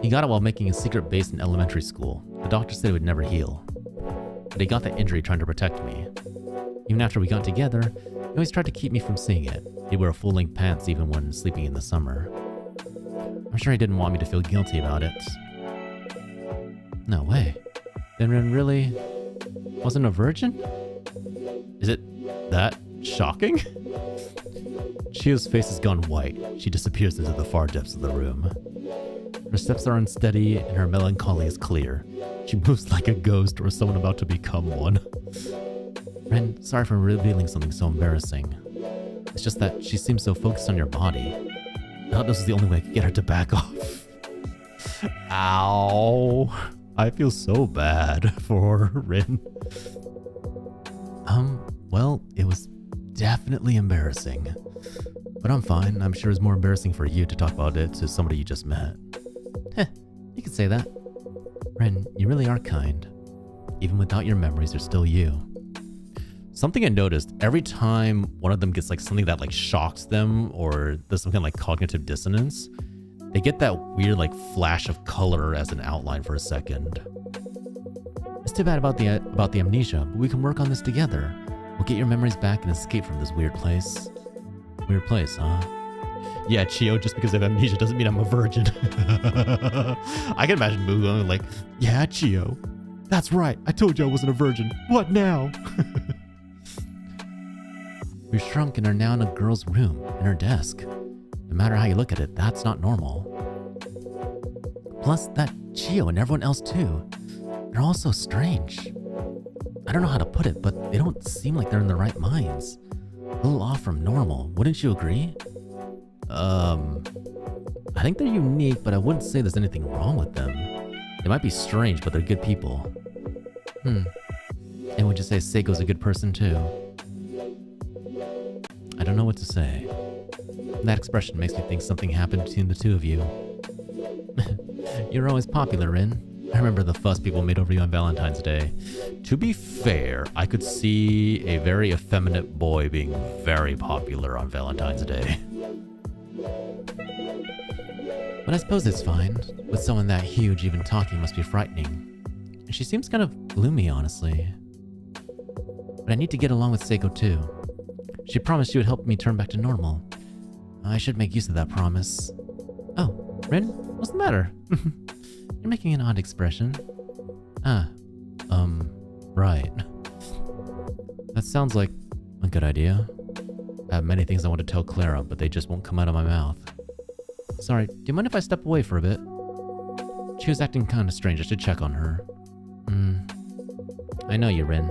He got it while making a secret base in elementary school. The doctor said it would never heal. But he got that injury trying to protect me. Even after we got together, he always tried to keep me from seeing it. He'd wear full-length pants even when sleeping in the summer. I'm sure he didn't want me to feel guilty about it. No way. Then Rin really wasn't a virgin? Is it that shocking? Chio's face has gone white. She disappears into the far depths of the room. Her steps are unsteady and her melancholy is clear. She moves like a ghost or someone about to become one. Rin, sorry for revealing something so embarrassing. It's just that she seems so focused on your body. I thought this was the only way I could get her to back off. Ow. I feel so bad for Rin. Well, it was definitely embarrassing. But I'm fine. I'm sure it's more embarrassing for you to talk about it to somebody you just met. Heh, you could say that. Rin, you really are kind. Even without your memories, you're still you. Something I noticed, every time one of them gets like something that like shocks them or there's some kind of like cognitive dissonance, they get that weird like flash of color as an outline for a second. It's too bad about the amnesia, but we can work on this together. We'll get your memories back and escape from this weird place. Weird place, huh? Yeah, Chio, just because I have amnesia doesn't mean I'm a virgin. I can imagine Moo going like, yeah, Chio. That's right. I told you I wasn't a virgin. What now? We've shrunk and are now in a girl's room, in her desk. No matter how you look at it, that's not normal. Plus, that Chio and everyone else too. They're all so strange. I don't know how to put it, but they don't seem like they're in their right minds. A little off from normal, wouldn't you agree? I think they're unique, but I wouldn't say there's anything wrong with them. They might be strange, but they're good people. And would you say SAEKO's a good person too? I don't know what to say. That expression makes me think something happened between the two of you. You're always popular, Rin. I remember the fuss people made over you on Valentine's Day. To be fair, I could see a very effeminate boy being very popular on Valentine's Day. But I suppose it's fine. With someone that huge, even talking must be frightening. And she seems kind of gloomy, honestly. But I need to get along with SAEKO too. She promised she would help me turn back to normal. I should make use of that promise. Oh, Rin? What's the matter? You're making an odd expression. Right. That sounds like a good idea. I have many things I want to tell Clara, but they just won't come out of my mouth. Sorry, do you mind if I step away for a bit? She was acting kind of strange. I should check on her. I know you, Rin.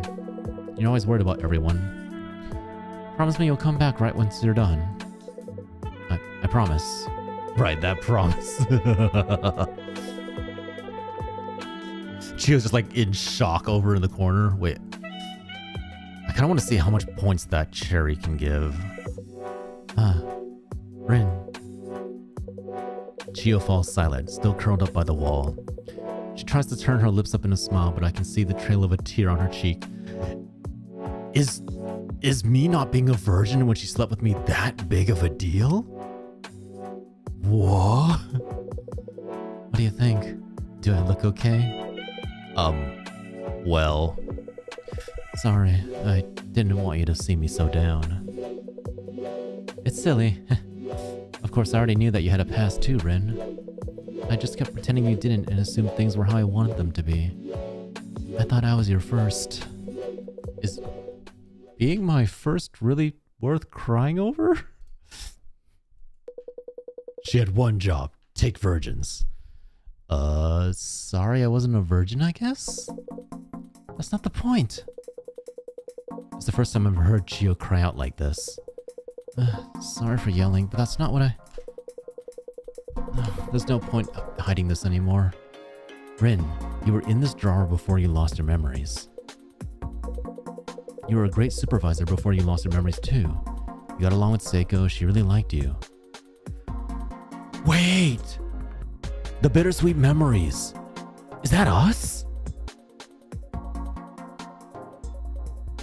You're always worried about everyone. Promise me you'll come back right once you're done. I promise. Right, that promise. She was just like in shock over in the corner. Wait. I kind of want to see how much points that cherry can give. Rin. Chio falls silent, still curled up by the wall. She tries to turn her lips up in a smile, but I can see the trail of a tear on her cheek. Is me not being a virgin when she slept with me that big of a deal? What? What do you think? Do I look okay? Well... Sorry, I didn't want you to see me so down. It's silly. Of course, I already knew that you had a past too, Rin. I just kept pretending you didn't and assumed things were how I wanted them to be. I thought I was your first. Is being my first really worth crying over? She had one job. Take virgins. Sorry I wasn't a virgin, I guess? That's not the point. It's the first time I've ever heard Chio cry out like this. Sorry for yelling, but that's not what I... There's no point hiding this anymore. Rin, you were in this drawer before you lost your memories. You were a great supervisor before you lost your memories too. You got along with SAEKO, she really liked you. Wait! The bittersweet memories. Is that us?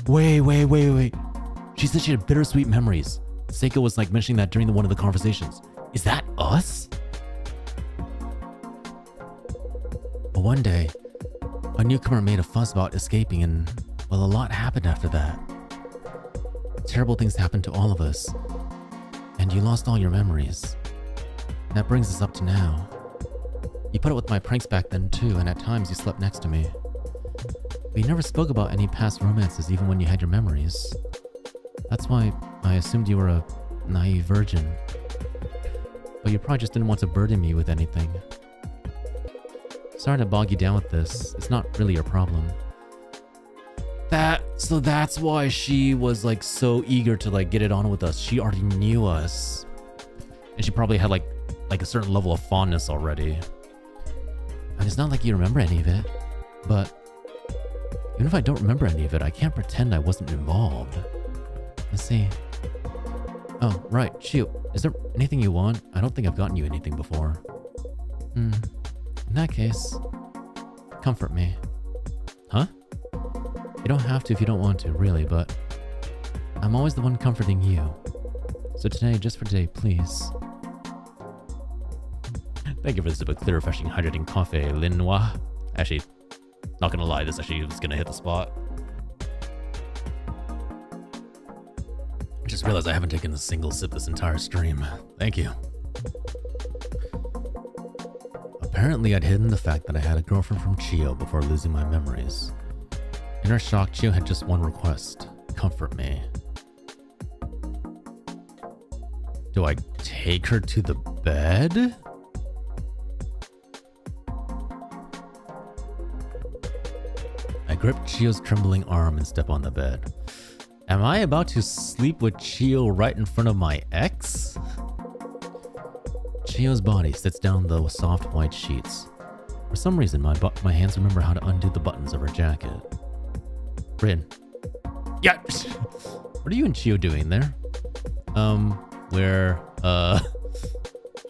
Wait. She said she had bittersweet memories. SAEKO was like mentioning that during one of the conversations. Is that us? But one day, a newcomer made a fuss about escaping and, well, a lot happened after that. Terrible things happened to all of us. And you lost all your memories. That brings us up to now. You put up with my pranks back then too, and at times you slept next to me. But you never spoke about any past romances even when you had your memories. That's why I assumed you were a naive virgin. But you probably just didn't want to burden me with anything. Sorry to bog you down with this. It's not really your problem. So that's why she was like so eager to like get it on with us. She already knew us. And she probably had like a certain level of fondness already. And it's not like you remember any of it. But even if I don't remember any of it, I can't pretend I wasn't involved. Let's see. Oh, right. Chiyo, is there anything you want? I don't think I've gotten you anything before. In that case, comfort me. Huh? You don't have to if you don't want to, really, but I'm always the one comforting you. So today, just for today, please. Thank you for the sip of clear, refreshing, hydrating coffee, Linois. Actually, not gonna lie, this actually was gonna hit the spot. I just realized I haven't taken a single sip this entire stream. Thank you. Apparently, I'd hidden the fact that I had a girlfriend from Chiyo before losing my memories. In her shock, Chiyo had just one request. Comfort me. Do I take her to the bed? I grip Chiyo's trembling arm and step on the bed. Am I about to sleep with Chiyo right in front of my ex? Chiyo's body sits down the soft white sheets. For some reason, my hands remember how to undo the buttons of her jacket. Rin. Yeah! What are you and Chiyo doing there?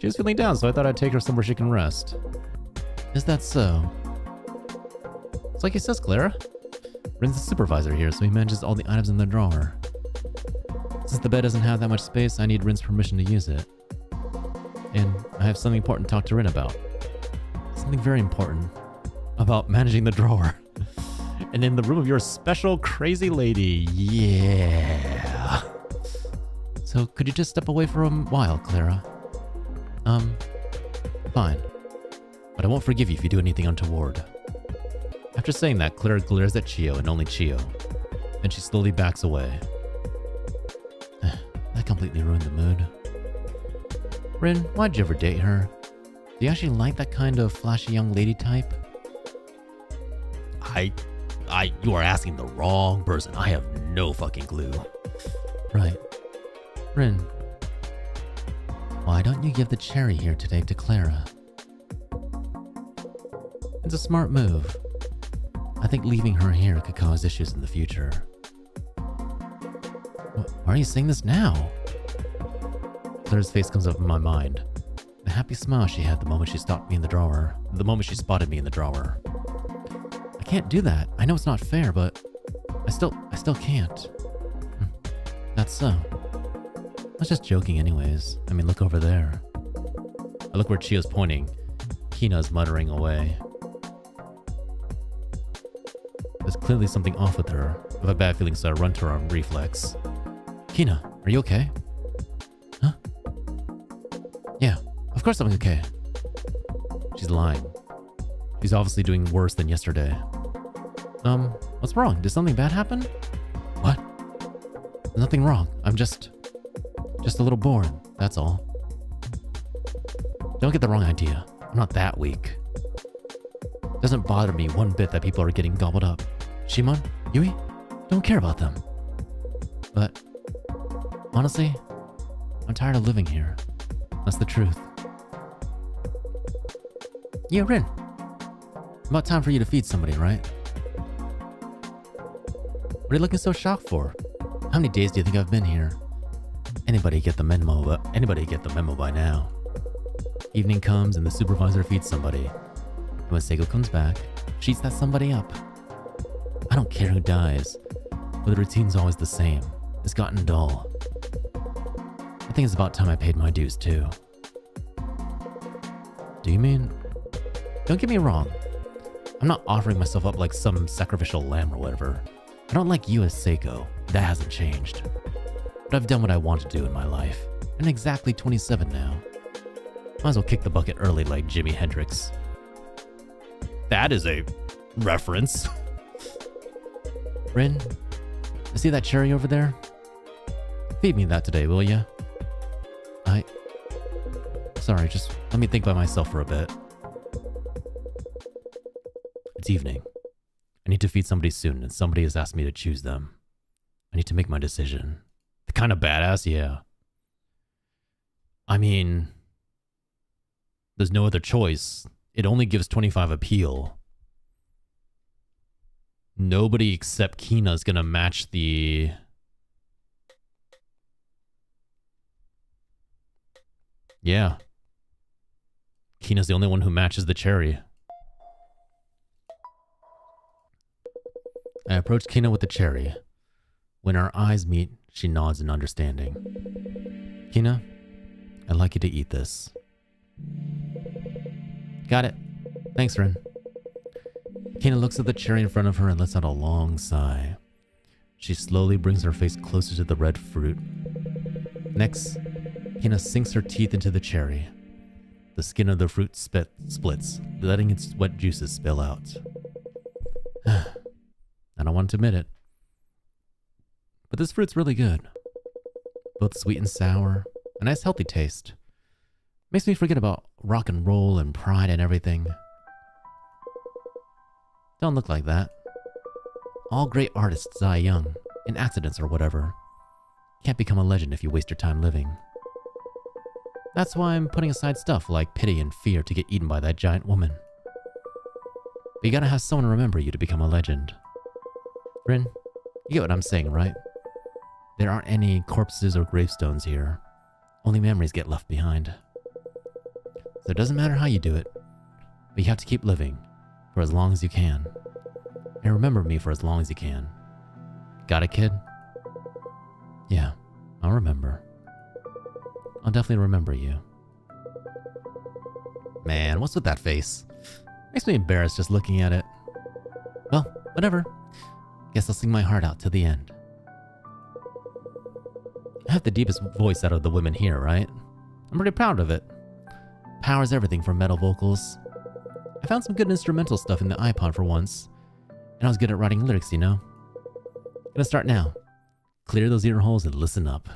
She was feeling down, so I thought I'd take her somewhere she can rest. Is that so? It's like he says, Clara. Rin's the supervisor here, so he manages all the items in the drawer. Since the bed doesn't have that much space, I need Rin's permission to use it. And I have something important to talk to Rin about. Something very important. About managing the drawer. And in the room of your special crazy lady. Yeah. So could you just step away for a while, Clara? Fine. But I won't forgive you if you do anything untoward. After saying that, Clara glares at Chiyo and only Chiyo. Then she slowly backs away. That completely ruined the mood. Rin, why'd you ever date her? Do you actually like that kind of flashy young lady type? You are asking the wrong person. I have no fucking clue. Right. Rin, why don't you give the cherry here today to Clara? It's a smart move. I think leaving her here could cause issues in the future. Why are you saying this now? Clara's face comes up in my mind. The happy smile she had the moment she stopped me in the drawer. The moment she spotted me in the drawer. I can't do that. I know it's not fair, but I still can't. That's so. I was just joking anyways. I mean, look over there. I look where Chiyo's pointing. Kina's muttering away. There's clearly something off with her. I have a bad feeling, so I run to her on reflex. Kina, are you okay? Huh? Yeah, of course I'm okay. She's lying. She's obviously doing worse than yesterday. What's wrong? Did something bad happen? What? There's nothing wrong. I'm just a little bored, that's all. Don't get the wrong idea. I'm not that weak. It doesn't bother me one bit that people are getting gobbled up. Shimon, Yui, don't care about them. But honestly, I'm tired of living here. That's the truth. Yeah, Rin. About time for you to feed somebody, right? What are you looking so shocked for? How many days do you think I've been here? Anybody get the memo by now. Evening comes and the supervisor feeds somebody. And when Seiko comes back, she eats that somebody up. I don't care who dies, but the routine's always the same. It's gotten dull. I think it's about time I paid my dues too. Do you mean? Don't get me wrong. I'm not offering myself up like some sacrificial lamb or whatever. I don't like you as Seiko. That hasn't changed. But I've done what I want to do in my life. I'm exactly 27 now. Might as well kick the bucket early like Jimi Hendrix. That is a reference. Rin, you see that cherry over there? Feed me that today, will ya? Sorry, just let me think by myself for a bit. It's evening. I need to feed somebody soon, and somebody has asked me to choose them. I need to make my decision. The kind of badass, yeah. I mean, there's no other choice. It only gives 25 appeal. Nobody except Kina is gonna match the... Yeah. Kina's the only one who matches the cherry. I approach Kina with the cherry. When our eyes meet, she nods in understanding. Kina, I'd like you to eat this. Got it. Thanks, Rin. Kina looks at the cherry in front of her and lets out a long sigh. She slowly brings her face closer to the red fruit. Next, Kina sinks her teeth into the cherry. The skin of the fruit splits, letting its wet juices spill out. I don't want to admit it, but this fruit's really good. Both sweet and sour, a nice healthy taste. Makes me forget about rock and roll and pride and everything. Don't look like that. All great artists die young, in accidents or whatever. Can't become a legend if you waste your time living. That's why I'm putting aside stuff like pity and fear to get eaten by that giant woman. But you gotta have someone remember you to become a legend. Rin, you get what I'm saying, right? There aren't any corpses or gravestones here. Only memories get left behind. So it doesn't matter how you do it, but you have to keep living for as long as you can. And remember me for as long as you can. Got it, kid? Yeah, I'll remember. I'll definitely remember you. Man, what's with that face? Makes me embarrassed just looking at it. Well, whatever. Guess I'll sing my heart out to the end. I have the deepest voice out of the women here, right? I'm pretty proud of it. Power's everything for metal vocals. I found some good instrumental stuff in the iPod for once. And I was good at writing lyrics, you know? Gonna start now. Clear those ear holes and listen up.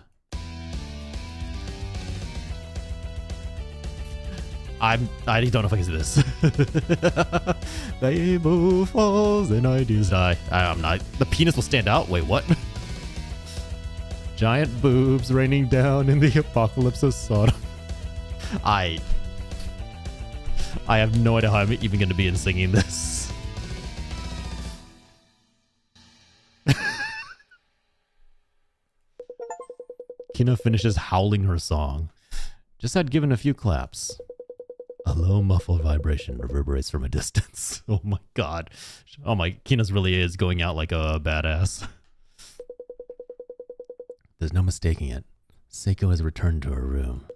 I don't know if I can do this. Rainbow falls and ideas die. I'm not. The penis will stand out. Wait, what? Giant boobs raining down in the apocalypse of Sodom. I have no idea how I'm even going to be in singing this. Kina finishes howling her song. Just had given a few claps. A low muffled vibration reverberates from a distance. Oh my god. Oh my, Kina's really is going out like a badass. There's no mistaking it. Seiko has returned to her room.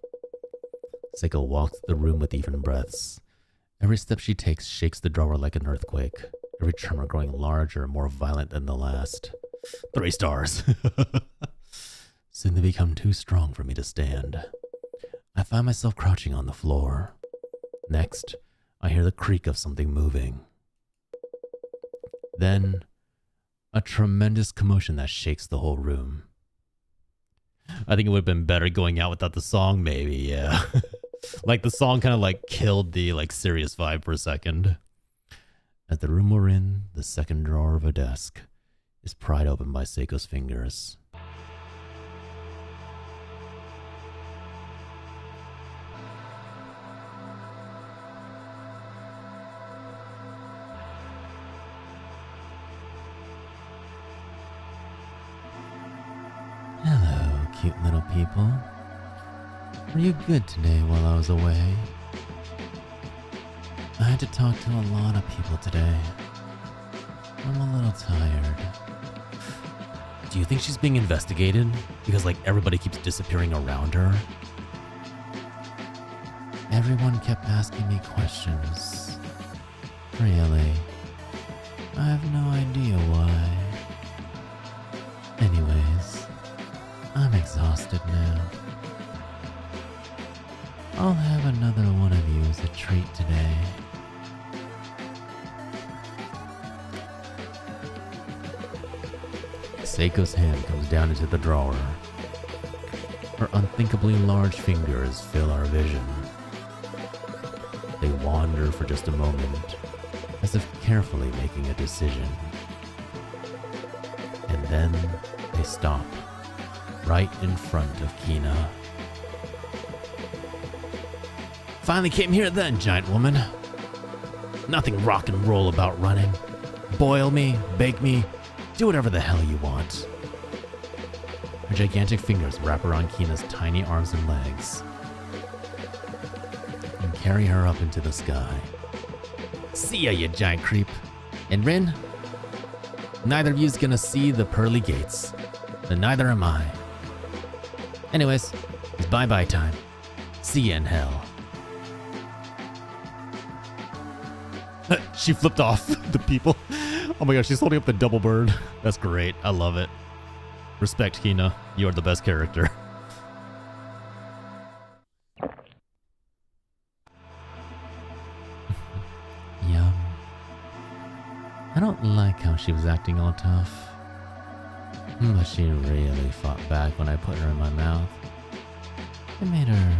Seiko walks the room with even breaths. Every step she takes shakes the drawer like an earthquake, every tremor growing larger and more violent than the last. 3 stars. Soon they become too strong for me to stand. I find myself crouching on the floor. Next, I hear the creak of something moving. Then, a tremendous commotion that shakes the whole room. I think it would have been better going out without the song, maybe, yeah. Like, the song kind of, like, killed the, like, serious vibe for a second. As the room we're in, the second drawer of a desk is pried open by Seiko's fingers. cute little people. Were you good today while I was away? I had to talk to a lot of people today. I'm a little tired. Do you think she's being investigated? Because, like, everybody keeps disappearing around her? Everyone kept asking me questions. Really? I have no idea why. Anyways, I'm exhausted now. I'll have another one of you as a treat today. SAEKO's hand comes down into the drawer. Her unthinkably large fingers fill our vision. They wander for just a moment, as if carefully making a decision. And then they stop, right in front of Kina. Finally came here then, giant woman. Nothing rock and roll about running. Boil me, bake me, do whatever the hell you want. Her gigantic fingers wrap around Kina's tiny arms and legs and carry her up into the sky. See ya, you giant creep. And Rin, neither of you's gonna see the pearly gates, and neither am I. Anyways, it's bye-bye time. See ya in hell. She flipped off the people. Oh my gosh, she's holding up the double bird. That's great. I love it. Respect, Kina. You are the best character. Yum. I don't like how she was acting all tough. But she really fought back when I put her in my mouth. It made her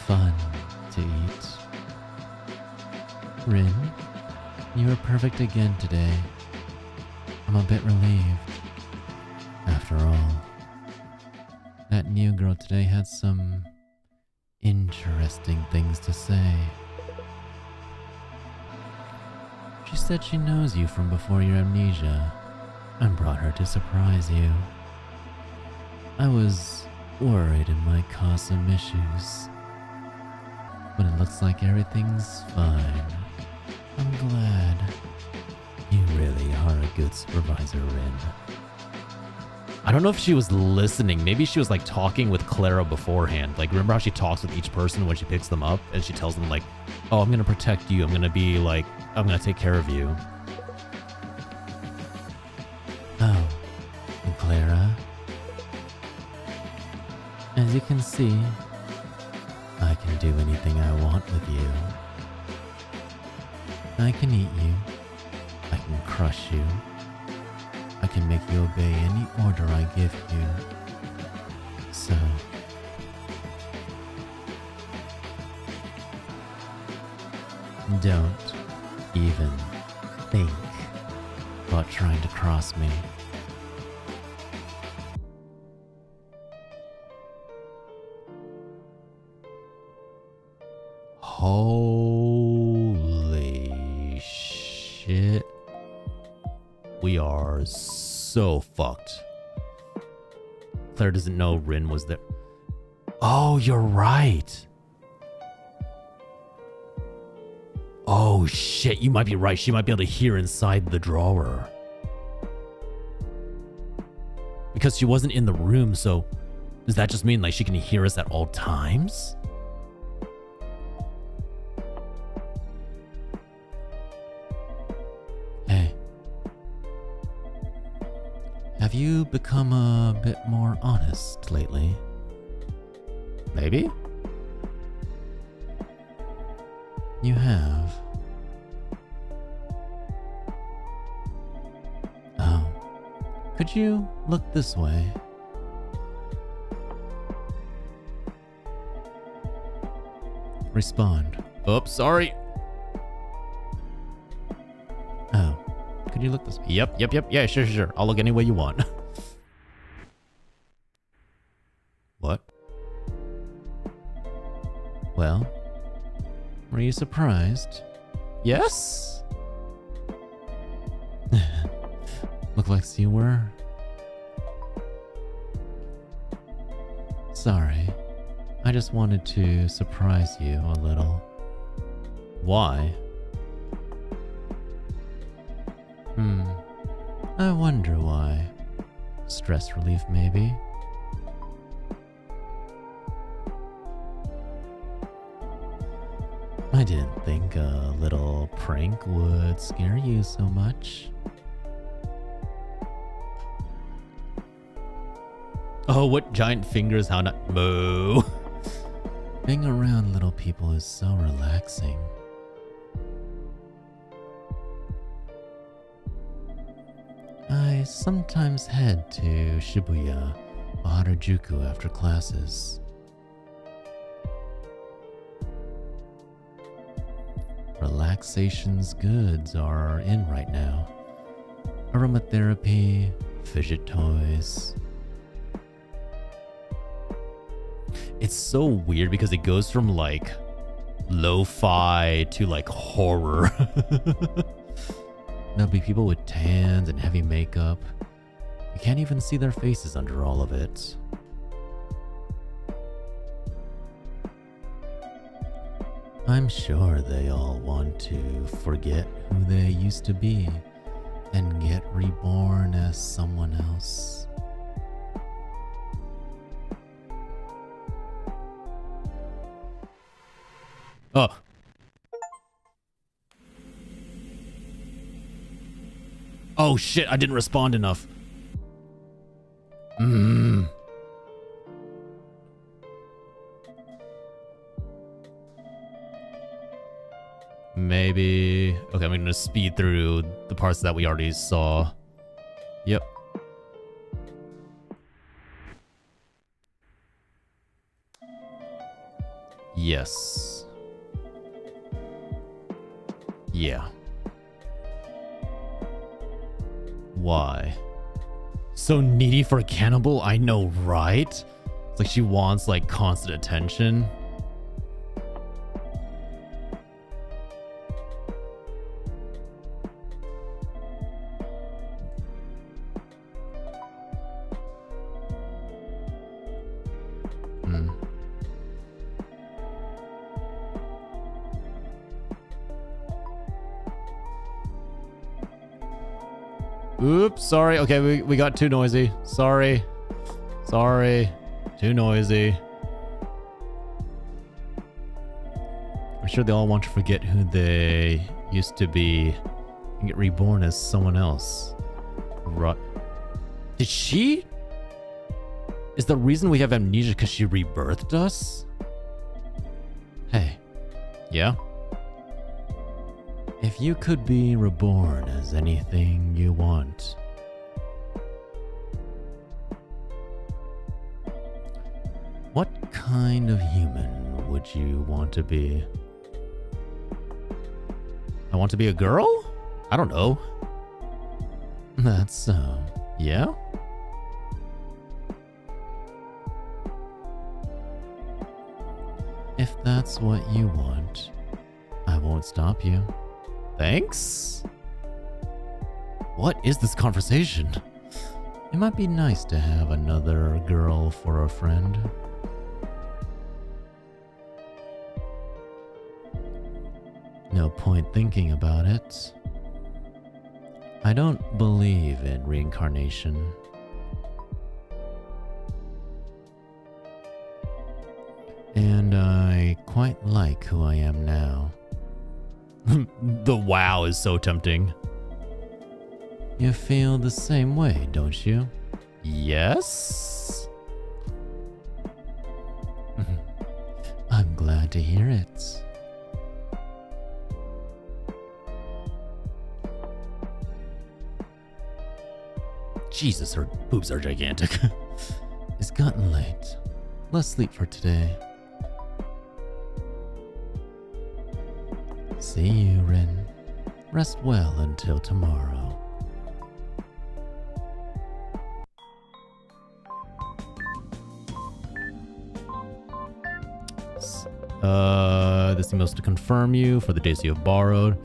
fun to eat. Rin, you were perfect again today. I'm a bit relieved. After all, that new girl today had some interesting things to say. She said she knows you from before your amnesia and brought her to surprise you. I was worried it might cause some issues, but it looks like everything's fine. I'm glad. You really are a good supervisor, Rin. I don't know if she was listening. Maybe she was like talking with Clara beforehand. Like, remember how she talks with each person when she picks them up? And she tells them like, oh, I'm gonna protect you. I'm gonna be like, I'm gonna take care of you. Oh, and Clara. As you can see, I can do anything I want with you. I can eat you. I can crush you. I can make you obey any order I give you. So, don't even think about trying to cross me. Holy shit. We are so fucked. Claire doesn't know Rin was there. Oh, you're right. Oh shit, you might be right. She might be able to hear inside the drawer. Because she wasn't in the room, so does that just mean like she can hear us at all times? Have you become a bit more honest lately? Maybe? You have. Oh. Could you look this way? Respond. Oops, sorry. Oh. Could you look this way? Yep. Yeah, sure. I'll look any way you want. What? Well, were you surprised? Yes? Look like you were. sorry. I just wanted to surprise you a little. Why? I wonder why. Stress relief, maybe? I didn't think a little prank would scare you so much. Oh, what giant fingers, how not— Moo! Being around little people is so relaxing. I sometimes head to Shibuya or Harajuku after classes. Relaxation's goods are in right now. Aromatherapy, fidget toys. It's so weird because it goes from like lo-fi to like horror. There'll be people with tans and heavy makeup. You can't even see their faces under all of it. I'm sure they all want to forget who they used to be and get reborn as someone else. Oh. Oh shit, I didn't respond enough. Maybe... Okay, I'm gonna speed through the parts that we already saw. Yep. Yes. Yeah. Why? So needy for a cannibal? I know, right? It's like she wants like constant attention. Oops, sorry. Okay, we got too noisy. Sorry. Sorry. Too noisy. I'm sure they all want to forget who they used to be and get reborn as someone else. Right. Did she? Is the reason we have amnesia because she rebirthed us? Hey. Yeah? If you could be reborn as anything you want, what kind of human would you want to be? I want to be a girl? I don't know. That's so, yeah? If that's what you want, I won't stop you. Thanks? What is this conversation? It might be nice to have another girl for a friend. No point thinking about it. I don't believe in reincarnation. And I quite like who I am now. The wow is so tempting. You feel the same way, don't you? Yes? I'm glad to hear it. Jesus, her boobs are gigantic. It's gotten late. Let's sleep for today. See you, Rin. Rest well until tomorrow. This email is to confirm you for the days you have borrowed.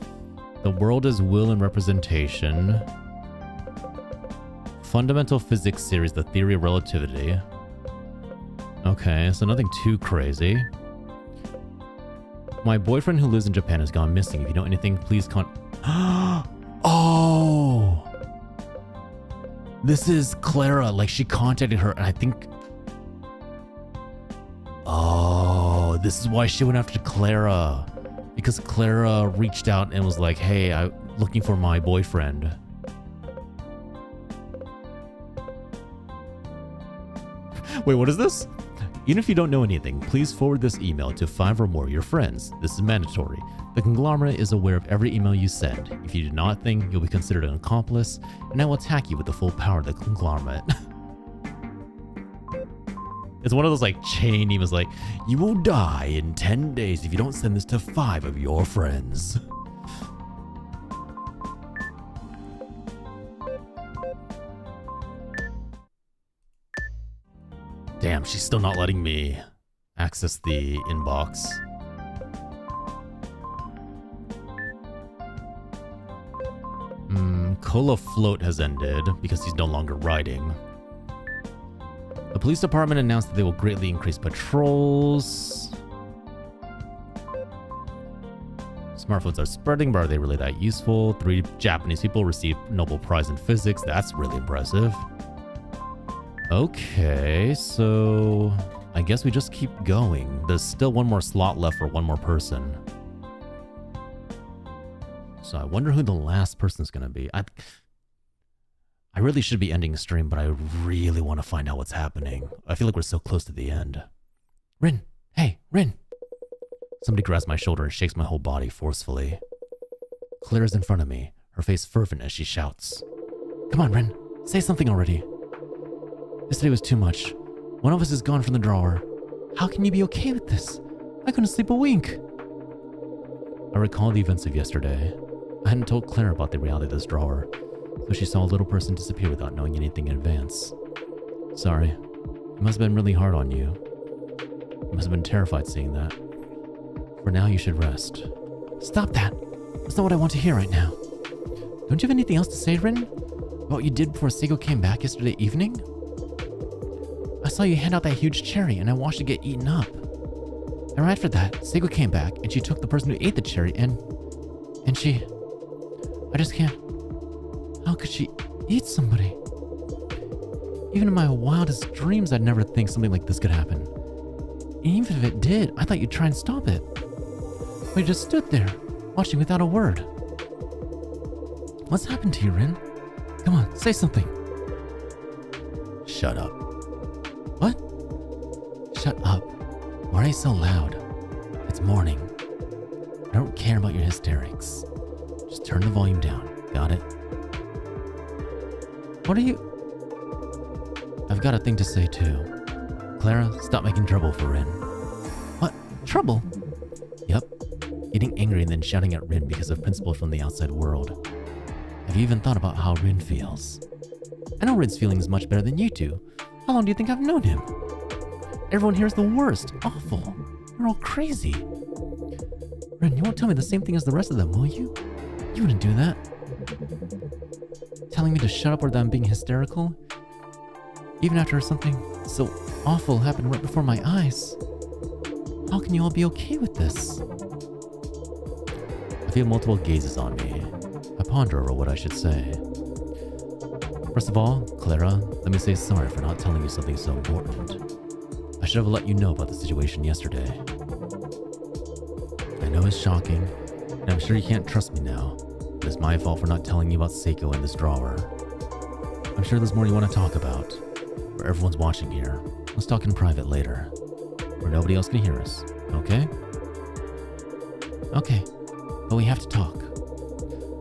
The world is will and representation. Fundamental Physics series, the theory of relativity. Okay, so nothing too crazy. My boyfriend who lives in Japan has gone missing. If you know anything, please Oh! This is Clara. Like, she contacted her, and I think... Oh, this is why she went after Clara. Because Clara reached out and was like, hey, I'm looking for my boyfriend. Wait, what is this? Even if you don't know anything, please forward this email to 5 or more of your friends. This is mandatory. The conglomerate is aware of every email you send. If you do not think, you'll be considered an accomplice, and I will attack you with the full power of the conglomerate. It's one of those like chain emails like, you will die in 10 days if you don't send this to 5 of your friends. Damn, she's still not letting me access the inbox. Cola Float has ended because he's no longer riding. The police department announced that they will greatly increase patrols. Smartphones are spreading, but are they really that useful? 3 Japanese people received Nobel Prize in Physics. That's really impressive. Okay, so I guess we just keep going. There's still one more slot left for one more person. So I wonder who the last person's gonna be. I really should be ending the stream, but I really want to find out what's happening. I feel like we're so close to the end. Rin! Hey, Rin! Somebody grabs my shoulder and shakes my whole body forcefully. Claire's in front of me, her face fervent as she shouts. Come on, Rin, say something already. Yesterday was too much. One of us is gone from the drawer. How can you be okay with this? I couldn't sleep a wink. I recall the events of yesterday. I hadn't told Claire about the reality of this drawer, so she saw a little person disappear without knowing anything in advance. Sorry. It must have been really hard on you. You must have been terrified seeing that. For now, you should rest. Stop that! That's not what I want to hear right now. Don't you have anything else to say, Rin? About what you did before SAEKO came back yesterday evening? I saw you hand out that huge cherry and I watched it get eaten up. And right after that, SAEKO came back and she took the person who ate the cherry and she... I just can't... How could she eat somebody? Even in my wildest dreams, I'd never think something like this could happen. And even if it did, I thought you'd try and stop it. But you just stood there, watching without a word. What's happened to you, Rin? Come on, say something. Shut up. What? Shut up. Why are you so loud? It's morning. I don't care about your hysterics. Just turn the volume down. Got it? What are you... I've got a thing to say too. Clara, stop making trouble for Rin. What? Trouble? Yep. Getting angry and then shouting at Rin because of principles from the outside world. Have you even thought about how Rin feels? I know Rin's feelings much better than you do. How long do you think I've known him? Everyone here is the worst. Awful. You're all crazy. Rin, you won't tell me the same thing as the rest of them, will you? You wouldn't do that. Telling me to shut up or that I'm being hysterical? Even after something so awful happened right before my eyes. How can you all be okay with this? I feel multiple gazes on me. I ponder over what I should say. First of all, Clara, let me say sorry for not telling you something so important. I should have let you know about the situation yesterday. I know it's shocking, and I'm sure you can't trust me now, but it's my fault for not telling you about SAEKO in this drawer. I'm sure there's more you want to talk about, but everyone's watching here. Let's talk in private later, where nobody else can hear us, okay? Okay, but we have to talk.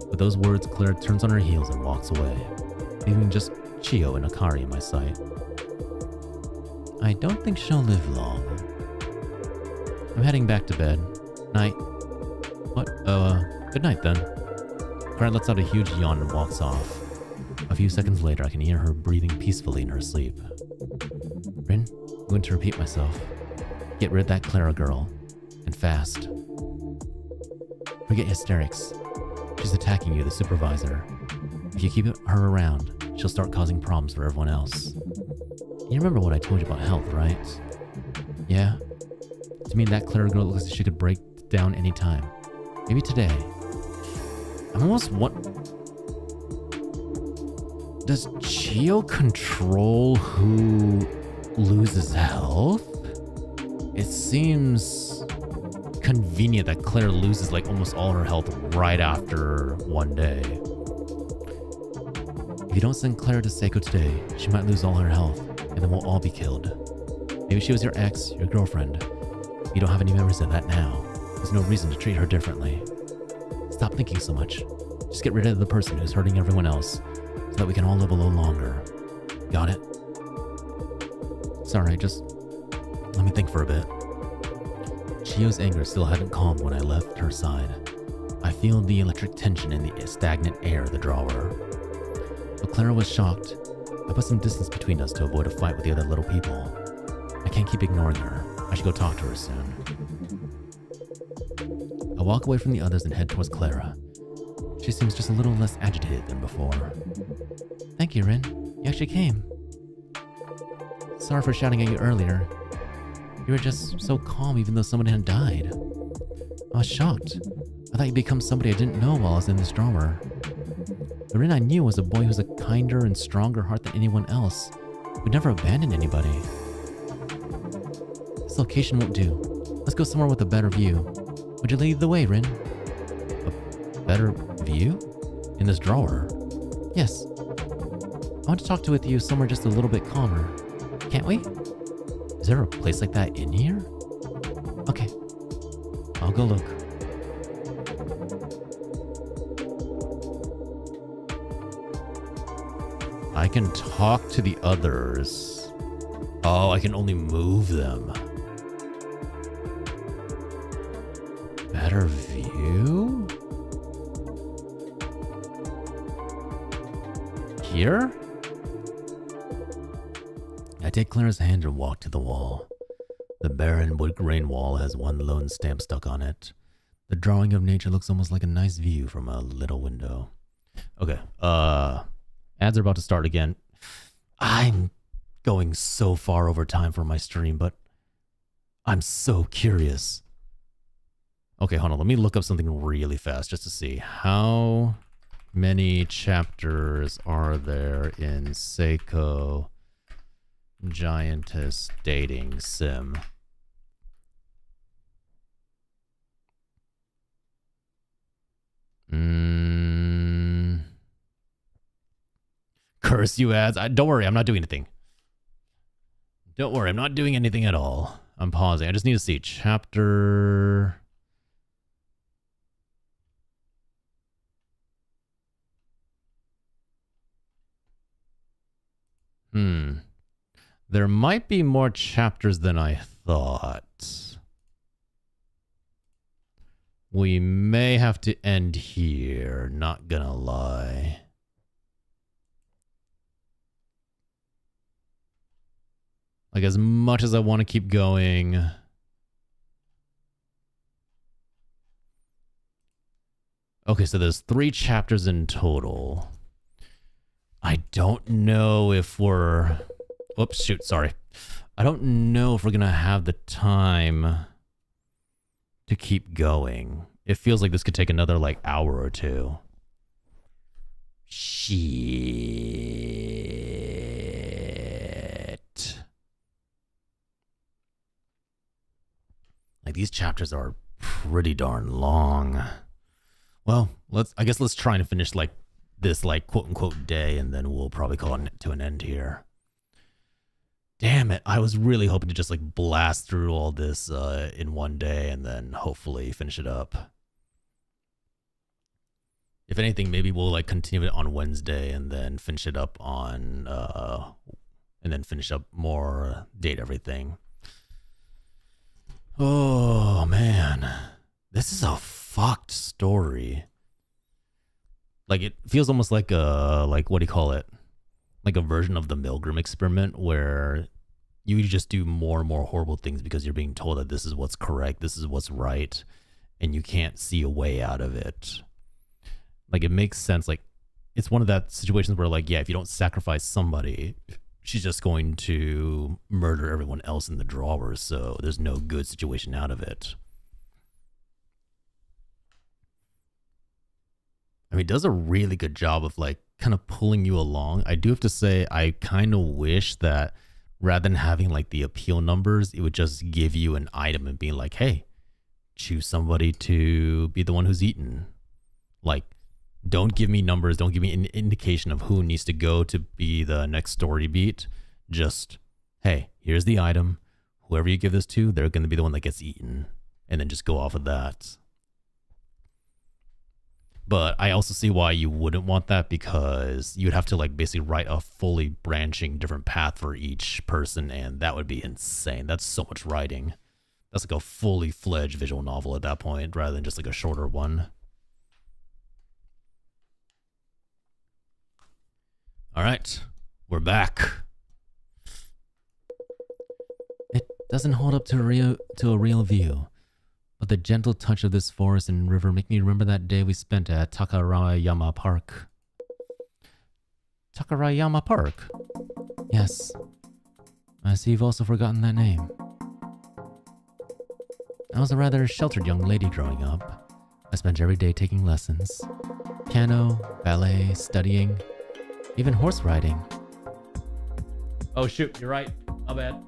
With those words, Clara turns on her heels and walks away, leaving just Chio and Akari in my sight. I don't think she'll live long. I'm heading back to bed. Night. What? Good night then. Clara lets out a huge yawn and walks off. A few seconds later, I can hear her breathing peacefully in her sleep. Rin, I'm going to repeat myself. Get rid of that Clara girl. And fast. Forget hysterics. She's attacking you, the supervisor. If you keep her around, she'll start causing problems for everyone else. You remember what I told you about health, right? Yeah? To me, that Clara girl looks like she could break down any time. Maybe today. I'm almost Does Chio control who loses health? It seems convenient that Claire loses like almost all her health right after one day. If you don't send Claire to SAEKO today, she might lose all her health, and then we'll all be killed. Maybe she was your ex, your girlfriend. You don't have any memories of that now. There's no reason to treat her differently. Stop thinking so much. Just get rid of the person who's hurting everyone else, so that we can all live a little longer. Got it? Sorry, just let me think for a bit. Chio's anger still hadn't calmed when I left her side. I feel the electric tension in the stagnant air of the drawer. But Clara was shocked. I put some distance between us to avoid a fight with the other little people. I can't keep ignoring her. I should go talk to her soon. I walk away from the others and head towards Clara. She seems just a little less agitated than before. Thank you, Rin. You actually came. Sorry for shouting at you earlier. You were just so calm even though someone had died. I was shocked. I thought you'd become somebody I didn't know while I was in this drawer. The Rin I knew was a boy who was a kinder and stronger heart than anyone else. Who'd never abandoned anybody. This location won't do. Let's go somewhere with a better view. Would you lead the way, Rin? A better view? In this drawer? Yes. I want to talk with you somewhere just a little bit calmer. Can't we? Is there a place like that in here? Okay. I'll go look. I can talk to the others. Oh, I can only move them. Better view? Here? I take Clara's hand and walk to the wall. The barren wood grain wall has one lone stamp stuck on it. The drawing of nature looks almost like a nice view from a little window. Okay, ads are about to start again. I'm going so far over time for my stream, but I'm so curious. Okay, hold on. Let me look up something really fast just to see. How many chapters are there in SAEKO Giantess Dating Sim? Curse you ads. Don't worry, I'm not doing anything. Don't worry, I'm not doing anything at all. I'm pausing. I just need to see chapter... There might be more chapters than I thought. We may have to end here, not gonna lie. Like, as much as I want to keep going... Okay, so there's 3 chapters in total. I don't know if we're... Oops, shoot, sorry. I don't know if we're going to have the time to keep going. It feels like this could take another, like, hour or 2. Shit. Like, these chapters are pretty darn long. Well, I guess let's try and finish, like, this, like, quote-unquote day, and then we'll probably call it to an end here. Damn it, I was really hoping to just, like, blast through all this in one day and then hopefully finish it up. If anything, maybe we'll, like, continue it on Wednesday and then finish it up on, and then finish up more, date everything. Oh, man. This is a fucked story. Like, it feels almost like a, like, what do you call it? Like a version of the Milgram experiment where you just do more and more horrible things because you're being told that this is what's correct, this is what's right, and you can't see a way out of it. Like, it makes sense. Like, it's one of that situations where, like, yeah, if you don't sacrifice somebody, she's just going to murder everyone else in the drawer, so there's no good situation out of it. I mean, it does a really good job of like kind of pulling you along. I do have to say, I kind of wish that rather than having like the appeal numbers, it would just give you an item and be like, hey, choose somebody to be the one who's eaten. Like, don't give me numbers. Don't give me an indication of who needs to go to be the next story beat. Just, hey, here's the item. Whoever you give this to, they're going to be the one that gets eaten. And then just go off of that. But I also see why you wouldn't want that, because you'd have to like basically write a fully branching different path for each person, and that would be insane. That's so much writing. That's like a fully fledged visual novel at that point, rather than just like a shorter one. All right, we're back. It doesn't hold up to a real view. But the gentle touch of this forest and river make me remember that day we spent at Takarayama Park. Takarayama Park? Yes. I see you've also forgotten that name. I was a rather sheltered young lady growing up. I spent every day taking lessons. Piano, ballet, studying, even horse riding. Oh shoot, you're right. My bad.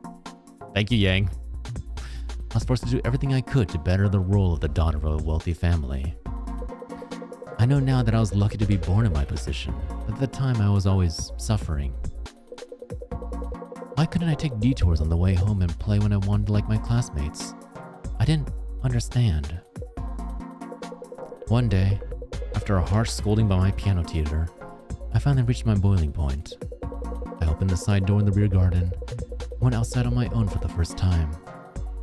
Thank you, Yang. I was forced to do everything I could to better the role of the daughter of a wealthy family. I know now that I was lucky to be born in my position, but at the time I was always suffering. Why couldn't I take detours on the way home and play when I wanted like my classmates? I didn't understand. One day, after a harsh scolding by my piano tutor, I finally reached my boiling point. I opened the side door in the rear garden, and went outside on my own for the first time.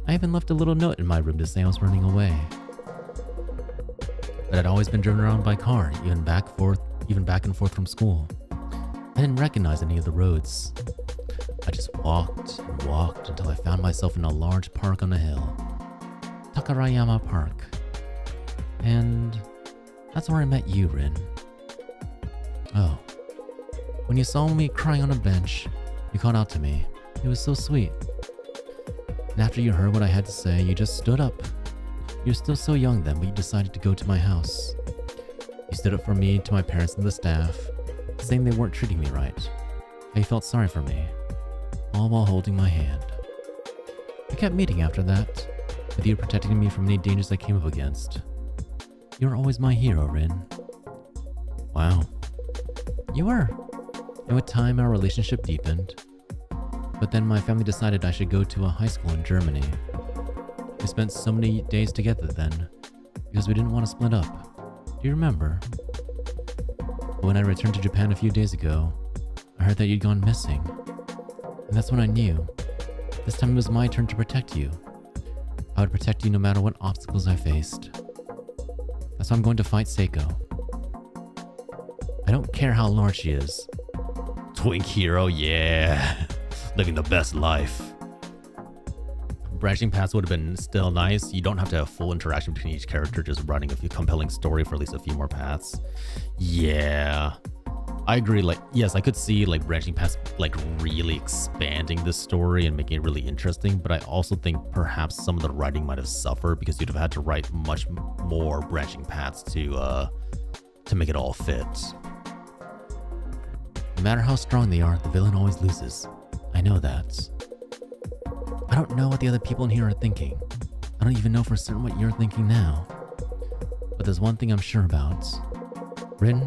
I even left a little note in my room to say I was running away. But I'd always been driven around by car, even back and forth from school. I didn't recognize any of the roads. I just walked and walked until I found myself in a large park on a hill. Takarayama Park. And that's where I met you, Rin. Oh. When you saw me crying on a bench, you called out to me. It was so sweet. And after you heard what I had to say, you just stood up. You were still so young then, but you decided to go to my house. You stood up for me to my parents and the staff, saying they weren't treating me right. How you felt sorry for me, all while holding my hand. We kept meeting after that, with you protecting me from any dangers I came up against. You were always my hero, Rin. Wow. You were. And with time, our relationship deepened. But then my family decided I should go to a high school in Germany. We spent so many days together then, because we didn't want to split up. Do you remember? But when I returned to Japan a few days ago, I heard that you'd gone missing. And that's when I knew. This time it was my turn to protect you. I would protect you no matter what obstacles I faced. That's why I'm going to fight SAEKO. I don't care how large she is. Twink hero, yeah. Living the best life. Branching paths would have been still nice. You don't have to have full interaction between each character, just writing a few compelling story for at least a few more paths. Yeah. I agree, like, yes, I could see like branching paths like really expanding this story and making it really interesting, but I also think perhaps some of the writing might have suffered because you'd have had to write much more branching paths to make it all fit. No matter how strong they are, the villain always loses. I know that. I don't know what the other people in here are thinking. I don't even know for certain what you're thinking now. But there's one thing I'm sure about. Rin,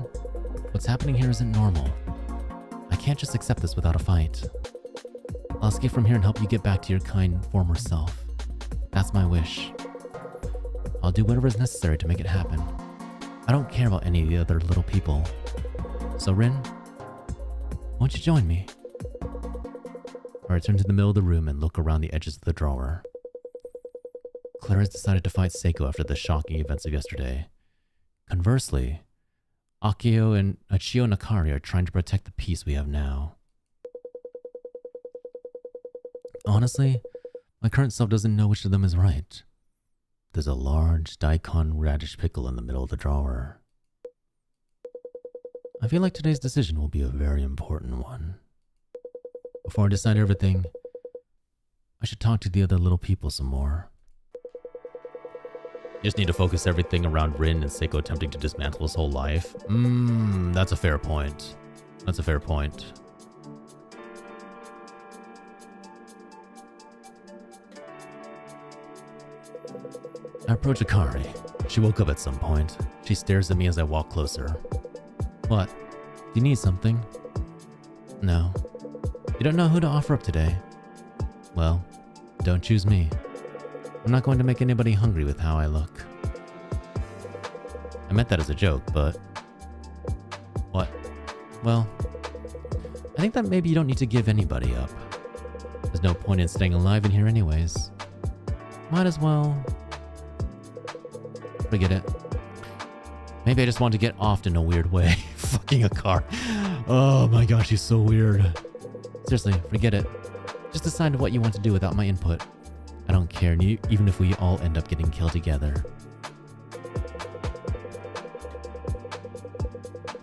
what's happening here isn't normal. I can't just accept this without a fight. I'll escape from here and help you get back to your kind former self. That's my wish. I'll do whatever is necessary to make it happen. I don't care about any of the other little people. So Rin, won't you join me? I return to the middle of the room and look around the edges of the drawer. Claire has decided to fight SAEKO after the shocking events of yesterday. Conversely, Akio and Achio Nakari are trying to protect the peace we have now. Honestly, my current self doesn't know which of them is right. There's a large daikon radish pickle in the middle of the drawer. I feel like today's decision will be a very important one. Before I decide everything, I should talk to the other little people some more. You just need to focus everything around Rin and Seiko attempting to dismantle his whole life. That's a fair point. That's a fair point. I approach Akari. She woke up at some point. She stares at me as I walk closer. What? Do you need something? No. You don't know who to offer up today? Well, don't choose me. I'm not going to make anybody hungry with how I look. I meant that as a joke, but... What? Well, I think that maybe you don't need to give anybody up. There's no point in staying alive in here anyways. Might as well... Forget it. Maybe I just want to get off in a weird way. Fucking a car. Oh my gosh, he's so weird. Seriously, forget it. Just decide what you want to do without my input. I don't care, even if we all end up getting killed together.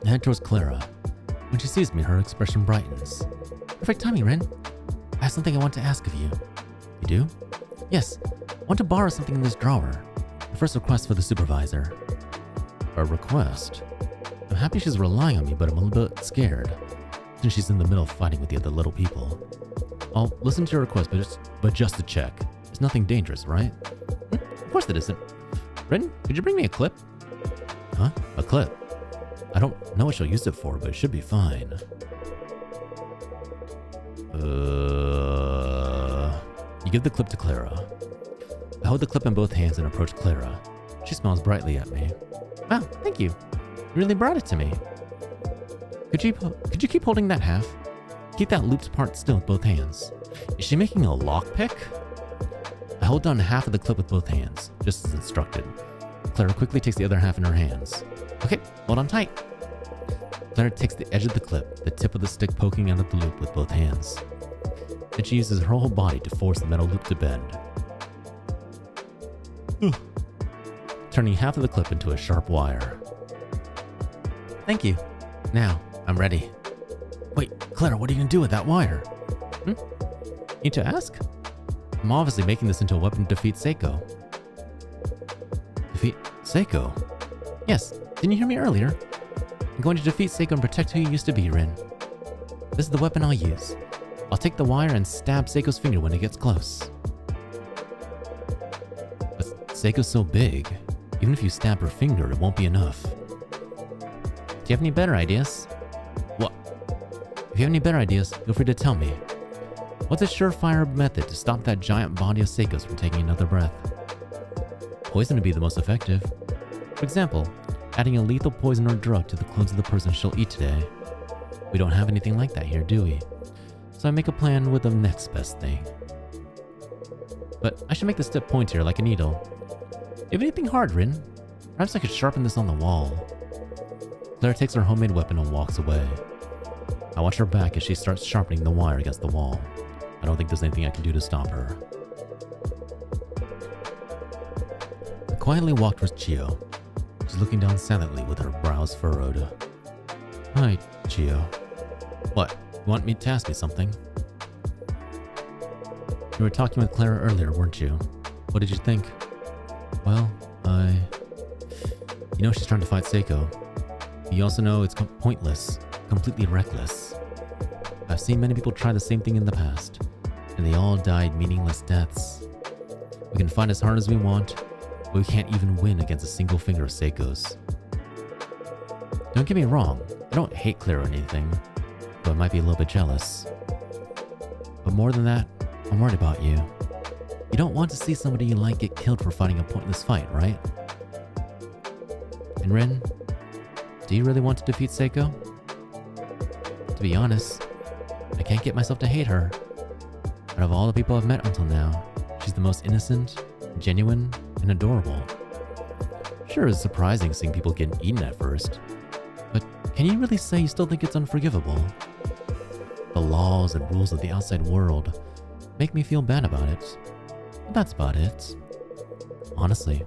I head towards Clara. When she sees me, her expression brightens. Perfect timing, Rin. I have something I want to ask of you. You do? Yes. I want to borrow something in this drawer. The first request for the supervisor. A request? I'm happy she's relying on me, but I'm a little bit scared, since she's in the middle of fighting with the other little people. I'll listen to your request, but just to check. It's nothing dangerous, right? Of course it isn't. Rin, could you bring me a clip? Huh? A clip? I don't know what she'll use it for, but it should be fine. You give the clip to Clara. I hold the clip in both hands and approach Clara. She smiles brightly at me. Wow, thank you. You really brought it to me. Could you keep holding that half? Keep that looped part still with both hands. Is she making a lockpick? I hold down half of the clip with both hands, just as instructed. Clara quickly takes the other half in her hands. Okay, hold on tight. Clara takes the edge of the clip, the tip of the stick poking out of the loop with both hands. Then she uses her whole body to force the metal loop to bend. Turning half of the clip into a sharp wire. Thank you. Now, I'm ready. Wait, Clara, what are you gonna do with that wire? Need to ask? I'm obviously making this into a weapon to defeat SAEKO. Defeat SAEKO? Yes, didn't you hear me earlier? I'm going to defeat SAEKO and protect who you used to be, Rin. This is the weapon I'll use. I'll take the wire and stab SAEKO's finger when it gets close. But SAEKO's so big, even if you stab her finger, it won't be enough. Do you have any better ideas? What? If you have any better ideas, feel free to tell me. What's a surefire method to stop that giant body of SAEKO's from taking another breath? Poison would be the most effective. For example, adding a lethal poison or drug to the clothes of the person she'll eat today. We don't have anything like that here, do we? So I make a plan with the next best thing. But I should make the tip pointier like a needle. Do you have anything hard, Rin? Perhaps I could sharpen this on the wall. Clara takes her homemade weapon and walks away. I watch her back as she starts sharpening the wire against the wall. I don't think there's anything I can do to stop her. I quietly walk towards Chio. She's looking down silently with her brows furrowed. Hi, Chio. What? You want me to ask you something? You were talking with Clara earlier, weren't you? What did you think? Well, You know she's trying to fight SAEKO. You also know it's pointless, completely reckless. I've seen many people try the same thing in the past, and they all died meaningless deaths. We can fight as hard as we want, but we can't even win against a single finger of SAEKO's. Don't get me wrong, I don't hate Clara or anything, but I might be a little bit jealous. But more than that, I'm worried about you. You don't want to see somebody you like get killed for fighting a pointless fight, right? And Rin, do you really want to defeat SAEKO? To be honest, I can't get myself to hate her. Out of all the people I've met until now, she's the most innocent, genuine, and adorable. Sure, it's surprising seeing people get eaten at first, but can you really say you still think it's unforgivable? The laws and rules of the outside world make me feel bad about it. But that's about it. Honestly,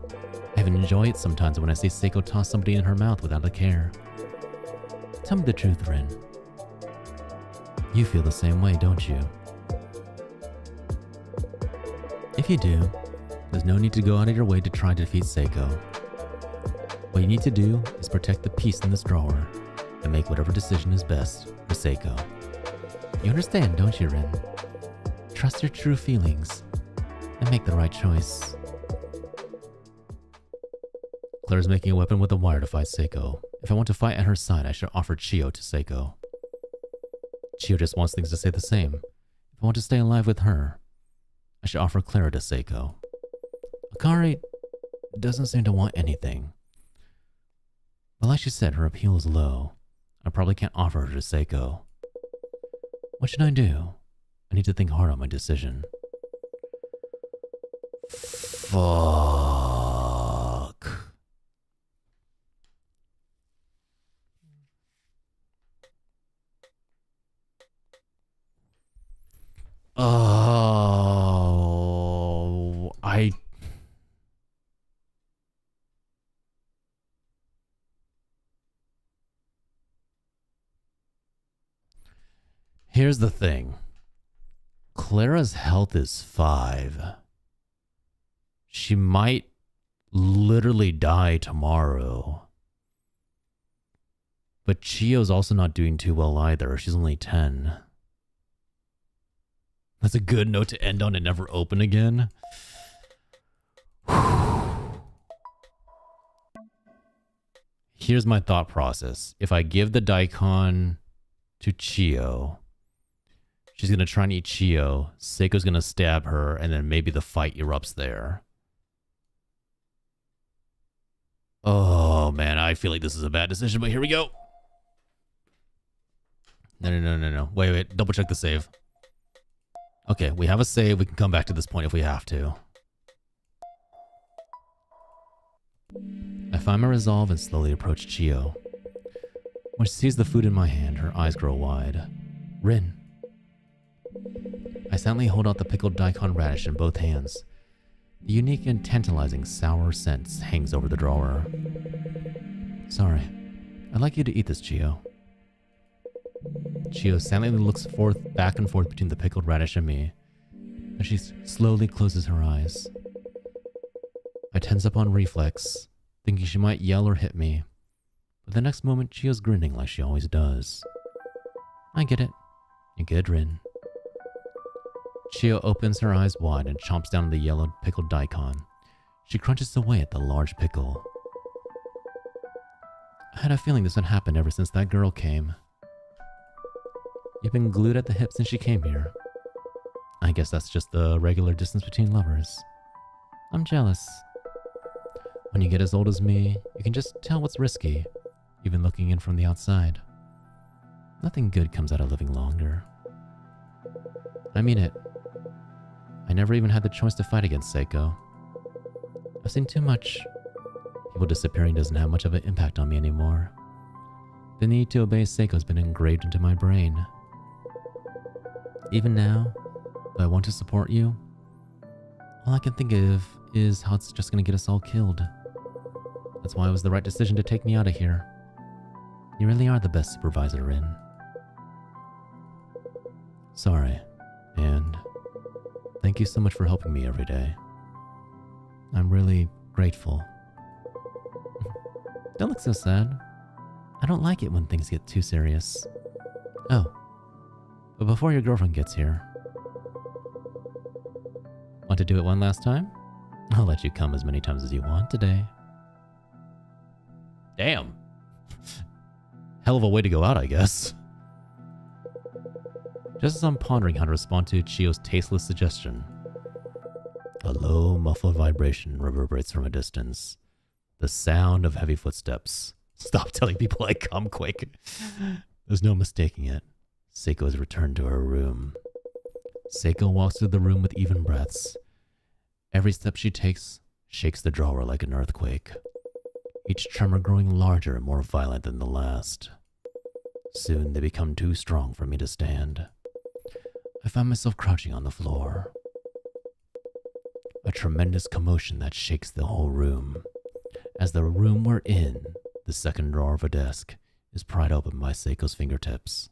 I even enjoy it sometimes when I see SAEKO toss somebody in her mouth without a care. Tell me the truth, Rin. You feel the same way, don't you? If you do, there's no need to go out of your way to try to defeat SAEKO. What you need to do is protect the peace in this drawer and make whatever decision is best for SAEKO. You understand, don't you, Rin? Trust your true feelings and make the right choice. Claire's making a weapon with a wire to fight SAEKO. If I want to fight at her side, I should offer Chiyo to SAEKO. Chiyo just wants things to stay the same. If I want to stay alive with her, I should offer Clara to SAEKO. Akari doesn't seem to want anything. But like she said, her appeal is low. I probably can't offer her to SAEKO. What should I do? I need to think hard on my decision. Fuck. Oh, Here's the thing. Clara's health is 5. She might literally die tomorrow. But Chiyo's also not doing too well either. She's only 10. That's a good note to end on and never open again. Here's my thought process. If I give the daikon to Chiyo, she's going to try and eat Chiyo. SAEKO's going to stab her, and then maybe the fight erupts there. Oh, man, I feel like this is a bad decision, but here we go. No. Wait. Double check the save. Okay, we have a save. We can come back to this point if we have to. I find my resolve and slowly approach Chiyo. When she sees the food in my hand, her eyes grow wide. Rin. I silently hold out the pickled daikon radish in both hands. The unique and tantalizing sour scent hangs over the drawer. Sorry. I'd like you to eat this, Chiyo. Chiyo silently looks back and forth between the pickled radish and me, as she slowly closes her eyes. I tense up on reflex, thinking she might yell or hit me, but the next moment Chiyo's grinning like she always does. I get it. You good, Rin? Chiyo opens her eyes wide and chomps down the yellow pickled daikon. She crunches away at the large pickle. I had a feeling this would happen ever since that girl came. You've been glued at the hip since she came here. I guess that's just the regular distance between lovers. I'm jealous. When you get as old as me, you can just tell what's risky, even looking in from the outside. Nothing good comes out of living longer. I mean it. I never even had the choice to fight against SAEKO. I've seen too much. People disappearing doesn't have much of an impact on me anymore. The need to obey SAEKO's been engraved into my brain. Even now, though I want to support you, all I can think of is how it's just gonna get us all killed. That's why it was the right decision to take me out of here. You really are the best supervisor, Rin. Sorry, and thank you so much for helping me every day. I'm really grateful. Don't look so sad. I don't like it when things get too serious. Oh, but before your girlfriend gets here, want to do it one last time? I'll let you come as many times as you want today. Damn. Hell of a way to go out, I guess. Just as I'm pondering how to respond to Chiyo's tasteless suggestion, a low, muffled vibration reverberates from a distance. The sound of heavy footsteps. Stop telling people I come quick. There's no mistaking it. SAEKO has returned to her room. SAEKO walks through the room with even breaths. Every step she takes shakes the drawer like an earthquake, each tremor growing larger and more violent than the last. Soon they become too strong for me to stand. I find myself crouching on the floor. A tremendous commotion that shakes the whole room. As the room we're in, the second drawer of a desk, is pried open by SAEKO's fingertips.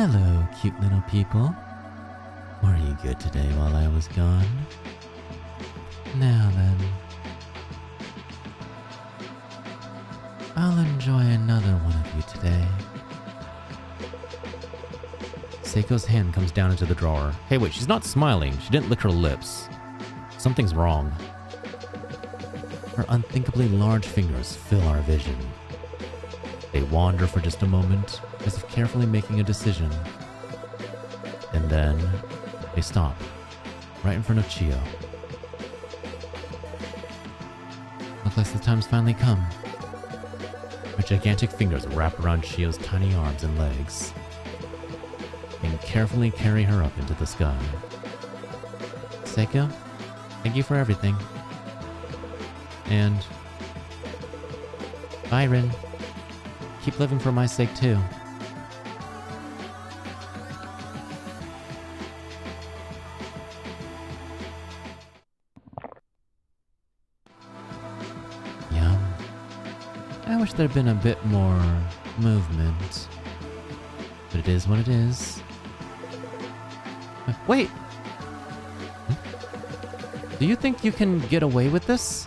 Hello, cute little people. Were you good today while I was gone? Now then, I'll enjoy another one of you today. Seiko's hand comes down into the drawer. Hey, wait, she's not smiling. She didn't lick her lips. Something's wrong. Her unthinkably large fingers fill our vision. They wander for just a moment, as if carefully making a decision. And then, they stop, right in front of Chio. Looks like the time's finally come. Her gigantic fingers wrap around Chio's tiny arms and legs, and carefully carry her up into the sky. Seiko, thank you for everything. And Byron, keep living for my sake too. Yum. I wish there'd been a bit more movement. But it is what it is. Wait! Do you think you can get away with this?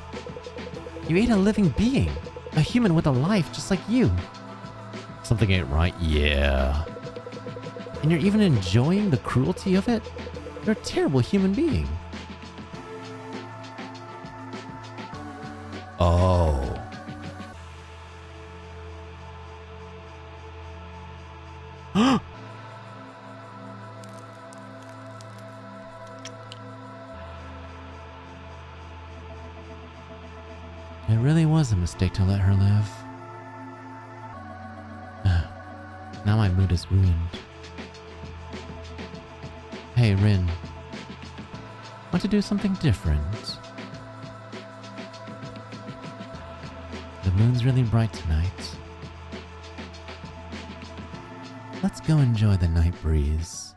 You ate a living being. A human with a life just like you. Something ain't right, yeah. And you're even enjoying the cruelty of it? You're a terrible human being. Oh. It really was a mistake to let her live. Now my mood is ruined. Hey, Rin. Want to do something different? The moon's really bright tonight. Let's go enjoy the night breeze.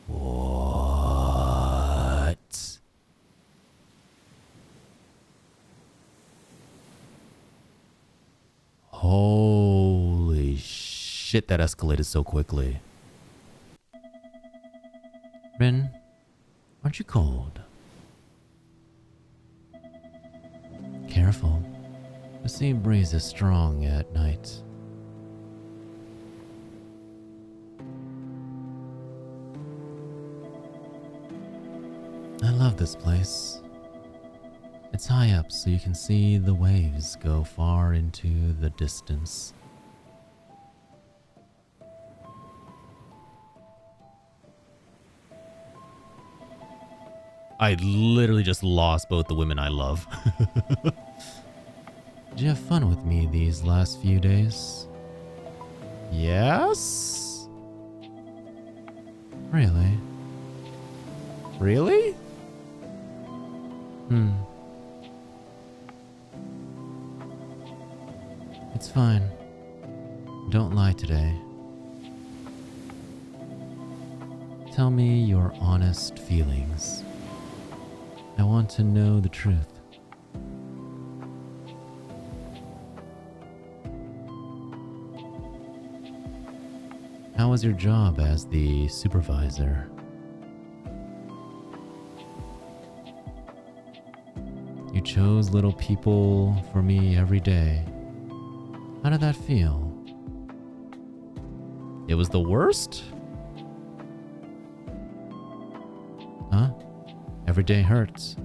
What? Holy shit, that escalated so quickly. Rin, aren't you cold? Careful. The sea breeze is strong at night. I love this place. It's high up so you can see the waves go far into the distance. I literally just lost both the women I love. Did you have fun with me these last few days? Yes? Really? Really? It's fine. Don't lie today. Tell me your honest feelings. I want to know the truth. How was your job as the supervisor? You chose little people for me every day. How did that feel? It was the worst? Huh? Every day hurts.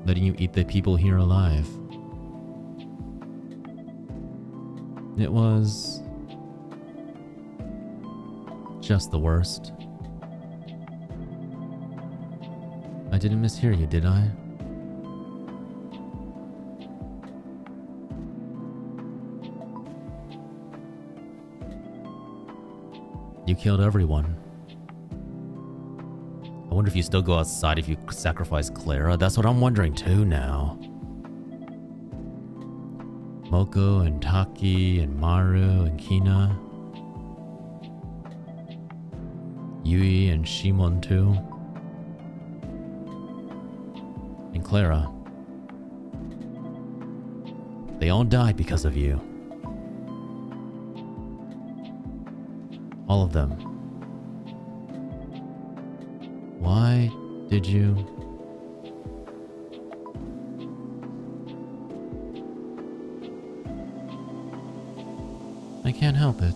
Letting you eat the people here alive. It was just the worst. I didn't mishear you, did I? You killed everyone. I wonder if you still go outside if you sacrifice Clara. That's what I'm wondering too now. Moko and Taki and Maru and Kina. Yui and Shimon too. And Clara. They all died because of you. All of them. Why did you? I can't help it.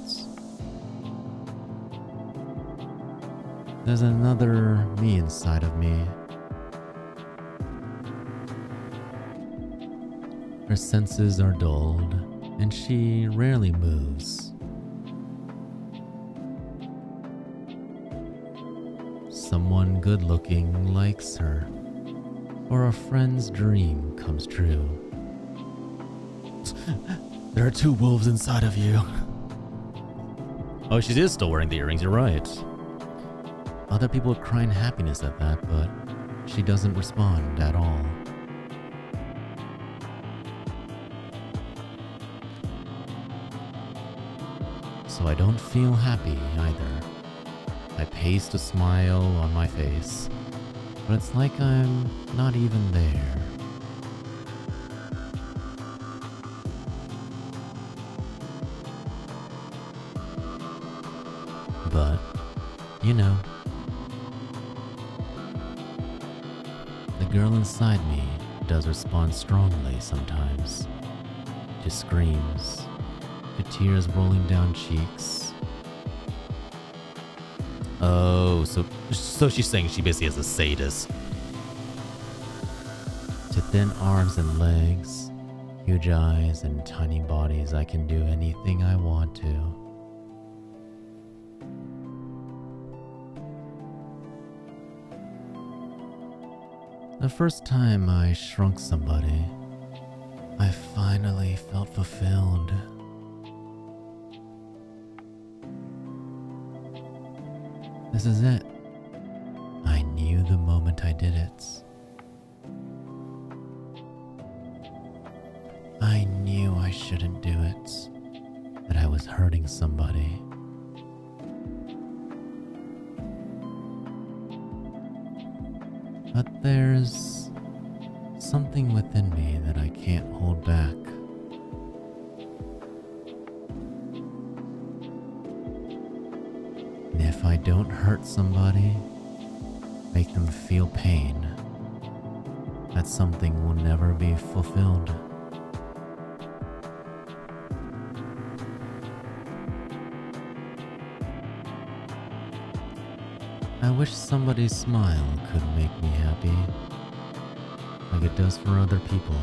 There's another me inside of me. Her senses are dulled, and she rarely moves. Someone good-looking likes her, or a friend's dream comes true. There are 2 wolves inside of you. Oh, she is still wearing the earrings, you're right. Other people cry in happiness at that, but she doesn't respond at all. So I don't feel happy either. I paste a smile on my face, but it's like I'm not even there. But, you know, the girl inside me does respond strongly sometimes, to screams, to tears rolling down cheeks. Oh, so she's saying she basically is a sadist. To thin arms and legs, huge eyes and tiny bodies, I can do anything I want to. The first time I shrunk somebody, I finally felt fulfilled. This is it. I knew the moment I did it. I knew I shouldn't do it, that I was hurting somebody. But there's something within me that I can't hold back. And if I don't hurt somebody, make them feel pain, that something will never be fulfilled. I wish somebody's smile could make me happy, like it does for other people.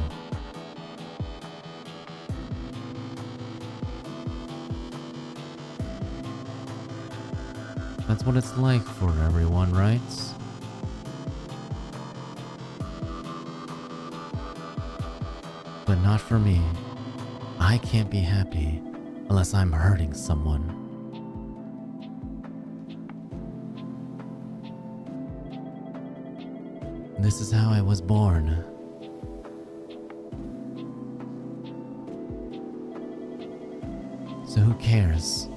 That's what it's like for everyone, right? But not for me. I can't be happy unless I'm hurting someone. This is how I was born. So who cares?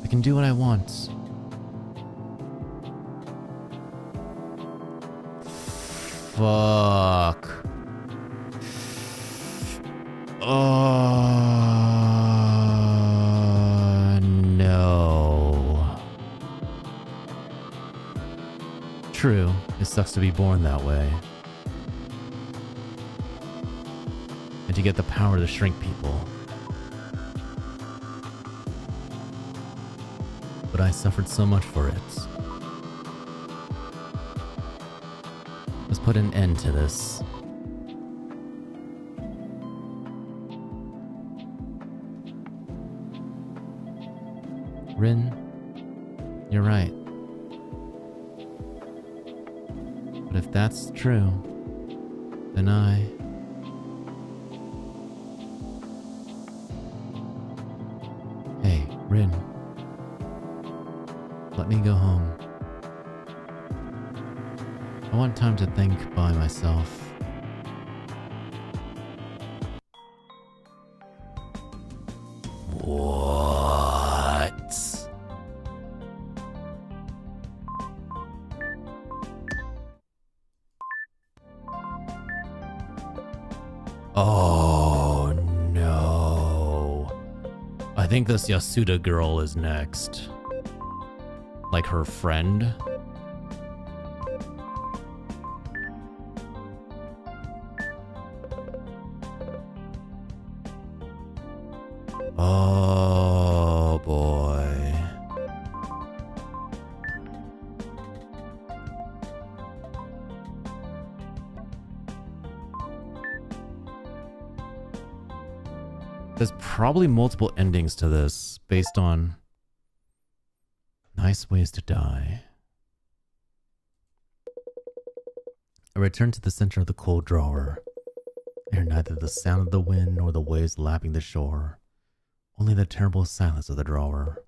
I can do what I want. Fuck. No. True, it sucks to be born that way. And to get the power to shrink people. But I suffered so much for it. Let's put an end to this. Rin, you're right. But if that's true, then Hey, Rin. Let me go home. I want time to think by myself. What? Oh I think this Yasuda girl is next. Like her friend. Oh boy. There's probably multiple endings to this based on nice ways to die. I return to the center of the cold drawer. I hear neither the sound of the wind nor the waves lapping the shore, only the terrible silence of the drawer.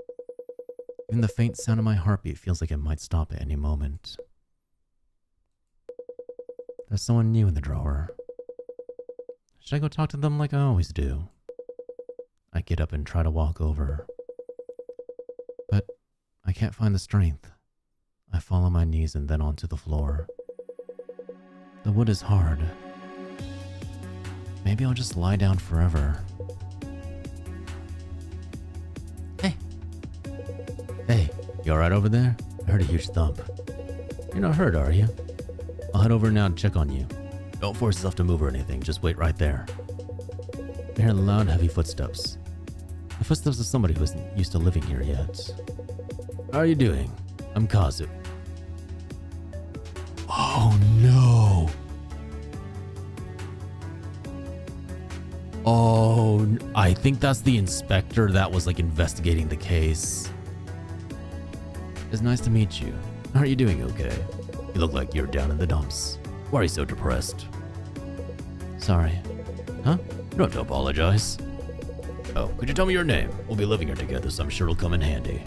Even the faint sound of my heartbeat feels like it might stop at any moment. There's someone new in the drawer. Should I go talk to them like I always do? I get up and try to walk over, but I can't find the strength. I fall on my knees and then onto the floor. The wood is hard. Maybe I'll just lie down forever. Hey! Hey, you alright over there? I heard a huge thump. You're not hurt, are you? I'll head over now to check on you. Don't force yourself to move or anything, just wait right there. I hear loud, heavy footsteps. The footsteps of somebody who isn't used to living here yet. How are you doing? I'm Kazu. Oh no! Oh, I think that's the inspector that was like investigating the case. It's nice to meet you. How are you doing okay? You look like you're down in the dumps. Why are you so depressed? Sorry. Huh? You don't have to apologize. Oh, could you tell me your name? We'll be living here together, so I'm sure it'll come in handy.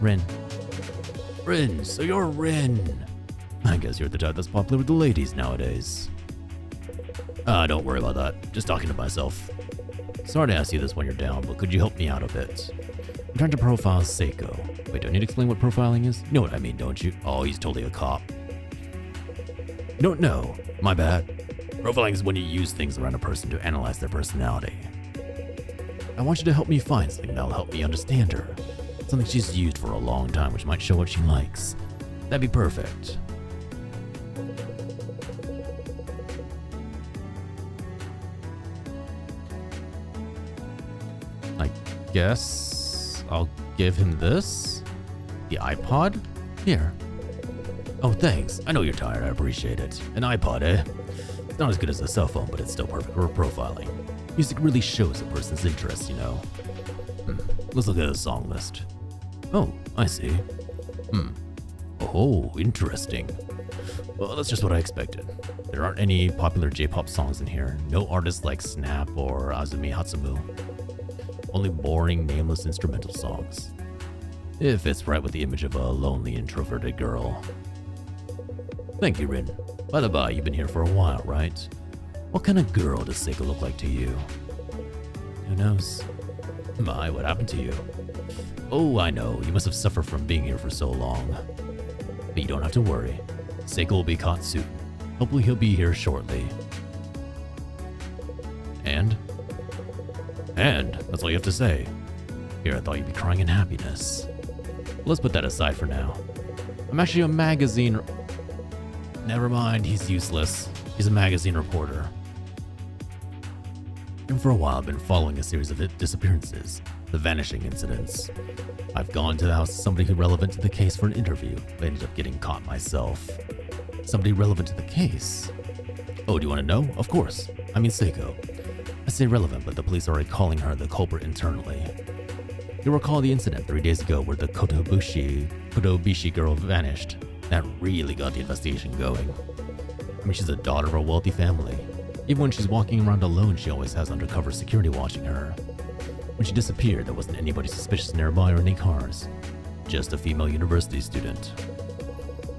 Rin. Rin, so you're Rin. I guess you're the type that's popular with the ladies nowadays. Don't worry about that. Just talking to myself. Sorry to ask you this when you're down, but could you help me out a bit? I'm trying to profile SAEKO. Wait, do I need to explain what profiling is? You know what I mean, don't you? Oh, he's totally a cop. You don't know. My bad. Profiling is when you use things around a person to analyze their personality. I want you to help me find something that'll help me understand her. Something she's used for a long time, which might show what she likes. That'd be perfect. I guess I'll give him this? The iPod? Here. Oh, thanks. I know you're tired. I appreciate it. An iPod, eh? It's not as good as a cell phone, but it's still perfect for profiling. Music really shows a person's interests, you know. Let's look at the song list. Oh, I see. Oh, interesting. Well, that's just what I expected. There aren't any popular J-pop songs in here. No artists like Snap or Azumi Hatsumu. Only boring, nameless instrumental songs. It fits right with the image of a lonely, introverted girl. Thank you, Rin. By the by, you've been here for a while, right? What kind of girl does SAEKO look like to you? Who knows? My, what happened to you? Oh, I know. You must have suffered from being here for so long. But you don't have to worry. SAEKO will be caught soon. Hopefully he'll be here shortly. And? That's all you have to say. Here, I thought you'd be crying in happiness. Let's put that aside for now. I'm actually a magazine... Never mind, he's useless. He's a magazine reporter. And for a while I've been following a series of disappearances, the vanishing incidents. I've gone to the house of somebody relevant to the case for an interview, but ended up getting caught myself. Somebody relevant to the case? Oh, do you want to know? Of course. I mean SAEKO. I say relevant, but the police are already calling her the culprit internally. You'll recall the incident 3 days ago where the Kotobushi girl vanished. That really got the investigation going. I mean, she's the daughter of a wealthy family. Even when she's walking around alone, she always has undercover security watching her. When she disappeared, there wasn't anybody suspicious nearby or any cars. Just a female university student.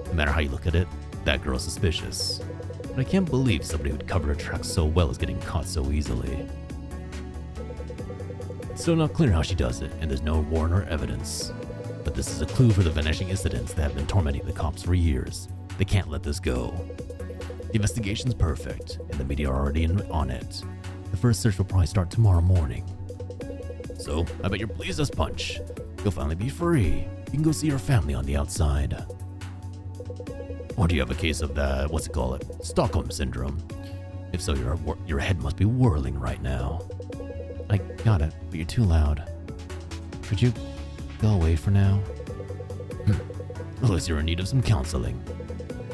No matter how you look at it, that girl's suspicious. But I can't believe somebody who'd covered her tracks so well is getting caught so easily. It's still not clear how she does it, and there's no warrant or evidence. But this is a clue for the vanishing incidents that have been tormenting the cops for years. They can't let this go. The investigation's perfect, and the media are already on it. The first search will probably start tomorrow morning. So, I bet you're pleased as punch. You'll finally be free. You can go see your family on the outside. Or do you have a case of that, what's it called? Stockholm Syndrome? If so, your head must be whirling right now. I got it, but you're too loud. Could you go away for now? Unless you're in need of some counseling.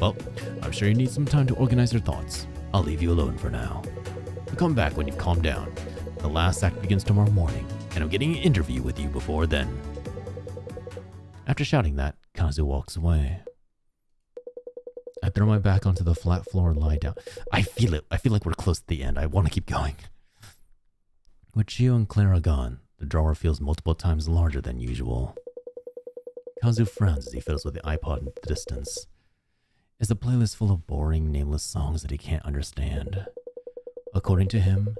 Well, I'm sure you need some time to organize your thoughts. I'll leave you alone for now. I'll come back when you've calmed down. The last act begins tomorrow morning, and I'm getting an interview with you before then. After shouting that, Kazu walks away. I throw my back onto the flat floor and lie down. I feel it. I feel like we're close to the end. I want to keep going. With Gio and Clara gone, the drawer feels multiple times larger than usual. Kazu frowns as he fiddles with the iPod in the distance. It's a playlist full of boring, nameless songs that he can't understand. According to him,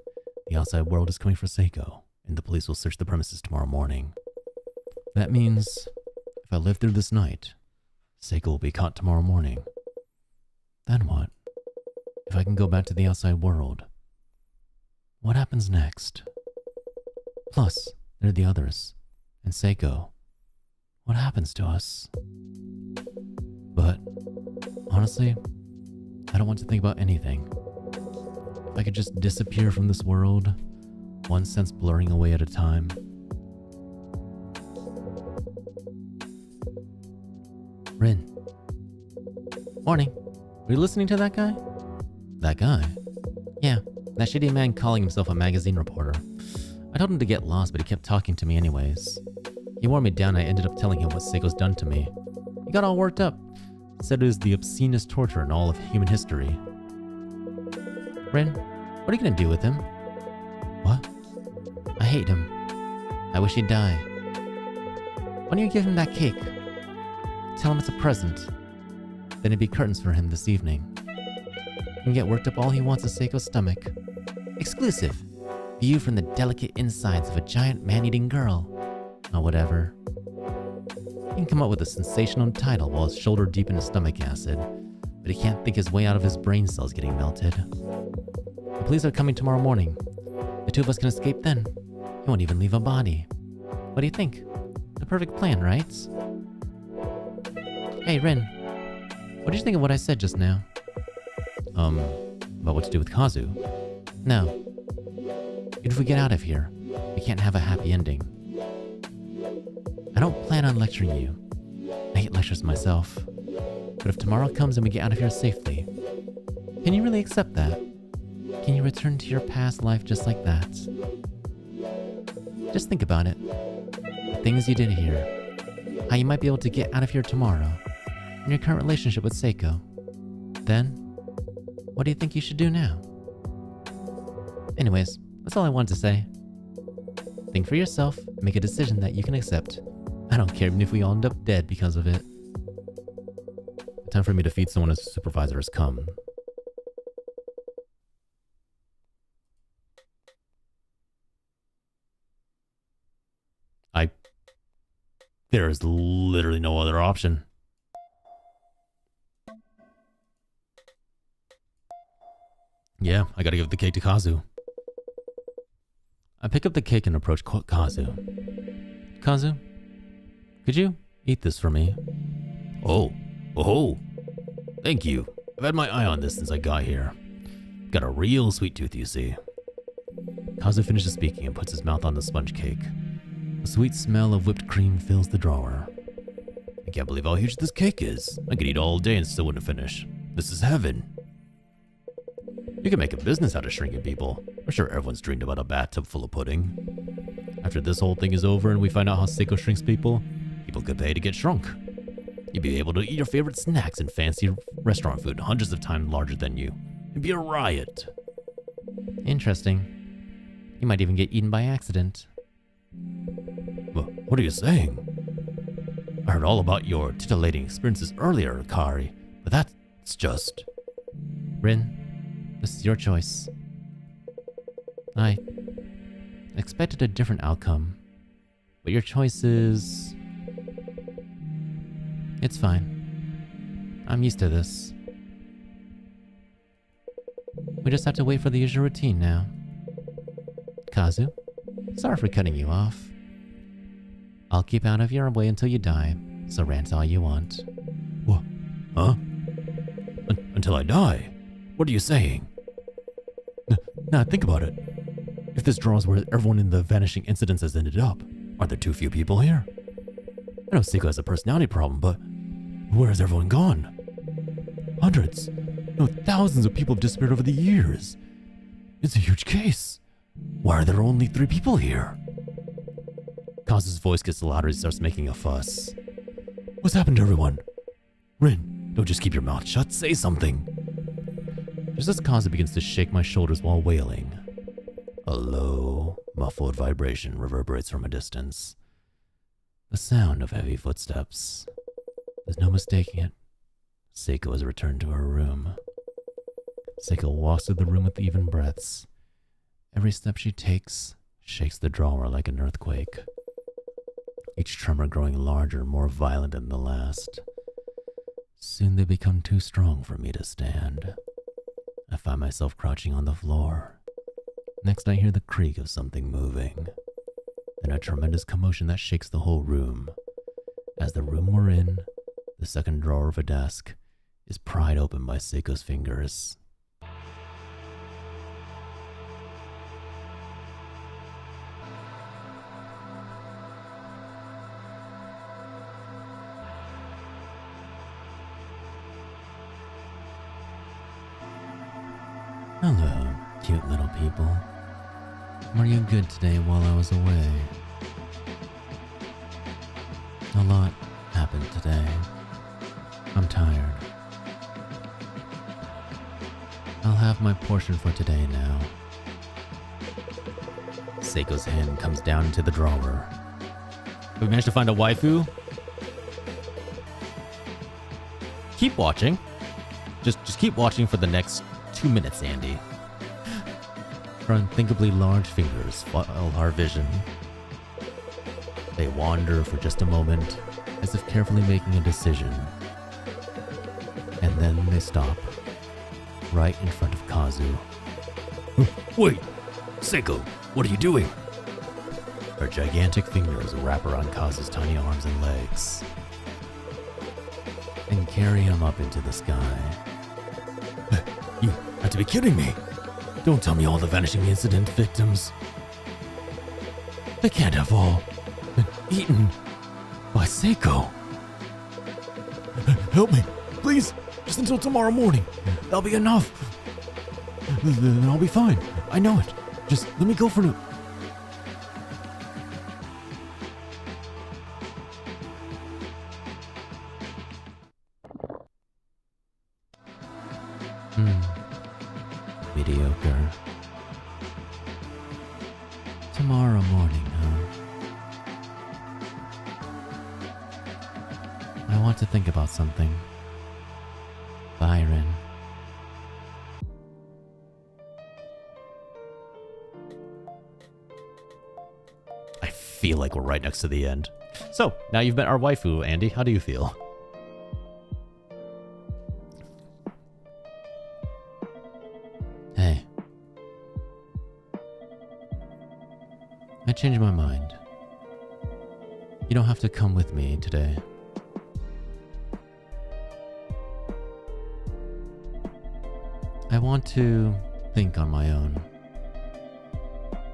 the outside world is coming for SAEKO, and the police will search the premises tomorrow morning. That means, if I live through this night, SAEKO will be caught tomorrow morning. Then what? If I can go back to the outside world, what happens next? Plus, there are the others, and SAEKO. What happens to us? But, honestly, I don't want to think about anything. If I could just disappear from this world, one sense blurring away at a time. Rin. Morning. Were you listening to that guy? That guy? Yeah, that shitty man calling himself a magazine reporter. I told him to get lost, but he kept talking to me anyways. He wore me down and I ended up telling him what SAEKO's done to me. He got all worked up. Said it was the obscenest torture in all of human history. Rin, what are you gonna do with him? What? I hate him. I wish he'd die. Why don't you give him that cake? Tell him it's a present. Then it'd be curtains for him this evening. He can get worked up all he wants in SAEKO's stomach. Exclusive. View from the delicate insides of a giant man-eating girl. Or whatever. He can come up with a sensational title while his shoulder deep in his stomach acid, but he can't think his way out of his brain cells getting melted. The police are coming tomorrow morning. The two of us can escape then. He won't even leave a body. What do you think? The perfect plan, right? Hey, Rin. What did you think of what I said just now? About what to do with Kazu? No. If we get out of here, we can't have a happy ending. I don't plan on lecturing you. I hate lectures myself. But if tomorrow comes and we get out of here safely, can you really accept that? Can you return to your past life just like that? Just think about it. The things you did here. How you might be able to get out of here tomorrow. And your current relationship with SAEKO. Then, what do you think you should do now? Anyways, that's all I wanted to say. Think for yourself and make a decision that you can accept. I don't care even if we all end up dead because of it. Time for me to feed someone as supervisor has come. There's literally no other option. Yeah, I gotta give the cake to Kazu. I pick up the cake and approach Kazu. Kazu, could you eat this for me? Oh, thank you. I've had my eye on this since I got here. Got a real sweet tooth, you see. Kazu finishes speaking and puts his mouth on the sponge cake. The sweet smell of whipped cream fills the drawer. I can't believe how huge this cake is. I could eat all day and still wouldn't finish. This is heaven. You can make a business out of shrinking people. I'm sure everyone's dreamed about a bathtub full of pudding. After this whole thing is over and we find out how SAEKO shrinks people, people could pay to get shrunk. You'd be able to eat your favorite snacks and fancy restaurant food hundreds of times larger than you. It'd be a riot. Interesting. You might even get eaten by accident. What are you saying? I heard all about your titillating experiences earlier, Kari, but that's just... Rin, this is your choice. I expected a different outcome, but your choice is... It's fine. I'm used to this. We just have to wait for the usual routine now. Kazu, Sorry for cutting you off. I'll keep out of your way until you die, so rant all you want. What? Huh? Until I die? What are you saying? Nah, think about it. If this draw is where everyone in the vanishing incidents has ended up, aren't there too few people here? I know SAEKO has a personality problem, but where has everyone gone? Hundreds, no, thousands of people have disappeared over the years. It's a huge case. Why are there only 3 people here? Kazu's voice gets louder as he starts making a fuss. What's happened to everyone? Rin, don't just keep your mouth shut, say something. Just as Kazu begins to shake my shoulders while wailing, a low, muffled vibration reverberates from a distance. The sound of heavy footsteps. There's no mistaking it. SAEKO has returned to her room. SAEKO walks through the room with even breaths. Every step she takes shakes the drawer like an earthquake. Each tremor growing larger, more violent than the last. Soon they become too strong for me to stand. I find myself crouching on the floor. Next I hear the creak of something moving. Then a tremendous commotion that shakes the whole room. As the room we're in, the second drawer of a desk, is pried open by SAEKO's fingers. Hello, cute little people. Were you good today while I was away? A lot happened today. I'm tired. I'll have my portion for today now. SAEKO's hand comes down into the drawer. We managed to find a waifu? Keep watching. Just keep watching for the next 2 minutes, Andy. Her unthinkably large fingers follow our vision. They wander for just a moment, as if carefully making a decision. And then they stop, right in front of Kazu. Wait! SAEKO, what are you doing? Her gigantic fingers wrap around Kazu's tiny arms and legs, and carry him up into the sky. You have to be kidding me! Don't tell me all the vanishing incident victims. They can't have all been eaten by SAEKO. Help me, please, just until tomorrow morning. That'll be enough. Then I'll be fine. I know it. Just let me go for now. Mediocre. Tomorrow morning, huh? I want to think about something. Byron. I feel like we're right next to the end. So, now you've met our waifu, Andy. How do you feel? Hey. I changed my mind. You don't have to come with me today. I want to think on my own.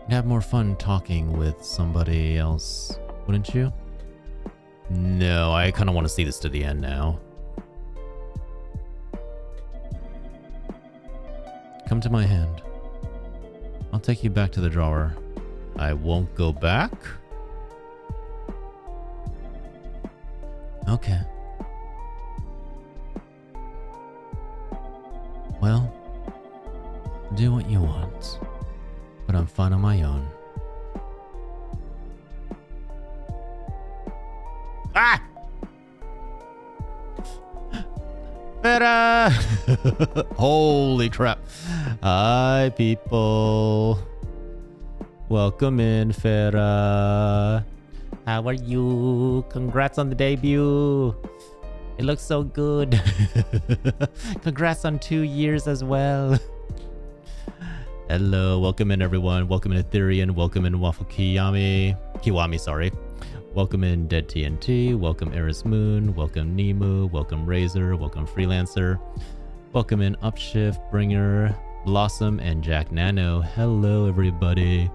You'd have more fun talking with somebody else, wouldn't you? No, I kind of want to see this to the end now. Come to my hand. I'll take you back to the drawer. I won't go back? Okay. Well, do what you want, but I'm fine on my own. Ah! Fera! Holy crap. Hi, people. Welcome in, Fera. How are you? Congrats on the debut. It looks so good. Congrats on 2 years as well. Hello, welcome in everyone. Welcome in Ethereum. Welcome in Waffle Kiwami, sorry. Welcome in Dead TNT. Welcome Eris Moon. Welcome Nemu. Welcome Razor. Welcome Freelancer. Welcome in Upshift, Bringer, Blossom, and Jack Nano. Hello, everybody.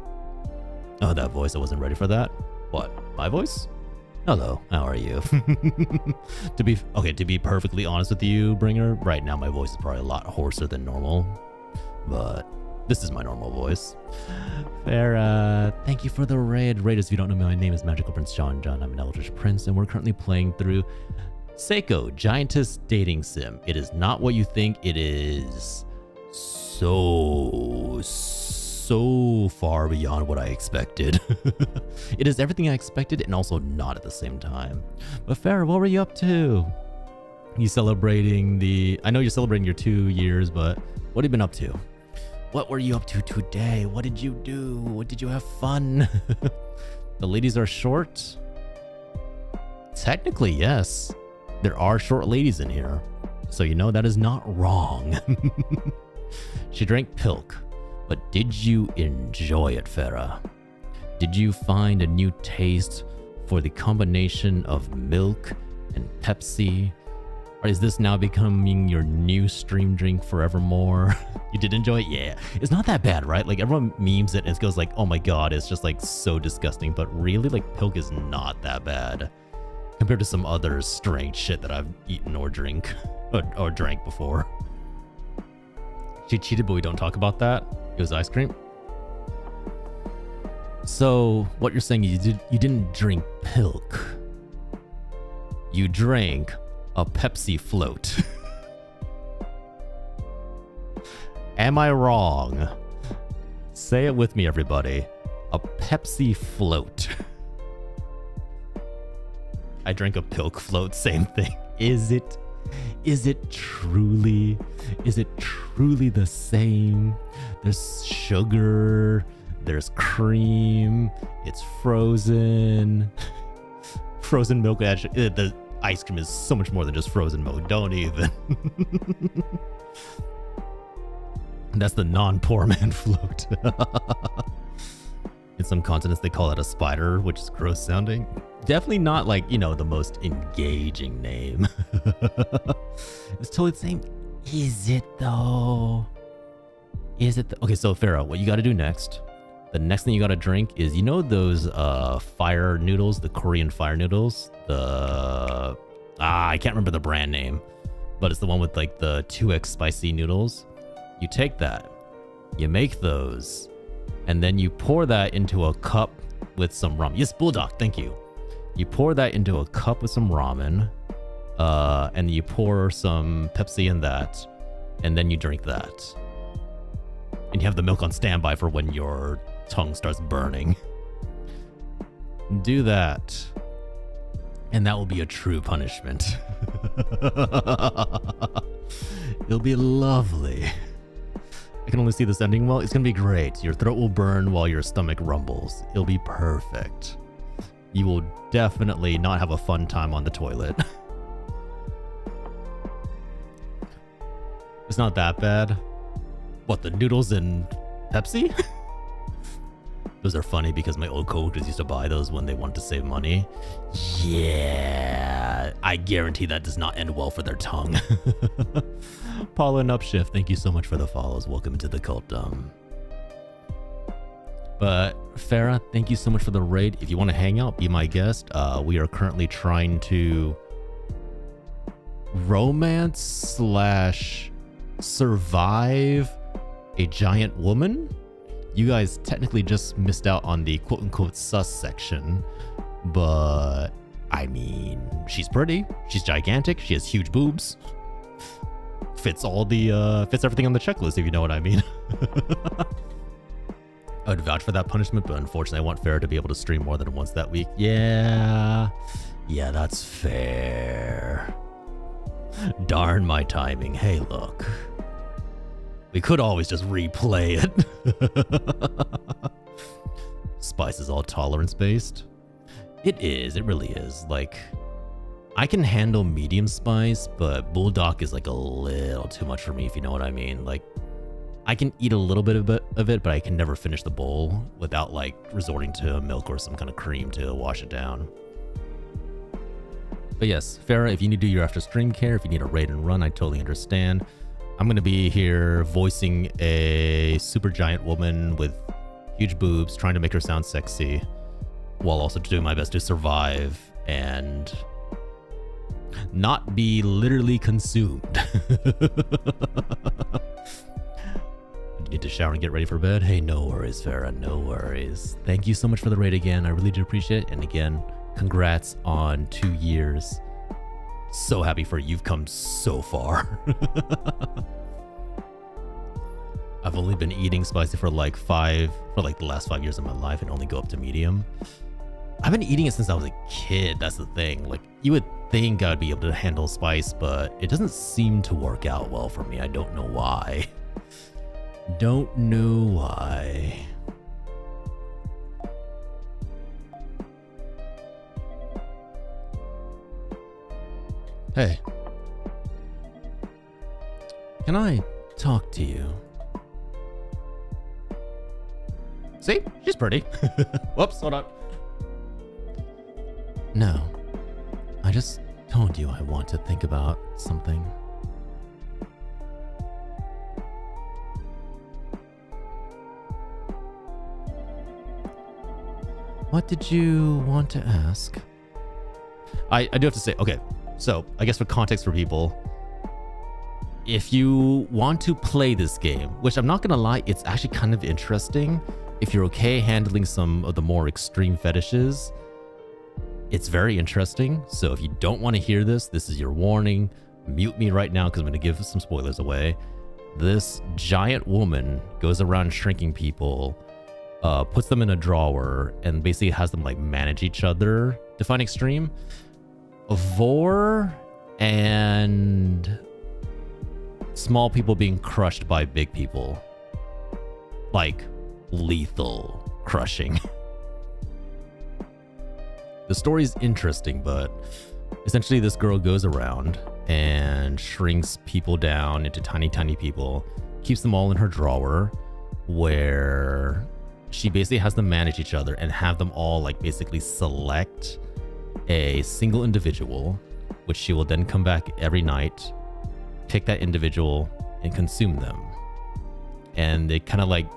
Oh, that voice, I wasn't ready for that. What, my voice? Hello, how are you? To be perfectly honest with you, Bringer, right now my voice is probably a lot hoarser than normal, but this is my normal voice. Farah, thank you for the raid. Raiders, if you don't know me, my name is Magical Prince John. I'm an Eldritch Prince, and we're currently playing through SAEKO, Giantess Dating Sim. It is not what you think it is. So far beyond what I expected. It is everything I expected and also not at the same time. But Farah, what were you up to? You celebrating I know you're celebrating your 2 years, but what have you been up to? What were you up to today? What did you do? What did you have fun? The ladies are short? Technically, yes. There are short ladies in here. So you know that is not wrong. She drank Pilk. But did you enjoy it, Farah? Did you find a new taste for the combination of milk and Pepsi? Or is this now becoming your new stream drink forevermore? You did enjoy it? Yeah. It's not that bad, right? Like everyone memes it and it goes like, oh my god, it's just like so disgusting. But really, like Pilk is not that bad compared to some other strange shit that I've eaten or drank before. She cheated, but we don't talk about that. It was ice cream. So what you're saying is you didn't drink Pilk. You drank a Pepsi float. Am I wrong? Say it with me, everybody. A Pepsi float. I drank a Pilk float, same thing. Is it truly the same? There's sugar, there's cream, it's frozen. Frozen milk, actually, the ice cream is so much more than just frozen milk, don't even. That's the non-poor man float. In some continents they call it a spider, which is gross sounding. Definitely not like, you know, the most engaging name. It's totally the same. Is it though? Okay, so Farah, what you gotta do next, the next thing you gotta drink is, you know those fire noodles, the Korean fire noodles? I can't remember the brand name, but it's the one with like the 2x spicy noodles. You take that, you make those, and then you pour that into a cup with some ramen. Yes, Bulldog, thank you. You pour that into a cup with some ramen, and you pour some Pepsi in that, and then you drink that. And you have the milk on standby for when your tongue starts burning. Do that, and that will be a true punishment. It'll be lovely. I can only see this ending well. It's gonna be great. Your throat will burn while your stomach rumbles. It'll be perfect. You will definitely not have a fun time on the toilet. It's not that bad. What, the noodles and Pepsi? Those are funny because my old coworkers used to buy those when they wanted to save money. Yeah, I guarantee that does not end well for their tongue. Paula and Upshift, thank you so much for the follows. Welcome to the cult. But Farah, thank you so much for the raid. If you want to hang out, be my guest. We are currently trying to romance / survive a giant woman. You guys technically just missed out on the quote-unquote sus section, but I mean, she's pretty, she's gigantic, she has huge boobs, fits everything on the checklist, if you know what I mean. I would vouch for that punishment, but unfortunately I want Farah to be able to stream more than once that week. Yeah, that's fair. Darn my timing. Hey, look. We could always just replay it. Spice is all tolerance-based. It is. It really is. Like, I can handle medium spice, but Bulldog is like a little too much for me, if you know what I mean. Like, I can eat a little bit of it, but I can never finish the bowl without like resorting to milk or some kind of cream to wash it down. But yes, Farah, if you need to do your after stream care, if you need a raid and run, I totally understand. I'm going to be here voicing a super giant woman with huge boobs, trying to make her sound sexy, while also doing my best to survive and not be literally consumed. You need to shower and get ready for bed? Hey, no worries, Farah, no worries. Thank you so much for the raid again. I really do appreciate it. And again, congrats on 2 years. So happy for you. You've come so far. I've only been eating spicy for like the last 5 years of my life and only go up to medium. I've been eating it since I was a kid. That's the thing. Like, you would think I'd be able to handle spice, but it doesn't seem to work out well for me. I don't know why. Don't know why. Hey. Can I talk to you? See? She's pretty. Whoops, hold on. No. I just told you I want to think about something. What did you want to ask? I do have to say, okay, so I guess for context for people, if you want to play this game, which I'm not gonna lie, it's actually kind of interesting. If you're okay handling some of the more extreme fetishes, it's very interesting. So if you don't want to hear this, this is your warning. Mute me right now because I'm going to give some spoilers away. This giant woman goes around shrinking people, puts them in a drawer, and basically has them like manage each other. Define extreme. Vor and small people being crushed by big people. Like lethal crushing. The story's interesting, but essentially this girl goes around and shrinks people down into tiny, tiny people, keeps them all in her drawer, where she basically has them manage each other and have them all like basically select a single individual, which she will then come back every night, pick that individual and consume them. And it kind of like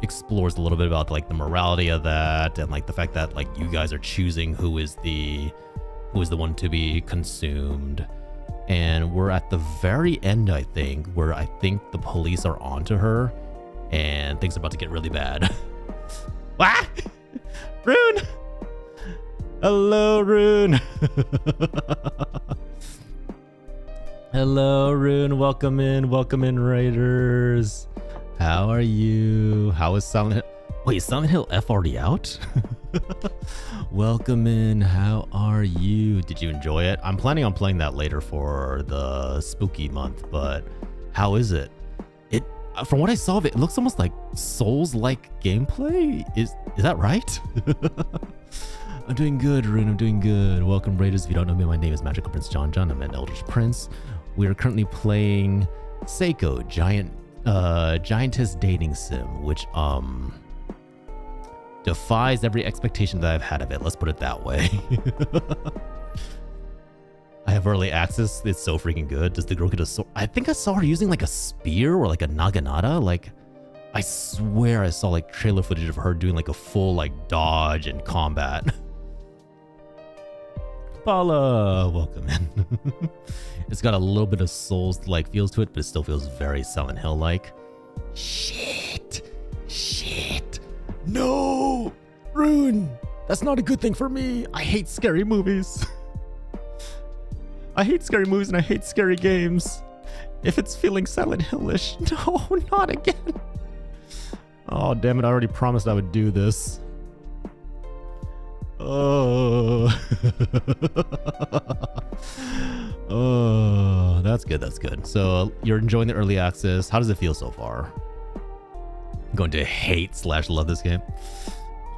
explores a little bit about like the morality of that and like the fact that like you guys are choosing who is the one to be consumed. And we're at the very end, I think, where I think the police are onto her and things are about to get really bad. Ah! Rune! Hello, Rune! Hello, Rune. Welcome in, Raiders. How are you? How is Silent Hill? Wait, is Silent Hill F already out? Welcome in. How are you? Did you enjoy it? I'm planning on playing that later for the spooky month, but how is it? From what I saw of it, it looks almost like Souls-like gameplay. Is that right? I'm doing good, Rune. I'm doing good. Welcome, Raiders. If you don't know me, my name is Magical Prince John. I'm an Eldritch Prince. We are currently playing SAEKO, Giantess Dating Sim, which defies every expectation that I've had of it. Let's put it that way. I have early access. It's so freaking good. Does the girl get a sword? I think I saw her using like a spear or like a naginata. Like, I swear I saw like trailer footage of her doing like a full like dodge and combat. Paula, welcome in. It's got a little bit of Souls-like feels to it, but it still feels very Silent Hill-like. Shit. No, Rune, that's not a good thing for me. I hate scary movies. I hate scary movies and I hate scary games. If it's feeling Silent Hill-ish, no, not again. Oh, damn it, I already promised I would do this. Oh. Oh, that's good. So you're enjoying the early access. How does it feel so far? I'm going to hate/love this game.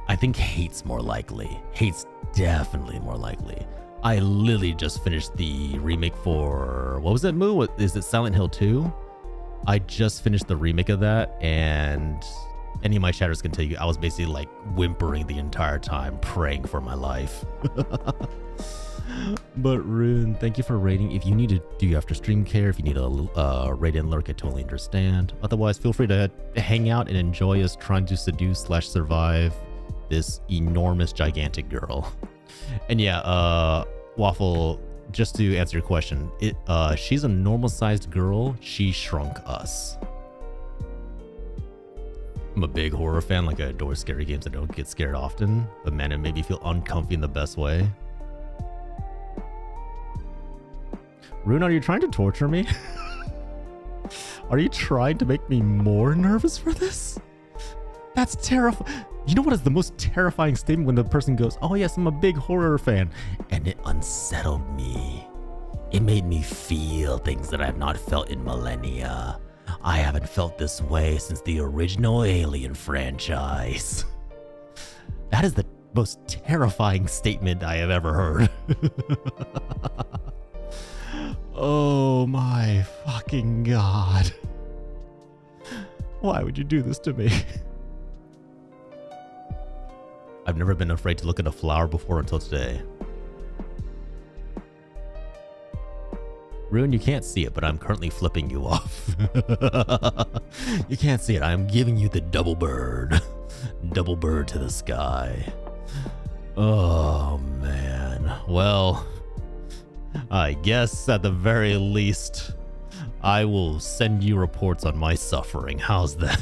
I think hate's more likely. Hate's definitely more likely. I literally just finished the remake for, what was that movie? Is it Silent Hill 2? I just finished the remake of that, and any of my chatters can tell you I was basically like whimpering the entire time, praying for my life. But Rune, thank you for rating. If you need to do after stream care, if you need a raid and lurk, I totally understand. Otherwise, feel free to hang out and enjoy us trying to seduce/survive this enormous, gigantic girl. And yeah, Waffle, just to answer your question, she's a normal-sized girl. She shrunk us. I'm a big horror fan. Like, I adore scary games. I don't get scared often, but man, it made me feel uncomfy in the best way. Rune, are you trying to torture me? Are you trying to make me more nervous for this? That's terrifying. You know what is the most terrifying statement? When the person goes, oh yes, I'm a big horror fan. And it unsettled me. It made me feel things that I've not felt in millennia. I haven't felt this way since the original Alien franchise. That is the most terrifying statement I have ever heard. Oh my fucking god. Why would you do this to me? I've never been afraid to look at a flower before until today. Rune, you can't see it, but I'm currently flipping you off. You can't see it. I'm giving you the double bird. Double bird to the sky. Oh man. Well, I guess at the very least, I will send you reports on my suffering. How's that?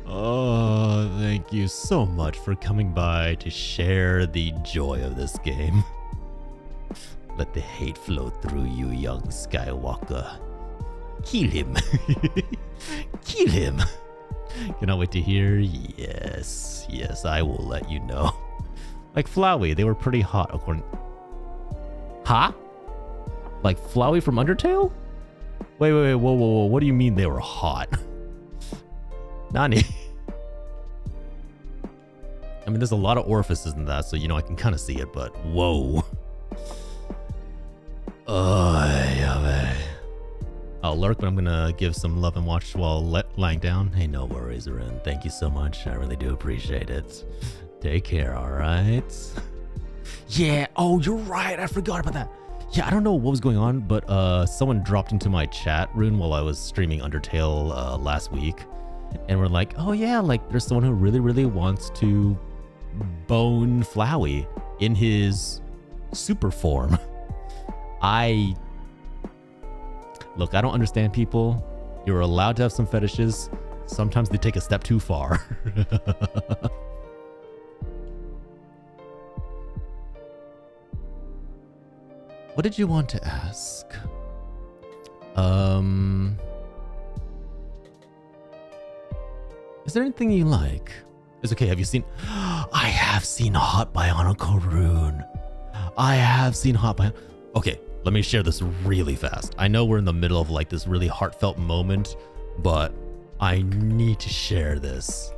Oh, thank you so much for coming by to share the joy of this game. Let the hate flow through you, young Skywalker. Kill him. Kill him. Cannot wait to hear. Yes, yes, I will let you know. Like Flowey, they were pretty hot according... Huh? Like Flowey from Undertale? Wait, whoa. What do you mean they were hot? Nani? I mean, there's a lot of orifices in that, so, you know, I can kind of see it, but whoa. I'll lurk, but I'm gonna give some love and watch while lying down. Hey, no worries, Arun. Thank you so much. I really do appreciate it. Take care, all right? Yeah, oh, you're right. I forgot about that. Yeah, I don't know what was going on, but someone dropped into my chat room while I was streaming Undertale last week. And we're like, oh yeah, like there's someone who really wants to bone Flowey in his super form. Look, I don't understand people. You're allowed to have some fetishes. Sometimes they take a step too far. What did you want to ask? Is there anything you like? It's okay, have you seen... I have seen Hot Bionicle Rune. I have seen Hot Bionicle... Okay, let me share this really fast. I know we're in the middle of like this really heartfelt moment, but I need to share this.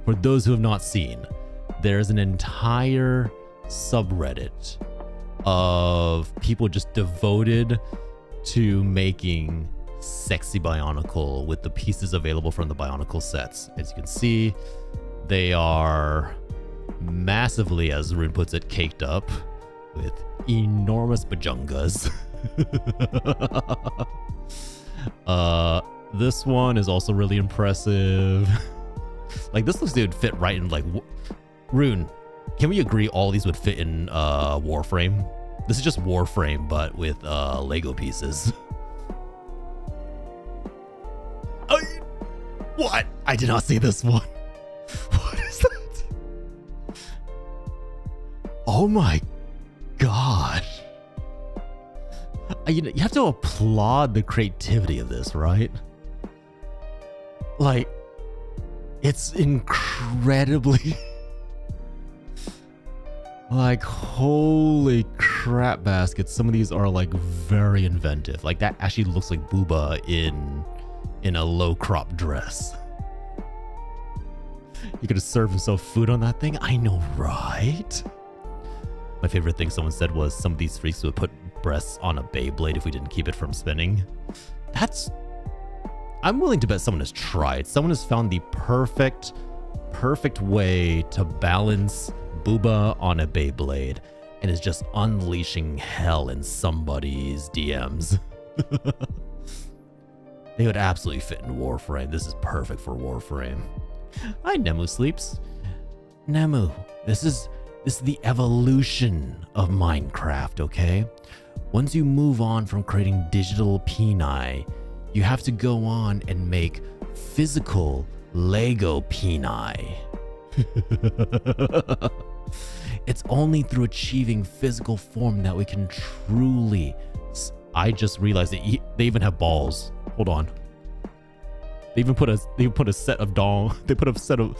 For those who have not seen, there's an entire subreddit of people just devoted to making sexy Bionicle with the pieces available from the Bionicle sets. As you can see, they are massively, as Rune puts it, caked up with enormous bajungas. This one is also really impressive. Like, this looks like it would fit right in, like, Rune, can we agree all these would fit in Warframe? This is just Warframe, but with Lego pieces. What? I did not see this one. What is that? Oh my god. You have to applaud the creativity of this, right? Like, it's incredibly... Like, holy crap baskets. Some of these are like very inventive. Like, that actually looks like Booba in a low crop dress. He could have served himself food on that thing. I know, right? My favorite thing someone said was some of these freaks would put breasts on a Beyblade if we didn't keep it from spinning. I'm willing to bet someone has tried. Someone has found the perfect way to balance booba on a Beyblade and is just unleashing hell in somebody's DMs. They would absolutely fit in Warframe. This is perfect for Warframe. Hi, Nemu Sleeps. Nemu, this is the evolution of Minecraft, okay? Once you move on from creating digital peni, you have to go on and make physical Lego peni. It's only through achieving physical form that we can truly... I just realized that they even have balls. Hold on. They put a set of dong. They put a set of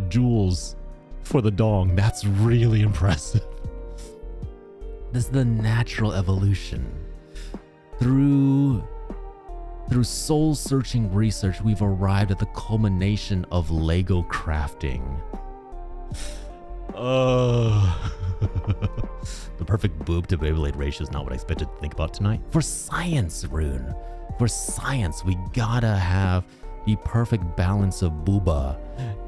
jewels for the dong. That's really impressive. This is the natural evolution. Through soul-searching research, we've arrived at the culmination of Lego crafting. The perfect boob to Beyblade ratio is not what I expected to think about tonight. For science, Rune. For science, we gotta have the perfect balance of booba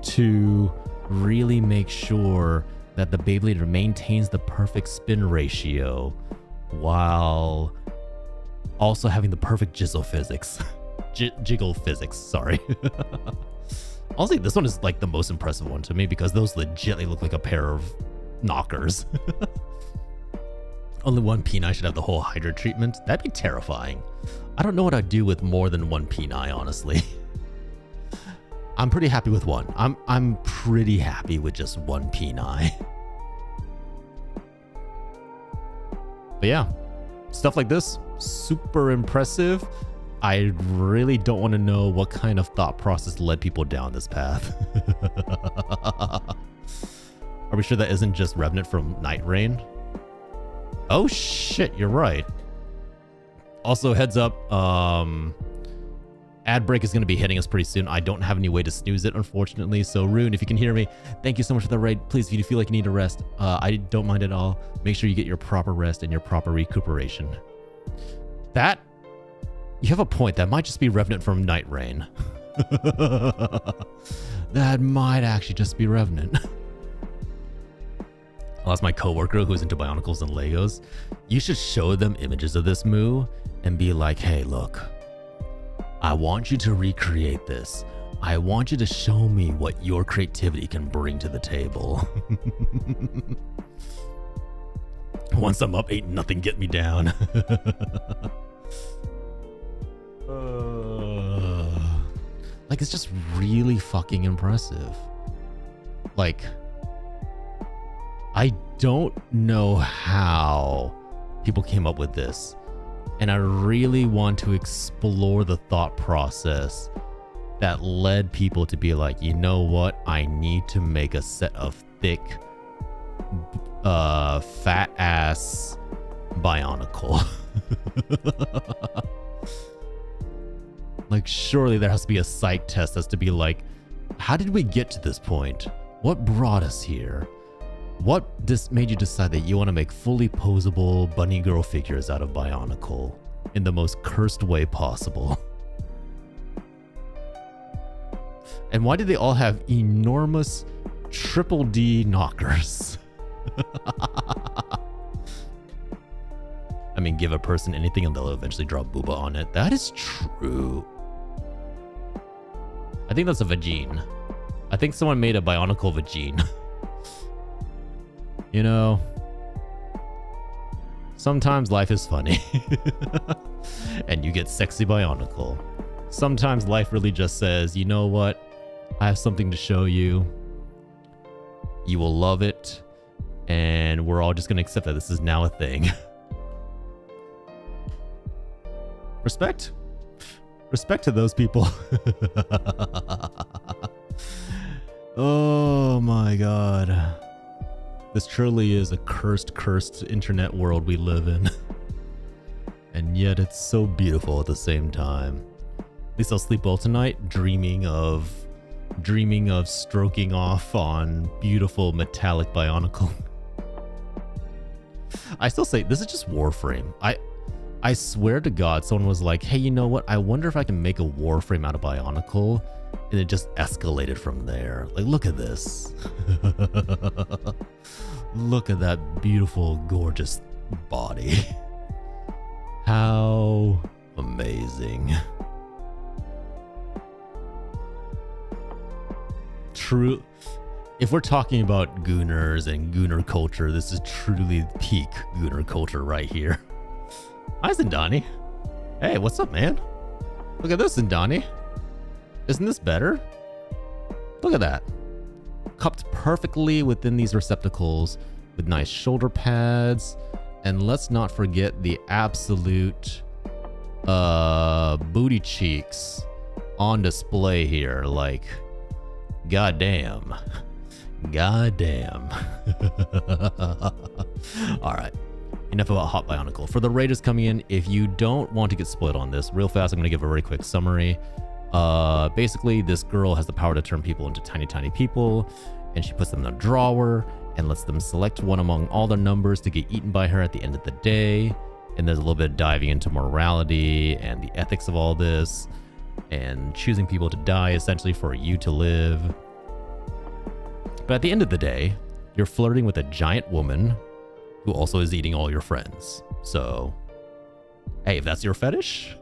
to really make sure that the Beyblade maintains the perfect spin ratio while also having the perfect jizzle physics. Jiggle physics, sorry. Honestly, this one is like the most impressive one to me because those legitimately look like a pair of knockers. Only one peni should have the whole Hydra treatment. That'd be terrifying. I don't know what I'd do with more than one peni, honestly. I'm pretty happy with one. I'm pretty happy with just one peni. But yeah, stuff like this, super impressive. I really don't want to know what kind of thought process led people down this path. Are we sure that isn't just Revenant from Night Rain? Oh shit, you're right. Also, heads up, ad break is going to be hitting us pretty soon. I don't have any way to snooze it, unfortunately. So, Rune, if you can hear me, thank you so much for the raid. Please, if you feel like you need a rest, I don't mind at all. Make sure you get your proper rest and your proper recuperation. That, you have a point. That might just be Revenant from Night Rain. That might actually just be Revenant. I'll ask my coworker who's into Bionicles and Legos. You should show them images of this Moo and be like, hey, look, I want you to recreate this. I want you to show me what your creativity can bring to the table. Once I'm up, ain't nothing get me down. Like, it's just really fucking impressive. Like, I don't know how people came up with this, and I really want to explore the thought process that led people to be like, you know what? I need to make a set of thick, fat ass Bionicle. Like, surely there has to be a psych test as to be like, how did we get to this point? What brought us here? What made you decide that you want to make fully posable bunny girl figures out of Bionicle in the most cursed way possible? And why did they all have enormous triple D knockers? I mean, give a person anything and they'll eventually draw booba on it. That is true. I think that's a vagine. I think someone made a Bionicle vagine. You know, sometimes life is funny. And you get sexy Bionicle. Sometimes life really just says, you know what? I have something to show you. You will love it. And we're all just going to accept that this is now a thing. Respect. Respect to those people. Oh my god. This truly is a cursed internet world we live in. And yet it's so beautiful at the same time. At least I'll sleep well tonight, dreaming of stroking off on beautiful metallic Bionicle. I still say this is just Warframe. I swear to God, someone was like, hey, you know what? I wonder if I can make a Warframe out of Bionicle. And it just escalated from there. Like, look at this. Look at that beautiful, gorgeous body. How amazing. True. If we're talking about Gooners and Gooner culture, this is truly peak Gooner culture right here. Hi, Zindani. Hey, what's up, man? Look at this, Zindani. Isn't this better? Look at that. Cupped perfectly within these receptacles with nice shoulder pads. And let's not forget the absolute booty cheeks on display here. Like, goddamn. Goddamn. All right. Enough about Hot Bionicle. For the raiders coming in, if you don't want to get spoiled on this, real fast, I'm going to give a very quick summary. Basically, this girl has the power to turn people into tiny, tiny people, and she puts them in a drawer and lets them select one among all their numbers to get eaten by her at the end of the day. And there's a little bit of diving into morality and the ethics of all this, and choosing people to die essentially for you to live. But at the end of the day, you're flirting with a giant woman who also is eating all your friends. So, hey, if that's your fetish,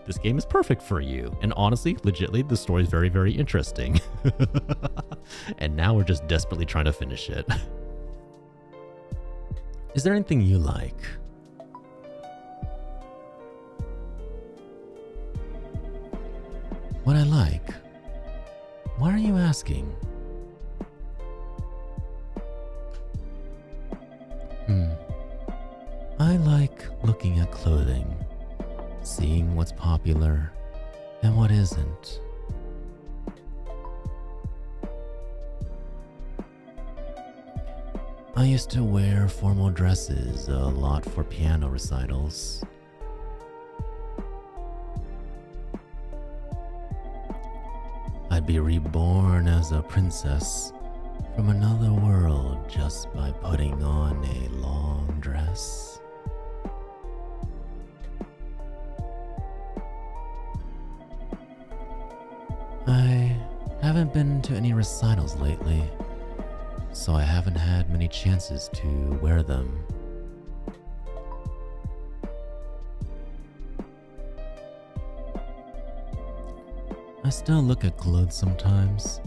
this game is perfect for you. And honestly, legitly, the story is very, very interesting. And now we're just desperately trying to finish it. Is there anything you like? What I like? Why are you asking? I like looking at clothing, seeing what's popular and what isn't. I used to wear formal dresses a lot for piano recitals. I'd be reborn as a princess from another world just by putting on a long dress. I haven't been to any recitals lately, so I haven't had many chances to wear them. I still look at clothes sometimes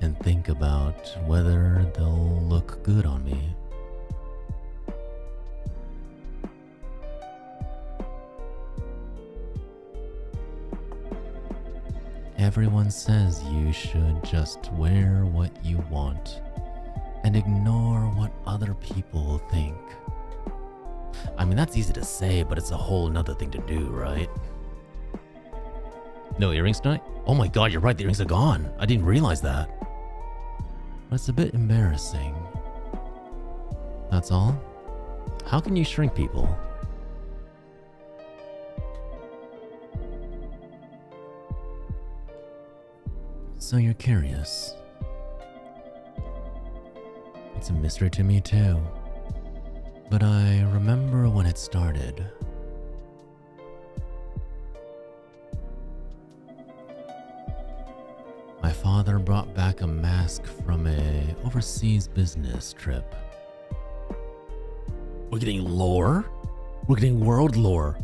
and think about whether they'll look good on me. Everyone says you should just wear what you want and ignore what other people think. I mean, that's easy to say, but it's a whole nother thing to do, right? No earrings tonight? Oh my god, you're right, the earrings are gone. I didn't realize that. But it's a bit embarrassing. That's all? How can you shrink people? So you're curious. It's a mystery to me too. But I remember when it started. My father brought back a mask from a overseas business trip. We're getting lore? We're getting world lore.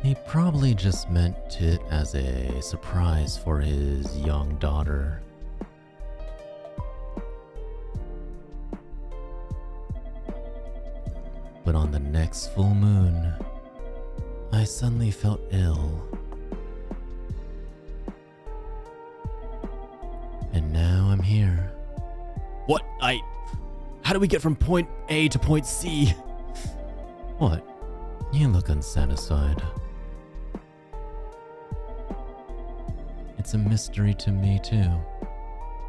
He probably just meant it as a surprise for his young daughter. But on the next full moon, I suddenly felt ill. And now I'm here. What? How do we get from point A to point C? What? You look unsatisfied. It's a mystery to me too.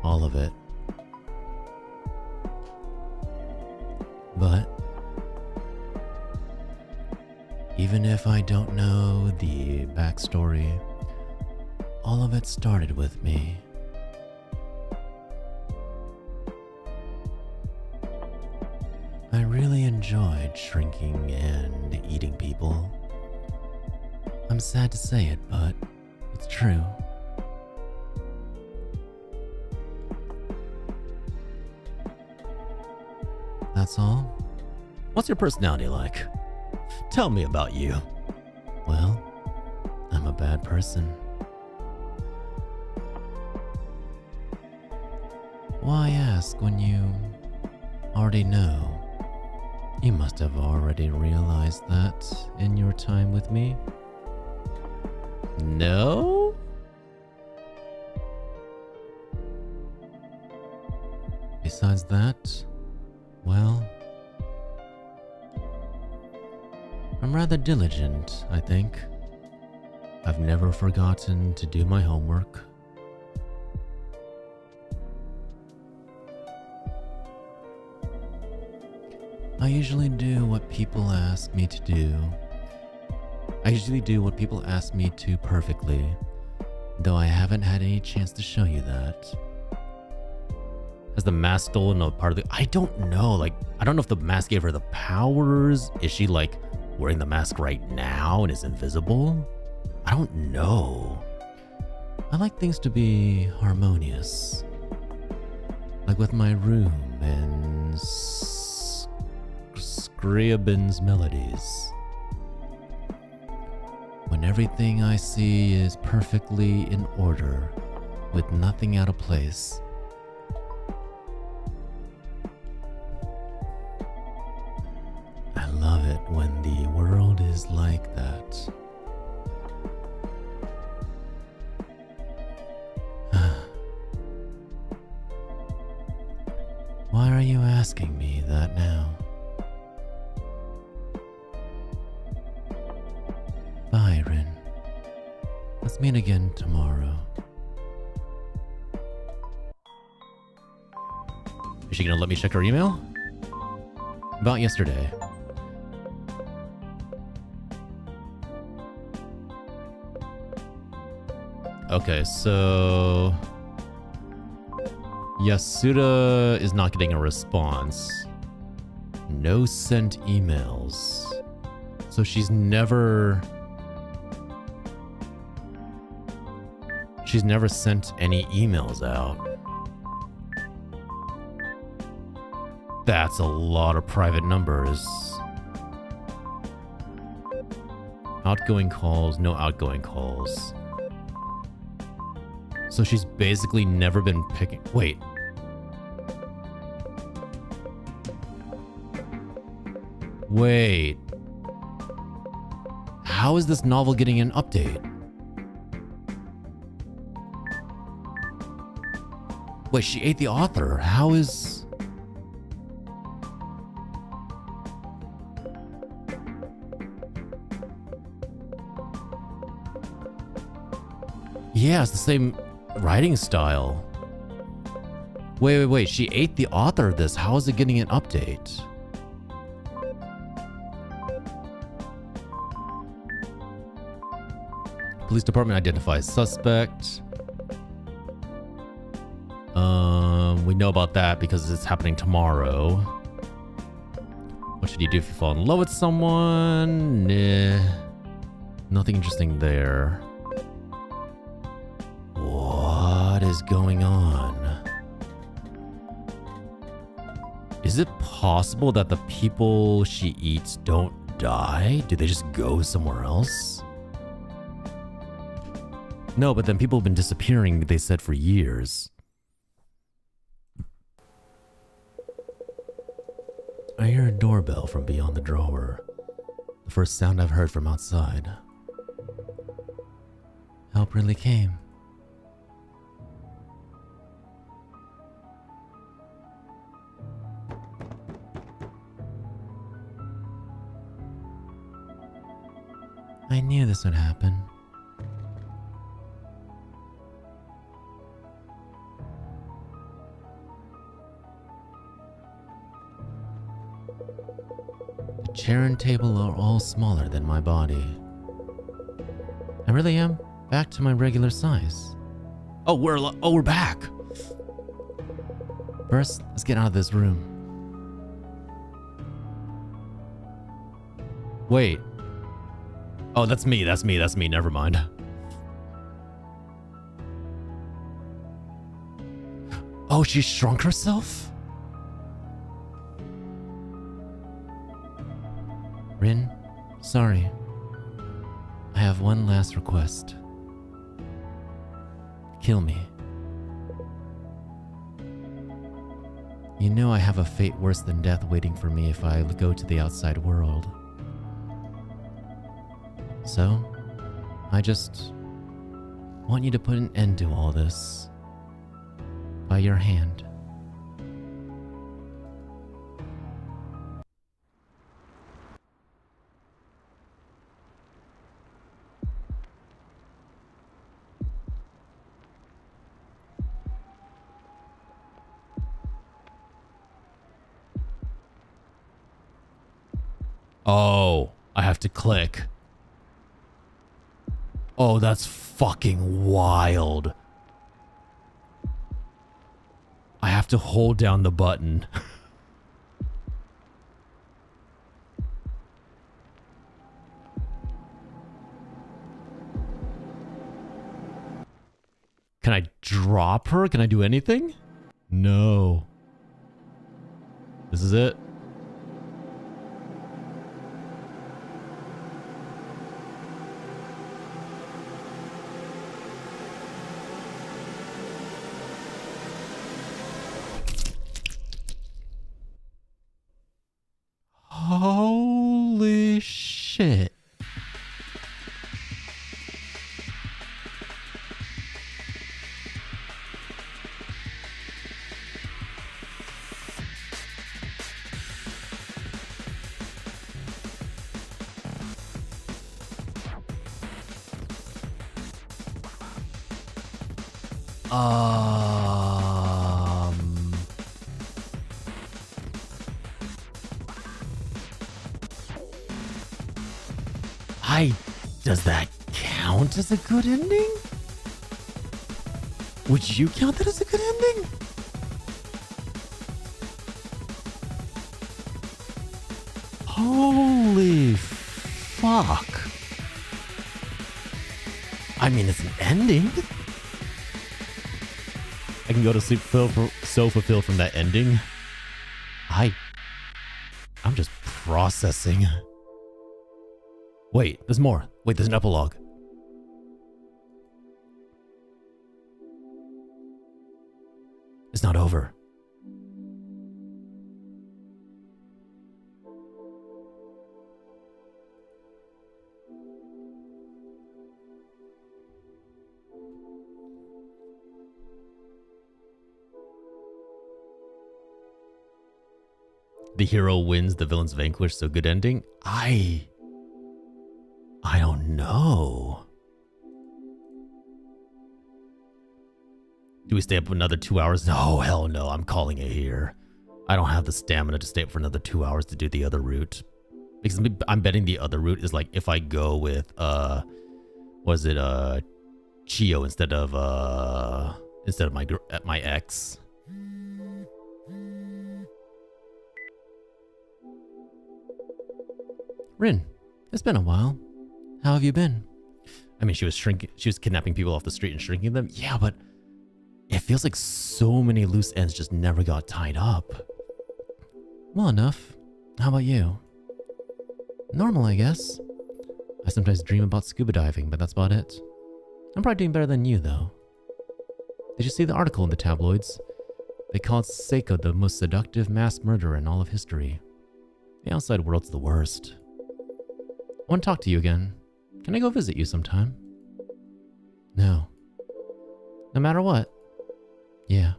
All of it. But even if I don't know the backstory, all of it started with me. I really enjoyed shrinking and eating people. I'm sad to say it, but it's true. That's all? What's your personality like? Tell me about you. Well, I'm a bad person. Why ask when you already know? You must have already realized that in your time with me. No? Besides that, well, I'm rather diligent, I think. I've never forgotten to do my homework. I usually do what people ask me to do. I usually do what people ask me to perfectly, though I haven't had any chance to show you that. Has the mask stolen a part of the... I don't know, like, I don't know if the mask gave her the powers. Is she, like, wearing the mask right now and is invisible? I don't know. I like things to be harmonious. Like with my room and Scriabin's melodies. When everything I see is perfectly in order, with nothing out of place. I love it when the world is like that. Why are you asking me that now? Byron, let's meet again tomorrow. Is she gonna let me check her email? About yesterday. Okay, so Yasuda is not getting a response. No sent emails. So she's never sent any emails out. That's a lot of private numbers. Outgoing calls, no outgoing calls. So she's basically never been picking... Wait. Wait. How is this novel getting an update? Wait, she ate the author. How is... Yeah, it's the same writing style. Wait. She ate the author of this. How is it getting an update? Police department identifies suspect. We know about that because it's happening tomorrow. What should you do if you fall in love with someone? Nah. Nothing interesting there. What is going on? Is it possible that the people she eats don't die? Do they just go somewhere else? No, but then people have been disappearing, they said, for years. I hear a doorbell from beyond the drawer. The first sound I've heard from outside. Help really came. I knew this would happen. The chair and table are all smaller than my body. I really am back to my regular size. Oh, we're back. First, let's get out of this room. Wait. Oh, that's me. That's me. That's me. Never mind. Oh, she shrunk herself? Rin, sorry. I have one last request. Kill me. You know I have a fate worse than death waiting for me if I go to the outside world. So, I just want you to put an end to all this. By your hand. Oh, I have to click. Oh, that's fucking wild. I have to hold down the button. Can I drop her? Can I do anything? No. This is it. Holy shit. Does that count as a good ending? Would you count that as a good ending? Holy fuck. I mean, it's an ending. I can go to sleep so fulfilled from that ending. I'm just processing. Wait, there's more. Wait, there's an epilogue. It's not over. The hero wins, the villain's vanquished, so good ending? I don't know. Do we stay up another 2 hours? No, hell no. I'm calling it here. I don't have the stamina to stay up for another 2 hours to do the other route. Because I'm betting the other route is like if I go with Chio instead of my ex. Rin, it's been a while. How have you been? I mean, she was kidnapping people off the street and shrinking them. Yeah, but it feels like so many loose ends just never got tied up. Well enough. How about you? Normal, I guess. I sometimes dream about scuba diving, but that's about it. I'm probably doing better than you, though. Did you see the article in the tabloids? They call it SAEKO the most seductive mass murderer in all of history. The outside world's the worst. I want to talk to you again. Can I go visit you sometime? No. No matter what? Yeah.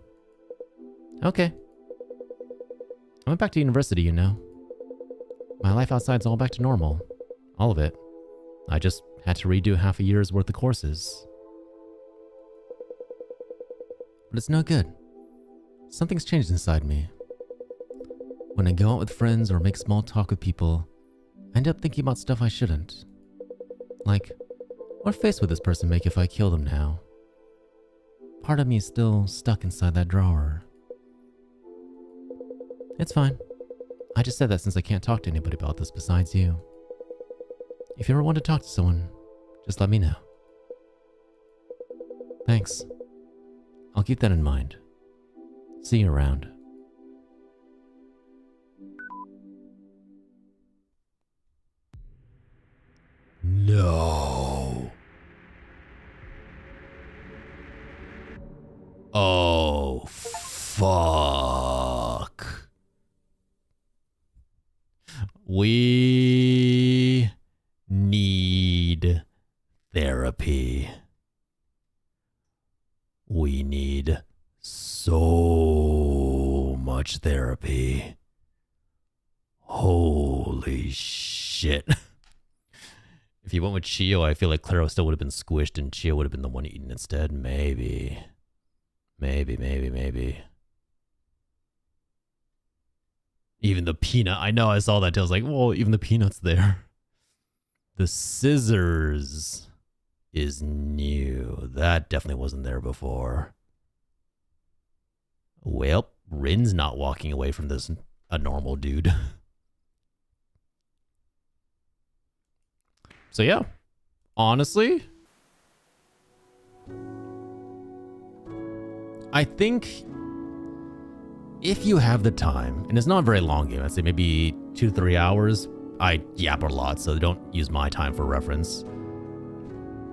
Okay. I went back to university, you know. My life outside's all back to normal. All of it. I just had to redo half a year's worth of courses. But it's no good. Something's changed inside me. When I go out with friends or make small talk with people, I end up thinking about stuff I shouldn't. Like, what face would this person make if I kill them now? Part of me is still stuck inside that drawer. It's fine. I just said that since I can't talk to anybody about this besides you. if you ever want to talk to someone, just let me know. Thanks. I'll keep that in mind. See you around. No. Oh, fuck. We need therapy. We need so much therapy. Holy shit. If you went with Chio, I feel like Claro still would have been squished and Chio would have been the one eaten instead. Maybe. Maybe. Even the peanut. I know, I saw that too. I was like, well, even the peanut's there. The scissors is new. That definitely wasn't there before. Well, Rin's not walking away from this a normal dude. So yeah, honestly, I think if you have the time, and it's not a very long game, I'd say maybe 2 to 3 hours. I yap a lot, so don't use my time for reference.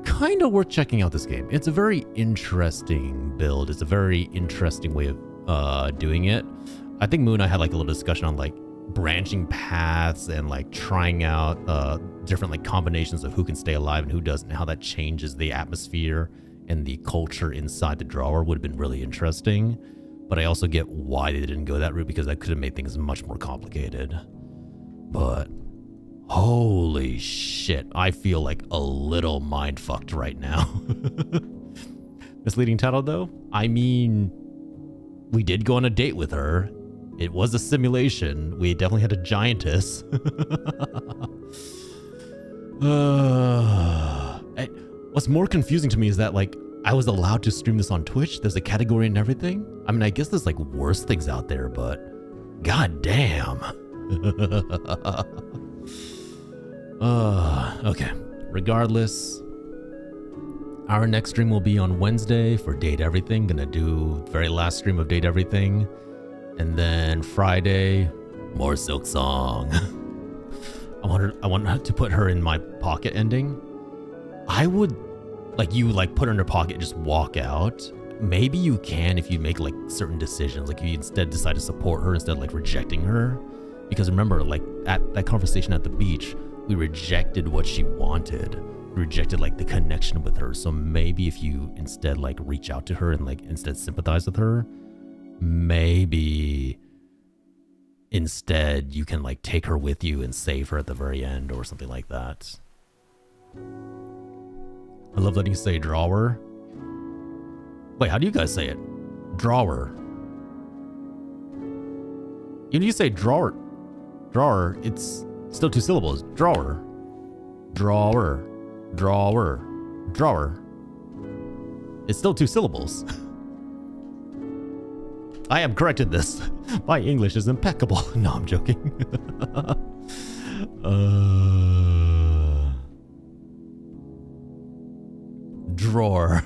Kind of worth checking out this game. It's a very interesting build. It's a very interesting way of doing it. I think Moon and I had like a little discussion on like branching paths and like trying out different like combinations of who can stay alive and who doesn't, and how that changes the atmosphere and the culture inside the drawer would have been really interesting. But I also get why they didn't go that route, because that could have made things much more complicated. But holy shit, I feel like a little mind fucked right now. Misleading title though? I mean, we did go on a date with her. It was a simulation. We definitely had a giantess. What's more confusing to me is that like I was allowed to stream this on Twitch. There's a category and everything. I mean, I guess there's like worse things out there, but god damn. Okay. Regardless, our next stream will be on Wednesday for Date Everything. Gonna do the very last stream of Date Everything. And then Friday, more Silk Song. I want her to put her in my pocket ending. I would, like, you like put her in her pocket and just walk out. Maybe you can if you make like certain decisions. Like if you instead decide to support her instead of like rejecting her. Because remember, like at that conversation at the beach, we rejected what she wanted. We rejected like the connection with her. So maybe if you instead like reach out to her and like instead sympathize with her, maybe instead you can like take her with you and save her at the very end or something like that. I love letting you say drawer. Wait, how do you guys say it? Drawer. Even if you say drawer, it's still 2 syllables. Drawer. It's still 2 syllables. I am correct in this. My English is impeccable. No, I'm joking. Drawer.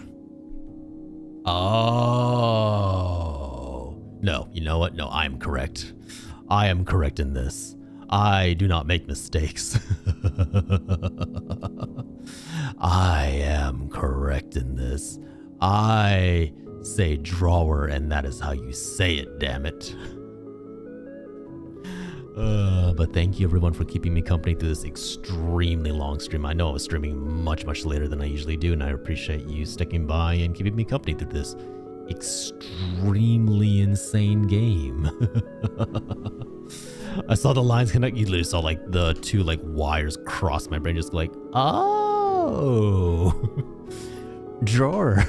Oh. No, you know what? No, I am correct. I am correct in this. I do not make mistakes. I am correct in this. I say drawer, and that is how you say it, damn it. But thank you everyone for keeping me company through this extremely long stream. I know I was streaming much later than I usually do, and I appreciate you sticking by and keeping me company through this extremely insane game. I saw the lines connect. You literally saw like the 2 like wires cross my brain, just like, oh, drawer.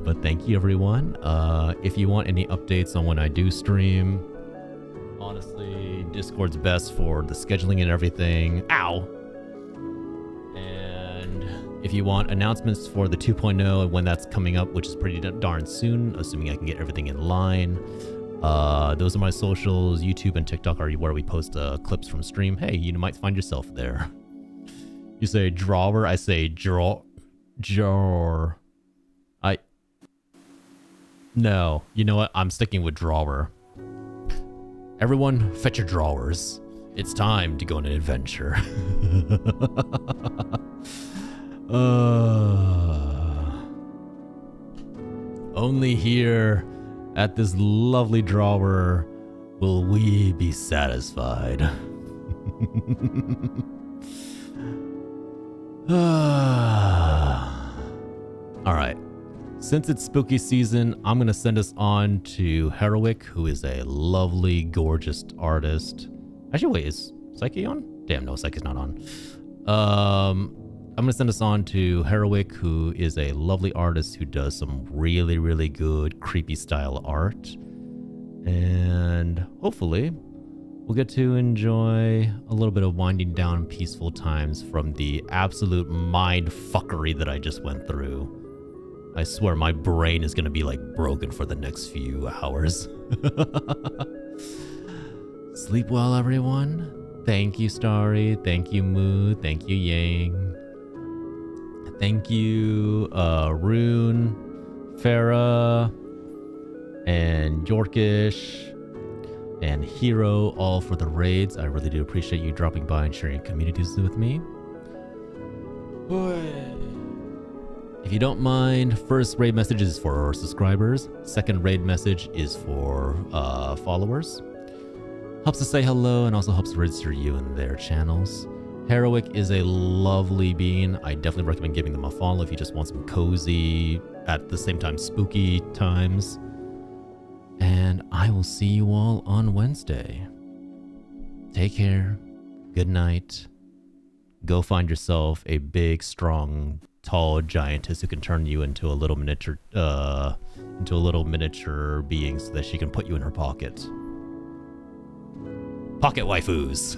But thank you everyone. If you want any updates on when I do stream, honestly, Discord's best for the scheduling and everything. Ow. And if you want announcements for the 2.0 and when that's coming up, which is pretty darn soon, assuming I can get everything in line, Those are my socials. YouTube and TikTok are where we post clips from stream. Hey, you might find yourself there. You say drawer, I say drawer. No, you know what? I'm sticking with drawer. Everyone, fetch your drawers. It's time to go on an adventure. Only here at this lovely drawer will we be satisfied. Alright. Since it's spooky season, I'm going to send us on to Heroic, who is a lovely, gorgeous artist. Actually, wait, is Psyche on? Damn, no, Psyche's not on. I'm going to send us on to Heroic, who is a lovely artist who does some really, really good creepy style art. And hopefully, we'll get to enjoy a little bit of winding down peaceful times from the absolute mind fuckery that I just went through. I swear my brain is going to be like broken for the next few hours. Sleep well, everyone. Thank you, Starry. Thank you, Moo. Thank you, Yang. Thank you, Rune, Farah, and Yorkish, and Hero, all for the raids. I really do appreciate you dropping by and sharing communities with me. If you don't mind, first raid message is for subscribers. Second raid message is for followers. Helps to say hello and also helps to register you in their channels. Heroic is a lovely being. I definitely recommend giving them a follow if you just want some cozy, at the same time spooky times. And I will see you all on Wednesday. Take care. Good night. Go find yourself a big, strong, tall giantess who can turn you into a little miniature being so that she can put you in her pocket. Pocket waifus.